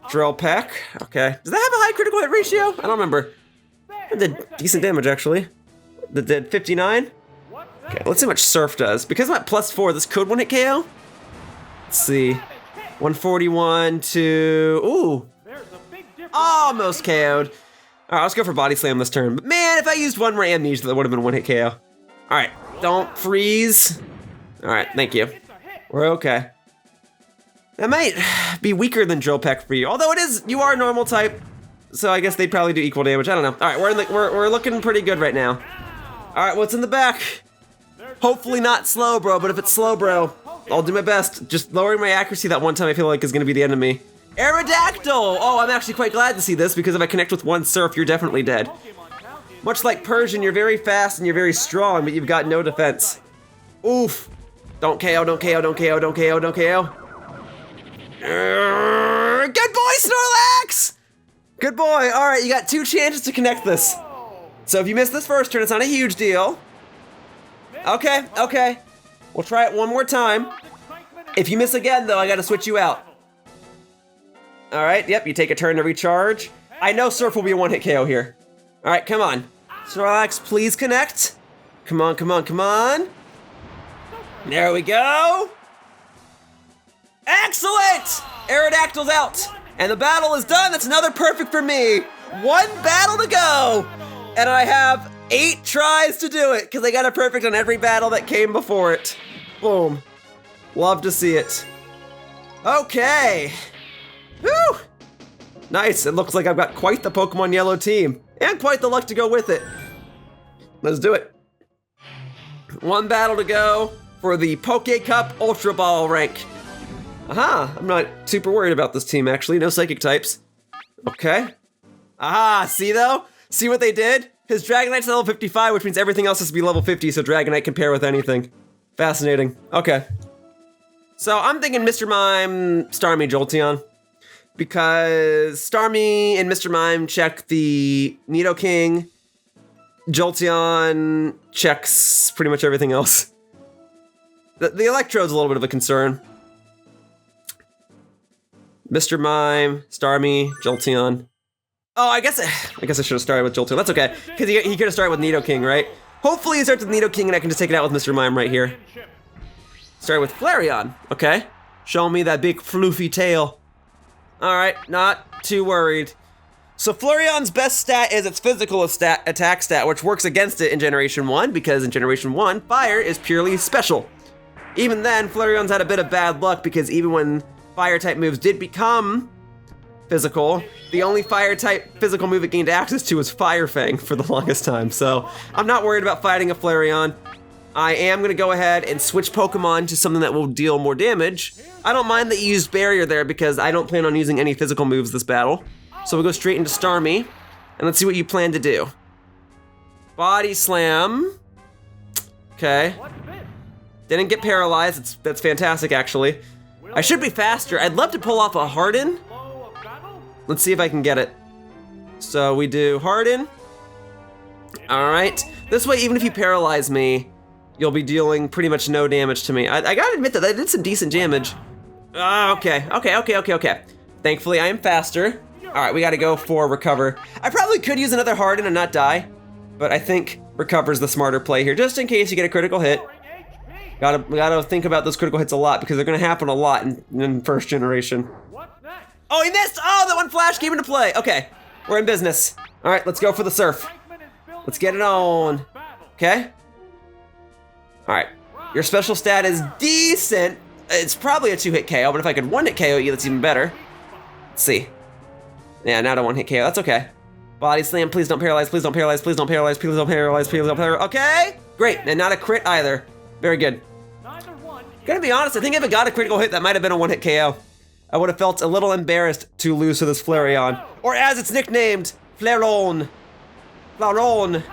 Drill Peck. Okay. Does that have a high critical hit ratio? I don't remember. It did decent damage, actually. That did 59? Okay, let's see how much Surf does. Because I'm at +4, this could one-hit KO? Let's see. 141 to... Ooh. Almost KO'd. Alright, let's go for Body Slam this turn. But man, if I used one more Amnesia, that would have been one-hit KO. Alright, don't freeze. Alright, thank you. We're okay. That might be weaker than Drill Peck for you. Although you are normal type. So I guess they'd probably do equal damage. I don't know. Alright, we're looking pretty good right now. Alright, what's in the back? Hopefully not Slowbro, but if it's Slowbro, I'll do my best. Just lowering my accuracy that one time I feel like is gonna be the end of me. Aerodactyl! Oh, I'm actually quite glad to see this because if I connect with one Surf, you're definitely dead. Much like Persian, you're very fast and you're very strong, but you've got no defense. Oof. Don't KO. Good boy, Snorlax! Good boy. All right, you got 2 chances to connect this. So if you miss this first turn, it's not a huge deal. Okay. We'll try it one more time. If you miss again, though, I gotta switch you out. All right, yep, you take a turn to recharge. I know Surf will be a one-hit KO here. All right, come on. Snorlax, please connect. Come on. There we go. Excellent! Aerodactyl's out. And the battle is done. That's another perfect for me. 1 battle to go. And I have 8 tries to do it because I got a perfect on every battle that came before it. Boom. Love to see it. Okay. Whew. Nice. It looks like I've got quite the Pokemon Yellow team and quite the luck to go with it. Let's do it. 1 battle to go for the Poke Cup Ultra Ball rank. Aha, I'm not super worried about this team actually. No psychic types. Okay. Aha, see though? See what they did? His Dragonite's level 55, which means everything else has to be level 50, so Dragonite can pair with anything. Fascinating. Okay. So I'm thinking Mr. Mime, Starmie, Jolteon. Because Starmie and Mr. Mime check the Nidoking. Jolteon checks pretty much everything else. The Electrode's a little bit of a concern. Mr. Mime, Starmie, Jolteon. Oh, I guess I should have started with Jolteon. That's okay, because he could have started with Nidoking, right? Hopefully he starts with Nidoking and I can just take it out with Mr. Mime right here. Start with Flareon, okay. Show me that big floofy tail. All right, not too worried. So Flareon's best stat is its physical attack stat, which works against it in Generation 1, because in Generation 1, Fire is purely special. Even then, Flareon's had a bit of bad luck, because even when Fire-type moves did become physical, the only Fire-type physical move it gained access to was Fire Fang for the longest time, so I'm not worried about fighting a Flareon. I am gonna go ahead and switch Pokemon to something that will deal more damage. I don't mind that you used Barrier there because I don't plan on using any physical moves this battle. So we'll go straight into Starmie, and let's see what you plan to do. Body Slam. Okay. Didn't get paralyzed, that's fantastic actually. I should be faster. I'd love to pull off a Harden. Let's see if I can get it. So we do Harden. All right. This way, even if you paralyze me, you'll be dealing pretty much no damage to me. I gotta admit that I did some decent damage. Okay. Thankfully, I am faster. All right, we gotta go for Recover. I probably could use another Harden and not die, but I think Recover's the smarter play here, just in case you get a critical hit. Gotta think about those critical hits a lot because they're gonna happen a lot in first generation. Oh, he missed! Oh, that one flash came into play. Okay, we're in business. All right, let's go for the surf. Let's get it on. Okay? All right, your special stat is decent. It's probably a 2-hit KO, but if I could 1-hit KO you, that's even better. Let's see. Yeah, now I don't 1-hit KO, that's okay. Body slam, please don't paralyze, please don't paralyze, please don't paralyze, please don't paralyze, please don't paralyze. Okay, great, and not a crit either. Very good. Gonna be honest, I think if it got a critical hit, that might have been a 1-hit KO. I would have felt a little embarrassed to lose to this Flareon. Or as it's nicknamed, Flareon. Flareon.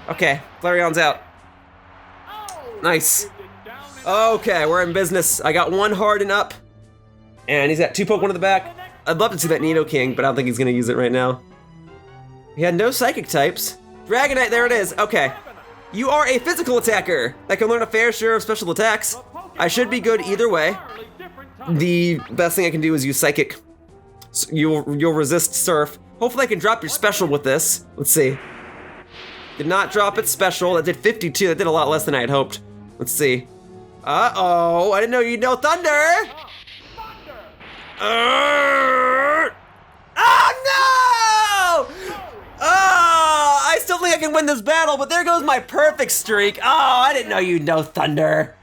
Okay, Flareon's out. Nice. Okay, we're in business. I got one Harden up, and he's got 2 Pokemon in the back. I'd love to see that Nidoking, but I don't think he's gonna use it right now. He had no Psychic types. Dragonite, there it is. Okay. You are a physical attacker that can learn a fair share of special attacks. I should be good either way. The best thing I can do is use Psychic. So you'll resist Surf. Hopefully I can drop your special with this. Let's see. Did not drop its special. That did 52. That did a lot less than I had hoped. Let's see. Uh-oh, I didn't know you'd know Thunder! Oh no! Oh, I still think I can win this battle, but there goes my perfect streak. Oh, I didn't know you'd know Thunder.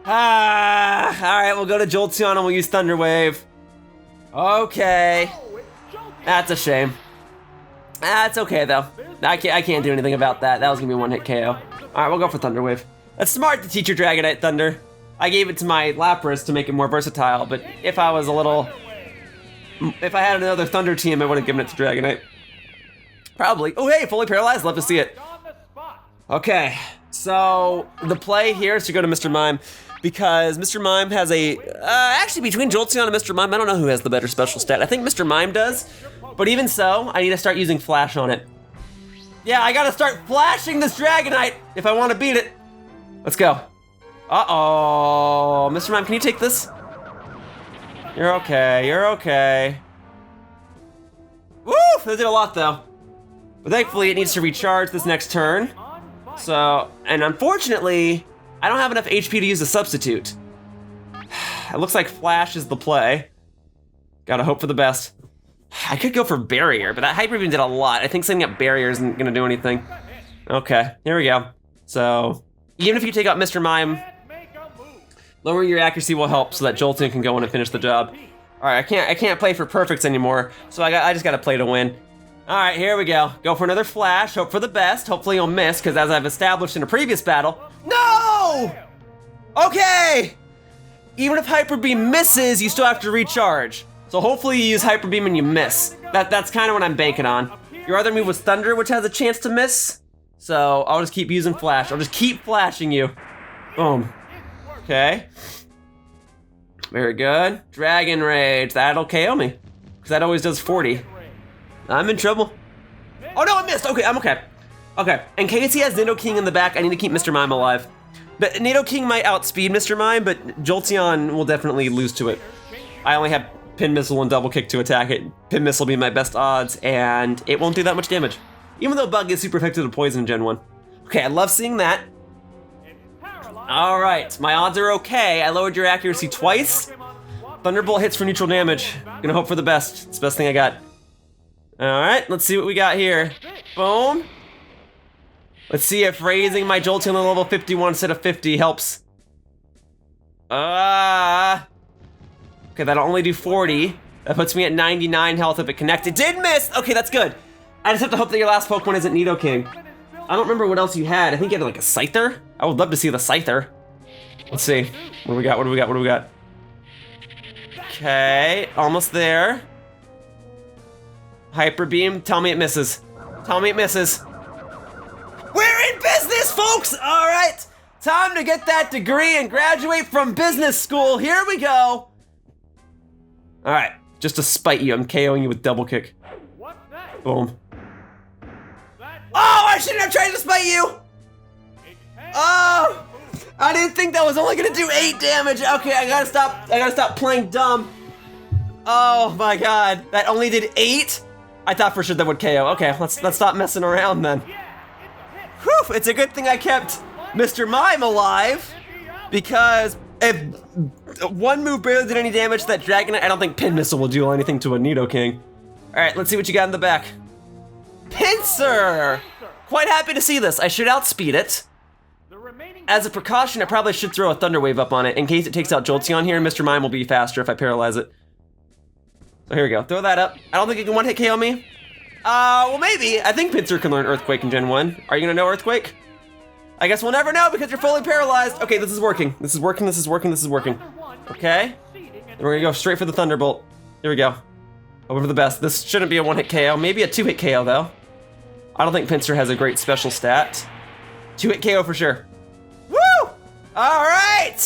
Alright, we'll go to Jolteon and we'll use Thunder Wave. Okay. That's a shame. That's okay though. I can't do anything about that. That was gonna be a 1-hit KO. Alright, we'll go for Thunder Wave. That's smart to teach your Dragonite Thunder. I gave it to my Lapras to make it more versatile, but if I had another Thunder team, I would have given it to Dragonite. Probably. Oh hey, fully paralyzed, love to see it. Okay, so the play here is to go to Mr. Mime, because Mr. Mime has actually between Jolteon and Mr. Mime, I don't know who has the better special stat. I think Mr. Mime does, but even so, I need to start using Flash on it. Yeah, I gotta start flashing this Dragonite if I want to beat it. Let's go. Uh-oh. Mr. Mime, can you take this? You're okay, you're okay. Woo! That did a lot, though. But thankfully, it needs to recharge this next turn. So, and unfortunately, I don't have enough HP to use a substitute. It looks like Flash is the play. Gotta hope for the best. I could go for Barrier, but that Hyper Beam did a lot. I think setting up Barrier isn't gonna do anything. Okay, here we go. So, even if you take out Mr. Mime, lowering your accuracy will help so that Jolteon can go in and finish the job. All right, I can't play for perfects anymore, so I just gotta play to win. All right, here we go. Go for another Flash, hope for the best. Hopefully you'll miss, because as I've established in a previous battle, no! Okay! Even if Hyper Beam misses, you still have to recharge. So hopefully you use Hyper Beam and you miss. That's kind of what I'm banking on. Your other move was Thunder, which has a chance to miss. So I'll just keep using Flash. I'll just keep flashing you. Boom. Okay. Very good. Dragon Rage, that'll KO me. Because that always does 40. I'm in trouble. Oh no, I missed! Okay, I'm okay. Okay, in case he has Nidoking in the back, I need to keep Mr. Mime alive. But Nidoking might outspeed Mr. Mime, but Jolteon will definitely lose to it. I only have Pin Missile and Double Kick to attack it. Pin Missile will be my best odds, and it won't do that much damage. Even though Bug is super effective to poison in Gen 1. Okay, I love seeing that. All right, my odds are okay. I lowered your accuracy twice. Thunderbolt hits for neutral damage. Gonna hope for the best. It's the best thing I got. All right, let's see what we got here. Boom. Let's see if raising my Jolteon to level 51 instead of 50 helps. Okay, that'll only do 40. That puts me at 99 health if it connects. It did miss! Okay, that's good. I just have to hope that your last Pokemon isn't Nidoking. I don't remember what else you had. I think you had like a Scyther? I would love to see the Scyther. Let's see. What do we got? What do we got? What do we got? Okay, almost there. Hyper Beam, tell me it misses. Tell me it misses. We're in business, folks! All right, Time to get that degree and graduate from business school. Here we go. All right, just to spite you, I'm KOing you with double kick. Boom. Oh, I shouldn't have tried to spite you. Oh, I didn't think that was only gonna do 8 damage. Okay, I gotta stop playing dumb. Oh my God, that only did 8? I thought for sure that would KO. Okay, let's stop messing around then. Whew, it's a good thing I kept Mr. Mime alive, because if one move barely did any damage to that Dragonite, I don't think Pin Missile will do anything to a Nidoking. All right, let's see what you got in the back. Pinsir! Quite happy to see this. I should outspeed it. As a precaution, I probably should throw a Thunder Wave up on it in case it takes out Jolteon here. Mr. Mime will be faster if I paralyze it. So here we go, throw that up. I don't think it can one-hit KO me. Well maybe. I think Pinsir can learn Earthquake in Gen 1. Are you gonna know Earthquake? I guess we'll never know because you're fully paralyzed. Okay, this is working. This is working, this is working, this is working. Okay, and we're gonna go straight for the Thunderbolt. Here we go. Hoping for the best. This shouldn't be a one-hit KO, maybe a 2-hit KO though. I don't think Pinsir has a great special stat. 2-hit KO for sure. Woo! All right,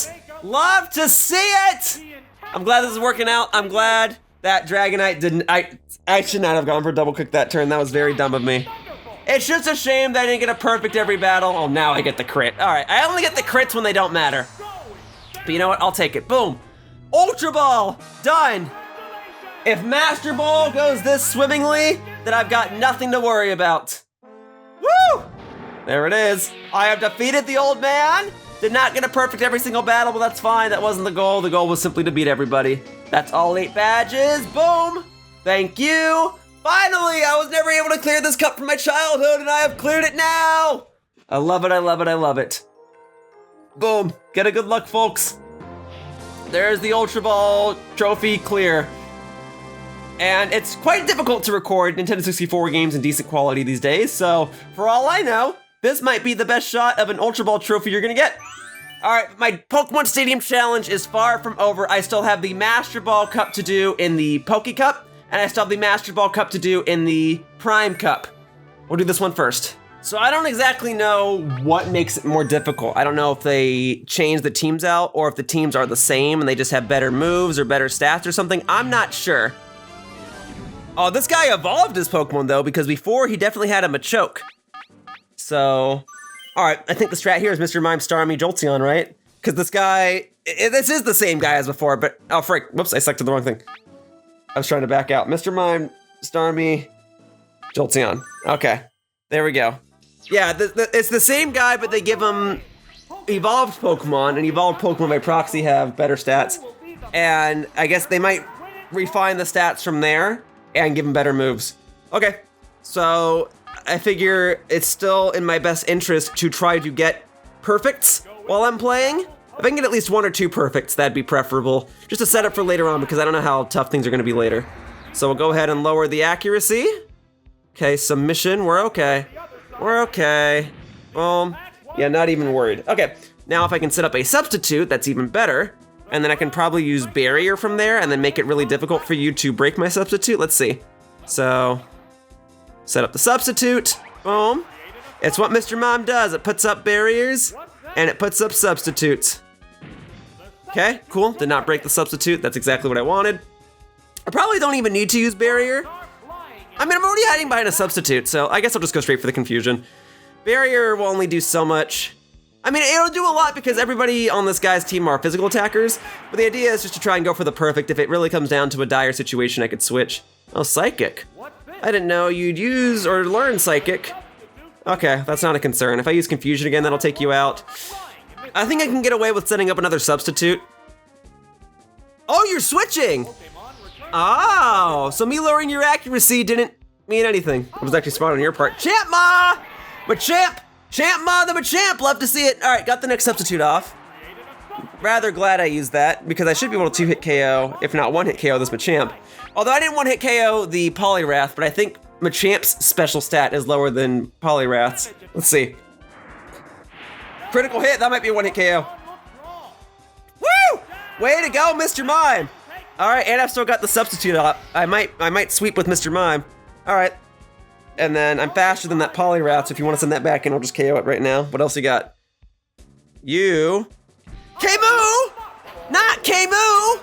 love to see it. I'm glad this is working out. I'm glad that Dragonite didn't, I should not have gone for double kick that turn. That was very dumb of me. It's just a shame that I didn't get a perfect every battle. Oh, now I get the crit. All right, I only get the crits when they don't matter. But you know what, I'll take it. Boom. Ultra Ball, done. If Master Ball goes this swimmingly, then I've got nothing to worry about. Woo! There it is. I have defeated the old man. Did not get a perfect every single battle, but that's fine. That wasn't the goal. The goal was simply to beat everybody. That's all 8 badges. Boom. Thank you. Finally, I was never able to clear this cup from my childhood, and I have cleared it now. I love it, I love it, I love it. Boom. Get a good luck, folks. There's the Ultra Ball trophy clear. And it's quite difficult to record Nintendo 64 games in decent quality these days, so for all I know, this might be the best shot of an Ultra Ball trophy you're gonna get. All right, my Pokemon Stadium challenge is far from over. I still have the Master Ball Cup to do in the Poke Cup, and I still have the Master Ball Cup to do in the Prime Cup. We'll do this one first. So I don't exactly know what makes it more difficult. I don't know if they change the teams out or if the teams are the same and they just have better moves or better stats or something. I'm not sure. Oh, this guy evolved his Pokemon though, because before he definitely had a Machoke. So, all right, I think the strat here is Mr. Mime, Starmie, Jolteon, right? Because this guy, this is the same guy as before, but, oh frick, whoops, I selected the wrong thing. I was trying to back out. Mr. Mime, Starmie, Jolteon. Okay, there we go. Yeah, it's the same guy, but they give him evolved Pokemon, and evolved Pokemon by proxy have better stats. And I guess they might refine the stats from there and give him better moves. Okay, so I figure it's still in my best interest to try to get perfects while I'm playing. If I can get at least 1 or 2 perfects, that'd be preferable. Just to set up for later on, because I don't know how tough things are gonna be later. So we'll go ahead and lower the accuracy. Okay, submission, we're okay. We're okay. Yeah, not even worried. Okay, now if I can set up a substitute, that's even better. And then I can probably use barrier from there and then make it really difficult for you to break my substitute. Let's see. So, set up the substitute, boom. It's what Mr. Mime does. It puts up barriers and it puts up substitutes. Okay, cool, did not break the substitute. That's exactly what I wanted. I probably don't even need to use barrier. I mean, I'm already hiding behind a substitute, so I guess I'll just go straight for the confusion. Barrier will only do so much. I mean, it'll do a lot because everybody on this guy's team are physical attackers, but the idea is just to try and go for the perfect. If it really comes down to a dire situation, I could switch. Oh, Psychic. I didn't know you'd use or learn Psychic. Okay, that's not a concern. If I use Confusion again, that'll take you out. I think I can get away with setting up another substitute. Oh, you're switching! Oh, so me lowering your accuracy didn't mean anything. It was actually smart on your part. Champma! Machamp! Champma the Machamp! Love to see it. All right, got the next substitute off. Rather glad I used that because I should be able to 2-hit KO, if not 1-hit KO this Machamp. Although I didn't 1-hit KO the Poliwrath, but I think Machamp's special stat is lower than Poliwrath's. Let's see. Critical hit, that might be a 1-hit KO. Woo! Way to go, Mr. Mime! All right, and I've still got the substitute up. I might sweep with Mr. Mime. All right. And then I'm faster than that Poliwrath, so if you want to send that back in, I'll just KO it right now. What else you got? You. K-Moo! Not K-Moo!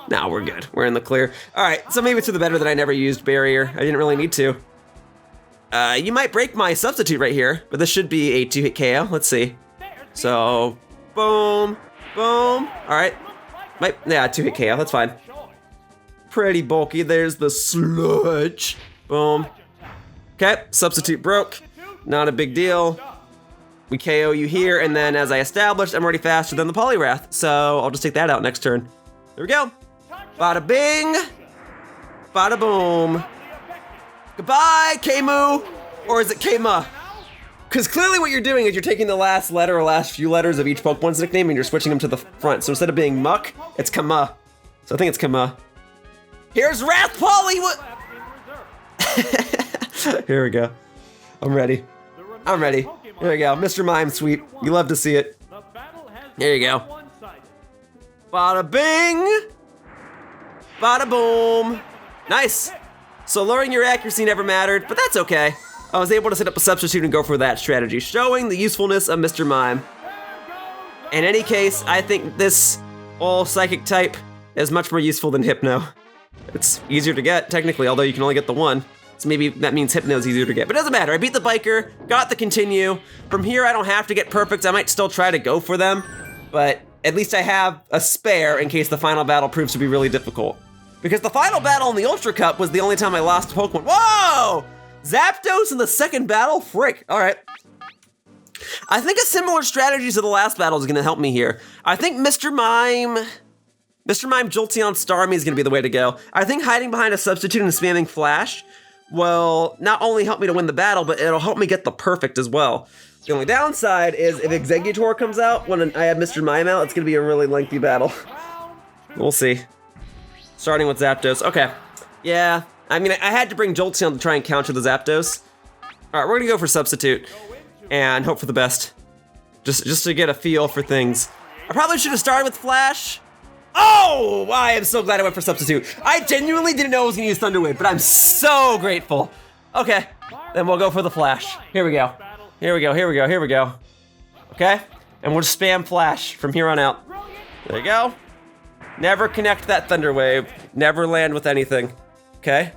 Nah, we're good. We're in the clear. All right, so maybe it's for the better that I never used barrier. I didn't really need to. You might break my substitute right here, but this should be a 2-hit KO. Let's see. So, boom, boom. All right. Yeah, 2-hit KO. That's fine. Pretty bulky. There's the sludge. Boom. Okay, substitute broke. Not a big deal. We KO you here, and then as I established, I'm already faster than the Poliwrath, so I'll just take that out next turn. There we go. Bada bing. Bada boom. Goodbye, K-Moo. Or is it K-Ma? Because clearly what you're doing is you're taking the last letter or last few letters of each Pokemon's nickname and you're switching them to the front. So instead of being Muck, it's Kama. So I think it's Kama. Here's Wrath Poly! Here we go. I'm ready. I'm ready. Here we go. Mr. Mime sweep. You love to see it. There you go. Bada bing! Bada boom! Nice! So lowering your accuracy never mattered, but that's okay. I was able to set up a substitute and go for that strategy, showing the usefulness of Mr. Mime. In any case, I think this all psychic type is much more useful than Hypno. It's easier to get, technically, although you can only get the one. So maybe that means Hypno is easier to get, but it doesn't matter. I beat the biker, got the continue. From here, I don't have to get perfect. I might still try to go for them, but at least I have a spare in case the final battle proves to be really difficult. Because the final battle in the Ultra Cup was the only time I lost a Pokemon. Whoa! Zapdos in the second battle? Frick, all right. I think a similar strategy to the last battle is gonna help me here. I think Mr. Mime Jolteon Starmie is gonna be the way to go. I think hiding behind a substitute and spamming Flash will not only help me to win the battle, but it'll help me get the perfect as well. The only downside is if Exeggutor comes out when I have Mr. Mime out, it's gonna be a really lengthy battle. We'll see. Starting with Zapdos, okay. Yeah, I mean, I had to bring Jolteon to try and counter the Zapdos. All right, we're gonna go for substitute and hope for the best. Just to get a feel for things. I probably should have started with Flash. Oh, I am so glad I went for substitute. I genuinely didn't know I was gonna use Thunder Wave, but I'm so grateful. Okay, then we'll go for the Flash. Here we go. Here we go, here we go, here we go. Okay, and we'll just spam Flash from here on out. There you go. Never connect that Thunder Wave. Never land with anything. Okay,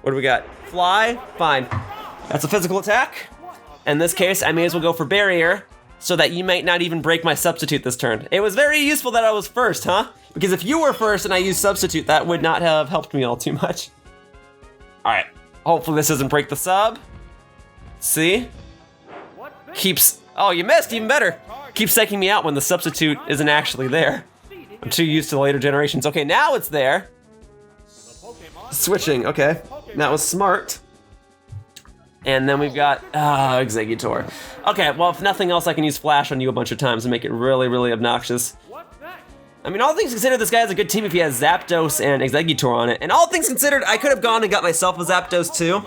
what do we got? Fly, fine. That's a physical attack. In this case, I may as well go for Barrier, so that you might not even break my substitute this turn. It was very useful that I was first, huh? Because if you were first and I used substitute, that would not have helped me all too much. All right, hopefully this doesn't break the sub. See? Keeps, oh, you missed, even better. Keeps psyching me out when the substitute isn't actually there. I'm too used to the later generations. Okay, now it's there. Switching, okay. That was smart. And then we've got, Exeggutor. Okay, well, if nothing else, I can use Flash on you a bunch of times and make it really, really obnoxious. I mean, all things considered, this guy has a good team if he has Zapdos and Exeggutor on it. And all things considered, I could have gone and got myself a Zapdos too.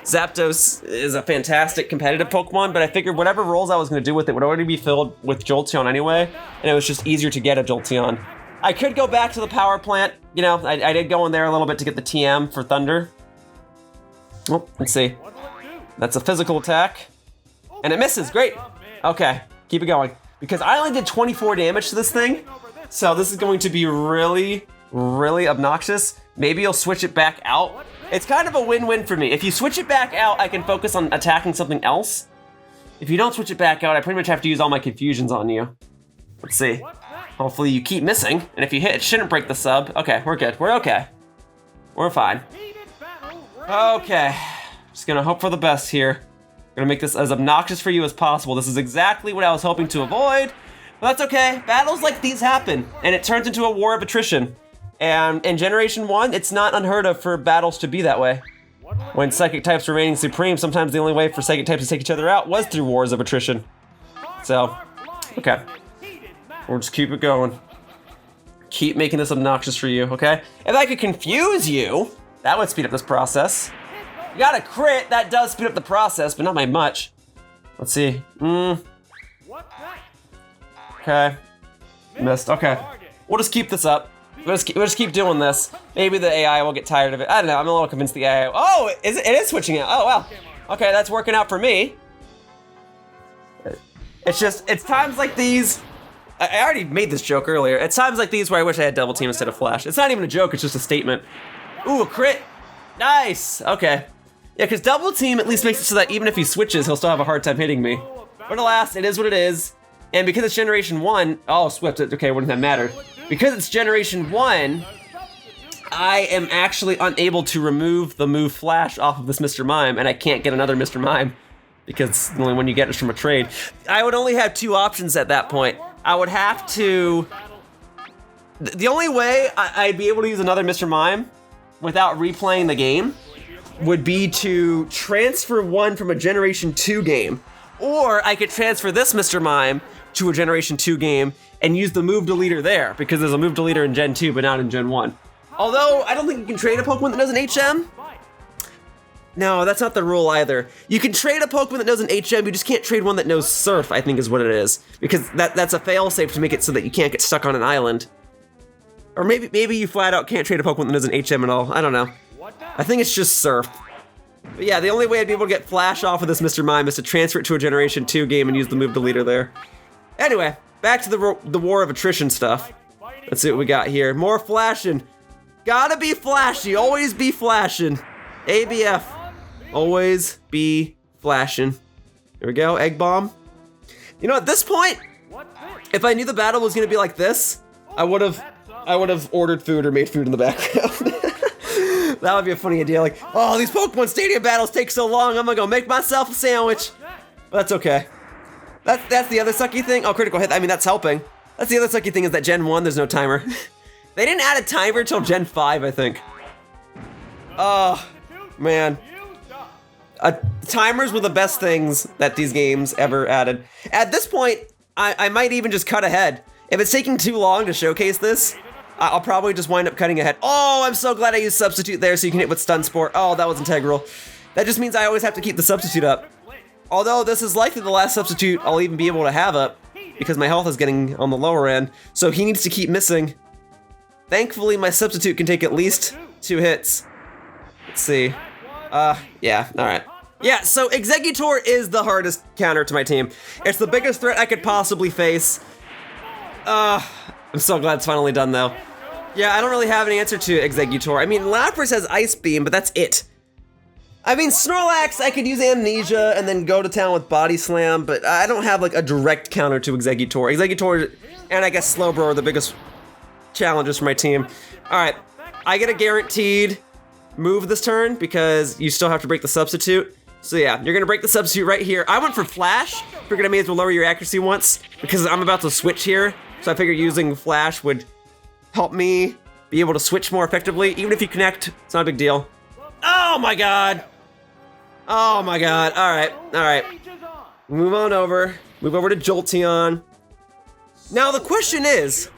Zapdos is a fantastic competitive Pokemon, but I figured whatever roles I was gonna do with it would already be filled with Jolteon anyway, and it was just easier to get a Jolteon. I could go back to the power plant. You know, I did go in there a little bit to get the TM for Thunder. Oh, let's see. That's a physical attack. And it misses, great. Okay, keep it going. Because I only did 24 damage to this thing, so this is going to be really, really obnoxious. Maybe you'll switch it back out. It's kind of a win-win for me. If you switch it back out, I can focus on attacking something else. If you don't switch it back out, I pretty much have to use all my confusions on you. Let's see. Hopefully you keep missing, and if you hit, it shouldn't break the sub. Okay, we're good, we're okay. We're fine. Okay. Just gonna hope for the best here. Gonna make this as obnoxious for you as possible. This is exactly what I was hoping to avoid, but that's okay. Battles like these happen, and it turns into a war of attrition. And in Generation 1, it's not unheard of for battles to be that way. When psychic types were reigning supreme, sometimes the only way for psychic types to take each other out was through wars of attrition. So, okay. We'll just keep it going. Keep making this obnoxious for you, okay? If I could confuse you, that would speed up this process. You got a crit, that does speed up the process, but not by much. Let's see. Okay. Missed, okay. We'll just keep this up. We'll just keep doing this. Maybe the AI will get tired of it. I don't know, I'm a little convinced the AI, oh, it is switching out, oh wow. Okay, that's working out for me. It's times like these. I already made this joke earlier. It's times like these where I wish I had double team instead of flash. It's not even a joke, it's just a statement. Ooh, a crit. Nice. Okay. Yeah, because double team at least makes it so that even if he switches, he'll still have a hard time hitting me. But alas, it is what it is. And because it's generation 1, oh, Swift, okay, wouldn't that matter? Because it's generation 1, I am actually unable to remove the move Flash off of this Mr. Mime, and I can't get another Mr. Mime because the only one you get is from a trade. I would only have 2 options at that point. I would have to... The only way I'd be able to use another Mr. Mime without replaying the game would be to transfer one from a Generation 2 game, or I could transfer this Mr. Mime to a Generation 2 game and use the move deleter there, because there's a move deleter in Gen 2 but not in Gen 1. Although, I don't think you can trade a Pokemon that knows an HM. No, that's not the rule either. You can trade a Pokemon that knows an HM, you just can't trade one that knows Surf, I think is what it is. Because that's a failsafe to make it so that you can't get stuck on an island. Or maybe you flat out can't trade a Pokemon that knows an HM at all, I don't know. I think it's just Surf. But yeah, the only way I'd be able to get Flash off of this Mr. Mime is to transfer it to a Generation 2 game and use the move deleter there. Anyway, back to the War of Attrition stuff. Let's see what we got here. More flashing. Gotta be flashy, always be flashing. ABF, always be flashing. Here we go, Egg Bomb. You know, at this point, if I knew the battle was gonna be like this, I would have ordered food or made food in the background. That would be a funny idea, like, oh, these Pokemon Stadium battles take so long, I'm gonna go make myself a sandwich. But that's okay. That's the other sucky thing. Oh, critical hit, I mean, that's helping. That's the other sucky thing is that Gen 1, there's no timer. They didn't add a timer till Gen 5, I think. Oh, man. Timers were the best things that these games ever added. At this point, I might even just cut ahead. If it's taking too long to showcase this, I'll probably just wind up cutting ahead. Oh, I'm so glad I used Substitute there so you can hit with Stun Spore. Oh, that was integral. That just means I always have to keep the Substitute up. Although this is likely the last Substitute I'll even be able to have up because my health is getting on the lower end, so he needs to keep missing. Thankfully, my Substitute can take at least 2 hits. Let's see. Yeah, alright. Yeah, so Exeggutor is the hardest counter to my team. It's the biggest threat I could possibly face. I'm so glad it's finally done, though. Yeah, I don't really have an answer to Exeggutor. I mean, Lapras has Ice Beam, but that's it. I mean, Snorlax, I could use Amnesia and then go to town with Body Slam, but I don't have, like, a direct counter to Exeggutor. Exeggutor and, I guess, Slowbro are the biggest challenges for my team. Alright, I get a guaranteed move this turn because you still have to break the Substitute. So yeah, you're gonna break the Substitute right here. I went for Flash. Figured I may as well lower your accuracy once because I'm about to switch here. So I figured using Flash would help me be able to switch more effectively. Even if you connect, it's not a big deal. Oh my god! Oh my god, alright, alright. Move on over. Move over to Jolteon. Now the question is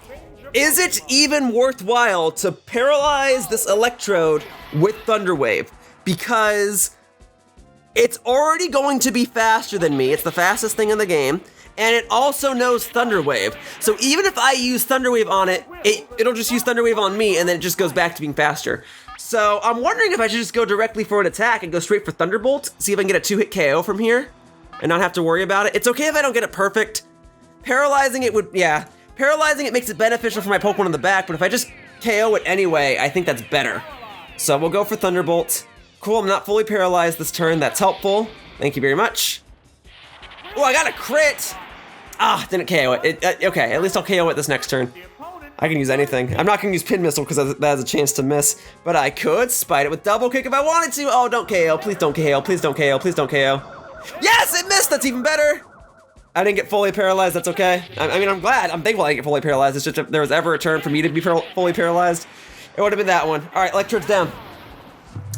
it even worthwhile to paralyze this Electrode with Thunder Wave? Because it's already going to be faster than me. It's the fastest thing in the game. And it also knows Thunder Wave. So even if I use Thunder Wave on it, it'll just use Thunder Wave on me and then it just goes back to being faster. So I'm wondering if I should just go directly for an attack and go straight for Thunderbolt, see if I can get a 2-hit KO from here and not have to worry about it. It's okay if I don't get it perfect. Paralyzing it would, yeah. Paralyzing it makes it beneficial for my Pokemon in the back, but if I just KO it anyway, I think that's better. So we'll go for Thunderbolt. Cool, I'm not fully paralyzed this turn. That's helpful. Thank you very much. Oh, I got a crit! Ah, didn't KO it. Okay, at least I'll KO it this next turn. I can use anything. I'm not gonna use Pin Missile because that has a chance to miss, but I could spite it with Double Kick if I wanted to. Oh, don't KO. Please don't KO. Please don't KO. Please don't KO. Yes, it missed! That's even better! I didn't get fully paralyzed, that's okay. I mean, I'm glad. I'm thankful I didn't get fully paralyzed. It's just if there was ever a turn for me to be fully paralyzed, it would have been that one. All right, Electrode's down.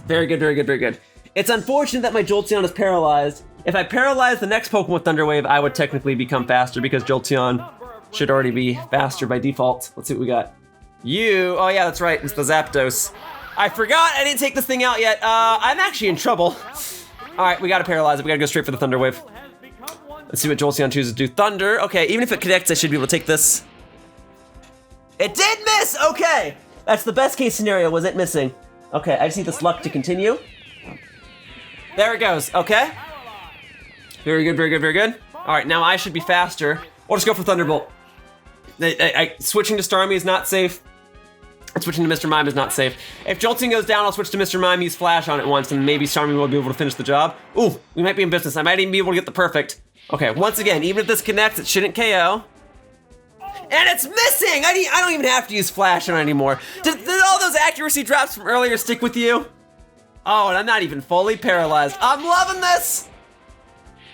Very good, very good, very good. It's unfortunate that my Jolteon is paralyzed. If I paralyze the next Pokemon with Thunder Wave, I would technically become faster because Jolteon should already be faster by default. Let's see what we got. Oh yeah, that's right, it's the Zapdos. I forgot I didn't take this thing out yet. I'm actually in trouble. All right, we gotta paralyze it. We gotta go straight for the Thunder Wave. Let's see what Jolteon chooses to do. Thunder, okay, even if it connects, I should be able to take this. It did miss, okay. That's the best case scenario, was it missing? Okay, I just need this luck to continue. There it goes, okay. Very good, very good, very good. All right, now I should be faster. We'll just go for Thunderbolt. Switching to Starmie is not safe. Switching to Mr. Mime is not safe. If Jolteon goes down, I'll switch to Mr. Mime, use Flash on it once, and maybe Starmie will be able to finish the job. Ooh, we might be in business. I might even be able to get the perfect. Okay, once again, even if this connects, it shouldn't KO. And it's missing! I don't even have to use Flash on it anymore. Did all those accuracy drops from earlier stick with you? Oh, and I'm not even fully paralyzed. I'm loving this!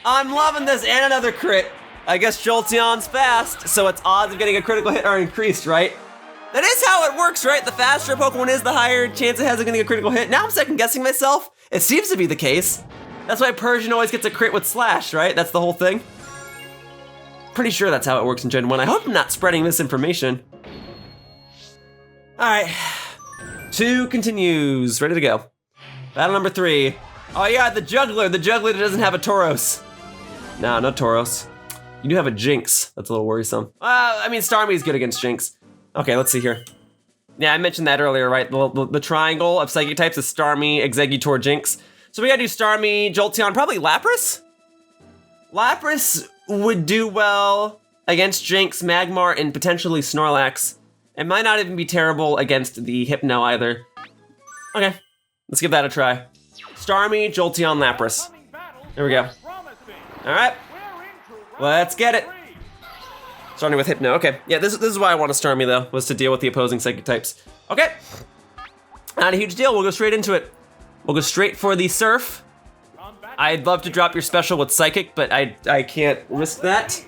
I'm loving this, and another crit. I guess Jolteon's fast, so its odds of getting a critical hit are increased, right? That is how it works, right? The faster a Pokemon is, the higher chance it has of getting a critical hit. Now I'm second guessing myself. It seems to be the case. That's why Persian always gets a crit with Slash, right? That's the whole thing. Pretty sure that's how it works in Gen 1. I hope I'm not spreading misinformation. All right, 2 continues, ready to go. Battle number 3. Oh yeah, the Juggler that doesn't have a Tauros. No, no Tauros. You do have a Jinx, that's a little worrisome. I mean, Starmie's good against Jinx. Okay, let's see here. Yeah, I mentioned that earlier, right? The triangle of Psychic types is Starmie, Exeggutor, Jinx. So we gotta do Starmie, Jolteon, probably Lapras? Lapras would do well against Jinx, Magmar, and potentially Snorlax. It might not even be terrible against the Hypno either. Okay, let's give that a try. Starmie, Jolteon, Lapras. There we go. All right, let's get it. Starting with Hypno, okay. Yeah, this is why I want to Starmie though, was to deal with the opposing Psychic types. Okay, not a huge deal, we'll go straight into it. We'll go straight for the Surf. I'd love to drop your special with Psychic, but I can't risk that.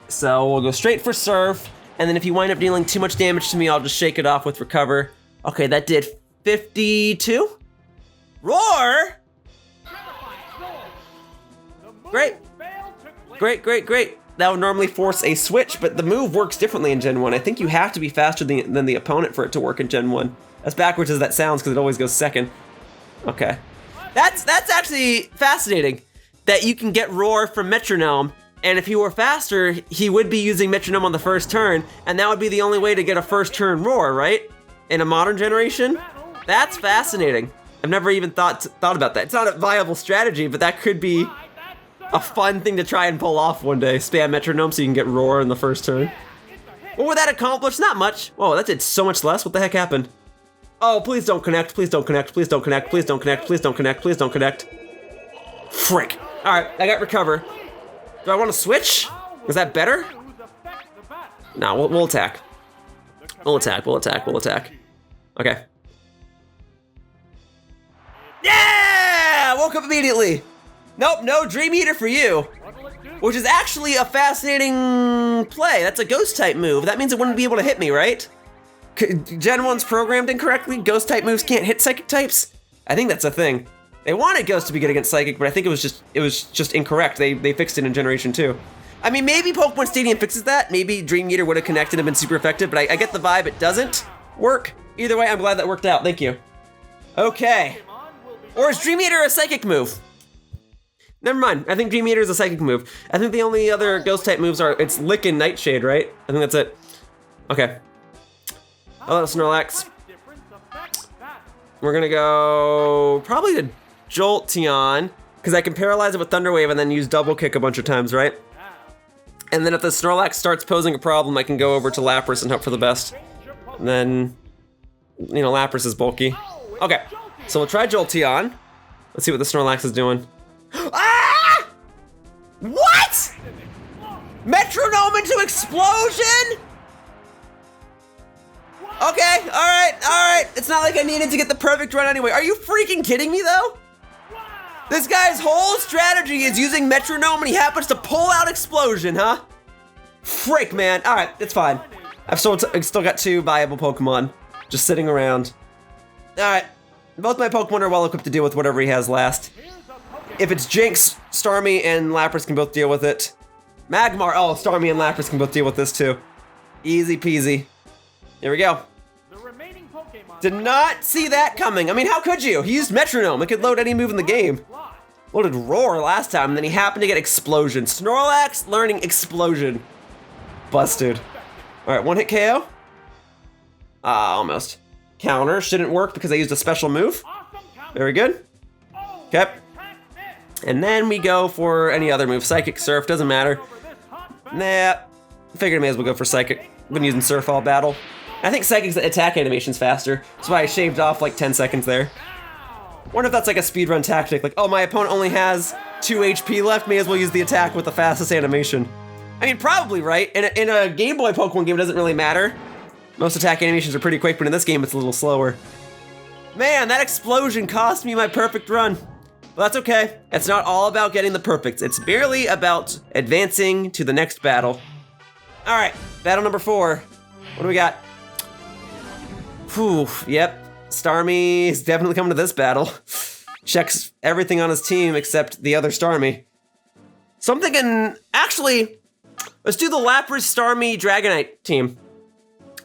So we'll go straight for Surf, and then if you wind up dealing too much damage to me, I'll just shake it off with Recover. Okay, that did 52? Roar! Great. Great, great, great. That would normally force a switch, but the move works differently in Gen 1. I think you have to be faster than the opponent for it to work in Gen 1. As backwards as that sounds, because it always goes second. Okay. That's actually fascinating, that you can get Roar from Metronome, and if he were faster, he would be using Metronome on the first turn, and that would be the only way to get a first turn Roar, right? In a modern generation? That's fascinating. I've never even thought about that. It's not a viable strategy, but that could be a fun thing to try and pull off one day. Spam Metronome so you can get Roar in the first turn. What would that accomplish? Not much. Whoa, that did so much less. What the heck happened? Oh, please don't connect, please don't connect, please don't connect, please don't connect, please don't connect, please don't connect. Frick. All right, I got Recover. Do I want to switch? Is that better? No, we'll attack. We'll attack, we'll attack, we'll attack. Okay. Yeah! Woke up immediately. Nope, no Dream Eater for you. Which is actually a fascinating play. That's a Ghost type move. That means it wouldn't be able to hit me, right? Gen 1's programmed incorrectly? Ghost type moves can't hit Psychic types? I think that's a thing. They wanted Ghost to be good against Psychic, but I think it was just incorrect. They fixed it in Generation 2. I mean, maybe Pokemon Stadium fixes that. Maybe Dream Eater would have connected and been super effective, but I get the vibe it doesn't work. Either way, I'm glad that worked out. Thank you. Okay. Or is Dream Eater a Psychic move? Never mind. I think Dream Eater is a Psychic move. I think the only other Ghost type moves are it's Lick and Nightshade, right? I think that's it. Okay. Hello, Snorlax. We're gonna go probably to Jolteon, because I can paralyze it with Thunder Wave and then use Double Kick a bunch of times, right? And then if the Snorlax starts posing a problem, I can go over to Lapras and hope for the best. And then, you know, Lapras is bulky. Okay, so we'll try Jolteon. Let's see what the Snorlax is doing. Ah! What? Metronome into Explosion? Okay, all right. It's not like I needed to get the perfect run anyway. Are you freaking kidding me though? This guy's whole strategy is using Metronome and he happens to pull out Explosion, huh? Frick, man. All right, it's fine. I've still got 2 viable Pokemon just sitting around. All right, both my Pokemon are well equipped to deal with whatever he has last. If it's Jinx, Starmie and Lapras can both deal with it. Magmar, oh, Starmie and Lapras can both deal with this too. Easy peasy. Here we go. Did not see that coming. I mean, how could you? He used Metronome. It could load any move in the game. Loaded Roar last time, and then he happened to get Explosion. Snorlax learning Explosion. Busted. All right, 1-hit KO. Almost. Counter shouldn't work because I used a special move. Very good. Okay. And then we go for any other move. Psychic, Surf, doesn't matter. Nah, figured I may as well go for Psychic. Been using Surf all battle. I think Psychic's attack animation's faster. That's why I shaved off like 10 seconds there. Wonder if that's like a speedrun tactic. Like, oh, my opponent only has 2 HP left. May as well use the attack with the fastest animation. I mean, probably, right? In a Game Boy Pokemon game, it doesn't really matter. Most attack animations are pretty quick, but in this game, it's a little slower. Man, that explosion cost me my perfect run. Well, that's okay. It's not all about getting the perfects. It's merely about advancing to the next battle. All right, battle number 4. What do we got? Whew, yep. Starmie is definitely coming to this battle. Checks everything on his team except the other Starmie. So I'm thinking, actually, let's do the Lapras, Starmie, Dragonite team.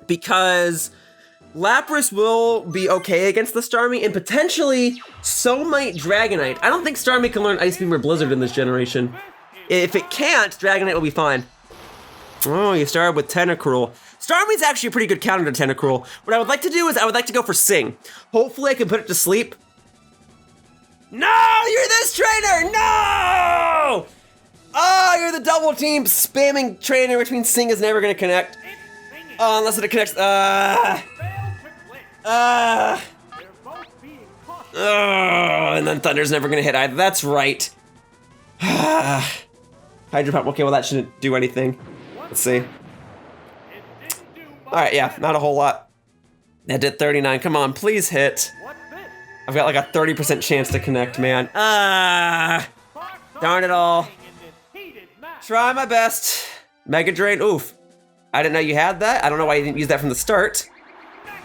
Because Lapras will be okay against the Starmie, and potentially so might Dragonite. I don't think Starmie can learn Ice Beam or Blizzard in this generation. If it can't, Dragonite will be fine. Oh, you started with Tentacruel. Starmie's actually a pretty good counter to Tentacruel. What I would like to do is I would like to go for Sing. Hopefully I can put it to sleep. No, you're this trainer, no! Oh, you're the double team spamming trainer, which means Sing is never gonna connect. Unless it connects, and then Thunder's never gonna hit either, that's right. Hydro Pump, okay, well that shouldn't do anything. Let's see. All right, yeah, not a whole lot. That did 39, come on, please hit. I've got like a 30% chance to connect, man. Darn it all. Try my best. Mega Drain, oof. I didn't know you had that. I don't know why you didn't use that from the start.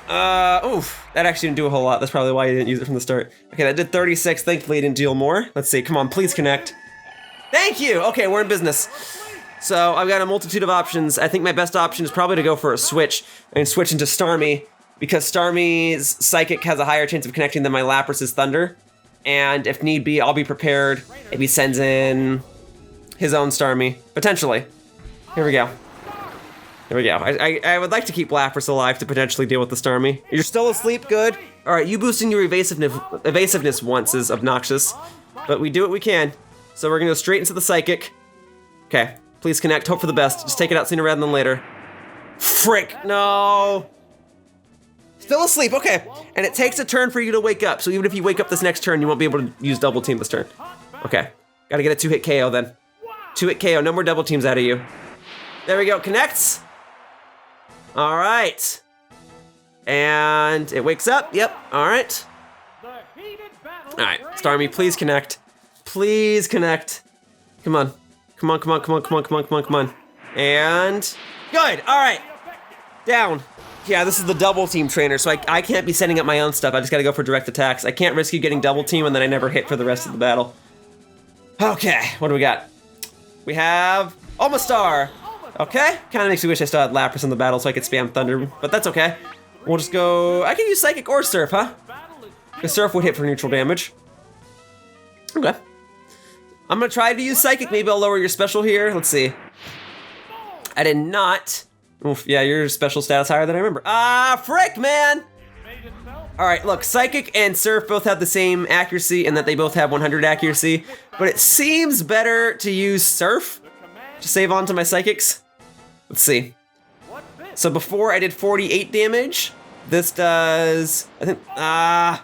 Oof, that actually didn't do a whole lot. That's probably why you didn't use it from the start. Okay, that did 36, thankfully it didn't deal more. Let's see, come on, please connect. Thank you, okay, we're in business. So I've got a multitude of options. I think my best option is probably to go for a switch and switch into Starmie, because Starmie's Psychic has a higher chance of connecting than my Lapras's Thunder. And if need be, I'll be prepared if he sends in his own Starmie, potentially. Here we go. Here we go. I would like to keep Lapras alive to potentially deal with the Starmie. You're still asleep, good. All right, you boosting your evasiveness once is obnoxious, but we do what we can. So we're gonna go straight into the Psychic. Okay, please connect, hope for the best. Just take it out sooner rather than later. Frick, no. Still asleep, okay. And it takes a turn for you to wake up, so even if you wake up this next turn, you won't be able to use double team this turn. Okay, gotta get a 2-hit KO then. 2-hit KO, no more double teams out of you. There we go, connects. All right. And it wakes up, yep, all right. All right, Starmie, please connect. Please connect. Come on. Come on, come on, come on, come on, come on, come on, come on. And good, all right. Down. Yeah, this is the double team trainer, so I can't be setting up my own stuff. I just gotta go for direct attacks. I can't risk you getting double team and then I never hit for the rest of the battle. Okay, what do we got? We have Omastar. Okay, kinda makes me wish I still had Lapras in the battle so I could spam Thunder, but that's okay. We'll just go, I can use Psychic or Surf, huh? Because Surf would hit for neutral damage. Okay. I'm gonna try to use Psychic, maybe I'll lower your special here. Let's see. I did not. Oof, yeah, your special stat is higher than I remember. Ah, frick, man! All right, look, Psychic and Surf both have the same accuracy in that they both have 100 accuracy, but it seems better to use Surf to save on to my Psychics. Let's see. So before I did 48 damage, this does, I think, why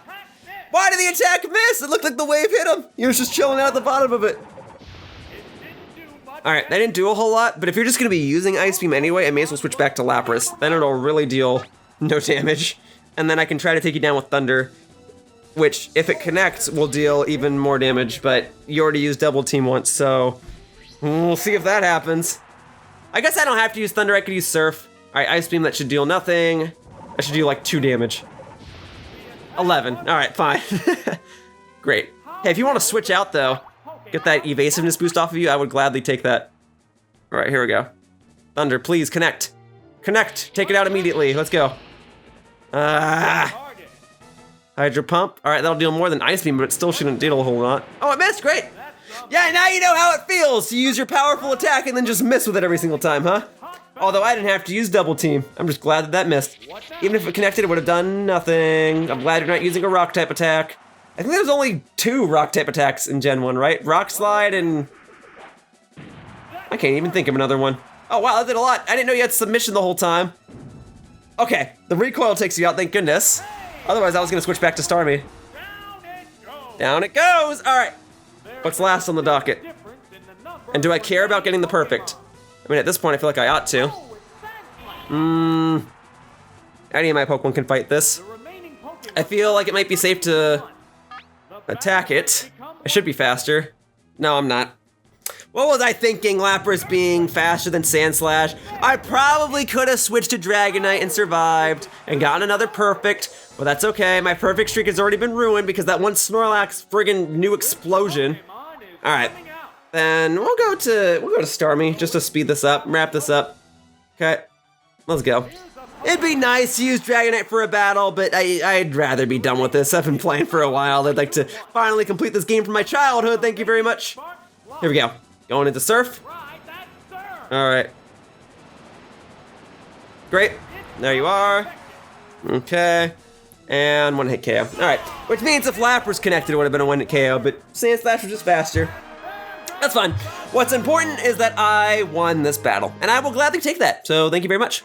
did the attack miss? It looked like the wave hit him. He was just chilling out at the bottom of it. All right, that didn't do a whole lot, but if you're just gonna be using Ice Beam anyway, I may as well switch back to Lapras. Then it'll really deal no damage. And then I can try to take you down with Thunder, which, if it connects, will deal even more damage, but you already used double team once, so we'll see if that happens. I guess I don't have to use Thunder, I could use Surf. All right, Ice Beam, that should deal nothing. That should do like 2 damage. 11, all right, fine. Great. Hey, if you want to switch out though, get that evasiveness boost off of you, I would gladly take that. All right, here we go. Thunder, please connect. Connect, take it out immediately, let's go. Hydro Pump, all right, that'll deal more than Ice Beam, but it still shouldn't deal a whole lot. Oh, it missed, great. Yeah, now you know how it feels to use your powerful attack and then just miss with it every single time, huh? Although I didn't have to use double team. I'm just glad that that missed. Even if it connected, it would have done nothing. I'm glad you're not using a rock type attack. I think there's only 2 rock type attacks in Gen 1, right? Rock Slide and... I can't even think of another one. Oh wow, that did a lot. I didn't know you had submission the whole time. Okay, the recoil takes you out, thank goodness. Otherwise, I was gonna switch back to Starmie. Down it goes! All right, what's last on the docket? And do I care about getting the perfect? I mean, at this point, I feel like I ought to. Any of my Pokemon can fight this. I feel like it might be safe to attack it. I should be faster. No, I'm not. What was I thinking, Lapras being faster than Sandslash? I probably could have switched to Dragonite and survived and gotten another perfect, but that's okay. My perfect streak has already been ruined because that one Snorlax friggin' new explosion. All right, then we'll go to Starmie just to speed this up, wrap this up. Okay, let's go. It'd be nice to use Dragonite for a battle, but I'd rather be done with this. I've been playing for a while. I'd like to finally complete this game from my childhood. Thank you very much. Here we go. Going into Surf. All right. Great. There you are. Okay. And 1-hit KO. All right. Which means if Lapras connected, it would have been a 1-hit KO, but Sandslash was just faster. That's fine. What's important is that I won this battle, and I will gladly take that. So thank you very much.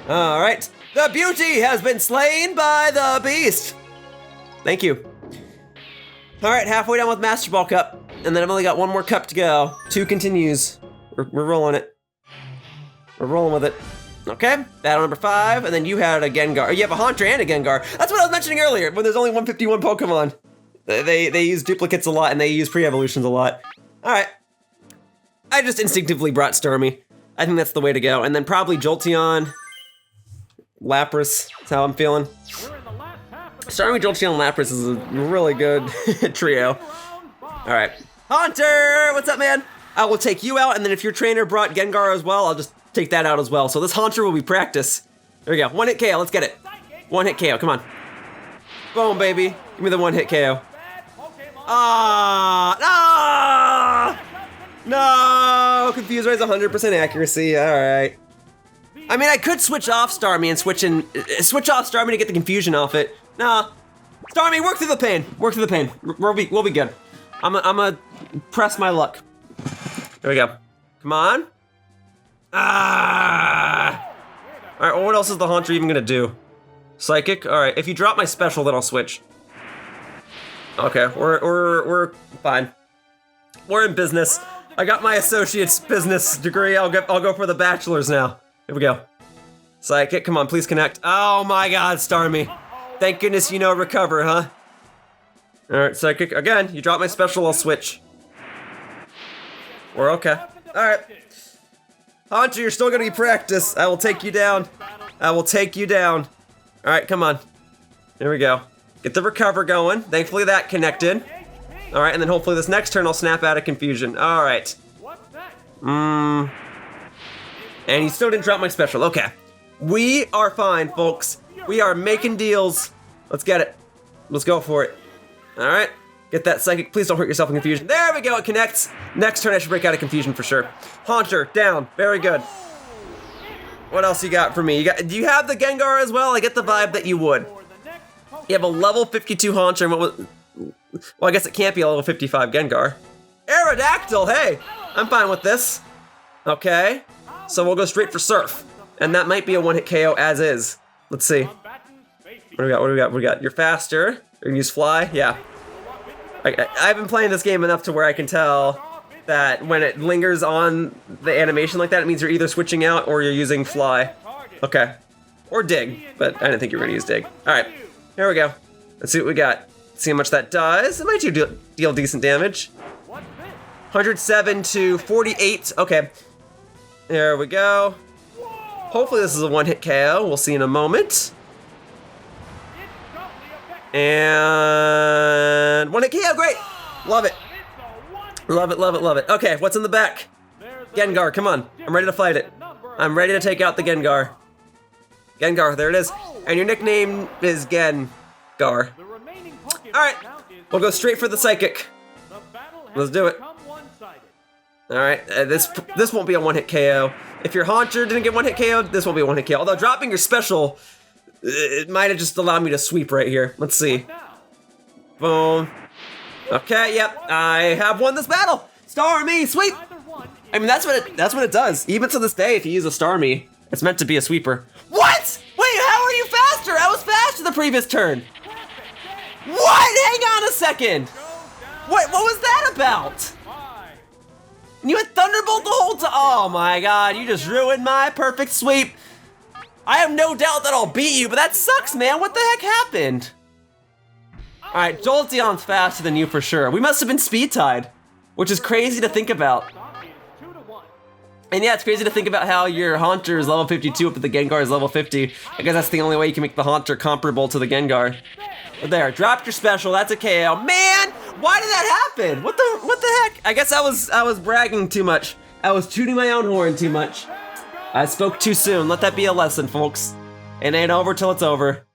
All right. The beauty has been slain by the beast. Thank you. All right, halfway down with Master Ball Cup, and then I've only got 1 more cup to go. 2 continues. We're rolling it. We're rolling with it. Okay, battle number 5, and then you had a Gengar. You have a Haunter and a Gengar. That's what I was mentioning earlier, when there's only 151 Pokemon. They use duplicates a lot, and they use pre-evolutions a lot. All right. I just instinctively brought Starmie. I think that's the way to go. And then probably Jolteon, Lapras, that's how I'm feeling. Starmie, Jolteon, and Lapras is a really good trio. All right. Haunter, what's up, man? I will take you out, and then if your trainer brought Gengar as well, I'll just take that out as well. So this Haunter will be practice. There we go. 1-hit KO, let's get it. 1-hit KO, come on. Boom, baby. Give me the 1-hit KO. No! Confuse Ray is 100% accuracy, all right. I mean, I could switch off Starmie and switch off Starmie to get the confusion off it. Nah. Starmie, work through the pain. Work through the pain. We'll be good. I'm gonna press my luck. There we go. Come on. All right, well, what else is the Haunter even gonna do? Psychic? All right, if you drop my special, then I'll switch. Okay, we're fine. We're in business. I got my associate's business degree. I'll go for the bachelor's now. Here we go. Psychic, come on, please connect. Oh my God, Starmie. Thank goodness you know recover, huh? All right, Psychic, again, you drop my special, I'll switch. We're okay. All right. Haunter, you're still gonna be practice. I will take you down. I will take you down. All right, come on. Here we go. Get the recover going. Thankfully that connected. All right, and then hopefully this next turn I'll snap out of confusion. All right. And he still didn't drop my special. Okay. We are fine, folks. We are making deals. Let's get it. Let's go for it. All right. Get that Psychic. Please don't hurt yourself in confusion. There we go. It connects. Next turn I should break out of confusion for sure. Haunter, down. Very good. What else you got for me? Do you have the Gengar as well? I get the vibe that you would. You have a level 52 Haunter and what was... Well, I guess it can't be a level 55 Gengar. Aerodactyl, hey! I'm fine with this. Okay. So we'll go straight for Surf. And that might be a 1-hit KO as is. Let's see. What do we got? What do we got? You're faster. You're gonna use Fly? Yeah. I've been playing this game enough to where I can tell that when it lingers on the animation like that, it means you're either switching out or you're using Fly. Okay. Or Dig, but I didn't think you were gonna use Dig. All right, here we go. Let's see what we got. See how much that does. It might deal decent damage. 107 to 48. Okay. There we go. Hopefully this is a 1-hit KO. We'll see in a moment. And 1-hit KO, great. Love it. Love it, love it, love it. Okay, what's in the back? Gengar, come on. I'm ready to fight it. I'm ready to take out the Gengar. Gengar, there it is. And your nickname is Gengar. Alright, we'll go straight for the Psychic. Let's do it. Alright, this won't be a 1-hit KO. If your Haunter didn't get 1-hit KO, this won't be a 1-hit KO. Although dropping your special, it might have just allowed me to sweep right here. Let's see. Boom. Okay, yep, I have won this battle. Star me, sweep. I mean, that's what it does. Even to this day, if you use a star me, it's meant to be a sweeper. What? Wait, how are you faster? I was faster the previous turn. What? Hang on a second. What was that about? You had Thunderbolt the whole time. Oh my God, you just ruined my perfect sweep. I have no doubt that I'll beat you, but that sucks, man. What the heck happened? All right, Jolteon's faster than you for sure. We must have been speed tied, which is crazy to think about. And yeah, it's crazy to think about how your Haunter is level 52 but the Gengar is level 50. I guess that's the only way you can make the Haunter comparable to the Gengar. But there, dropped your special, that's a KO. Man, why did that happen? What the heck? I guess I was bragging too much. I was tooting my own horn too much. I spoke too soon. Let that be a lesson, folks. It ain't over till it's over.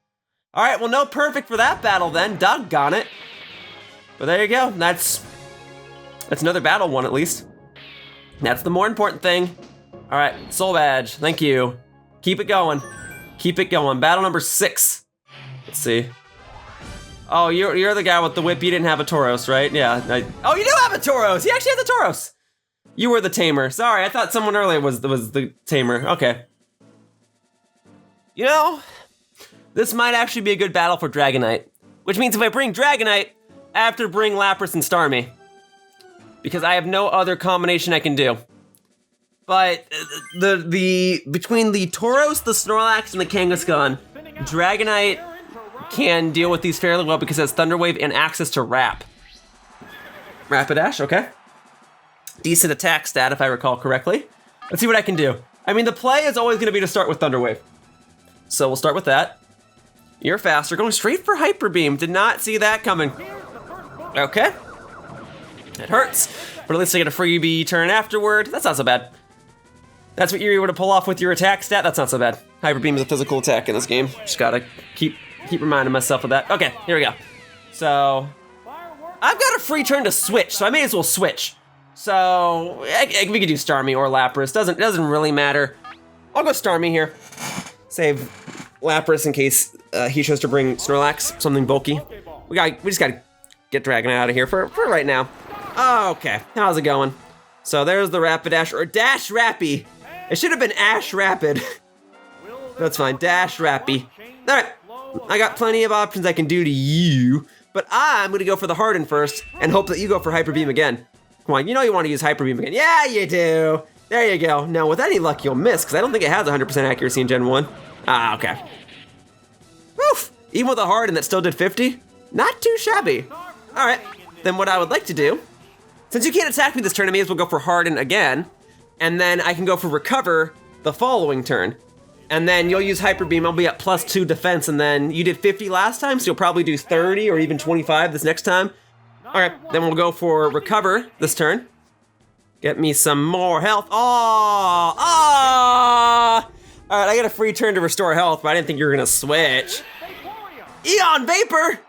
All right, well, no perfect for that battle then. Doggone it. But there you go. That's another battle won at least. That's the more important thing. All right, Soul Badge, thank you. Keep it going. Keep it going. Battle number 6. Let's see. Oh, you're the guy with the whip. You didn't have a Tauros, right? Yeah. Oh, you do have a Tauros. He actually has a Tauros. You were the tamer. Sorry, I thought someone earlier was the tamer. Okay. You know, this might actually be a good battle for Dragonite. Which means if I bring Dragonite, I have to bring Lapras and Starmie. Because I have no other combination I can do. But between the Tauros, the Snorlax, and the Kangaskhan, Dragonite can deal with these fairly well because it has Thunder Wave and access to Wrap. Rapidash, okay. Decent attack stat if I recall correctly. Let's see what I can do. I mean, the play is always gonna be to start with Thunder Wave. So we'll start with that. You're faster, going straight for Hyper Beam. Did not see that coming. Okay. It hurts, but at least I get a freebie turn afterward. That's not so bad. That's what you're able to pull off with your attack stat. That's not so bad. Hyper Beam is a physical attack in this game. Just gotta keep reminding myself of that. Okay, here we go. So, I've got a free turn to switch, so I may as well switch. So, we could do Starmie or Lapras. Doesn't really matter. I'll go Starmie here. Save Lapras in case he chose to bring Snorlax, something bulky. We just gotta get Dragonite out of here for right now. Okay, how's it going? So there's the Rapidash, or Dash Rappy. It should have been Ash Rapid. That's fine, Dash Rappy. All right, I got plenty of options I can do to you, but I'm gonna go for the Harden first and hope that you go for Hyper Beam again. Come on, you know you want to use Hyper Beam again. Yeah, you do. There you go. Now, with any luck, you'll miss, because I don't think it has 100% accuracy in Gen 1. Ah, okay. Woof! Even with a Harden that still did 50, not too shabby. All right, then what I would like to do, since you can't attack me this turn, I may as well go for Harden again, and then I can go for Recover the following turn. And then you'll use Hyper Beam, I'll be at +2 defense, and then you did 50 last time, so you'll probably do 30 or even 25 this next time. All right, then we'll go for Recover this turn. Get me some more health. Oh! All right, I got a free turn to restore health, but I didn't think you were gonna switch. Eon Vapor!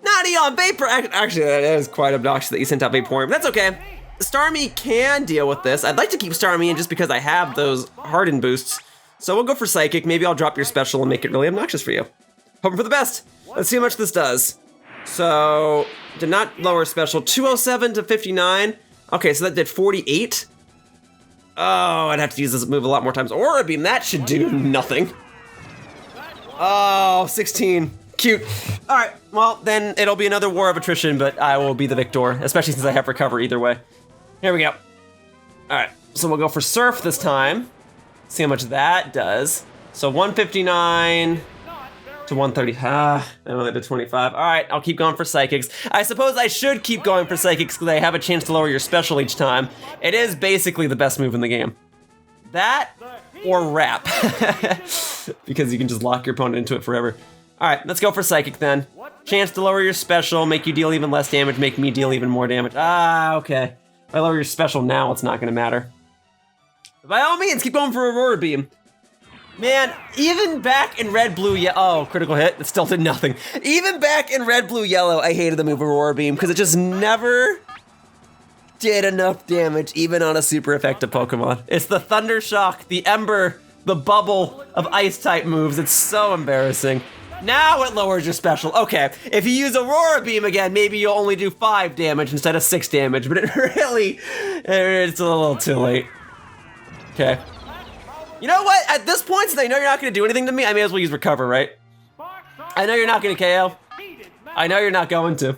Not Eon Vapor! Actually, that is quite obnoxious that you sent out Vaporeon, but that's okay. Starmie can deal with this. I'd like to keep Starmie in just because I have those Harden boosts. So we'll go for Psychic. Maybe I'll drop your special and make it really obnoxious for you. Hoping for the best. Let's see how much this does. So, did not lower special. 207 to 59. Okay, so that did 48. Oh, I'd have to use this move a lot more times. Aura Beam, that should do nothing. Oh, 16. Cute. All right, well, then it'll be another war of attrition, but I will be the victor, especially since I have Recover either way. Here we go. All right, so we'll go for Surf this time. See how much that does. So 159 to 130. I only did 25. All right, I'll keep going for Psychics. I suppose I should keep going for Psychics because I have a chance to lower your special each time. It is basically the best move in the game. That or Wrap. Because you can just lock your opponent into it forever. All right, let's go for Psychic then. Chance to lower your special, make you deal even less damage, make me deal even more damage. Ah, okay. If I lower your special now, it's not gonna matter. By all means, keep going for Aurora Beam. Man, even back in Red, Blue, Yellow, oh, critical hit, it still did nothing. Even back in Red, Blue, Yellow, I hated the move Aurora Beam because it just never did enough damage, even on a super effective Pokemon. It's the Thunder Shock, the Ember, the Bubble of Ice-type moves. It's so embarrassing. Now it lowers your special. Okay, if you use Aurora Beam again, maybe you'll only do 5 damage instead of 6 damage, but it's a little too late. Okay. You know what? At this point, since I know you're not gonna do anything to me, I may as well use Recover, right? I know you're not gonna KO. I know you're not going to.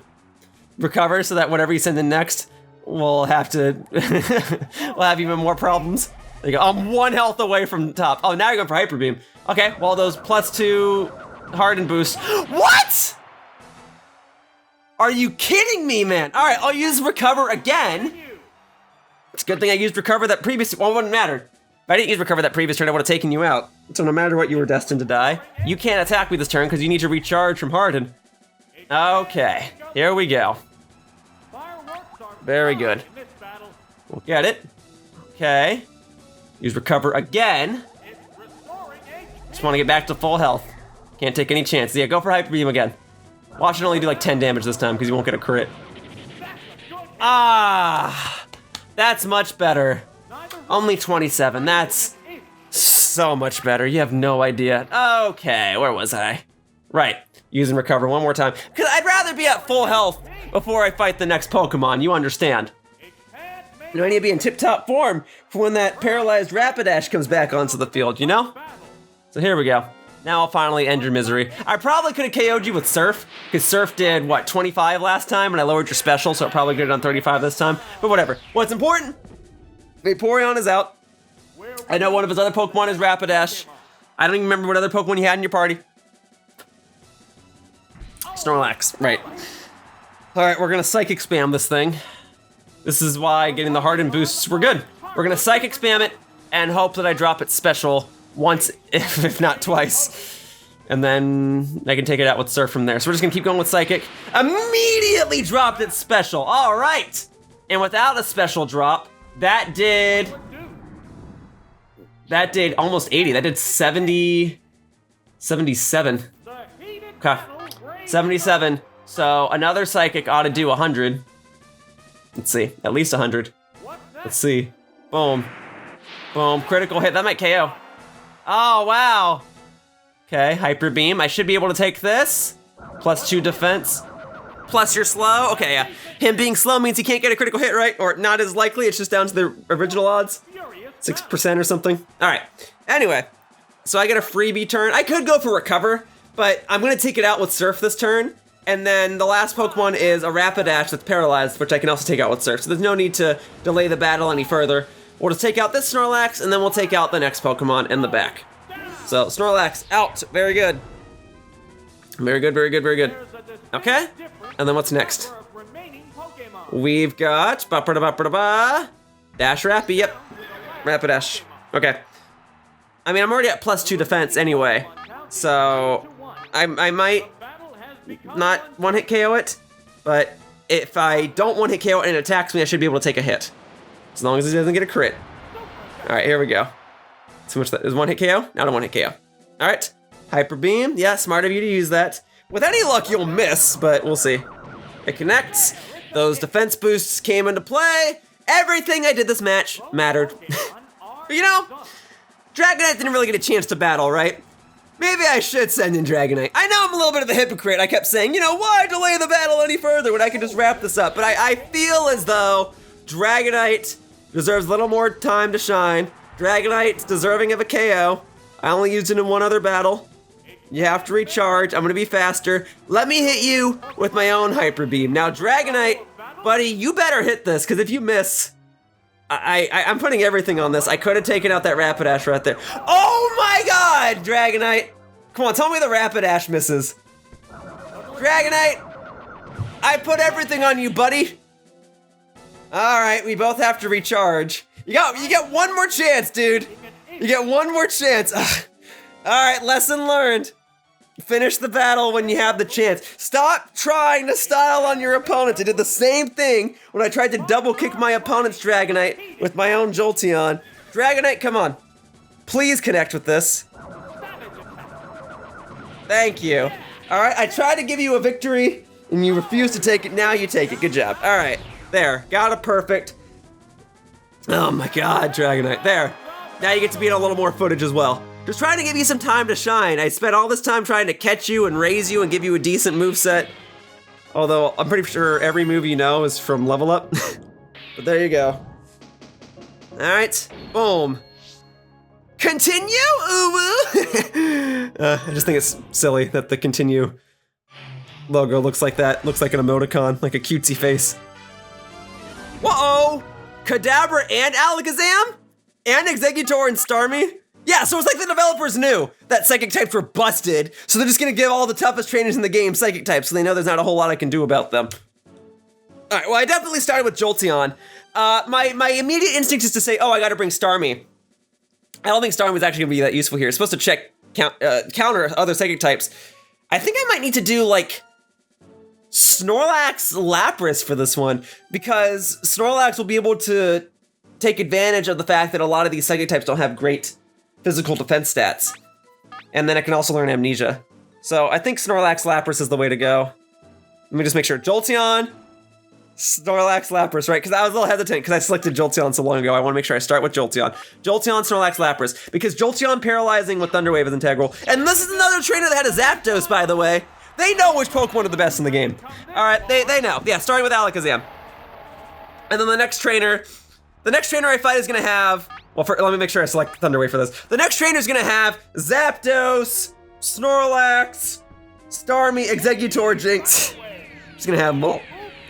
Recover so that whatever you send in next, we'll have to, we'll have even more problems. There you go. I'm 1 health away from top. Oh, now you're going for Hyper Beam. Okay, well those +2 Harden boosts. What? Are you kidding me, man? All right, I'll use Recover again. It's a good thing I used Recover that previous, well, it wouldn't matter. If I didn't use Recover that previous turn, I would have taken you out. So no matter what, you were destined to die. You can't attack me this turn because you need to recharge from Harden. Okay, here we go. Very good. We'll get it. Okay. Use Recover again. Just want to get back to full health. Can't take any chances. Yeah, go for Hyper Beam again. Watch it only do like 10 damage this time because you won't get a crit. Ah, that's much better. Only 27. That's so much better. You have no idea. Okay, where was I? Right, using Recover one more time. Because I'd rather be at full health before I fight the next Pokemon, you understand. You know, I need to be in tip-top form for when that paralyzed Rapidash comes back onto the field, you know? So here we go. Now I'll finally end your misery. I probably could have KO'd you with Surf, because Surf did, what, 25 last time, and I lowered your special, so it probably could have done 35 this time. But whatever. What's important? Vaporeon is out. I know one of his other Pokemon is Rapidash. I don't even remember what other Pokemon you had in your party. Snorlax, right. All right, we're gonna Psychic Spam this thing. This is why getting the Harden boosts were good. We're gonna Psychic Spam it and hope that I drop it special once, if not twice. And then I can take it out with Surf from there. So we're just gonna keep going with Psychic. Immediately dropped it special, all right. And without a special drop, that did almost 80. That did 70, 77. Okay, 77. So another Psychic ought to do 100. Let's see, at least 100. Let's see. Boom. Boom, critical hit. That might KO. Oh, wow. Okay, Hyper Beam. I should be able to take this. +2 defense. Plus you're slow. Okay, yeah. Him being slow means he can't get a critical hit, right? Or not as likely. It's just down to the original odds. 6% or something. All right. Anyway, so I get a freebie turn. I could go for Recover, but I'm going to take it out with Surf this turn. And then the last Pokemon is a Rapidash that's paralyzed, which I can also take out with Surf. So there's no need to delay the battle any further. We'll just take out this Snorlax, and then we'll take out the next Pokemon in the back. So Snorlax out. Very good. Very good, very good, very good. Okay. And then what's next? We've got Dash Rappy. Yep. Rapidash. Okay. I mean, I'm already at +2 defense anyway. So I might not one-hit KO it, but if I don't one-hit KO it and it attacks me, I should be able to take a hit. As long as it doesn't get a crit. All right, here we go. So much that is one-hit KO? Not a one-hit KO. All right, Hyper Beam. Yeah, smart of you to use that. With any luck, you'll miss, but we'll see. It connects. Those defense boosts came into play. Everything I did this match mattered. You know, Dragonite didn't really get a chance to battle, right? Maybe I should send in Dragonite. I know I'm a little bit of a hypocrite. I kept saying, you know, why delay the battle any further when I can just wrap this up? But I feel as though Dragonite deserves a little more time to shine. Dragonite's deserving of a KO. I only used it in one other battle. You have to recharge. I'm gonna be faster. Let me hit you with my own Hyper Beam. Now, Dragonite, buddy, you better hit this, because if you miss, I'm putting everything on this. I could have taken out that Rapidash right there. Oh my god, Dragonite. Come on, tell me the Rapidash misses. Dragonite, I put everything on you, buddy. All right, we both have to recharge. You get one more chance, dude. You get one more chance. Ugh. All right, lesson learned. Finish the battle when you have the chance. Stop trying to style on your opponent. I did the same thing when I tried to double kick my opponent's Dragonite with my own Jolteon. Dragonite, come on. Please connect with this. Thank you. All right, I tried to give you a victory and you refused to take it. Now you take it. Good job. All right, there. Got a perfect. Oh my god, Dragonite. There. Now you get to be in a little more footage as well. Just trying to give you some time to shine. I spent all this time trying to catch you and raise you and give you a decent moveset. Although, I'm pretty sure every move you know is from Level Up. But there you go. Alright, boom. Continue, uwu! I just think it's silly that the continue logo looks like that. Looks like an emoticon, like a cutesy face. Whoa! Kadabra and Alakazam? And Exeggutor and Starmie? Yeah, so it's like the developers knew that psychic types were busted, so they're just gonna give all the toughest trainers in the game psychic types, so they know there's not a whole lot I can do about them. Alright, well I definitely started with Jolteon. My immediate instinct is to say, oh, I gotta bring Starmie. I don't think Starmie was actually gonna be that useful here. It's supposed to counter other psychic types. I think I might need to do like Snorlax Lapras for this one, because Snorlax will be able to take advantage of the fact that a lot of these psychic types don't have great physical defense stats. And then I can also learn Amnesia. So I think Snorlax Lapras is the way to go. Let me just make sure. Jolteon, Snorlax Lapras, right? Because I was a little hesitant because I selected Jolteon so long ago. I want to make sure I start with Jolteon. Jolteon, Snorlax Lapras. Because Jolteon paralyzing with Thunder Wave is integral. And this is another trainer that had a Zapdos, by the way. They know which Pokemon are the best in the game. All right, they know. Yeah, starting with Alakazam. And then the next trainer I fight is gonna have, well, let me make sure I select Thunder Wave for this. The next trainer is gonna have Zapdos, Snorlax, Starmie, Exeggutor, Jinx. He's gonna have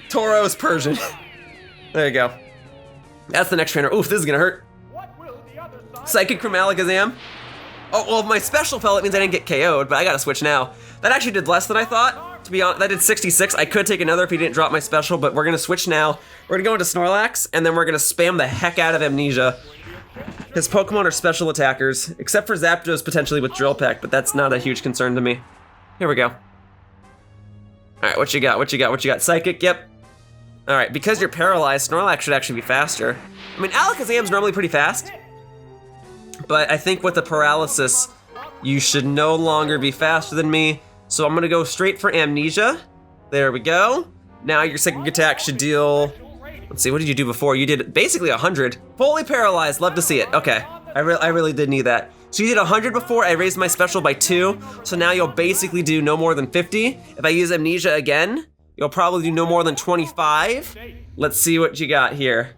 Tauros, Persian. There you go. That's the next trainer. Oof, this is gonna hurt. Psychic from Alakazam. Oh, well, if my special fell, it means I didn't get KO'd, but I gotta switch now. That actually did less than I thought. To be honest, that did 66. I could take another if he didn't drop my special, but we're gonna switch now. We're gonna go into Snorlax, and then we're gonna spam the heck out of Amnesia. His Pokemon are special attackers, except for Zapdos potentially with Drill Peck, but that's not a huge concern to me. Here we go. All right, what you got? What you got? Psychic, yep. All right, because you're paralyzed, Snorlax should actually be faster. I mean, Alakazam's normally pretty fast, but I think with the paralysis, you should no longer be faster than me. So I'm gonna go straight for Amnesia. There we go. Now your psychic attack should deal, let's see, what did you do before? You did basically 100. Fully paralyzed, love to see it. Okay, I really did need that. So you did 100 before, I raised my special by 2. So now you'll basically do no more than 50. If I use Amnesia again, you'll probably do no more than 25. Let's see what you got here.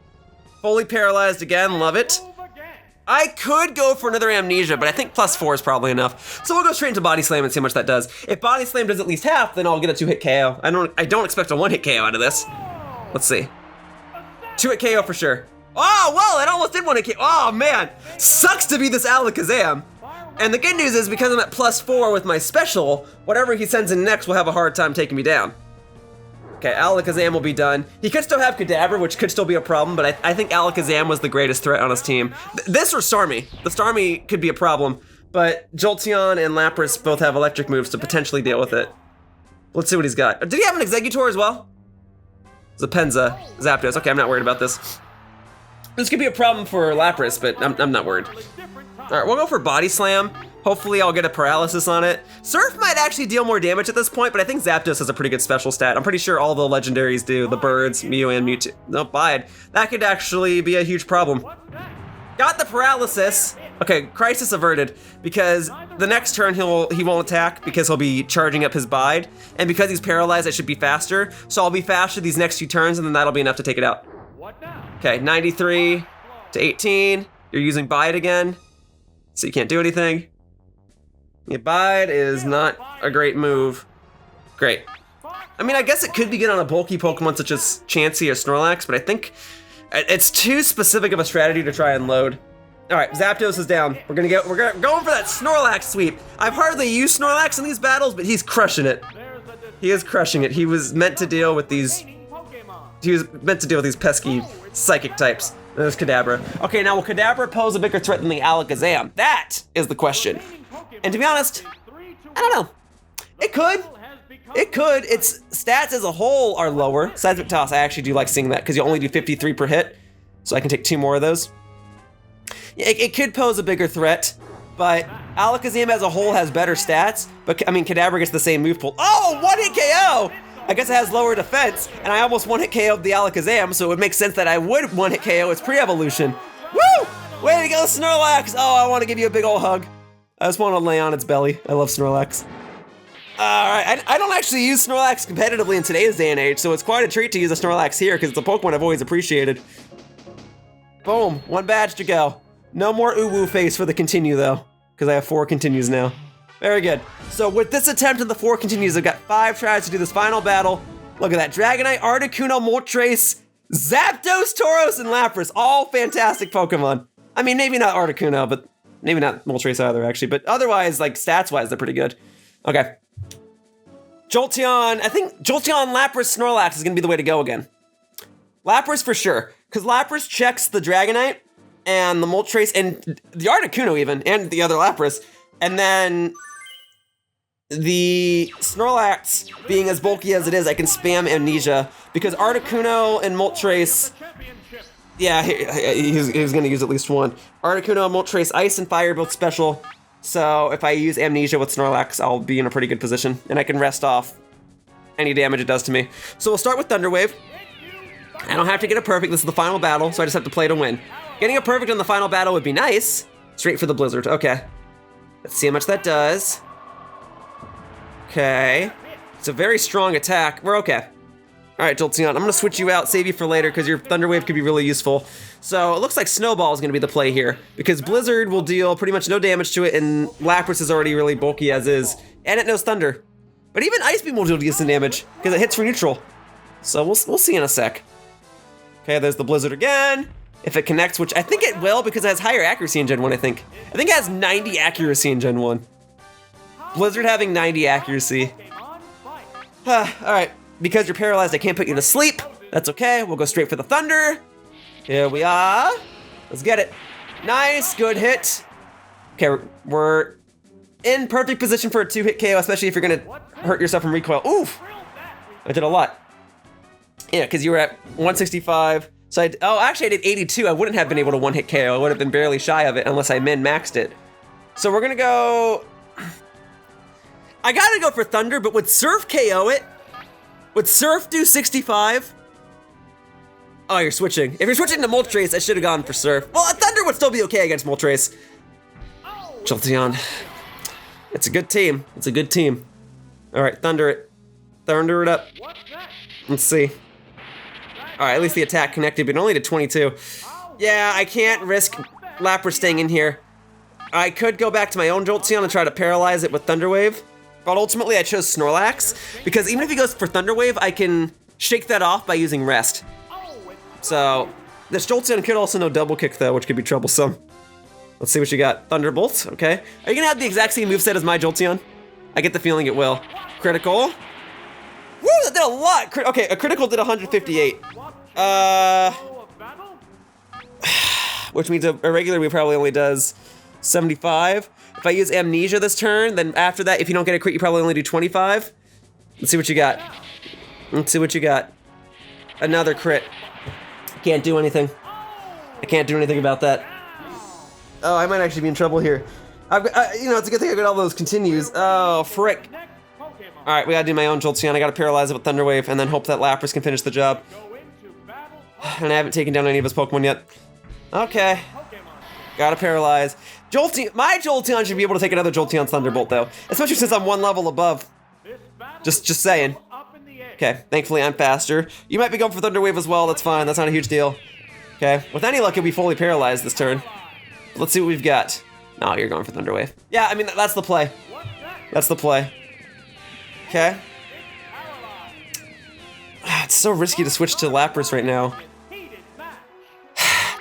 Fully paralyzed again, love it. I could go for another Amnesia, but I think +4 is probably enough. So we'll go straight into Body Slam and see how much that does. If Body Slam does at least half, then I'll get a 2-hit KO. I don't expect a 1-hit KO out of this. Let's see. 2-hit KO for sure. Oh, well, it almost did 1-hit KO. Oh, man. Sucks to be this Alakazam. And the good news is because I'm at +4 with my special, whatever he sends in next will have a hard time taking me down. Okay, Alakazam will be done. He could still have Kadabra, which could still be a problem, but I think Alakazam was the greatest threat on his team. This or Starmie. The Starmie could be a problem, but Jolteon and Lapras both have electric moves to potentially deal with it. Let's see what he's got. Did he have an Exeggutor as well? Zapenza, Zapdos. Okay, I'm not worried about this. This could be a problem for Lapras, but I'm not worried. All right, we'll go for Body Slam. Hopefully I'll get a paralysis on it. Surf might actually deal more damage at this point, but I think Zapdos has a pretty good special stat. I'm pretty sure all the legendaries do. The birds, Mew and Mewtwo. No, Bide. That could actually be a huge problem. Got the paralysis. Okay, crisis averted, because the next turn he won't attack because he'll be charging up his Bide, and because he's paralyzed, I should be faster. So I'll be faster these next few turns, and then that'll be enough to take it out. Okay, 93 to 18. You're using Bide again, so you can't do anything. Yeah, Bide is not a great move. Great. I mean, I guess it could be good on a bulky Pokemon such as Chansey or Snorlax, but I think it's too specific of a strategy to try and load. All right, Zapdos is down. We're going for that Snorlax sweep. I've hardly used Snorlax in these battles, but he's crushing it. He is crushing it. He was meant to deal with these pesky psychic types. There's Kadabra. Okay, now will Kadabra pose a bigger threat than the Alakazam? That is the question. And to be honest, I don't know. It could. It could. Its stats as a whole are lower. Seismic Toss, I actually do like seeing that because you only do 53 per hit. So I can take 2 more of those. It could pose a bigger threat, but Alakazam as a whole has better stats. But I mean, Kadabra gets the same move pool. Oh, 1-hit KO! I guess it has lower defense, and I almost 1-hit KO'd the Alakazam, so it would make sense that I would 1-hit KO its pre-evolution. Woo! Way to go, Snorlax! Oh, I want to give you a big ol' hug. I just want to lay on its belly. I love Snorlax. Alright, I don't actually use Snorlax competitively in today's day and age, so it's quite a treat to use a Snorlax here, because it's a Pokemon I've always appreciated. Boom, 1 badge to go. No more uwu face for the continue though, because I have 4 continues now. Very good. So with this attempt at the 4 continues, I've got 5 tries to do this final battle. Look at that, Dragonite, Articuno, Moltres, Zapdos, Tauros, and Lapras, all fantastic Pokemon. I mean, maybe not Articuno, but maybe not Moltres either, actually, but otherwise, like, stats-wise, they're pretty good. Okay. Jolteon, I think Jolteon, Lapras, Snorlax is gonna be the way to go again. Lapras for sure, because Lapras checks the Dragonite, and the Moltres, and the Articuno even, and the other Lapras, and then the Snorlax, being as bulky as it is, I can spam Amnesia, because Articuno and Moltres, yeah, he's gonna use at least 1. Articuno and Moltres, Ice and Fire both special, so if I use Amnesia with Snorlax, I'll be in a pretty good position, and I can rest off any damage it does to me. So we'll start with Thunder Wave. I don't have to get a perfect, this is the final battle, so I just have to play to win. Getting a perfect in the final battle would be nice. Straight for the Blizzard, okay. Let's see how much that does. Okay, it's a very strong attack. We're okay. All right, Jolteon, I'm gonna switch you out, save you for later, because your Thunder Wave could be really useful. So it looks like Snowball is gonna be the play here, because Blizzard will deal pretty much no damage to it, and Lapras is already really bulky as is, and it knows Thunder. But even Ice Beam will deal decent damage, because it hits for neutral. So we'll see in a sec. Okay, there's the Blizzard again. If it connects, which I think it will, because it has higher accuracy in Gen 1, I think. I think it has 90 accuracy in Gen 1. Blizzard having 90 accuracy. All right, because you're paralyzed, I can't put you to sleep. That's okay, we'll go straight for the Thunder. Here we are. Let's get it. Nice, good hit. Okay, we're in perfect position for a 2-hit KO, especially if you're gonna hurt yourself from recoil. Oof, I did a lot. Yeah, because you were at 165. So actually I did 82. I wouldn't have been able to 1-hit KO. I would have been barely shy of it unless I min-maxed it. So we're gonna go, I gotta go for Thunder, but would Surf KO it? Would Surf do 65? Oh, you're switching. If you're switching to Moltres, I should have gone for Surf. Well, Thunder would still be okay against Moltres. Jolteon. It's a good team. It's a good team. All right, Thunder it. Thunder it up. Let's see. All right, at least the attack connected, but only to 22. Yeah, I can't risk Lapras staying in here. I could go back to my own Jolteon and try to paralyze it with Thunder Wave, but ultimately I chose Snorlax, because even if he goes for Thunder Wave, I can shake that off by using Rest. So, this Jolteon could also know Double Kick though, which could be troublesome. Let's see what you got. Thunderbolt, okay. Are you gonna have the exact same moveset as my Jolteon? I get the feeling it will. Critical. Woo, that did a lot! Okay, a critical did 158. Which means a regular move probably only does 75. If I use Amnesia this turn, then after that, if you don't get a crit, you probably only do 25. Let's see what you got. Let's see what you got. Another crit. Can't do anything. I can't do anything about that. Oh, I might actually be in trouble here. You know, it's a good thing I got all those continues. Oh, frick. All right, we gotta do my own Jolteon. I gotta paralyze it with Thunder Wave and then hope that Lapras can finish the job. And I haven't taken down any of his Pokemon yet. Okay. Gotta paralyze. Jolteon, my Jolteon should be able to take another Jolteon Thunderbolt though, especially since I'm 1 level above. Just saying. Okay, thankfully I'm faster. You might be going for Thunder Wave as well, that's fine, that's not a huge deal. Okay, with any luck, you'll be fully paralyzed this turn. Let's see what we've got. No, you're going for Thunder Wave. Yeah, I mean, that's the play. That's the play. Okay. It's so risky to switch to Lapras right now.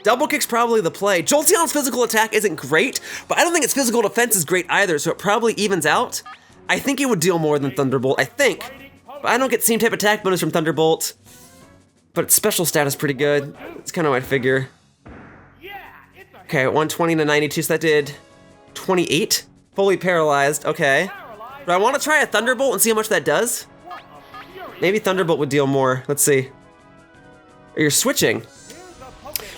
Double Kick's probably the play. Jolteon's physical attack isn't great, but I don't think its physical defense is great either, so it probably evens out. I think it would deal more than Thunderbolt, I think. But I don't get same type attack bonus from Thunderbolt. But its special stat is pretty good. It's kind of my figure. Okay, 120 to 92, so that did 28. Fully paralyzed, okay. Do I want to try a Thunderbolt and see how much that does? Maybe Thunderbolt would deal more. Let's see. Or you're switching.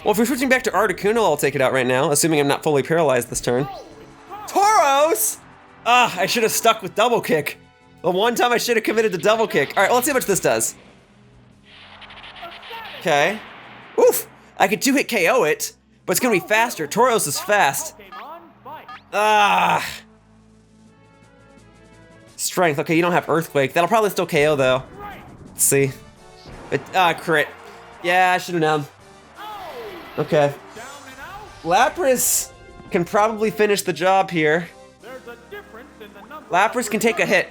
Well, if we're switching back to Articuno, I'll take it out right now, assuming I'm not fully paralyzed this turn. Tauros! Ah, I should have stuck with Double Kick. The one time I should have committed to Double Kick. All right, well, let's see how much this does. Okay. Oof! I could 2-hit KO it, but it's gonna be faster. Tauros is fast. Ah! Strength. Okay, you don't have Earthquake. That'll probably still KO though. Let's see. Crit. Yeah, I should have known. Okay. Lapras can probably finish the job here. Lapras can take a hit.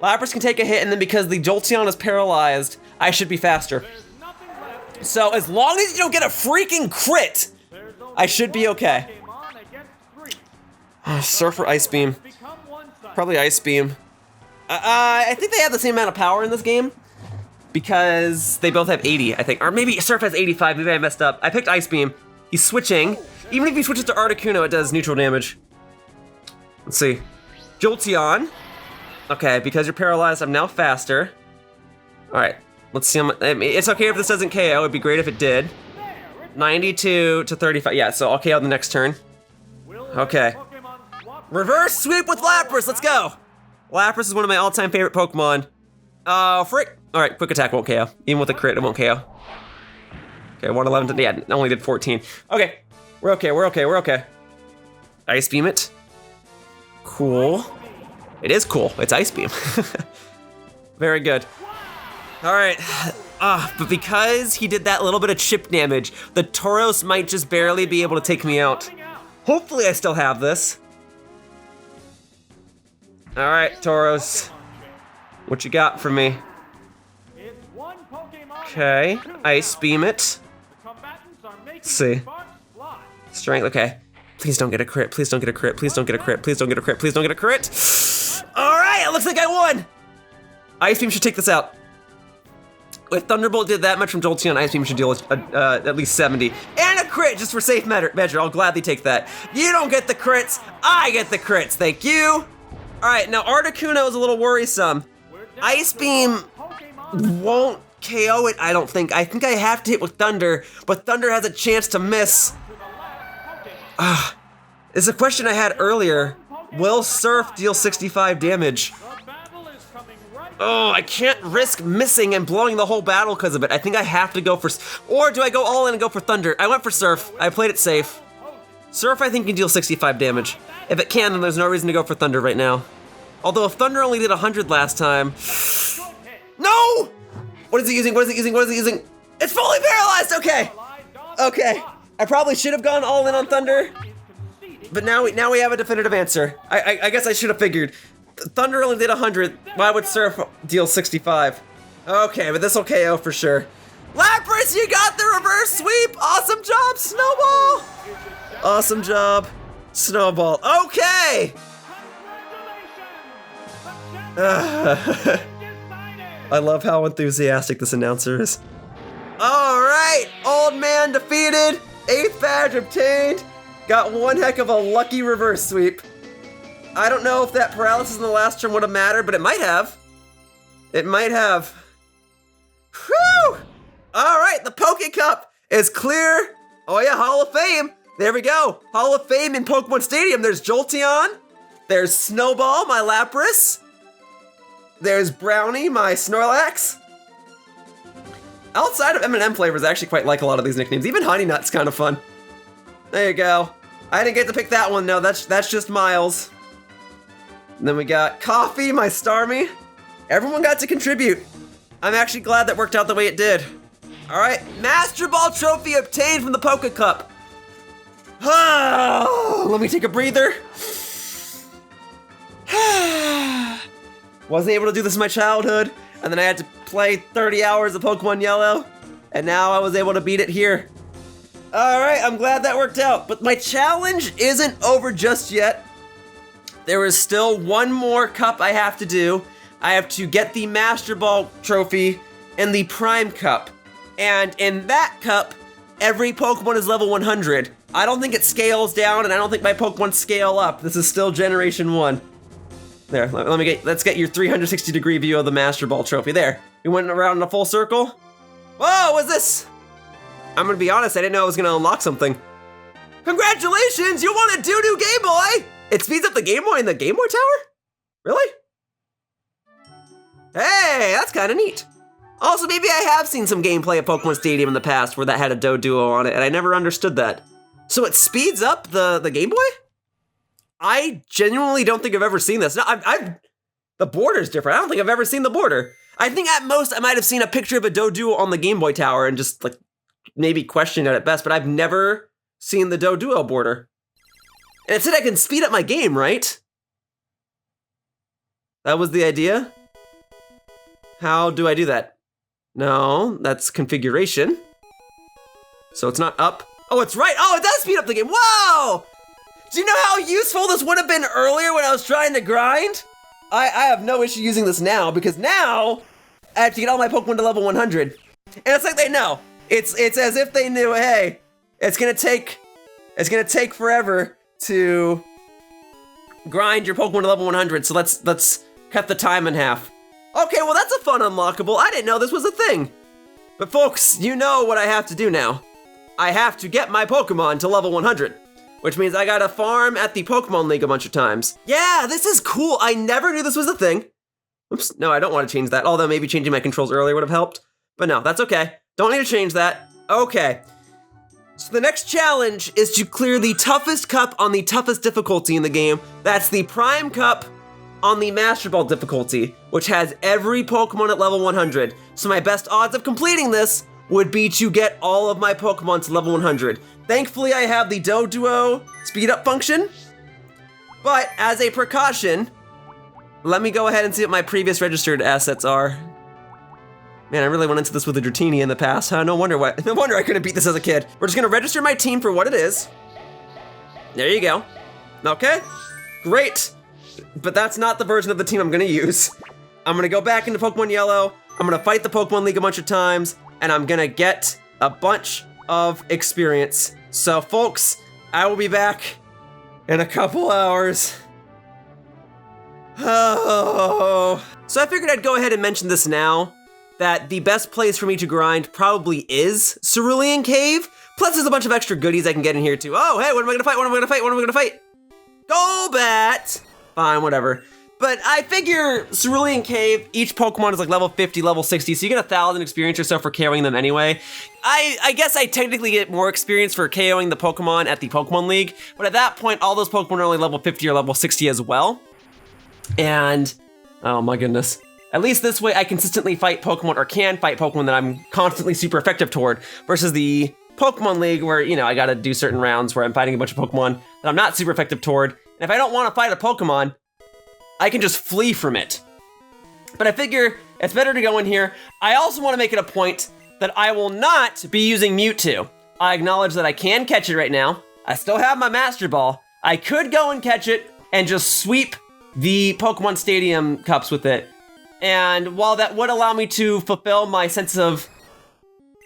Lapras can take a hit, and then because the Jolteon is paralyzed, I should be faster. So as long as you don't get a freaking crit, I should be okay. Surf or Ice Beam? Probably Ice Beam. I think they have the same amount of power in this game because they both have 80, I think. Or maybe Surf has 85, maybe I messed up. I picked Ice Beam. He's switching. Even if he switches to Articuno, it does neutral damage. Let's see. Jolteon. Okay, because you're paralyzed, I'm now faster. All right, let's see. I mean, it's okay if this doesn't KO. It'd be great if it did. 92 to 35. Yeah, so I'll KO the next turn. Okay. Reverse sweep with Lapras. Let's go. Lapras is one of my all-time favorite Pokemon. Oh, frick. All right, quick attack won't KO. Even with a crit, it won't KO. Okay, 111. Yeah, it only did 14. Okay, we're okay. We're okay. We're okay. Ice Beam it. Cool. It is cool. It's Ice Beam. Very good. All right. But because he did that little bit of chip damage, the Tauros might just barely be able to take me out. Hopefully I still have this. All right, Tauros. What you got for me? Okay, Ice Beam it. Let's see. Strength, okay. Please don't get a crit, please don't get a crit, please don't get a crit, please don't get a crit, please don't get a crit. All right, it looks like I won. Ice Beam should take this out. If Thunderbolt did that much from Jolteon, Ice Beam should deal at least 70. And a crit, just for safe measure, I'll gladly take that. You don't get the crits, I get the crits, thank you. All right, now Articuno is a little worrisome. Ice Beam won't KO it, I don't think. I think I have to hit with Thunder, but Thunder has a chance to miss. It's a question I had earlier. Will Surf deal 65 damage? Oh, I can't risk missing and blowing the whole battle because of it. I think I have to go for... Or do I go all in and go for Thunder? I went for Surf. I played it safe. Surf, I think, can deal 65 damage. If it can, then there's no reason to go for Thunder right now. Although if Thunder only did 100 last time... No! What is he using? What is he using? What is he using? It's fully paralyzed! Okay. Okay. I probably should have gone all in on Thunder. But now we have a definitive answer. I guess I should have figured. Thunder only did 100. Why would Surf deal 65? Okay, but this will KO for sure. Lapras, you got the reverse sweep! Awesome job, Snowball! Awesome job, Snowball. Okay! I love how enthusiastic this announcer is. All right, old man defeated, 8th badge obtained. Got one heck of a lucky reverse sweep. I don't know if that paralysis in the last turn would have mattered, but it might have. It might have. Whew! All right, the Poke Cup is clear. Oh yeah, Hall of Fame. There we go. Hall of Fame in Pokemon Stadium. There's Jolteon. There's Snowball, my Lapras. There's Brownie, my Snorlax. Outside of M&M flavors, I actually quite like a lot of these nicknames. Even Honey Nut's kind of fun. There you go. I didn't get to pick that one, no, that's just Miles. And then we got Coffee, my Starmie. Everyone got to contribute. I'm actually glad that worked out the way it did. All right, Master Ball trophy obtained from the Poke Cup. Let me take a breather. Wasn't able to do this in my childhood, and then I had to play 30 hours of Pokemon Yellow, and now I was able to beat it here. All right, I'm glad that worked out, but my challenge isn't over just yet. There is still one more cup I have to do. I have to get the Master Ball trophy and the Prime Cup. And in that cup, every Pokemon is level 100. I don't think it scales down, and I don't think my Pokemon scale up. This is still Generation 1. There, let's get your 360-degree view of the Master Ball trophy. There, we went around in a full circle. Whoa, what's this? I'm gonna be honest, I didn't know I was gonna unlock something. Congratulations, you won a doo-doo Game Boy! It speeds up the Game Boy in the Game Boy Tower? Really? Hey, that's kinda neat. Also, maybe I have seen some gameplay of Pokemon Stadium in the past where that had a Doduo on it, and I never understood that. So it speeds up the Game Boy? I genuinely don't think I've ever seen this. No, The border's different. I don't think I've ever seen the border. I think at most I might have seen a picture of a Doduo on the Game Boy Tower and just like maybe questioned it at best, but I've never seen the Doduo border. And it said I can speed up my game, right? That was the idea? How do I do that? No, that's configuration. So it's not up. Oh, it's right. Oh, it does speed up the game. Whoa! Do you know how useful this would have been earlier when I was trying to grind? I have no issue using this now because now I have to get all my Pokemon to level 100. And it's like they know. It's as if they knew, hey, it's gonna take forever to grind your Pokemon to level 100, so let's cut the time in half. Okay, well that's a fun unlockable. I didn't know this was a thing. But folks, you know what I have to do now. I have to get my Pokemon to level 100, which means I gotta farm at the Pokemon League a bunch of times. Yeah, this is cool. I never knew this was a thing. Oops, no, I don't want to change that, although maybe changing my controls earlier would have helped. But no, that's okay. Don't need to change that. Okay. So the next challenge is to clear the toughest cup on the toughest difficulty in the game. That's the Prime Cup on the Master Ball difficulty, which has every Pokemon at level 100. So my best odds of completing this would be to get all of my Pokemon to level 100. Thankfully, I have the Doduo speed up function, but as a precaution, let me go ahead and see what my previous registered assets are. Man, I really went into this with a Dratini in the past, huh? No wonder I couldn't beat this as a kid. We're just gonna register my team for what it is. There you go. Okay, great. But that's not the version of the team I'm gonna use. I'm gonna go back into Pokemon Yellow, I'm gonna fight the Pokemon League a bunch of times, and I'm gonna get a bunch of experience. So folks, I will be back in a couple hours. Oh. So I figured I'd go ahead and mention this now, that the best place for me to grind probably is Cerulean Cave. Plus there's a bunch of extra goodies I can get in here too. Oh, hey, what am I gonna fight? What am I gonna fight? What am I gonna fight? Golbat! Fine, whatever. But I figure Cerulean Cave, each Pokemon is like level 50, level 60, so you get 1,000 experience or so for KOing them anyway. I guess I technically get more experience for KOing the Pokemon at the Pokemon League, but at that point, all those Pokemon are only level 50 or level 60 as well. And, oh my goodness. At least this way I consistently fight Pokemon, or can fight Pokemon that I'm constantly super effective toward, versus the Pokemon League where, you know, I gotta do certain rounds where I'm fighting a bunch of Pokemon that I'm not super effective toward. And if I don't want to fight a Pokemon, I can just flee from it. But I figure it's better to go in here. I also want to make it a point that I will not be using Mewtwo. I acknowledge that I can catch it right now. I still have my Master Ball. I could go and catch it and just sweep the Pokemon Stadium cups with it. And while that would allow me to fulfill my sense of...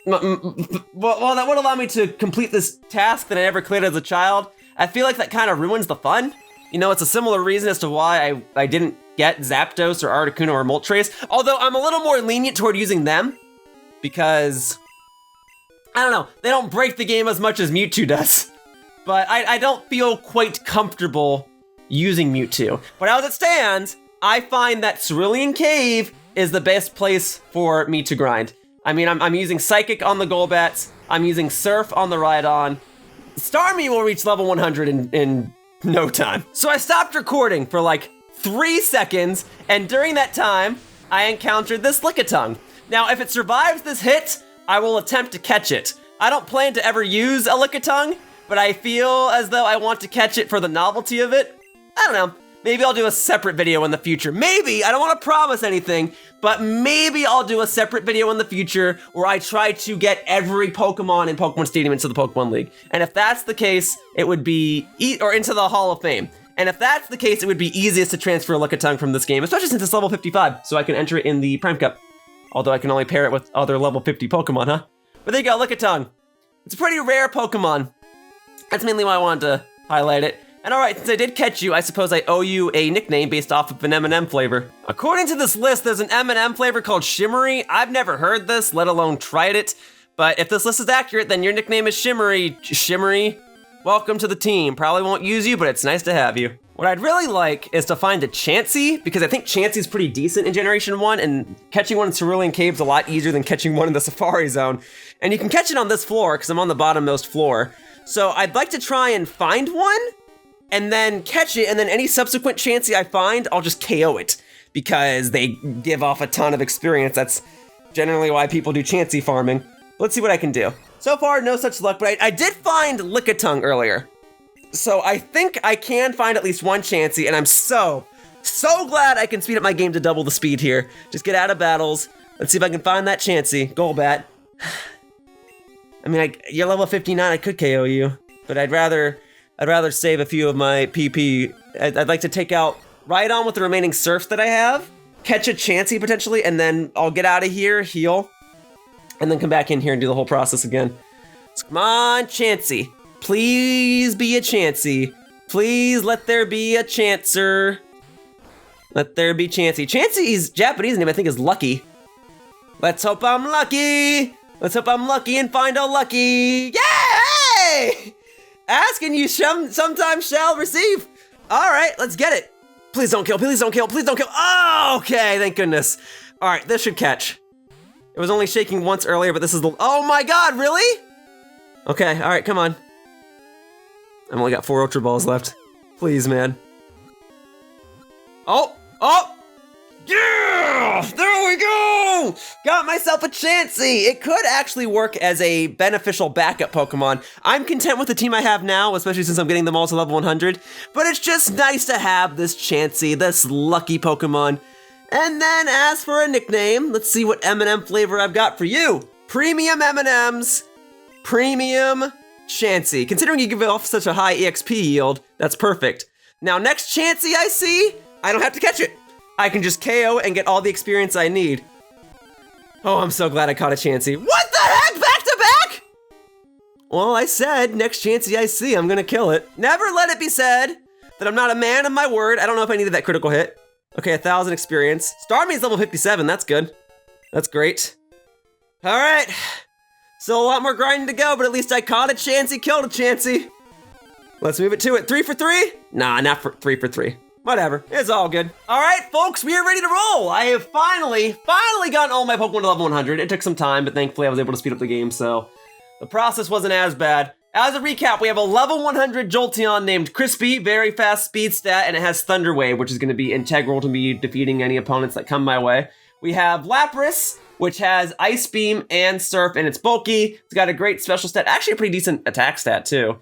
Well, that would allow me to complete this task that I never cleared as a child, I feel like that kind of ruins the fun. You know, it's a similar reason as to why I didn't get Zapdos or Articuno or Moltres, although I'm a little more lenient toward using them, because, I don't know, they don't break the game as much as Mewtwo does. But I don't feel quite comfortable using Mewtwo. But as it stands, I find that Cerulean Cave is the best place for me to grind. I mean, I'm using Psychic on the Golbats, I'm using Surf on the Rhydon. Starmie will reach level 100 in no time. So I stopped recording for like 3 seconds, and during that time, I encountered this Lickitung. Now, if it survives this hit, I will attempt to catch it. I don't plan to ever use a Lickitung, but I feel as though I want to catch it for the novelty of it. I don't know. Maybe I'll do a separate video in the future. Maybe, I don't want to promise anything, but maybe I'll do a separate video in the future where I try to get every Pokemon in Pokemon Stadium into the Pokemon League. And if that's the case, it would be, or into the Hall of Fame. And if that's the case, it would be easiest to transfer Lickitung from this game, especially since it's level 55, so I can enter it in the Prime Cup. Although I can only pair it with other level 50 Pokemon, huh? But there you go, Lickitung. It's a pretty rare Pokemon. That's mainly why I wanted to highlight it. And alright, since I did catch you, I suppose I owe you a nickname based off of an M&M flavor. According to this list, there's an M&M flavor called Shimmery. I've never heard this, let alone tried it. But if this list is accurate, then your nickname is Shimmery. Shimmery, welcome to the team. Probably won't use you, but it's nice to have you. What I'd really like is to find a Chansey, because I think Chansey's pretty decent in Generation 1, and catching one in Cerulean Cave's a lot easier than catching one in the Safari Zone. And you can catch it on this floor, because I'm on the bottommost floor. So I'd like to try and find one, and then catch it, and then any subsequent Chansey I find, I'll just KO it. because they give off a ton of experience. That's generally why people do Chansey farming. Let's see what I can do. So far, no such luck, but I did find Lickitung earlier. So I think I can find at least one Chansey, and I'm so glad I can speed up my game to double the speed here. Just get out of battles. Let's see if I can find that Chansey. Golbat. I mean, you're level 59, I could KO you, but I'd rather save a few of my PP. I'd like to take out Rhydon with the remaining Surfs that I have, catch a Chansey potentially, and then I'll get out of here, heal, and then come back in here and do the whole process again. So come on, Chansey. Please be a Chansey. Please let there be a Chancer. Let there be Chansey. Chansey's Japanese name, I think, is Lucky. Let's hope I'm lucky. Let's hope I'm lucky and find a Lucky. Yay! Ask and you sometimes shall receive. All right, let's get it. Please don't kill, please don't kill, please don't kill. Oh, okay, thank goodness. All right, this should catch. It was only shaking once earlier, but this is the, oh my God, really? Okay, all right, come on. I've only got 4 Ultra Balls left. Please, man. Oh, yeah, there we go. Got myself a Chansey. It could actually work as a beneficial backup Pokemon. I'm content with the team I have now, especially since I'm getting them all to level 100, but it's just nice to have this Chansey, this lucky Pokemon. And then as for a nickname, let's see what M&M flavor I've got for you. Premium M&Ms, Premium Chansey. Considering you give off such a high EXP yield, that's perfect. Now next Chansey I see, I don't have to catch it. I can just KO and get all the experience I need. Oh, I'm so glad I caught a Chansey. What the heck, back to back? Well, I said next Chansey I see, I'm gonna kill it. Never let it be said that I'm not a man of my word. I don't know if I needed that critical hit. Okay, 1,000 experience. Starmie's level 57, that's good. That's great. All right, still a lot more grinding to go, but at least I caught a Chansey, killed a Chansey. Let's move it to it. 3 for 3? Nah, not for 3 for 3. Whatever, it's all good. All right, folks, we are ready to roll. I have finally gotten all my Pokemon to level 100. It took some time, but thankfully I was able to speed up the game, so the process wasn't as bad. As a recap, we have a level 100 Jolteon named Crispy, very fast speed stat, and it has Thunder Wave, which is gonna be integral to me defeating any opponents that come my way. We have Lapras, which has Ice Beam and Surf, and it's bulky. It's got a great special stat, actually a pretty decent attack stat too.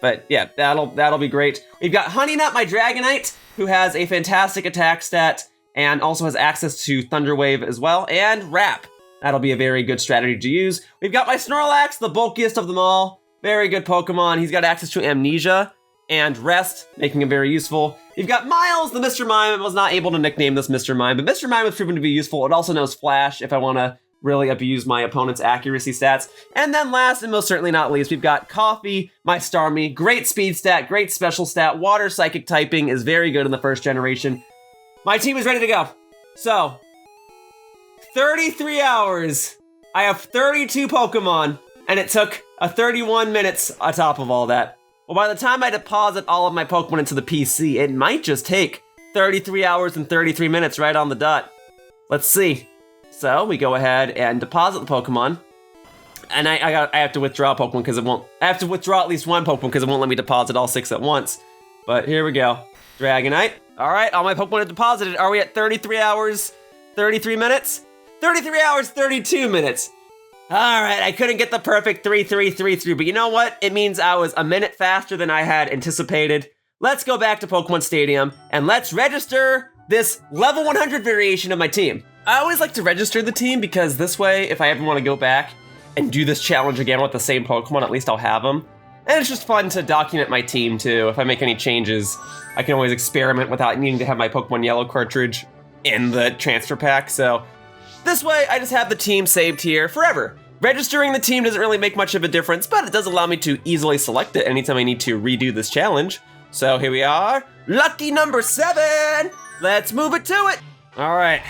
But yeah, that'll be great. We've got Honeynut, my Dragonite, who has a fantastic attack stat and also has access to Thunder Wave as well, and Wrap. That'll be a very good strategy to use. We've got my Snorlax, the bulkiest of them all. Very good Pokemon. He's got access to Amnesia and Rest, making him very useful. We've got Miles, the Mr. Mime. I was not able to nickname this Mr. Mime, but Mr. Mime has proven to be useful. It also knows Flash if I want to really abuse my opponent's accuracy stats. And then last and most certainly not least, we've got Coffee, my Starmie. Great speed stat, great special stat. Water Psychic typing is very good in the first generation. My team is ready to go. So, 33 hours. I have 32 Pokemon, and it took 31 minutes on top of all that. Well, by the time I deposit all of my Pokemon into the PC, it might just take 33 hours and 33 minutes right on the dot. Let's see. So we go ahead and deposit the Pokemon, and I have to withdraw a Pokemon because it won't. I have to withdraw at least one Pokemon because it won't let me deposit all 6 at once. But here we go. Dragonite. All right, all my Pokemon are deposited. Are we at 33 hours, 33 minutes? 33 hours, 32 minutes. All right, I couldn't get the perfect 3-3-3-3, but you know what? It means I was a minute faster than I had anticipated. Let's go back to Pokemon Stadium and let's register this level 100 variation of my team. I always like to register the team because this way, if I ever want to go back and do this challenge again with the same Pokemon, at least I'll have them. And it's just fun to document my team too. If I make any changes, I can always experiment without needing to have my Pokemon Yellow cartridge in the transfer pack. So this way, I just have the team saved here forever. Registering the team doesn't really make much of a difference, but it does allow me to easily select it anytime I need to redo this challenge. So here we are, lucky number 7. Let's move it to it. All right,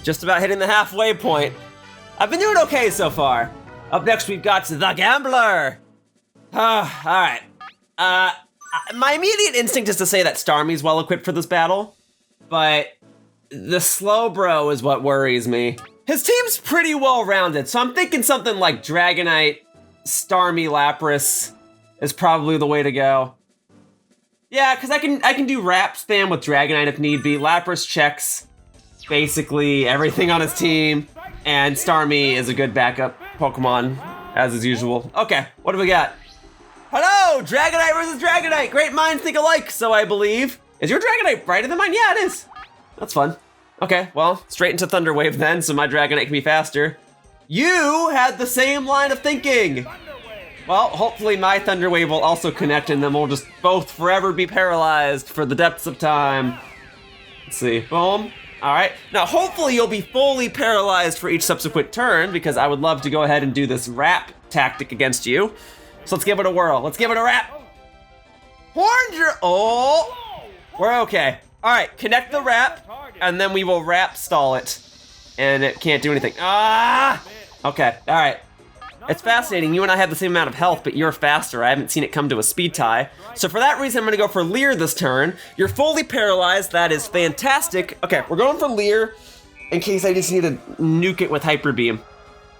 just about hitting the halfway point. I've been doing okay so far. Up next, we've got the Gambler. All right. My immediate instinct is to say that Starmie's well equipped for this battle, but the Slowbro is what worries me. His team's pretty well rounded, so I'm thinking something like Dragonite, Starmie, Lapras is probably the way to go. Yeah, because I can do Wrap spam with Dragonite if need be. Lapras checks. basically everything on his team, and Starmie is a good backup Pokemon, as is usual. Okay, what do we got? Hello, Dragonite versus Dragonite. Great minds think alike, so I believe. Is your Dragonite brighter than mine? Yeah, it is. That's fun. Okay, well, straight into Thunder Wave then, so my Dragonite can be faster. You had the same line of thinking. Well, hopefully my Thunder Wave will also connect, and then we'll just both forever be paralyzed for the depths of time. Let's see, boom. All right, now hopefully you'll be fully paralyzed for each subsequent turn, because I would love to go ahead and do this wrap tactic against you. So let's give it a whirl. Let's give it a wrap. Oh, we're okay. All right, connect the wrap, and then we will wrap stall it. And it can't do anything. Ah! Okay, all right. It's fascinating. You and I have the same amount of health, but you're faster. I haven't seen it come to a speed tie. So for that reason, I'm gonna go for Leer this turn. You're fully paralyzed. That is fantastic. Okay, we're going for Leer in case I just need to nuke it with Hyper Beam.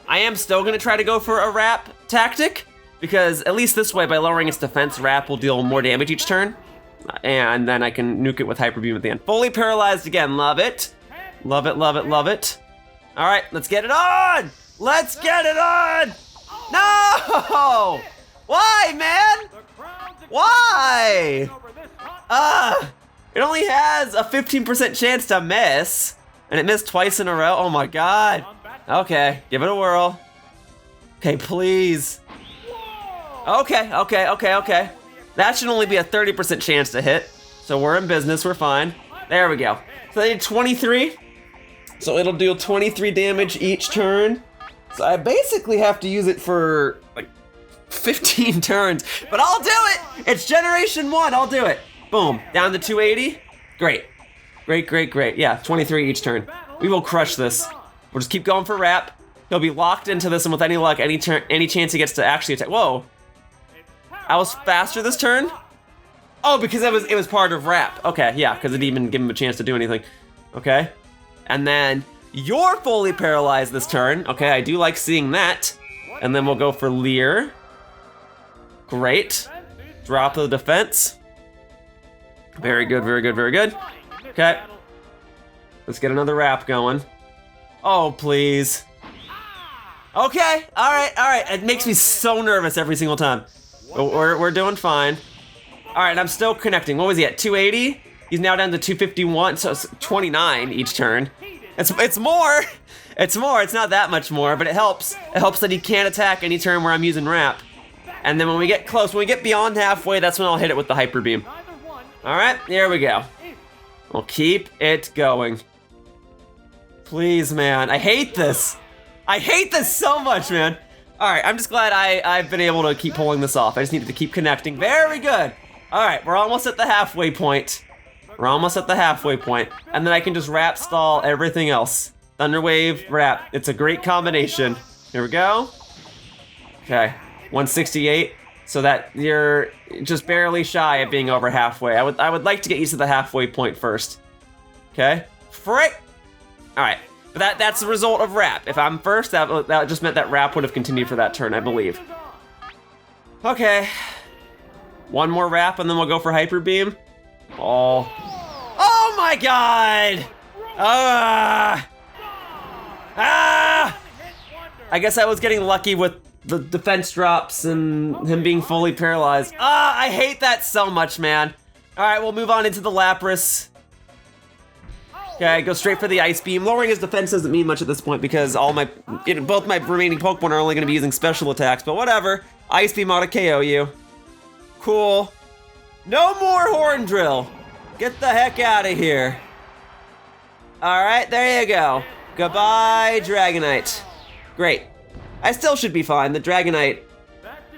I am still gonna try to go for a wrap tactic, because at least this way, by lowering its defense, wrap will deal more damage each turn. And then I can nuke it with Hyper Beam at the end. Fully paralyzed again, love it. Love it, love it, love it. All right, let's get it on! Let's get it on! No! Why, man? Why? It only has a 15% chance to miss, and it missed twice in a row. Oh my God. Okay, give it a whirl. Okay, please. Okay. That should only be a 30% chance to hit, so we're in business, we're fine. There we go. So they did 23, so it'll do 23 damage each turn. So I basically have to use it for like 15 turns, but I'll do it! It's generation 1, I'll do it. Boom, down to 280. Great. Yeah, 23 each turn. We will crush this. We'll just keep going for wrap. He'll be locked into this, and with any luck, any chance he gets to actually attack. Whoa. I was faster this turn? Oh, because it was part of wrap. Okay, yeah, because it didn't even give him a chance to do anything. Okay. And then you're fully paralyzed this turn. Okay, I do like seeing that. And then we'll go for Leer. Great. Drop the defense. Very good. Okay. Let's get another wrap going. Oh, please. Okay, all right. It makes me so nervous every single time. We're doing fine. All right, I'm still connecting. What was he at, 280? He's now down to 251, so it's 29 each turn. It's more. It's not that much more, but it helps. It helps that he can't attack any turn where I'm using wrap. And then when we get close, when we get beyond halfway, that's when I'll hit it with the Hyper Beam. All right, here we go. We'll keep it going. Please, man, I hate this. I hate this so much, man. All right, I'm just glad I've been able to keep pulling this off. I just needed to keep connecting. Very good. All right, we're almost at the halfway point. And then I can just wrap stall everything else. Thunder Wave, wrap. It's a great combination. Here we go. Okay, 168. So that you're just barely shy of being over halfway. I would like to get used to the halfway point first. Okay, frick. All right. But that's the result of wrap. If I'm first, that just meant that wrap would have continued for that turn, I believe. Okay. One more wrap and then we'll go for Hyper Beam. Oh my God! I guess I was getting lucky with the defense drops and him being fully paralyzed. I hate that so much, man. All right, we'll move on into the Lapras. Okay, go straight for the Ice Beam. Lowering his defense doesn't mean much at this point because both my remaining Pokemon are only going to be using special attacks, but whatever. Ice Beam ought to KO you. Cool. No more Horn Drill. Get the heck out of here. All right, there you go. Goodbye, Dragonite. Great. I still should be fine. The Dragonite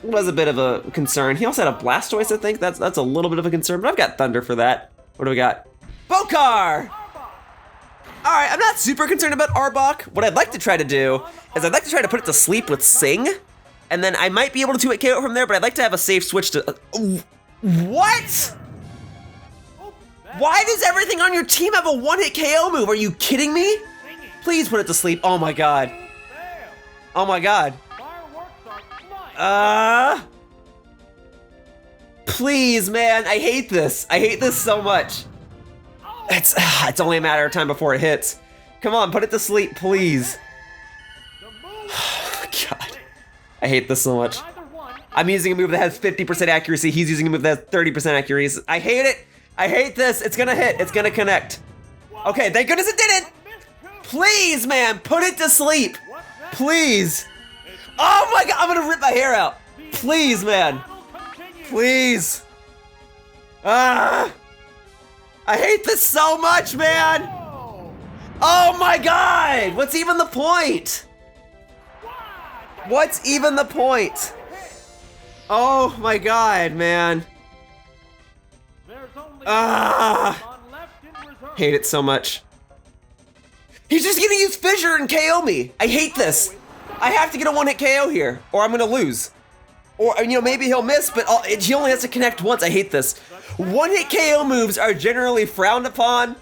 was a bit of a concern. He also had a Blastoise, I think. That's a little bit of a concern, but I've got Thunder for that. What do we got? Bokar! All right, I'm not super concerned about Arbok. What I'd like to try to do is I'd like to try to put it to sleep with Sing, and then I might be able to 2-hit KO it from there, but I'd like to have a safe switch to... what? Why does everything on your team have a 1-hit KO move? Are you kidding me? Please put it to sleep. Oh my God. Oh my God. Please, man, I hate this. I hate this so much. It's only a matter of time before it hits. Come on, put it to sleep, please. Oh, God. I hate this so much. I'm using a move that has 50% accuracy. He's using a move that has 30% accuracy. I hate it. I hate this. It's gonna hit. It's gonna connect. Okay, thank goodness it didn't. Please, man, put it to sleep. Please. Oh my God, I'm gonna rip my hair out. Please, man. Please. Ah. I hate this so much, man. Oh my God. What's even the point? What's even the point? Oh my God, man. Ah. Hate it so much. He's just gonna use Fissure and KO me. I hate this. I have to get a one-hit KO here, or I'm gonna lose. Or, you know, maybe he'll miss, but he only has to connect once. I hate this. One-hit KO moves are generally frowned upon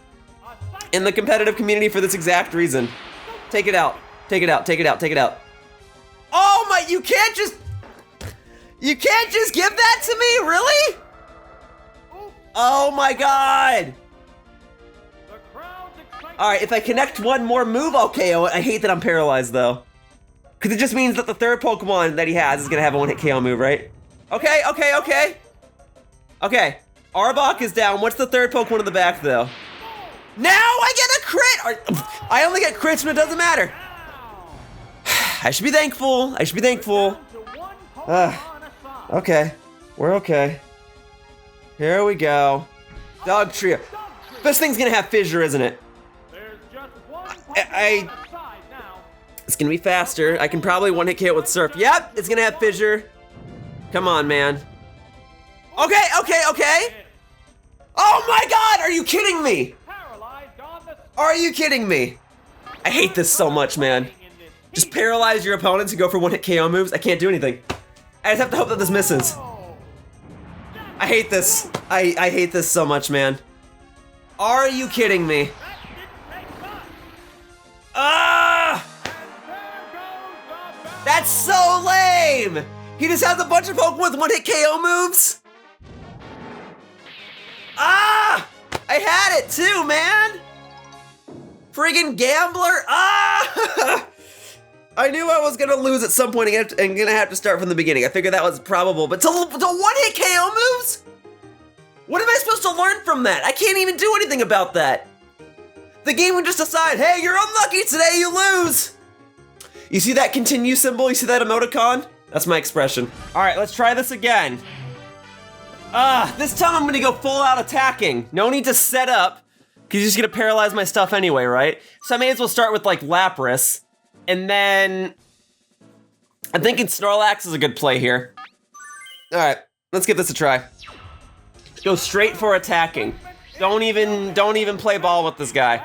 in the competitive community for this exact reason. Take it out. Take it out. Take it out. Take it out. Oh my, you can't just give that to me, really? Oh my God. All right, if I connect one more move, I'll KO it. I hate that I'm paralyzed though. Because it just means that the third Pokemon that he has is gonna have a one-hit KO move, right? Okay, okay, okay. Okay, Arbok is down. What's the third Pokemon in the back though? Now I get a crit! I only get crits when it doesn't matter. I should be thankful. I should be thankful. Okay, we're okay. Here we go. Dog Trio. This thing's gonna have Fissure, isn't it? It's gonna be faster. I can probably one-hit KO with Surf. Yep, it's gonna have Fissure. Come on, man. Okay, okay, okay. Oh my God, are you kidding me? Are you kidding me? I hate this so much, man. Just paralyze your opponents and go for one-hit KO moves. I can't do anything. I just have to hope that this misses. I hate this. I hate this so much, man. Are you kidding me? Ah! That's so lame! He just has a bunch of Pokemon with one-hit KO moves? Ah! I had it too, man! Friggin' gambler! Ah! I knew I was gonna lose at some point and gonna have to start from the beginning. I figured that was probable, but to one-hit KO moves? What am I supposed to learn from that? I can't even do anything about that. The game would just decide, hey, you're unlucky today, you lose. You see that continue symbol? You see that emoticon? That's my expression. All right, let's try this again. This time I'm gonna go full out attacking. No need to set up, because you're just gonna paralyze my stuff anyway, right? So I may as well start with like Lapras, and then I'm thinking Snorlax is a good play here. All right, let's give this a try. Go straight for attacking. Don't even play ball with this guy.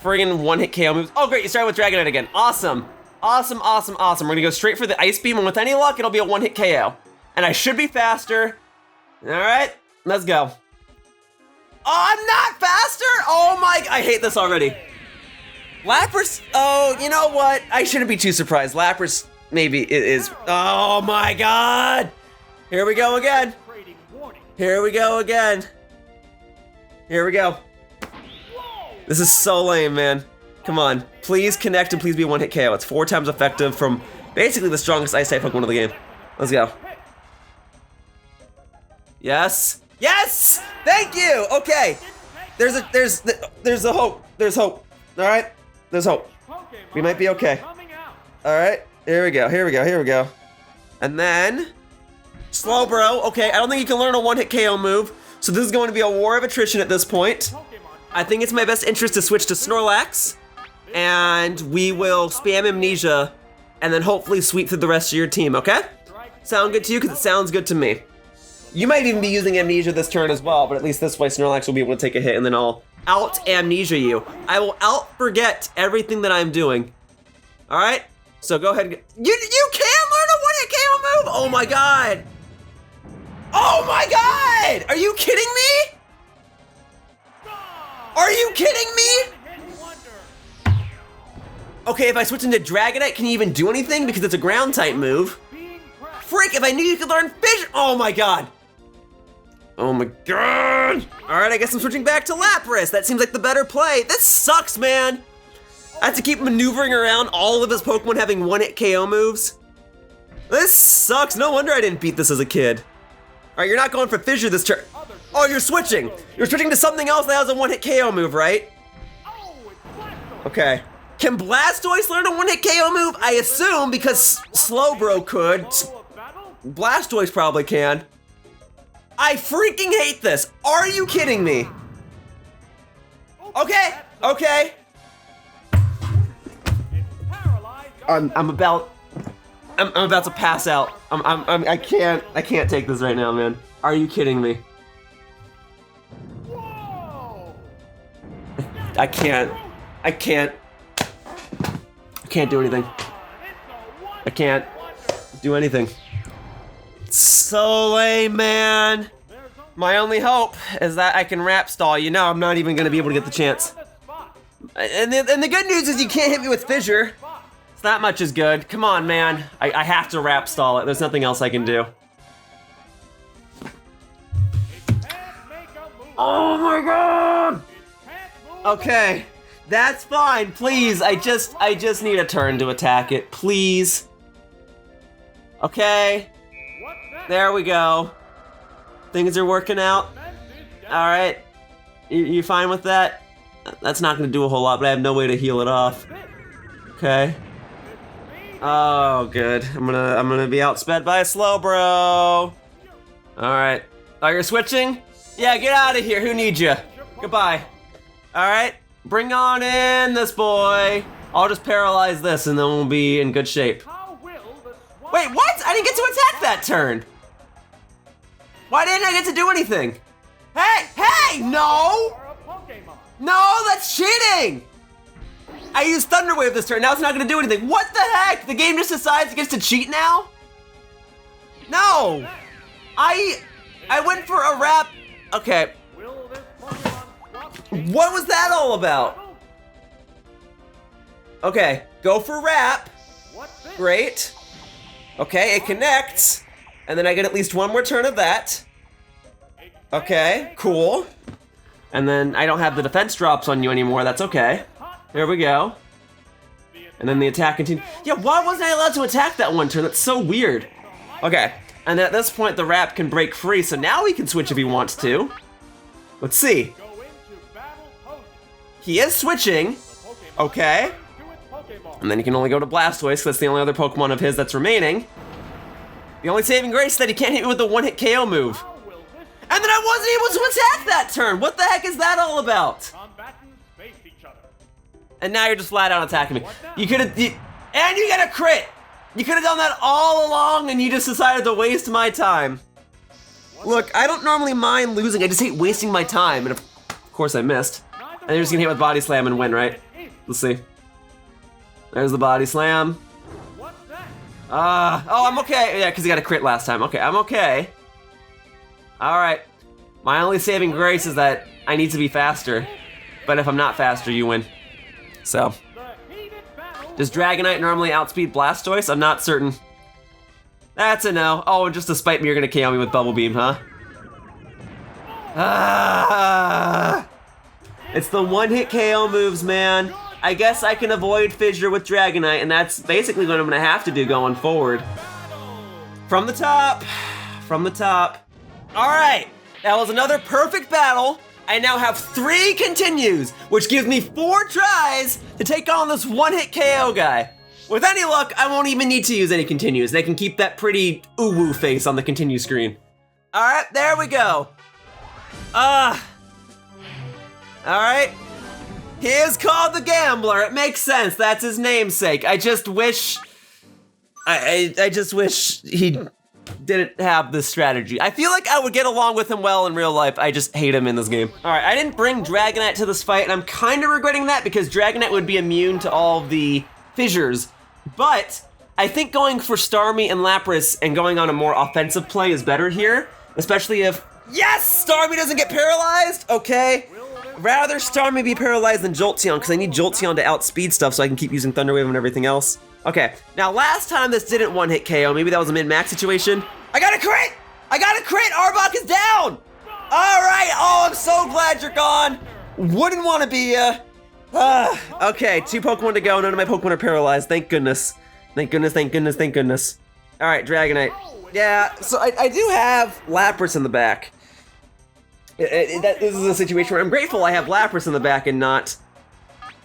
Friggin' one-hit KO moves. Oh great, you started with Dragonite again. Awesome. Awesome, awesome, awesome. We're gonna go straight for the Ice Beam, and with any luck, it'll be a one-hit KO. And I should be faster. All right, let's go. Oh, I'm not faster? Oh my, I hate this already. Lapras, oh, you know what? I shouldn't be too surprised. Lapras maybe it is. Oh my God. Here we go again. Here we go again. Here we go. This is so lame, man. Come on, please connect and please be a one-hit KO. It's 4 times effective from basically the strongest Ice-type Pokemon of the game. Let's go. Yes, yes! Thank you. Okay, there's a hope. There's hope. All right, there's hope. We might be okay. All right, here we go. Here we go. Here we go. And then Slowbro. Okay, I don't think you can learn a one-hit KO move, so this is going to be a war of attrition at this point. I think it's my best interest to switch to Snorlax, and we will spam Amnesia, and then hopefully sweep through the rest of your team, okay? Sound good to you? Because it sounds good to me. You might even be using Amnesia this turn as well, but at least this way Snorlax will be able to take a hit, and then I'll out-Amnesia you. I will out-forget everything that I'm doing. All right? So go ahead and You can learn a one-hit KO move? Oh my God! Oh my God! Are you kidding me? Are you kidding me? Okay, if I switch into Dragonite, can you even do anything? Because it's a ground type move. Frick, if I knew you could learn Fish. Oh my God. Oh my God. All right, I guess I'm switching back to Lapras. That seems like the better play. This sucks, man. I have to keep maneuvering around all of his Pokemon having one-hit KO moves. This sucks. No wonder I didn't beat this as a kid. All right, you're not going for Fissure this turn. Oh, you're switching. You're switching to something else that has a one-hit KO move, right? Okay. Can Blastoise learn a one-hit KO move? I assume, because Slowbro could. Blastoise probably can. I freaking hate this. Are you kidding me? Okay, okay. I'm about to pass out. I can't take this right now, man. Are you kidding me? I can't do anything. I can't do anything. So lame, man. My only hope is that I can rap stall. You know, I'm not even gonna be able to get the chance. And the good news is you can't hit me with Fissure. So that much is good. Come on, man. I have to rap stall it. There's nothing else I can do. Oh my god! Okay, that's fine. Please, I just need a turn to attack it. Please. Okay. There we go. Things are working out. All right. You fine with that? That's not gonna do a whole lot, but I have no way to heal it off. Okay. Oh, good. I'm gonna be outsped by a Slowbro. All right. Oh, you're switching? Yeah, get out of here. Who needs you? Goodbye. All right. Bring on in this boy. I'll just paralyze this, and then we'll be in good shape. Wait, what? I didn't get to attack that turn. Why didn't I get to do anything? Hey, no! No, that's cheating! I used Thunder Wave this turn, now it's not gonna do anything. What the heck? The game just decides it gets to cheat now? No! I went for a rap. Okay. What was that all about? Okay, go for rap. Great. Okay, it connects. And then I get at least one more turn of that. Okay, cool. And then I don't have the defense drops on you anymore, that's okay. There we go. And then the attack continues. Yeah, why wasn't I allowed to attack that one turn? That's so weird. Okay, and at this point the rap can break free, so now he can switch if he wants to. Let's see. He is switching. Okay. And then he can only go to Blastoise, that's the only other Pokemon of his that's remaining. The only saving grace is that he can't hit me with a one-hit KO move. And then I wasn't able to attack that turn! What the heck is that all about? And now you're just flat out attacking me. You could've, and you get a crit! You could've done that all along and you just decided to waste my time. Look, I don't normally mind losing, I just hate wasting my time. And of course I missed. And you're just gonna hit with Body Slam and win, right? Let's see. There's the Body Slam. Oh, I'm okay. Yeah, because he got a crit last time. Okay, I'm okay. Alright. My only saving grace is that I need to be faster. But if I'm not faster, you win. So. Does Dragonite normally outspeed Blastoise? I'm not certain. That's a no. Oh, and just to spite me, you're gonna KO me with Bubble Beam, huh? It's the one-hit KO moves, man. I guess I can avoid Fissure with Dragonite, and that's basically what I'm gonna have to do going forward. From the top. From the top. All right, that was another perfect battle. I now have 3 continues, which gives me 4 tries to take on this one-hit KO guy. With any luck, I won't even need to use any continues. They can keep that pretty ooh-woo face on the continue screen. All right, there we go. All right. He is called the Gambler. It makes sense. That's his namesake. I just wish... I just wish he didn't have this strategy. I feel like I would get along with him well in real life. I just hate him in this game. All right, I didn't bring Dragonite to this fight, and I'm kind of regretting that because Dragonite would be immune to all of the fissures. But I think going for Starmie and Lapras and going on a more offensive play is better here, especially if... Yes! Starmie doesn't get paralyzed? Okay. Rather Starmie be paralyzed than Jolteon, because I need Jolteon to outspeed stuff so I can keep using Thunder Wave and everything else. Okay, now last time this didn't one-hit KO, maybe that was a min-max situation. I got a crit! I got a crit! Arbok is down! Alright, oh, I'm so glad you're gone! Wouldn't want to be ya. Okay, 2 Pokemon to go. None of my Pokemon are paralyzed. Thank goodness. Thank goodness, thank goodness, thank goodness. All right, Dragonite. Yeah, so I do have Lapras in the back. This is a situation where I'm grateful I have Lapras in the back and not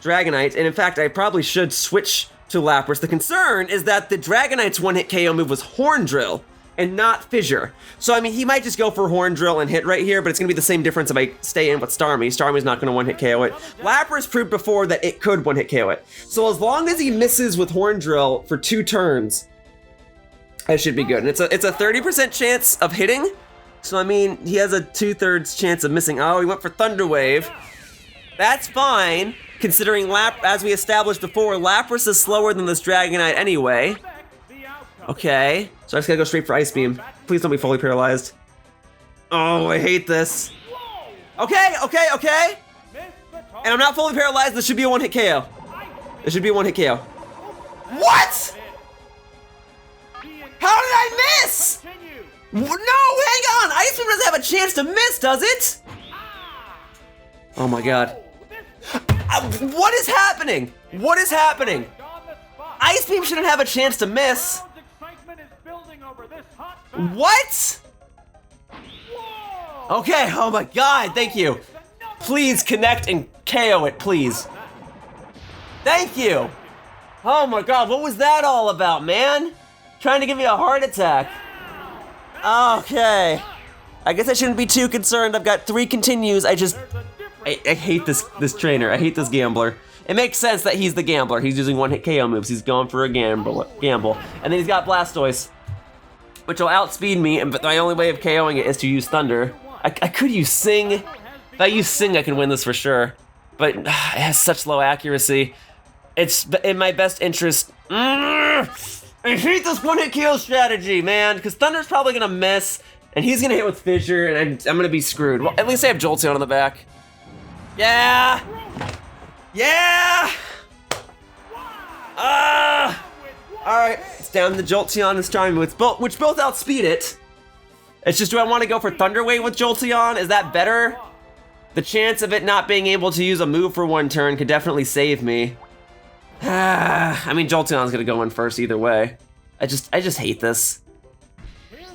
Dragonite. And in fact, I probably should switch to Lapras. The concern is that the Dragonite's one-hit KO move was Horn Drill and not Fissure. So, I mean, he might just go for Horn Drill and hit right here, but it's going to be the same difference if I stay in with Starmie. Starmie's not going to one-hit KO it. Lapras proved before that it could one-hit KO it. So as long as he misses with Horn Drill for 2 turns, I should be good. And it's a 30% chance of hitting. So, I mean, he has a 2/3 chance of missing. Oh, he went for Thunder Wave. That's fine, considering as we established before, Lapras is slower than this Dragonite anyway. Okay, so I just gotta go straight for Ice Beam. Please don't be fully paralyzed. Oh, I hate this. Okay. And I'm not fully paralyzed. This should be a one-hit KO. This should be a one-hit KO. What? How did I miss? No, hang on! Ice Beam doesn't have a chance to miss, does it? Oh my god. What is happening? What is happening? Ice Beam shouldn't have a chance to miss. What? Okay, oh my god, thank you. Please connect and KO it, please. Thank you. Oh my god, what was that all about, man? Trying to give me a heart attack. Okay. I guess I shouldn't be too concerned. I've got 3 continues. I hate this trainer. I hate this gambler. It makes sense that he's the gambler. He's using one-hit KO moves. He's going for a gamble. And then he's got Blastoise, which will outspeed me, but my only way of KOing it is to use Thunder. I could use Sing. If I use Sing, I can win this for sure. But it has such low accuracy. It's in my best interest. I hate this one-hit KO strategy, man, because Thunder's probably gonna miss, and he's gonna hit with Fissure, and I'm gonna be screwed. Well, at least I have Jolteon on the back. Yeah! Yeah! Alright, it's down to Jolteon and Starmie, which both outspeed it. It's just, do I want to go for Thunder Wave with Jolteon? Is that better? The chance of it not being able to use a move for 1 turn could definitely save me. I mean, Jolteon's gonna go in first either way. I just hate this.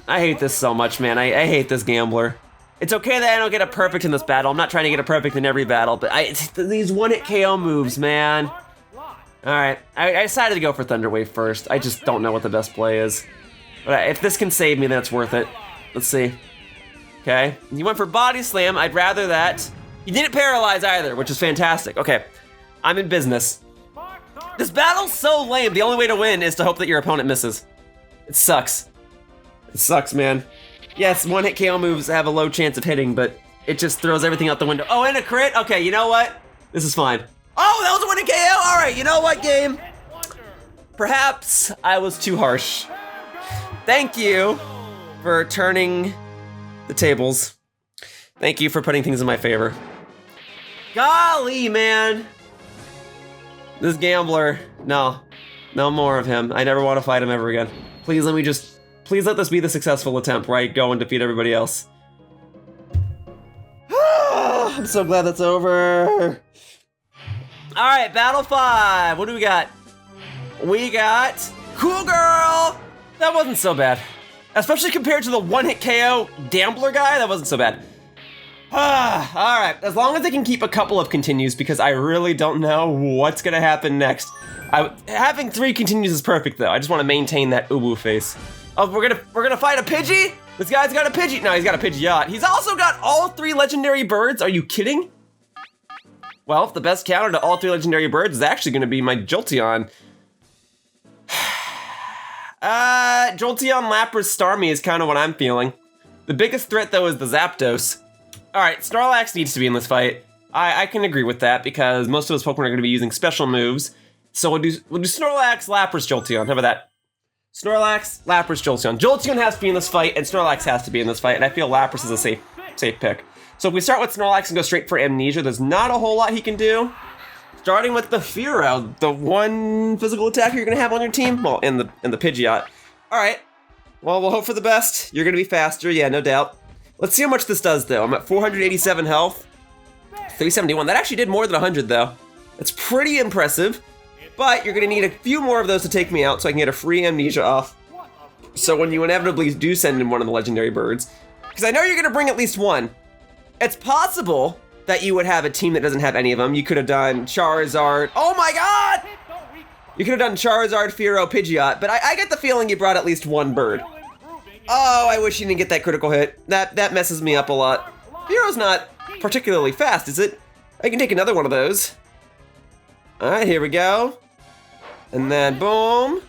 I hate this so much, man. I hate this gambler. It's okay that I don't get a perfect in this battle. I'm not trying to get a perfect in every battle, but these one-hit KO moves, man. Alright, I decided to go for Thunder Wave first. I just don't know what the best play is. But if this can save me, then it's worth it. Let's see. Okay, you went for Body Slam. I'd rather that. You didn't paralyze either, which is fantastic. Okay, I'm in business. This battle's so lame. The only way to win is to hope that your opponent misses. It sucks. It sucks, man. Yes, one-hit KO moves have a low chance of hitting, but it just throws everything out the window. Oh, and a crit? Okay, you know what? This is fine. Oh, that was a one-hit KO? All right, you know what, game? Perhaps I was too harsh. Thank you for turning the tables. Thank you for putting things in my favor. Golly, man. This gambler, no more of him. I never want to fight him ever again. Please let this be the successful attempt where I go and defeat everybody else. I'm so glad that's over. All right, Battle 5. What do we got? We got Cool Girl. That wasn't so bad. Especially compared to the one-hit KO gambler guy, that wasn't so bad. All right, as long as I can keep a couple of continues, because I really don't know what's gonna happen next. Having 3 continues is perfect though. I just want to maintain that uwu face. Oh, we're gonna fight a Pidgey? This guy's got a Pidgey. No, he's got a Pidgeot. He's also got all 3 legendary birds. Are you kidding? Well, the best counter to all 3 legendary birds is actually gonna be my Jolteon. Jolteon, Lapras, Starmie is kind of what I'm feeling. The biggest threat though is the Zapdos. All right, Snorlax needs to be in this fight. I can agree with that because most of those Pokemon are going to be using special moves. So we'll do Snorlax, Lapras, Jolteon. How about that? Snorlax, Lapras, Jolteon. Jolteon has to be in this fight, and Snorlax has to be in this fight, and I feel Lapras is a safe pick. So if we start with Snorlax and go straight for Amnesia, there's not a whole lot he can do. Starting with the Fearow, the one physical attacker you're going to have on your team. Well, in the Pidgeot. All right. Well, we'll hope for the best. You're going to be faster, yeah, no doubt. Let's see how much this does, though. I'm at 487 health. 371. That actually did more than 100, though. That's pretty impressive, but you're gonna need a few more of those to take me out so I can get a free amnesia off. So when you inevitably do send in one of the legendary birds, because I know you're gonna bring at least one, it's possible that you would have a team that doesn't have any of them. You could have done Charizard. Oh my god! You could have done Charizard, Fearow, Pidgeot, but I get the feeling you brought at least one bird. Oh, I wish you didn't get that critical hit. That messes me up a lot. Fearow's not particularly fast, is it? I can take another one of those. Alright, here we go. And then boom.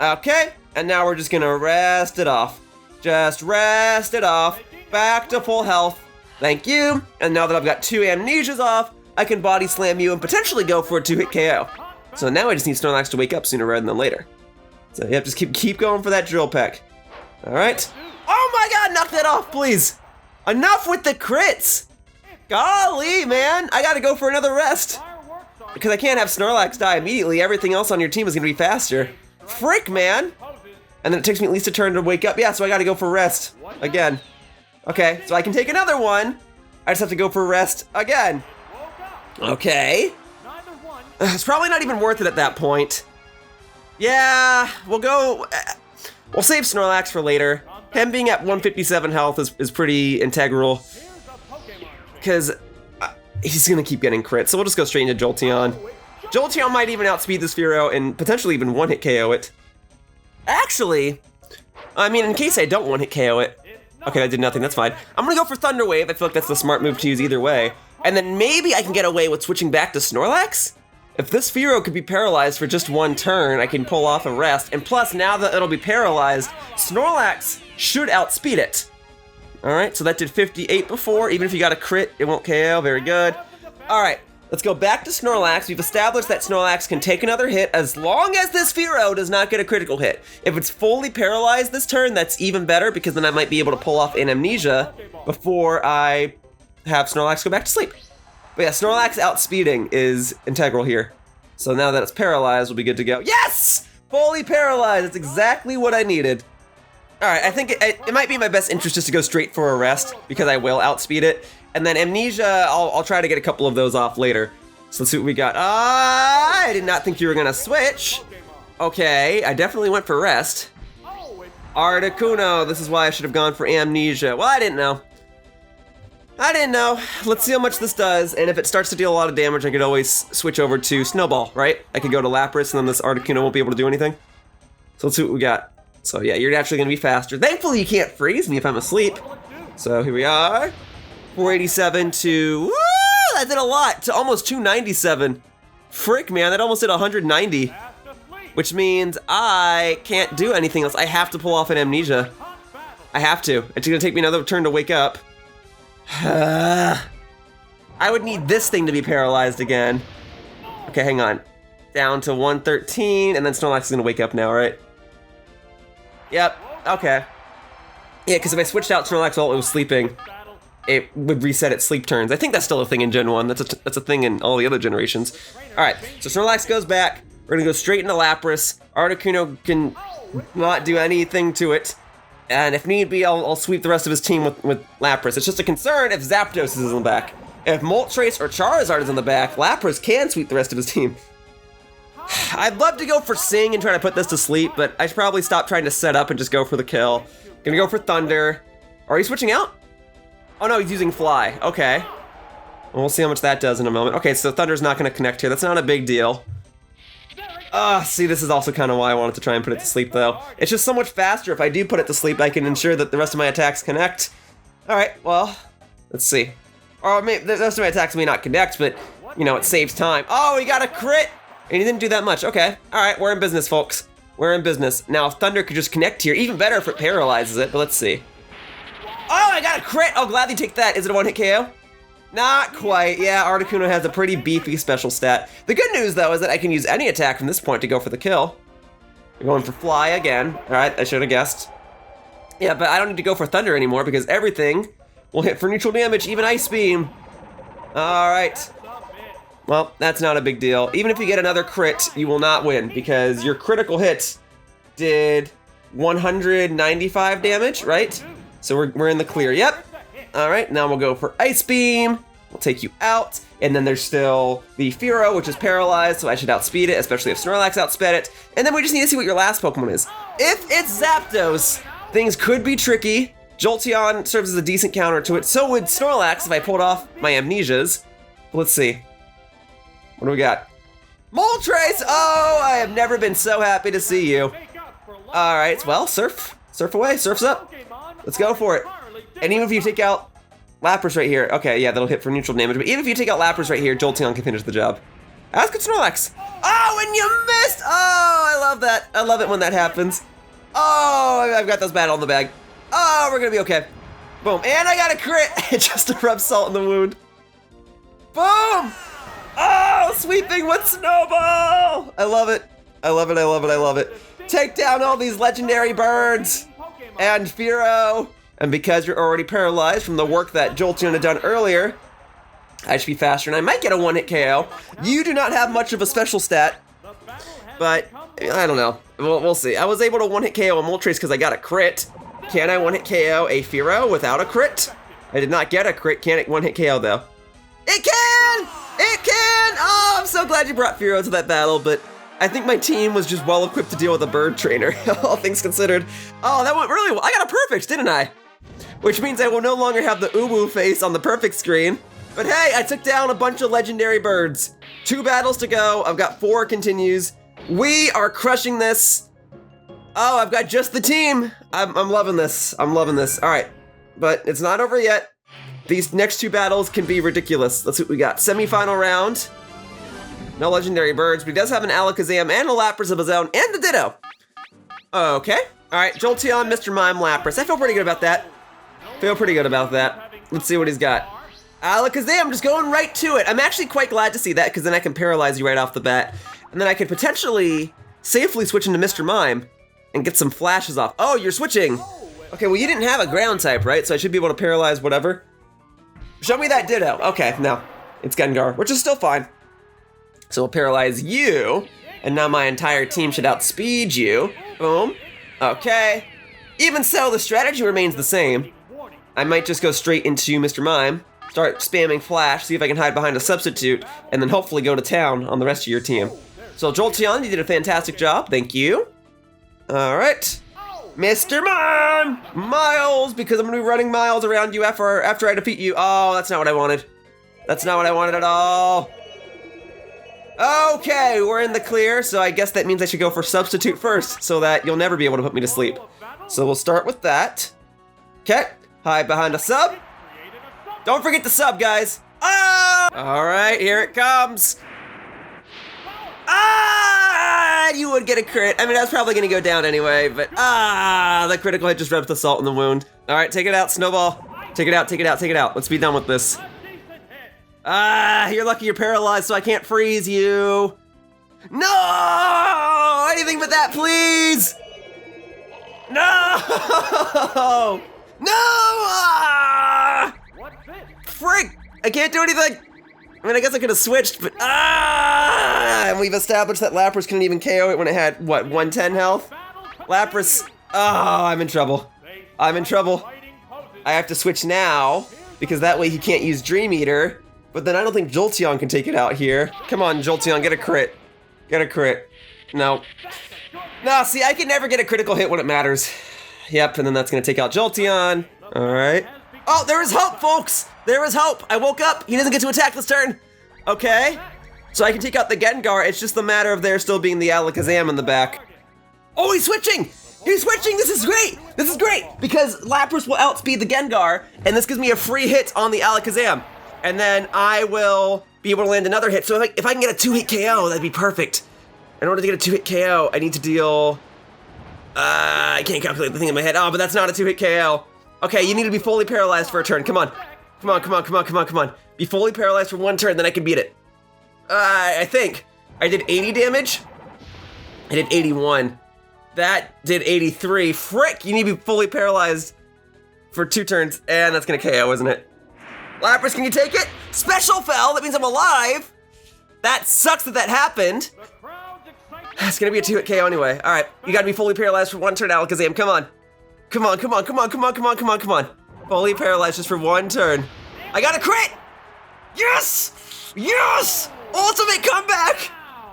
Okay, and now we're just gonna rest it off. Just rest it off. Back to full health. Thank you. And now that I've got 2 amnesias off, I can body slam you and potentially go for a 2-hit KO. So now I just need Snorlax to wake up sooner rather than later. So yep, just keep going for that drill peck. All right. Oh my god, knock that off, please. Enough with the crits. Golly, man, I gotta go for another rest. Because I can't have Snorlax die immediately. Everything else on your team is gonna be faster. Frick, man. And then it takes me at least a turn to wake up. Yeah, so I gotta go for rest again. Okay, so I can take another one. I just have to go for rest again. Okay. It's probably not even worth it at that point. Yeah, we'll save Snorlax for later. Him being at 157 health is pretty integral. Because he's gonna keep getting crits, so we'll just go straight into Jolteon. Jolteon might even outspeed this Fearow and potentially even one-hit KO it. Actually, I mean, in case I don't one-hit KO it. Okay, that did nothing, that's fine. I'm gonna go for Thunder Wave. I feel like that's the smart move to use either way. And then maybe I can get away with switching back to Snorlax? If this Fearow could be paralyzed for just one turn, I can pull off a rest. And plus, now that it'll be paralyzed, Snorlax should outspeed it. Alright, so that did 58 before. Even if you got a crit, it won't KO. Very good. Alright, let's go back to Snorlax. We've established that Snorlax can take another hit as long as this Fearow does not get a critical hit. If it's fully paralyzed this turn, that's even better because then I might be able to pull off an amnesia before I have Snorlax go back to sleep. But yeah, Snorlax outspeeding is integral here. So now that it's paralyzed, we'll be good to go. Yes! Fully paralyzed, that's exactly what I needed. All right, I think it might be in my best interest just to go straight for a rest because I will outspeed it. And then Amnesia, I'll try to get a couple of those off later. So let's see what we got. I did not think you were gonna switch. Okay, I definitely went for rest. Articuno, this is why I should have gone for Amnesia. Well, I didn't know. Let's see how much this does, and if it starts to deal a lot of damage, I could always switch over to Snowball, right? I could go to Lapras, and then this Articuno won't be able to do anything. So let's see what we got. So yeah, you're actually gonna be faster. Thankfully, you can't freeze me if I'm asleep. So here we are. 487 to, woo, that did a lot, to almost 297. Frick, man, that almost did 190. Which means I can't do anything else. I have to pull off an Amnesia. I have to. It's gonna take me another turn to wake up. I would need this thing to be paralyzed again. Okay, hang on. Down to 113, and then Snorlax is gonna wake up now, right? Yep, okay. Yeah, because if I switched out Snorlax while it was sleeping, it would reset its sleep turns. I think that's still a thing in Gen 1. That's a thing in all the other generations. Alright, so Snorlax goes back. We're gonna go straight into Lapras. Articuno can not do anything to it. And if need be, I'll sweep the rest of his team with Lapras. It's just a concern if Zapdos is in the back. If Moltres or Charizard is in the back, Lapras can sweep the rest of his team. I'd love to go for Sing and try to put this to sleep, but I should probably stop trying to set up and just go for the kill. Gonna go for Thunder. Are you switching out? Oh no, he's using Fly. Okay. Well, we'll see how much that does in a moment. Okay, so Thunder's not gonna connect here. That's not a big deal. See, this is also kind of why I wanted to try and put it to sleep, though. It's just so much faster. If I do put it to sleep, I can ensure that the rest of my attacks connect. Alright, well, let's see. Or maybe the rest of my attacks may not connect, but, you know, it saves time. Oh, he got a crit! And he didn't do that much. Okay, alright, we're in business, folks. We're in business. Now, if Thunder could just connect here, even better if it paralyzes it, but let's see. Oh, I got a crit! I'll gladly take that. Is it a one-hit KO? Not quite. Yeah, Articuno has a pretty beefy special stat. The good news, though, is that I can use any attack from this point to go for the kill. We're going for Fly again. Alright, I should have guessed. Yeah, but I don't need to go for Thunder anymore because everything will hit for neutral damage, even Ice Beam. Alright. Well, that's not a big deal. Even if you get another crit, you will not win because your critical hit did 195 damage, right? So we're in the clear. Yep. Alright, now we'll go for Ice Beam. We'll take you out. And then there's still the Fearow, which is paralyzed, so I should outspeed it, especially if Snorlax outsped it. And then we just need to see what your last Pokemon is. If it's Zapdos, things could be tricky. Jolteon serves as a decent counter to it. So would Snorlax if I pulled off my Amnesias. Let's see. What do we got? Moltres! Oh, I have never been so happy to see you. All right, well, surf away, surf's up. Let's go for it. And even if you take out Lapras right here, okay, yeah, that'll hit for neutral damage, but even if you take out Lapras right here, Jolteon can finish the job. That's good Snorlax. Oh, and you missed! Oh, I love that. I love it when that happens. Oh, I've got those battle in the bag. Oh, we're gonna be okay. Boom, and I got a crit just to rub salt in the wound. Boom! Oh, sweeping with Snowball! I love it. I love it, I love it, I love it. Take down all these legendary birds and Fearow. And because you're already paralyzed from the work that Jolteon had done earlier, I should be faster and I might get a one-hit KO. You do not have much of a special stat, but I don't know. We'll see. I was able to one-hit KO a Moltres because I got a crit. Can I one-hit KO a Fearow without a crit? I did not get a crit. Can it one-hit KO though? It can! It can! Oh, I'm so glad you brought Fearow to that battle, but I think my team was just well equipped to deal with a bird trainer, all things considered. Oh, that went really well. I got a perfect, didn't I? Which means I will no longer have the uwu face on the perfect screen. But hey, I took down a bunch of legendary birds. 2 battles to go. I've got 4 continues. We are crushing this. Oh, I've got just the team. I'm loving this. I'm loving this. All right, but it's not over yet. These next 2 battles can be ridiculous. Let's see what we got. Semi-final round. No legendary birds, but he does have an Alakazam and a Lapras of his own, and a Ditto. Okay. All right, Jolteon, Mr. Mime, Lapras. I feel pretty good about that. Feel pretty good about that. Let's see what he's got. Alakazam, just going right to it. I'm actually quite glad to see that, because then I can paralyze you right off the bat. And then I could potentially safely switch into Mr. Mime and get some flashes off. Oh, you're switching. Okay, well, you didn't have a ground type, right? So I should be able to paralyze whatever. Show me that Ditto. Okay, no. It's Gengar, which is still fine. So we'll paralyze you, and now my entire team should outspeed you. Boom. Okay. Even so, the strategy remains the same. I might just go straight into Mr. Mime, start spamming Flash, see if I can hide behind a substitute, and then hopefully go to town on the rest of your team. So Jolteon, you did a fantastic job. Thank you. All right. Mr. Mime! Miles, because I'm gonna be running miles around you after I defeat you. Oh, that's not what I wanted. That's not what I wanted at all. Okay, we're in the clear, so I guess that means I should go for substitute first, so that you'll never be able to put me to sleep. So we'll start with that. Okay, hide behind a sub. Don't forget the sub, guys. Oh! All right, here it comes. Ah! You would get a crit. I mean, that's probably gonna go down anyway, but the critical hit just rubs the salt in the wound. All right, take it out, Snowball. Take it out, take it out, take it out. Let's be done with this. You're lucky you're paralyzed, so I can't freeze you. No! Anything but that, please! No! No! Frick! I can't do anything! I mean, I guess I could have switched, but and we've established that Lapras couldn't even KO it when it had, what, 110 health? Lapras, I'm in trouble. I'm in trouble. I have to switch now, because that way he can't use Dream Eater. But then I don't think Jolteon can take it out here. Come on, Jolteon, get a crit. Get a crit. No. No, see, I can never get a critical hit when it matters. Yep, and then that's gonna take out Jolteon. All right. Oh, there is hope, folks! There is hope! I woke up! He doesn't get to attack this turn! Okay. So I can take out the Gengar, it's just a matter of there still being the Alakazam in the back. Oh, he's switching! He's switching! This is great! This is great! Because Lapras will outspeed the Gengar, and this gives me a free hit on the Alakazam. And then I will be able to land another hit. So if I can get a 2-hit KO, that'd be perfect. In order to get a 2-hit KO, I need to deal... I can't calculate the thing in my head. Oh, but that's not a 2-hit KO. Okay, you need to be fully paralyzed for a turn. Come on. Come on, come on, come on, come on, come on. Be fully paralyzed for 1 turn, then I can beat it. I think. I did 80 damage. I did 81. That did 83. Frick, you need to be fully paralyzed for 2 turns. And that's gonna KO, isn't it? Lapras, can you take it? Special fell, that means I'm alive. That sucks that happened. It's gonna be a 2-hit KO anyway. All right, you gotta be fully paralyzed for 1 turn, Alakazam, come on. Come on, come on, come on, come on, come on, come on, come on. Fully paralyzed just for 1 turn. I got a crit! Yes! Yes! Ultimate comeback!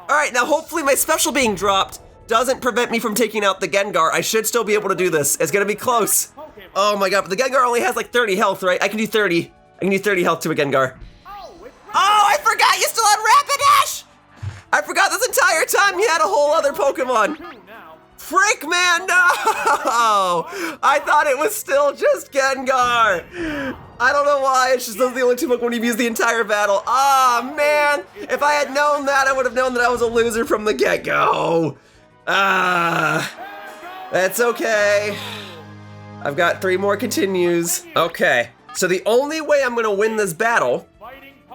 All right, now hopefully my special being dropped doesn't prevent me from taking out the Gengar. I should still be able to do this. It's gonna be close. Oh my god, but the Gengar only has like 30 health, right? I can do 30. I can do 30 health to a Gengar. Oh, I forgot you still had Rapid Dash! I forgot this entire time you had a whole other Pokemon. Frick, man, no! I thought it was still just Gengar. I don't know why, it's just those are the only two Pokemon you've used the entire battle. Ah, man, if I had known that, I would have known that I was a loser from the get-go. That's okay. I've got 3 more continues. Okay, so the only way I'm gonna win this battle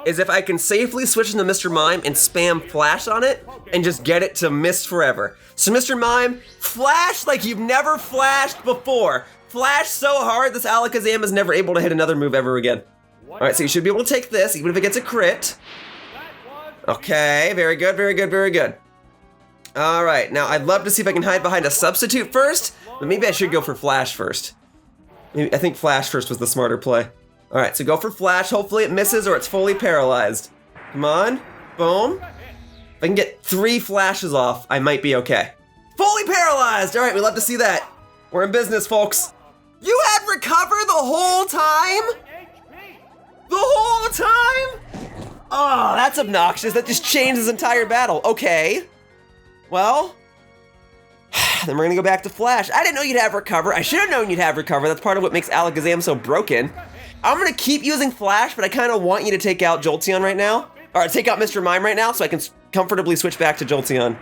is if I can safely switch into Mr. Mime and spam Flash on it and just get it to mist forever. So Mr. Mime, flash like you've never flashed before. Flash so hard this Alakazam is never able to hit another move ever again. All right, so you should be able to take this even if it gets a crit. Okay, very good, very good, very good. All right, now I'd love to see if I can hide behind a substitute first, but maybe I should go for Flash first. I think Flash first was the smarter play. All right, so go for Flash. Hopefully it misses or it's fully paralyzed. Come on, boom. If I can get 3 flashes off, I might be okay. Fully paralyzed! All right, we love to see that. We're in business, folks. You had Recover the whole time? The whole time? Oh, that's obnoxious. That just changed his entire battle. Okay. Well, then we're gonna go back to Flash. I didn't know you'd have Recover. I should have known you'd have Recover. That's part of what makes Alakazam so broken. I'm gonna keep using Flash, but I kind of want you to take out Jolteon right now. Or take out Mr. Mime right now so I can comfortably switch back to Jolteon.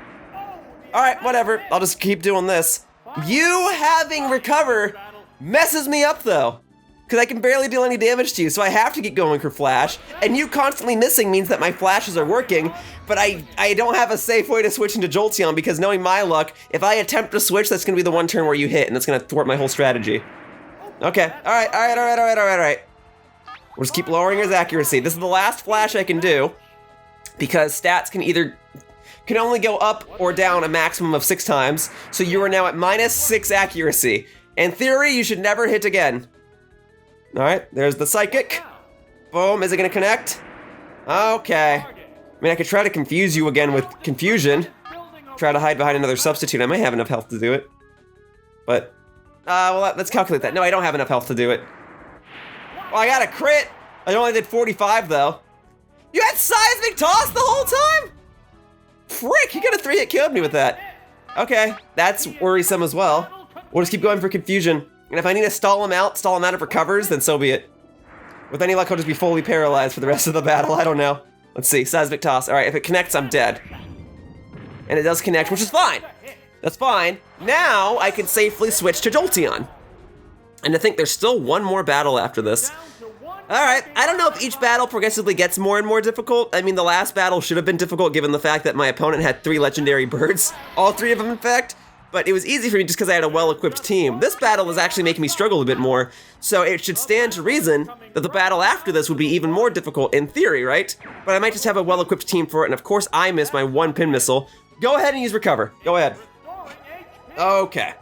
All right, whatever. I'll just keep doing this. You having Recover messes me up though, because I can barely deal any damage to you, so I have to keep going for Flash. And you constantly missing means that my flashes are working, but I don't have a safe way to switch into Jolteon because knowing my luck, if I attempt to switch, that's gonna be the one turn where you hit, and that's gonna thwart my whole strategy. Okay, all right. We'll just keep lowering his accuracy. This is the last Flash I can do, because stats can only go up or down a maximum of 6 times, so you are now at -6 accuracy. In theory, you should never hit again. All right, there's the Psychic. Boom, is it gonna connect? Okay. I mean, I could try to confuse you again with Confusion. Try to hide behind another substitute. I might have enough health to do it. But, well, let's calculate that. No, I don't have enough health to do it. Well, I got a crit. I only did 45 though. You had Seismic Toss the whole time? Frick, you could have 3-hit killed me with that. Okay, that's worrisome as well. We'll just keep going for Confusion. And if I need to stall him out of Recovers, then so be it. With any luck, I'll just be fully paralyzed for the rest of the battle. I don't know. Let's see, Seismic Toss. All right, if it connects, I'm dead. And it does connect, which is fine. That's fine. Now I can safely switch to Jolteon. And I think there's still one more battle after this. Alright, I don't know if each battle progressively gets more and more difficult. I mean, the last battle should have been difficult given the fact that my opponent had 3 legendary birds. All 3 of them, in fact. But it was easy for me just because I had a well-equipped team. This battle is actually making me struggle a bit more, so it should stand to reason that the battle after this would be even more difficult in theory, right? But I might just have a well-equipped team for it, and of course I missed my 1 pin missile. Go ahead and use Recover. Go ahead. Okay.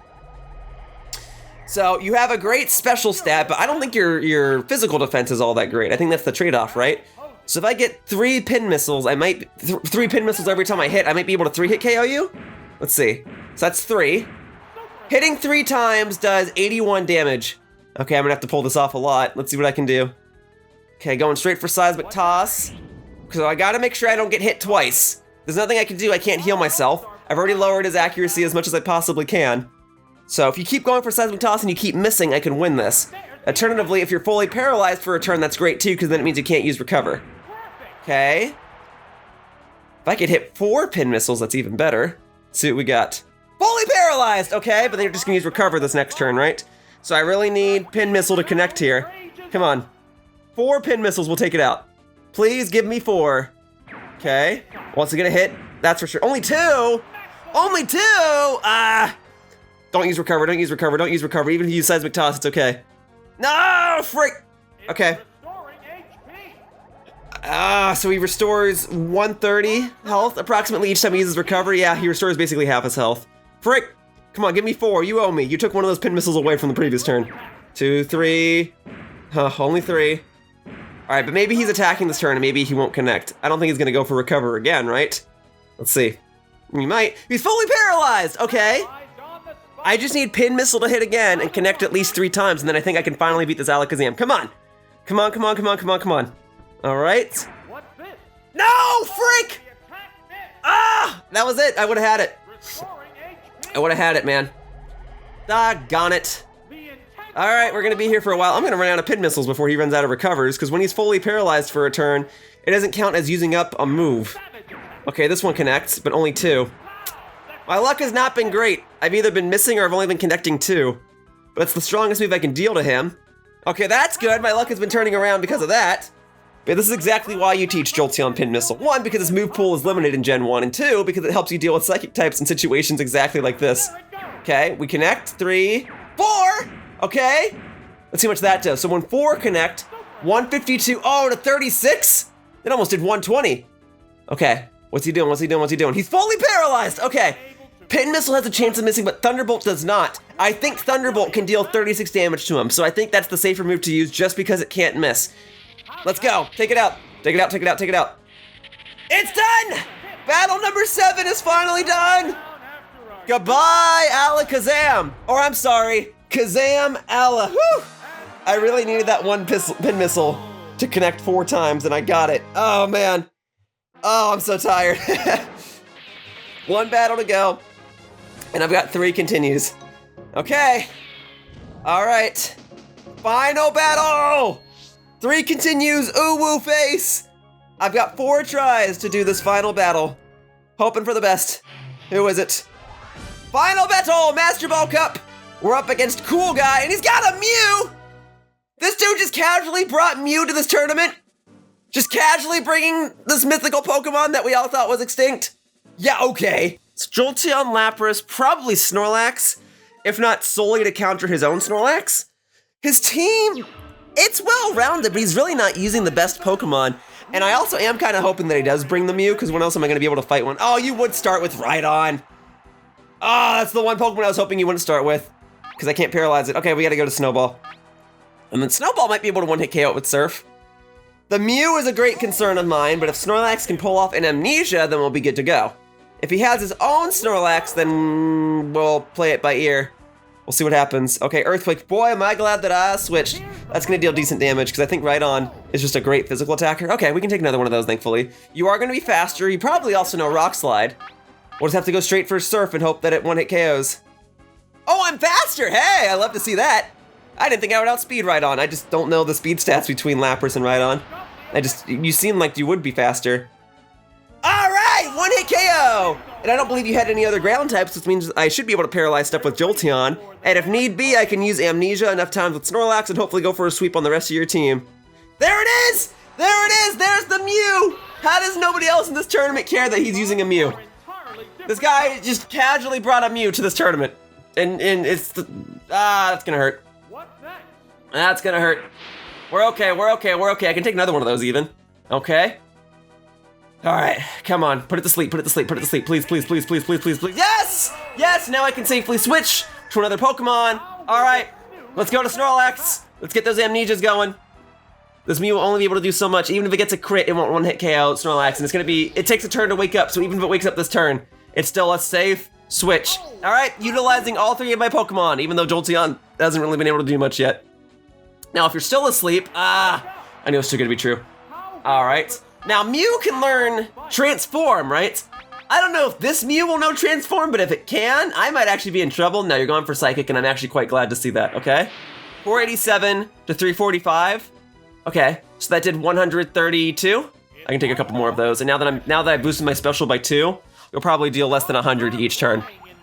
So you have a great special stat, but I don't think your physical defense is all that great. I think that's the trade-off, right? So if I get 3 pin missiles, I might 3 pin missiles every time I hit. I might be able to 3-hit KO you. Let's see. So that's 3. Hitting 3 times does 81 damage. Okay, I'm gonna have to pull this off a lot. Let's see what I can do. Okay, going straight for Seismic Toss. So I gotta make sure I don't get hit twice. There's nothing I can do. I can't heal myself. I've already lowered his accuracy as much as I possibly can. So if you keep going for Seismic Toss and you keep missing, I can win this. Alternatively, if you're fully paralyzed for a turn, that's great too, because then it means you can't use Recover. Okay. If I could hit 4 pin missiles, that's even better. Let's see what we got. Fully paralyzed! Okay, but then you're just gonna use Recover this next turn, right? So I really need pin missile to connect here. Come on. 4 pin missiles will take it out. Please give me 4. Okay. What's it gonna hit? That's for sure. Only 2? Only 2? Don't use Recover, don't use Recover, don't use Recover. Even if you use Seismic Toss, it's okay. No, frick! Okay. So he restores 130 health approximately each time he uses Recover. Yeah, he restores basically half his health. Frick! Come on, give me 4. You owe me. You took one of those pin missiles away from the previous turn. 2, 3. Only 3. All right, but maybe he's attacking this turn and maybe he won't connect. I don't think he's gonna go for recover again, right? Let's see. He might. He's fully paralyzed, okay. I just need Pin Missile to hit again and connect at least 3 times, and then I think I can finally beat this Alakazam. Come on. Come on, come on, come on, come on, come on. All right. No, freak! Ah, that was it. I would have had it. I would have had it, man. Doggone it. All right, we're gonna be here for a while. I'm gonna run out of Pin Missiles before he runs out of recovers, because when he's fully paralyzed for a turn, it doesn't count as using up a move. Okay, this one connects, but only 2. My luck has not been great. I've either been missing or I've only been connecting 2. But it's the strongest move I can deal to him. Okay, that's good. My luck has been turning around because of that. But this is exactly why you teach Jolteon Pin Missile. 1, because his move pool is limited in Gen 1, and 2, because it helps you deal with psychic types in situations exactly like this. Okay, we connect. 3, 4! Okay, let's see how much that does. So when 4 connect, 152, oh, to 36? It almost did 120. Okay, what's he doing, what's he doing, what's he doing? He's fully paralyzed, okay. Pin Missile has a chance of missing, but Thunderbolt does not. I think Thunderbolt can deal 36 damage to him, so I think that's the safer move to use just because it can't miss. Let's go, take it out, take it out, take it out, take it out. It's done! Battle number 7 is finally done! Goodbye, Alakazam! Or I'm sorry, Kazam Ala. Whew! I really needed that one Pin Missile to connect 4 times, and I got it. Oh, man. Oh, I'm so tired. 1 battle to go, and I've got 3 continues. Okay. All right. Final battle! 3 continues, ooh-woo face! I've got 4 tries to do this final battle. Hoping for the best. Who is it? Final battle, Master Ball Cup! We're up against Cool Guy, and he's got a Mew! This dude just casually brought Mew to this tournament? Just casually bringing this mythical Pokemon that we all thought was extinct? Yeah, okay. It's Jolteon, Lapras, probably Snorlax, if not solely to counter his own Snorlax. His team, it's well-rounded, but he's really not using the best Pokemon. And I also am kind of hoping that he does bring the Mew, because when else am I going to be able to fight one? Oh, you would start with Rhydon. Ah, that's the one Pokemon I was hoping you wouldn't start with, because I can't paralyze it. Okay, we gotta go to Snowball. And then Snowball might be able to one-hit KO it with Surf. The Mew is a great concern of mine, but if Snorlax can pull off an Amnesia, then we'll be good to go. If he has his own Snorlax, then we'll play it by ear. We'll see what happens. Okay, Earthquake. Boy, am I glad that I switched. That's gonna deal decent damage, because I think Rhydon is just a great physical attacker. Okay, we can take another one of those, thankfully. You are gonna be faster. You probably also know Rock Slide. We'll just have to go straight for Surf and hope that it one-hit KOs. Oh, I'm faster! Hey, I love to see that. I didn't think I would outspeed Rhydon. I just don't know the speed stats between Lapras and Rhydon. You seem like you would be faster. All right, one-hit KO! And I don't believe you had any other ground types, which means I should be able to paralyze stuff with Jolteon. And if need be, I can use Amnesia enough times with Snorlax and hopefully go for a sweep on the rest of your team. There it is! There it is! There's the Mew! How does nobody else in this tournament care that he's using a Mew? This guy just casually brought a Mew to this tournament. And it's, that's gonna hurt. That's gonna hurt. We're okay, we're okay, we're okay. I can take another one of those even. Okay. All right, come on, put it to sleep, put it to sleep, put it to sleep. Please, please, please, please, please, please, please. Yes! Yes, now I can safely switch to another Pokemon. All right, let's go to Snorlax. Let's get those Amnesias going. This Mew will only be able to do so much. Even if it gets a crit, it won't one-hit KO Snorlax, and it's gonna be, it takes a turn to wake up, so even if it wakes up this turn, it's still a safe switch. All right, utilizing all 3 of my Pokemon, even though Jolteon hasn't really been able to do much yet. Now, if you're still asleep, I know it's still gonna be true. All right, now Mew can learn Transform, right? I don't know if this Mew will know Transform, but if it can, I might actually be in trouble. Now you're going for Psychic, and I'm actually quite glad to see that, okay? 487 to 345. Okay, so that did 132. I can take a couple more of those, and now that I boosted my special by 2, you'll probably deal less than 100 each turn.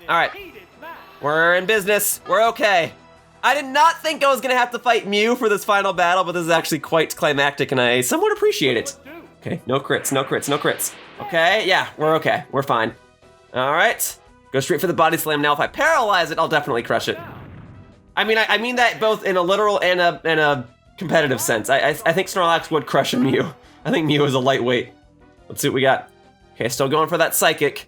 All right, we're in business. We're okay. I did not think I was gonna have to fight Mew for this final battle, but this is actually quite climactic, and I somewhat appreciate it. Okay, no crits, no crits, no crits. Okay, yeah, we're okay. We're fine. All right, go straight for the body slam. Now, if I paralyze it, I'll definitely crush it. I mean that both in a literal and a competitive sense. I think Snorlax would crush a Mew. I think Mew is a lightweight. Let's see what we got. Okay, still going for that Psychic.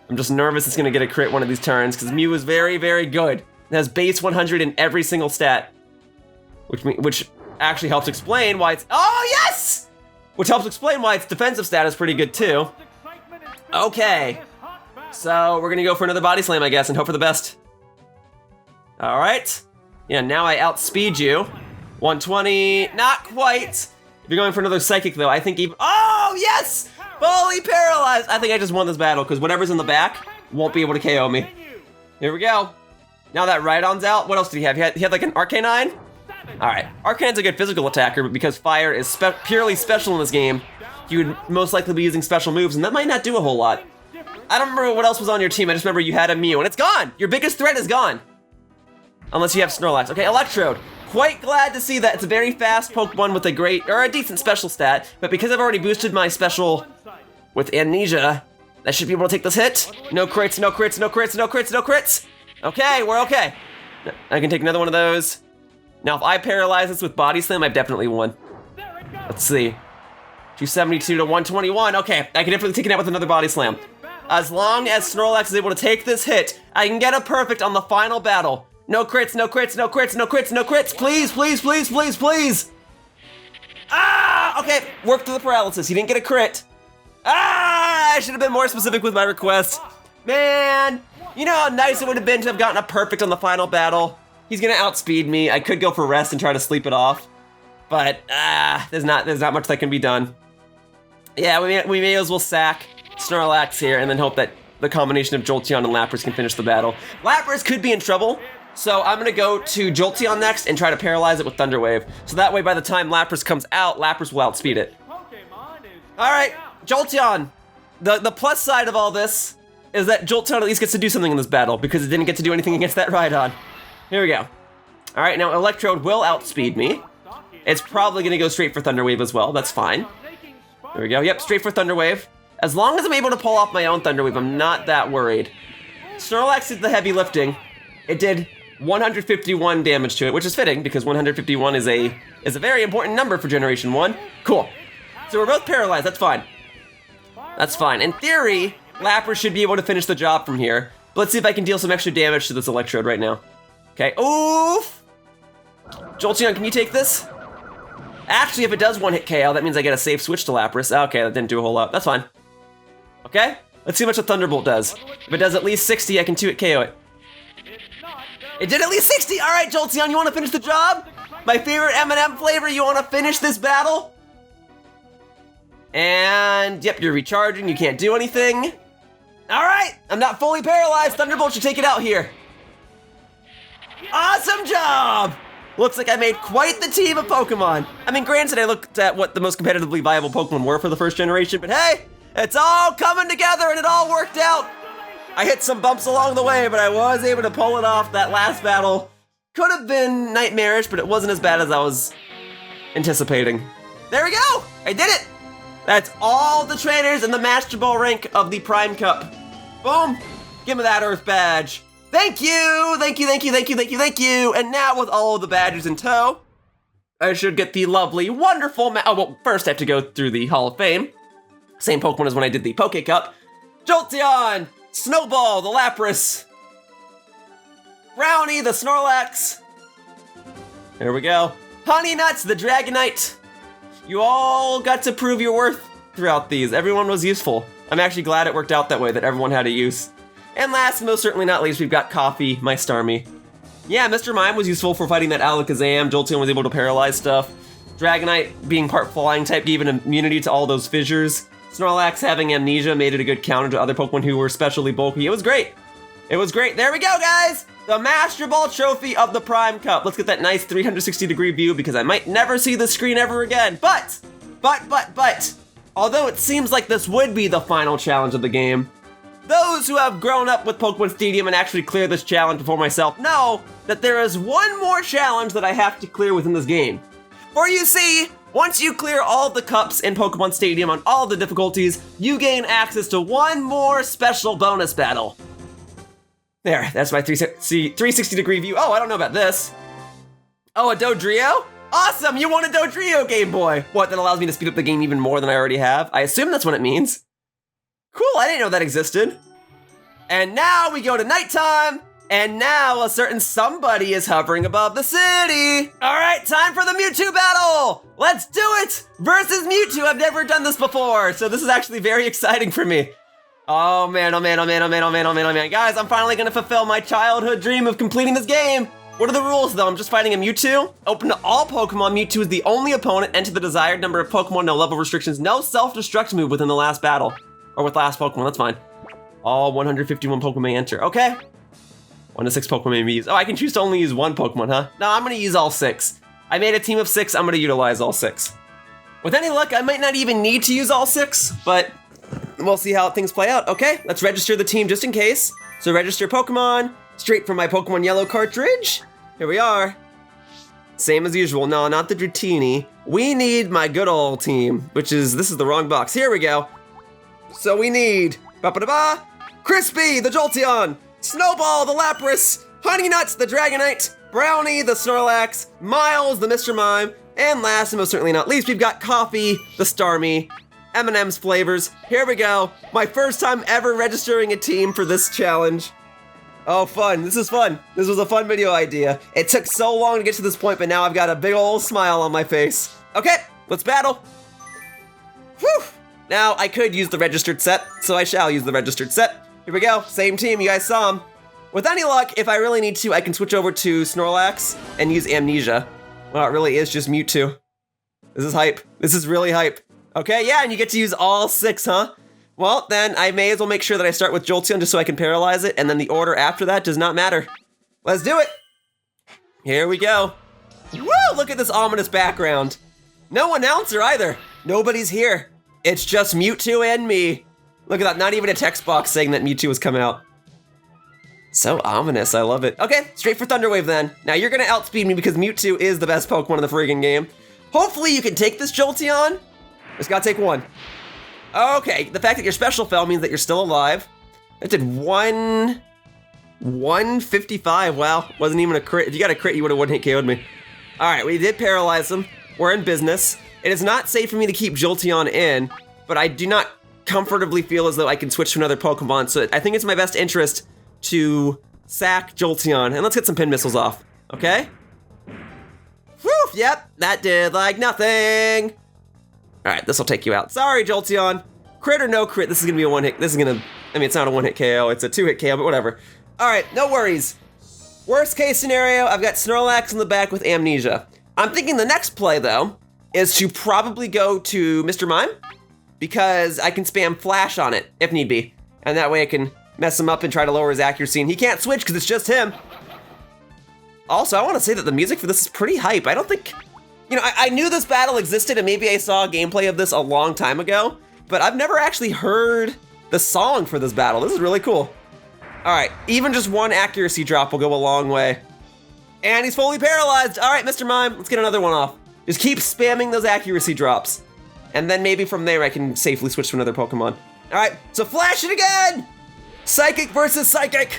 I'm just nervous it's gonna get a crit one of these turns because Mew is very, very good. It has base 100 in every single stat, which actually helps explain why it's, oh yes! Which helps explain why its defensive stat is pretty good too. Okay, so we're gonna go for another body slam, I guess, and hope for the best. All right, yeah, now I outspeed you. 120, not quite. If you're going for another psychic though, I think even, oh yes! Fully paralyzed. I think I just won this battle because whatever's in the back won't be able to KO me. Here we go. Now that Rhydon's out, what else did he have? He had like an Arcanine? All right, Arcanine's a good physical attacker, but because fire is purely special in this game, you would most likely be using special moves, and that might not do a whole lot. I don't remember what else was on your team, I just remember you had a Mew, and it's gone! Your biggest threat is gone! Unless you have Snorlax. Okay, Electrode. Quite glad to see that. It's a very fast Pokemon with a great, or a decent special stat, but because I've already boosted my special with Amnesia, I should be able to take this hit. No crits, no crits, no crits, no crits, no crits! Okay, we're okay. I can take another one of those. Now, if I paralyze this with Body Slam, I've definitely won. Let's see. 272 to 121. Okay, I can definitely take it out with another Body Slam. As long as Snorlax is able to take this hit, I can get a perfect on the final battle. No crits, no crits, no crits, no crits, no crits. Please, please, please, please, please. Ah, okay, work through the paralysis. He didn't get a crit. Ah, I should have been more specific with my request. Man, you know how nice it would have been to have gotten a perfect on the final battle? He's gonna outspeed me. I could go for rest and try to sleep it off, but there's not much that can be done. Yeah, we may as well sack Snorlax here and then hope that the combination of Jolteon and Lapras can finish the battle. Lapras could be in trouble, so I'm gonna go to Jolteon next and try to paralyze it with Thunder Wave. So that way by the time Lapras comes out, Lapras will outspeed it. All right, Jolteon. The plus side of all this is that Jolteon at least gets to do something in this battle because it didn't get to do anything against that Rhydon. Here we go. All right, now Electrode will outspeed me. It's probably gonna go straight for Thunder Wave as well, that's fine. There we go, yep, straight for Thunder Wave. As long as I'm able to pull off my own Thunder Wave, I'm not that worried. Snorlax did the heavy lifting. It did 151 damage to it, which is fitting because 151 is a very important number for Generation 1. Cool. So we're both paralyzed, that's fine. That's fine. In theory, Lapras should be able to finish the job from here. But let's see if I can deal some extra damage to this Electrode right now. Okay, oof! Jolteon, can you take this? Actually, if it does one-hit KO, that means I get a safe switch to Lapras. Okay, that didn't do a whole lot. That's fine. Okay, let's see how much a Thunderbolt does. If it does at least 60, I can 2-hit KO it. It did at least 60! Alright, Jolteon, you want to finish the job? My favorite M&M flavor, you want to finish this battle? And, yep, you're recharging, you can't do anything. Alright, I'm not fully paralyzed. Thunderbolt should take it out here. Awesome job! Looks like I made quite the team of Pokemon. I mean, granted, I looked at what the most competitively viable Pokemon were for the first generation, but hey, it's all coming together and it all worked out. I hit some bumps along the way, but I was able to pull it off. That last battle could have been nightmarish, but it wasn't as bad as I was anticipating. There we go, I did it. That's all the trainers in the Master Ball rank of the Prime Cup. Boom, give me that Earth badge. Thank you, thank you, thank you, thank you, thank you, thank you. And now with all of the badges in tow, I should get the lovely, wonderful, oh, well, first I have to go through the Hall of Fame. Same Pokemon as when I did the Poke Cup. Jolteon, Snowball, the Lapras, Brownie, the Snorlax. There we go. Honey Nuts, the Dragonite. You all got to prove your worth throughout these. Everyone was useful. I'm actually glad it worked out that way, that everyone had a use. And last, and most certainly not least, we've got Coffee, my Starmie. Yeah, Mr. Mime was useful for fighting that Alakazam. Jolteon was able to paralyze stuff. Dragonite, being part flying type, gave an immunity to all those fissures. Snorlax having Amnesia made it a good counter to other Pokemon who were especially bulky. It was great. It was great. There we go, guys! The Master Ball Trophy of the Prime Cup. Let's get that nice 360-degree view because I might never see this screen ever again. But, although it seems like this would be the final challenge of the game, those who have grown up with Pokemon Stadium and actually cleared this challenge before myself know that there is one more challenge that I have to clear within this game. For you see, once you clear all the cups in Pokemon Stadium on all the difficulties, you gain access to one more special bonus battle. There, that's my 360-degree view. Oh, I don't know about this. Oh, a Dodrio? Awesome, you want a Dodrio, Game Boy. What, that allows me to speed up the game even more than I already have? I assume that's what it means. Cool, I didn't know that existed. And now we go to nighttime, And now a certain somebody is hovering above the city. All right, time for the Mewtwo battle. Let's do it. Versus Mewtwo. I've never done this before, so this is actually very exciting for me. Oh man, oh man, oh man, oh man, oh man, oh man, oh man. Guys, I'm finally gonna fulfill my childhood dream of completing this game. What are the rules though? I'm just fighting a Mewtwo. Open to all Pokemon. Mewtwo is the only opponent. Enter the desired number of Pokemon. No level restrictions. No self-destruct move within the last battle. Or with last Pokemon, that's fine. All 151 Pokemon may enter. Okay. 1 to 6 Pokemon may be used. Oh, I can choose to only use 1 Pokemon, huh? No, I'm gonna use all 6. I made a team of 6. I'm gonna utilize all 6. With any luck, I might not even need to use all 6, but we'll see how things play out. Okay, let's register the team just in case. So register Pokemon, straight from my Pokemon Yellow cartridge. Here we are. Same as usual. No, not the Dratini. We need my good old team, this is the wrong box. Here we go. So we need ba-ba-da-ba, Crispy, the Jolteon, Snowball, the Lapras, Honey Nuts, the Dragonite, Brownie, the Snorlax, Miles, the Mr. Mime, and last and most certainly not least, we've got Coffee, the Starmie, M&M's flavors. Here we go. My first time ever registering a team for this challenge. Oh, fun. This is fun. This was a fun video idea. It took so long to get to this point, but now I've got a big old smile on my face. Okay, let's battle. Whew. Now, I could use the registered set, so I shall use the registered set. Here we go. Same team. You guys saw them. With any luck, if I really need to, I can switch over to Snorlax and use Amnesia. Well, it really is just Mewtwo. This is hype. This is really hype. Okay, yeah, and you get to use all 6, huh? Well, then I may as well make sure that I start with Jolteon just so I can paralyze it, and then the order after that does not matter. Let's do it. Here we go. Woo, look at this ominous background. No announcer either. Nobody's here. It's just Mewtwo and me. Look at that, not even a text box saying that Mewtwo has come out. So ominous, I love it. Okay, straight for Thunder Wave then. Now you're gonna outspeed me because Mewtwo is the best Pokemon in the friggin' game. Hopefully you can take this Jolteon. Just gotta take 1. Okay, the fact that your special fell means that you're still alive. That did 155, wow. Wasn't even a crit. If you got a crit, you would've 1-hit KO'd me. All right, we did paralyze him. We're in business. It is not safe for me to keep Jolteon in, but I do not comfortably feel as though I can switch to another Pokemon, so I think it's in my best interest to sack Jolteon, and let's get some pin missiles off, okay? Whew, yep, that did like nothing. All right, this will take you out. Sorry, Jolteon. Crit or no crit, this is gonna be a 1-hit. This is gonna, I mean, it's not a 1-hit KO, it's a 2-hit KO, but whatever. All right, no worries. Worst case scenario, I've got Snorlax in the back with Amnesia. I'm thinking the next play, though, is to probably go to Mr. Mime, because I can spam Flash on it, if need be. And that way I can mess him up and try to lower his accuracy, and he can't switch because it's just him. Also, I want to say that the music for this is pretty hype. I don't think, you know, I knew this battle existed, and maybe I saw gameplay of this a long time ago, but I've never actually heard the song for this battle. This is really cool. All right, even just 1 accuracy drop will go a long way. And he's fully paralyzed. All right, Mr. Mime, let's get another one off. Just keep spamming those accuracy drops. And then maybe from there I can safely switch to another Pokemon. All right, so flash it again! Psychic versus Psychic.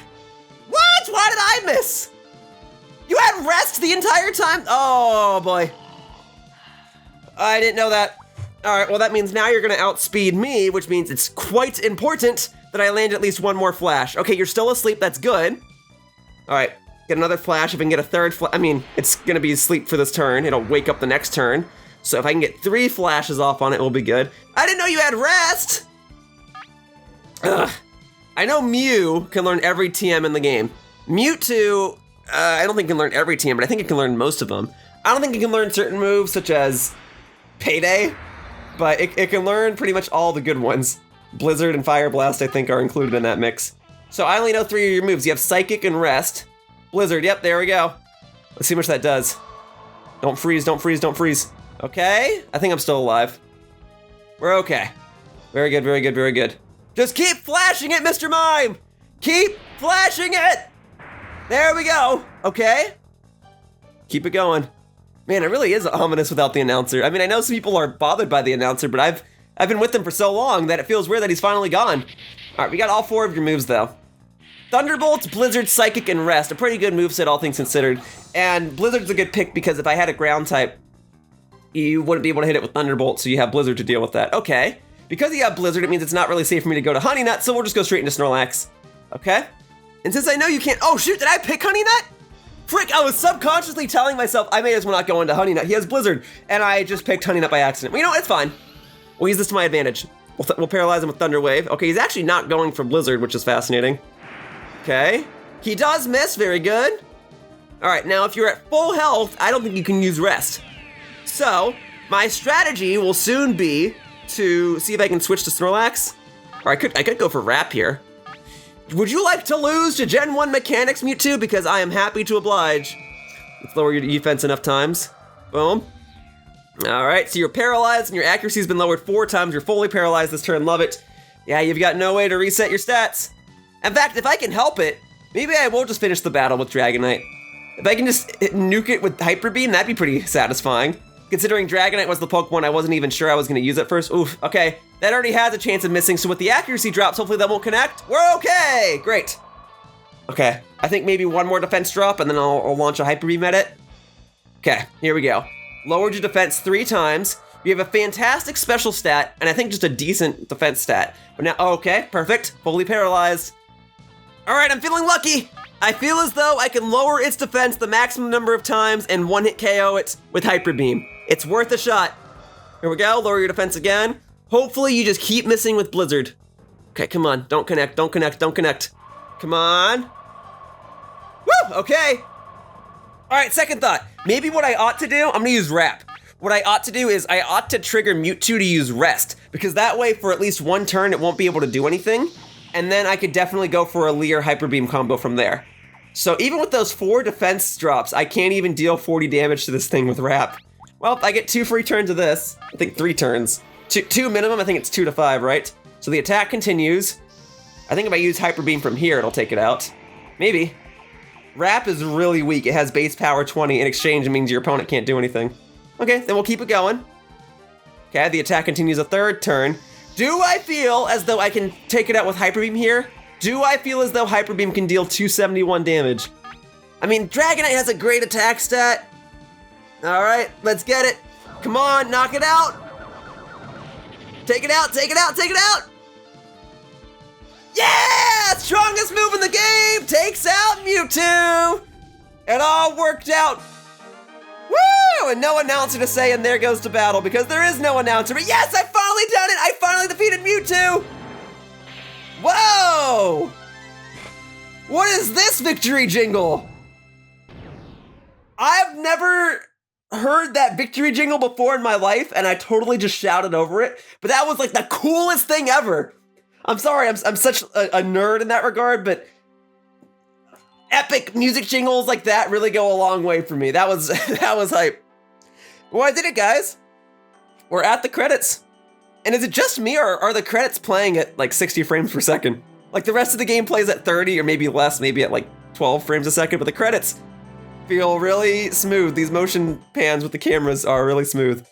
What? Why did I miss? You had rest the entire time? Oh boy. I didn't know that. All right, well that means now you're gonna outspeed me, which means it's quite important that I land at least 1 more flash. Okay, you're still asleep, that's good. All right, get another flash. If I can get a 3rd flash, I mean, it's gonna be asleep for this turn. It'll wake up the next turn. So if I can get 3 flashes off on it, we'll be good. I didn't know you had rest! Ugh. I know Mew can learn every TM in the game. Mewtwo, I don't think can learn every TM, but I think it can learn most of them. I don't think it can learn certain moves such as Payday, but it can learn pretty much all the good ones. Blizzard and Fire Blast, I think, are included in that mix. So I only know 3 of your moves. You have Psychic and Rest. Blizzard, yep, there we go. Let's see how much that does. Don't freeze, don't freeze, don't freeze. Okay, I think I'm still alive. We're okay. Very good, very good, very good. Just keep flashing it, Mr. Mime! Keep flashing it! There we go, okay. Keep it going. Man, it really is ominous without the announcer. I mean, I know some people are bothered by the announcer, but I've been with him for so long that it feels weird that he's finally gone. All right, we got all 4 of your moves though. Thunderbolt, Blizzard, Psychic, and Rest. A pretty good moveset, all things considered. And Blizzard's a good pick because if I had a ground type, you wouldn't be able to hit it with Thunderbolt, so you have Blizzard to deal with that. Okay. Because you have Blizzard, it means it's not really safe for me to go to Honey Nut, so we'll just go straight into Snorlax. Okay? And since I know you can't, oh shoot, did I pick Honey Nut? Frick, I was subconsciously telling myself I may as well not go into Honey Nut. He has Blizzard, and I just picked Honey Nut by accident. Well, you know what, it's fine. We'll use this to my advantage. We'll paralyze him with Thunder Wave. Okay, he's actually not going for Blizzard, which is fascinating. Okay, he does miss, very good. All right, now if you're at full health, I don't think you can use Rest. So, my strategy will soon be to see if I can switch to Snorlax. Or I could go for Wrap here. Would you like to lose to Gen 1 Mechanics, Mewtwo? Because I am happy to oblige. Let's lower your defense enough times. Boom. All right, so you're paralyzed and your accuracy's been lowered 4 times. You're fully paralyzed this turn, love it. Yeah, you've got no way to reset your stats. In fact, if I can help it, maybe I will just finish the battle with Dragonite. If I can just nuke it with Hyper Beam, that'd be pretty satisfying. Considering Dragonite was the Pokemon I wasn't even sure I was gonna use it first. Oof, okay. That already has a chance of missing, so with the accuracy drops, hopefully that won't connect. We're okay, great. Okay, I think maybe one more defense drop and then I'll launch a Hyper Beam at it. Okay, here we go. Lowered your defense 3 times. You have a fantastic special stat, and I think just a decent defense stat. But now, okay, perfect, fully paralyzed. All right, I'm feeling lucky. I feel as though I can lower its defense the maximum number of times and one-hit KO it with Hyper Beam. It's worth a shot. Here we go, lower your defense again. Hopefully you just keep missing with Blizzard. Okay, come on, don't connect, don't connect, don't connect. Come on. Woo, okay. All right, second thought. Maybe what I ought to do, I'm gonna use Wrap. What I ought to do is I ought to trigger Mewtwo to use Rest, because that way for at least one turn it won't be able to do anything, and then I could definitely go for a Leer Hyper Beam combo from there. So even with those 4 defense drops, I can't even deal 40 damage to this thing with Wrap. Well, I get 2 free turns of this. I think 3 turns. 2 minimum, I think it's 2 to 5, right? So the attack continues. I think if I use Hyper Beam from here, it'll take it out. Maybe. Wrap is really weak. It has base power 20. In exchange, it means your opponent can't do anything. Okay, then we'll keep it going. Okay, the attack continues a 3rd turn. Do I feel as though I can take it out with Hyper Beam here? Do I feel as though Hyper Beam can deal 271 damage? I mean, Dragonite has a great attack stat. All right, let's get it. Come on, knock it out. Take it out, take it out, take it out. Yeah, strongest move in the game, takes out Mewtwo. It all worked out. Woo, and no announcer to say, and there goes to battle, because there is no announcer, but yes, I finally done it. I finally defeated Mewtwo. Whoa! What is this victory jingle? I've never heard that victory jingle before in my life, and I totally just shouted over it, but that was like the coolest thing ever. I'm sorry, I'm such a nerd in that regard, but epic music jingles like that really go a long way for me. That was hype. Well, I did it, guys. We're at the credits. And is it just me, or are the credits playing at like 60 frames per second? Like the rest of the game plays at 30 or maybe less, maybe at like 12 frames a second, but the credits feel really smooth. These motion pans with the cameras are really smooth.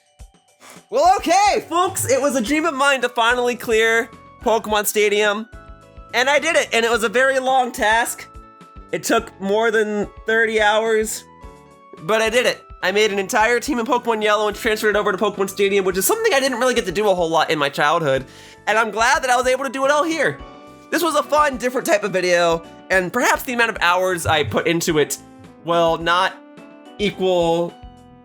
Well, okay, folks, it was a dream of mine to finally clear Pokemon Stadium, and I did it, and it was a very long task. It took more than 30 hours, but I did it. I made an entire team in Pokemon Yellow and transferred it over to Pokemon Stadium, which is something I didn't really get to do a whole lot in my childhood, and I'm glad that I was able to do it all here. This was a fun, different type of video, and perhaps the amount of hours I put into it will not equal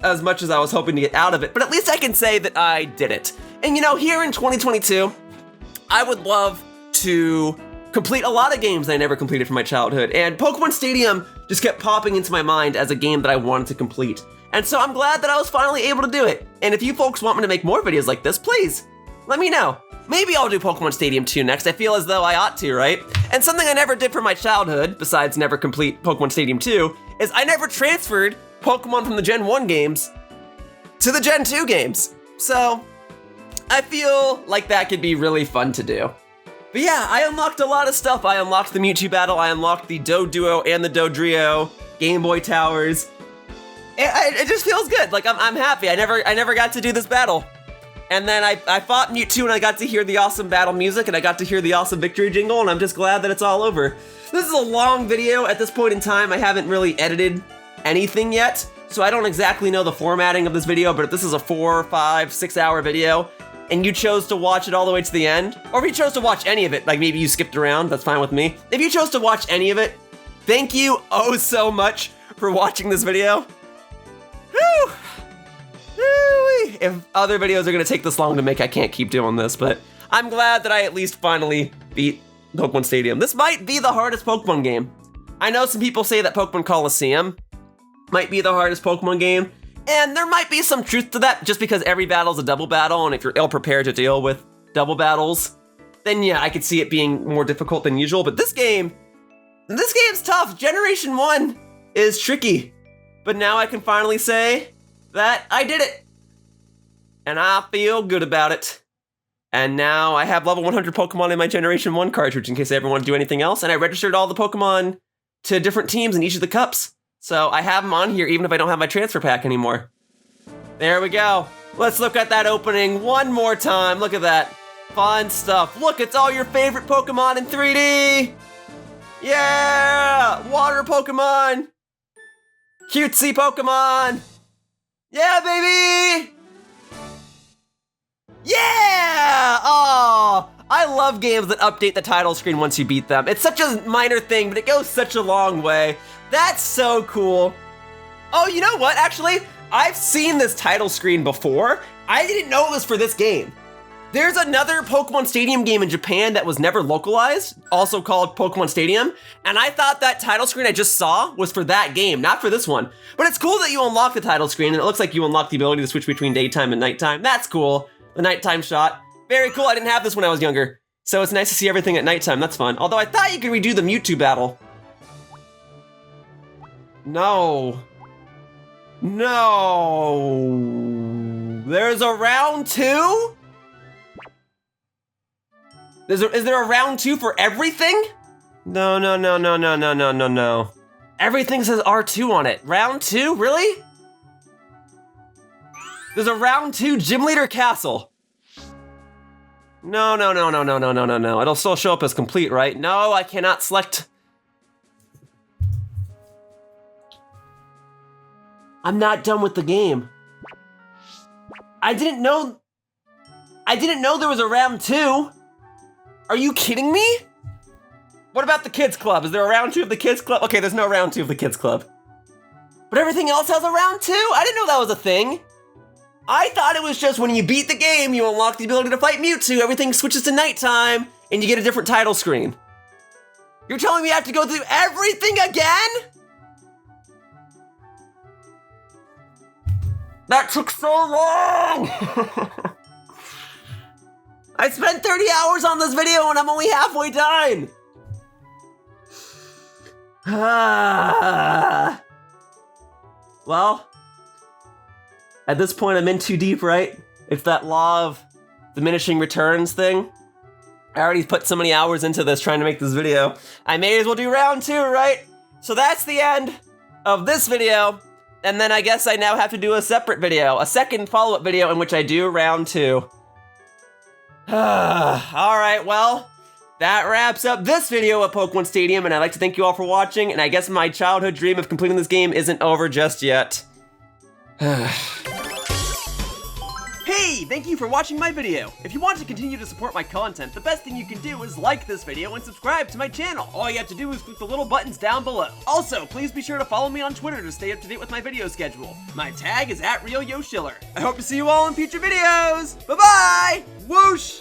as much as I was hoping to get out of it, but at least I can say that I did it. And you know, here in 2022, I would love to complete a lot of games that I never completed from my childhood, and Pokemon Stadium just kept popping into my mind as a game that I wanted to complete. And so I'm glad that I was finally able to do it. And if you folks want me to make more videos like this, please let me know. Maybe I'll do Pokemon Stadium 2 next. I feel as though I ought to, right? And something I never did for my childhood, besides never complete Pokemon Stadium 2, is I never transferred Pokemon from the Gen 1 games to the Gen 2 games. So I feel like that could be really fun to do. But yeah, I unlocked a lot of stuff. I unlocked the Mewtwo Battle, I unlocked the Doduo and the Dodrio, Game Boy Towers. It just feels good. Like I'm happy. I never got to do this battle. And then I fought Mewtwo and I got to hear the awesome battle music and I got to hear the awesome victory jingle, and I'm just glad that it's all over. This is a long video at this point in time. I haven't really edited anything yet, so I don't exactly know the formatting of this video, but if this is a 4, 5, 6 hour video, and you chose to watch it all the way to the end, or if you chose to watch any of it, like maybe you skipped around, that's fine with me. If you chose to watch any of it, thank you oh so much for watching this video. Whew. Whew. If other videos are gonna take this long to make, I can't keep doing this, but I'm glad that I at least finally beat Pokemon Stadium. This might be the hardest Pokemon game. I know some people say that Pokemon Coliseum might be the hardest Pokemon game, and there might be some truth to that just because every battle is a double battle, and if you're ill prepared to deal with double battles, then yeah, I could see it being more difficult than usual, but this game's tough. Generation 1 is tricky, but now I can finally say that I did it, and I feel good about it. And now I have level 100 Pokemon in my Generation 1 cartridge in case I ever want to do anything else, and I registered all the Pokemon to different teams in each of the cups. So I have them on here even if I don't have my transfer pack anymore. There we go. Let's look at that opening one more time. Look at that. Fun stuff. Look, it's all your favorite Pokemon in 3D. Yeah! Water Pokemon. Cutesy Pokemon. Yeah, baby! Yeah! Oh, I love games that update the title screen once you beat them. It's such a minor thing, but it goes such a long way. That's so cool. Oh, you know what? Actually, I've seen this title screen before. I didn't know it was for this game. There's another Pokemon Stadium game in Japan that was never localized, also called Pokemon Stadium, and I thought that title screen I just saw was for that game, not for this one. But it's cool that you unlock the title screen, and it looks like you unlock the ability to switch between daytime and nighttime. That's cool. The nighttime shot. Very cool. I didn't have this when I was younger, so it's nice to see everything at nighttime. That's fun. Although I thought you could redo the Mewtwo battle. No. No. There's a round 2? Is there a round 2 for everything? No. Everything says R2 on it. Round 2? Really? There's a round 2 Gym Leader Castle. No. It'll still show up as complete, right? No, I cannot select. I'm not done with the game. I didn't know there was a round 2. Are you kidding me? What about the Kids Club? Is there a round 2 of the Kids Club? Okay, there's no round 2 of the Kids Club. But everything else has a round 2? I didn't know that was a thing. I thought it was just when you beat the game, you unlock the ability to fight Mewtwo, everything switches to nighttime, and you get a different title screen. You're telling me I have to go through everything again? That took so long! I spent 30 hours on this video and I'm only halfway done! Well, at this point I'm in too deep, right? It's that law of diminishing returns thing. I already put so many hours into this trying to make this video. I may as well do round 2, right? So that's the end of this video. And then I guess I now have to do a separate video, a second follow-up video in which I do round 2. Alright, well, that wraps up this video of Pokemon Stadium, and I'd like to thank you all for watching, and I guess my childhood dream of completing this game isn't over just yet. Hey, thank you for watching my video. If you want to continue to support my content, the best thing you can do is like this video and subscribe to my channel. All you have to do is click the little buttons down below. Also, please be sure to follow me on Twitter to stay up to date with my video schedule. My tag is @RealYoshiller. I hope to see you all in future videos. Bye-bye! Whoosh!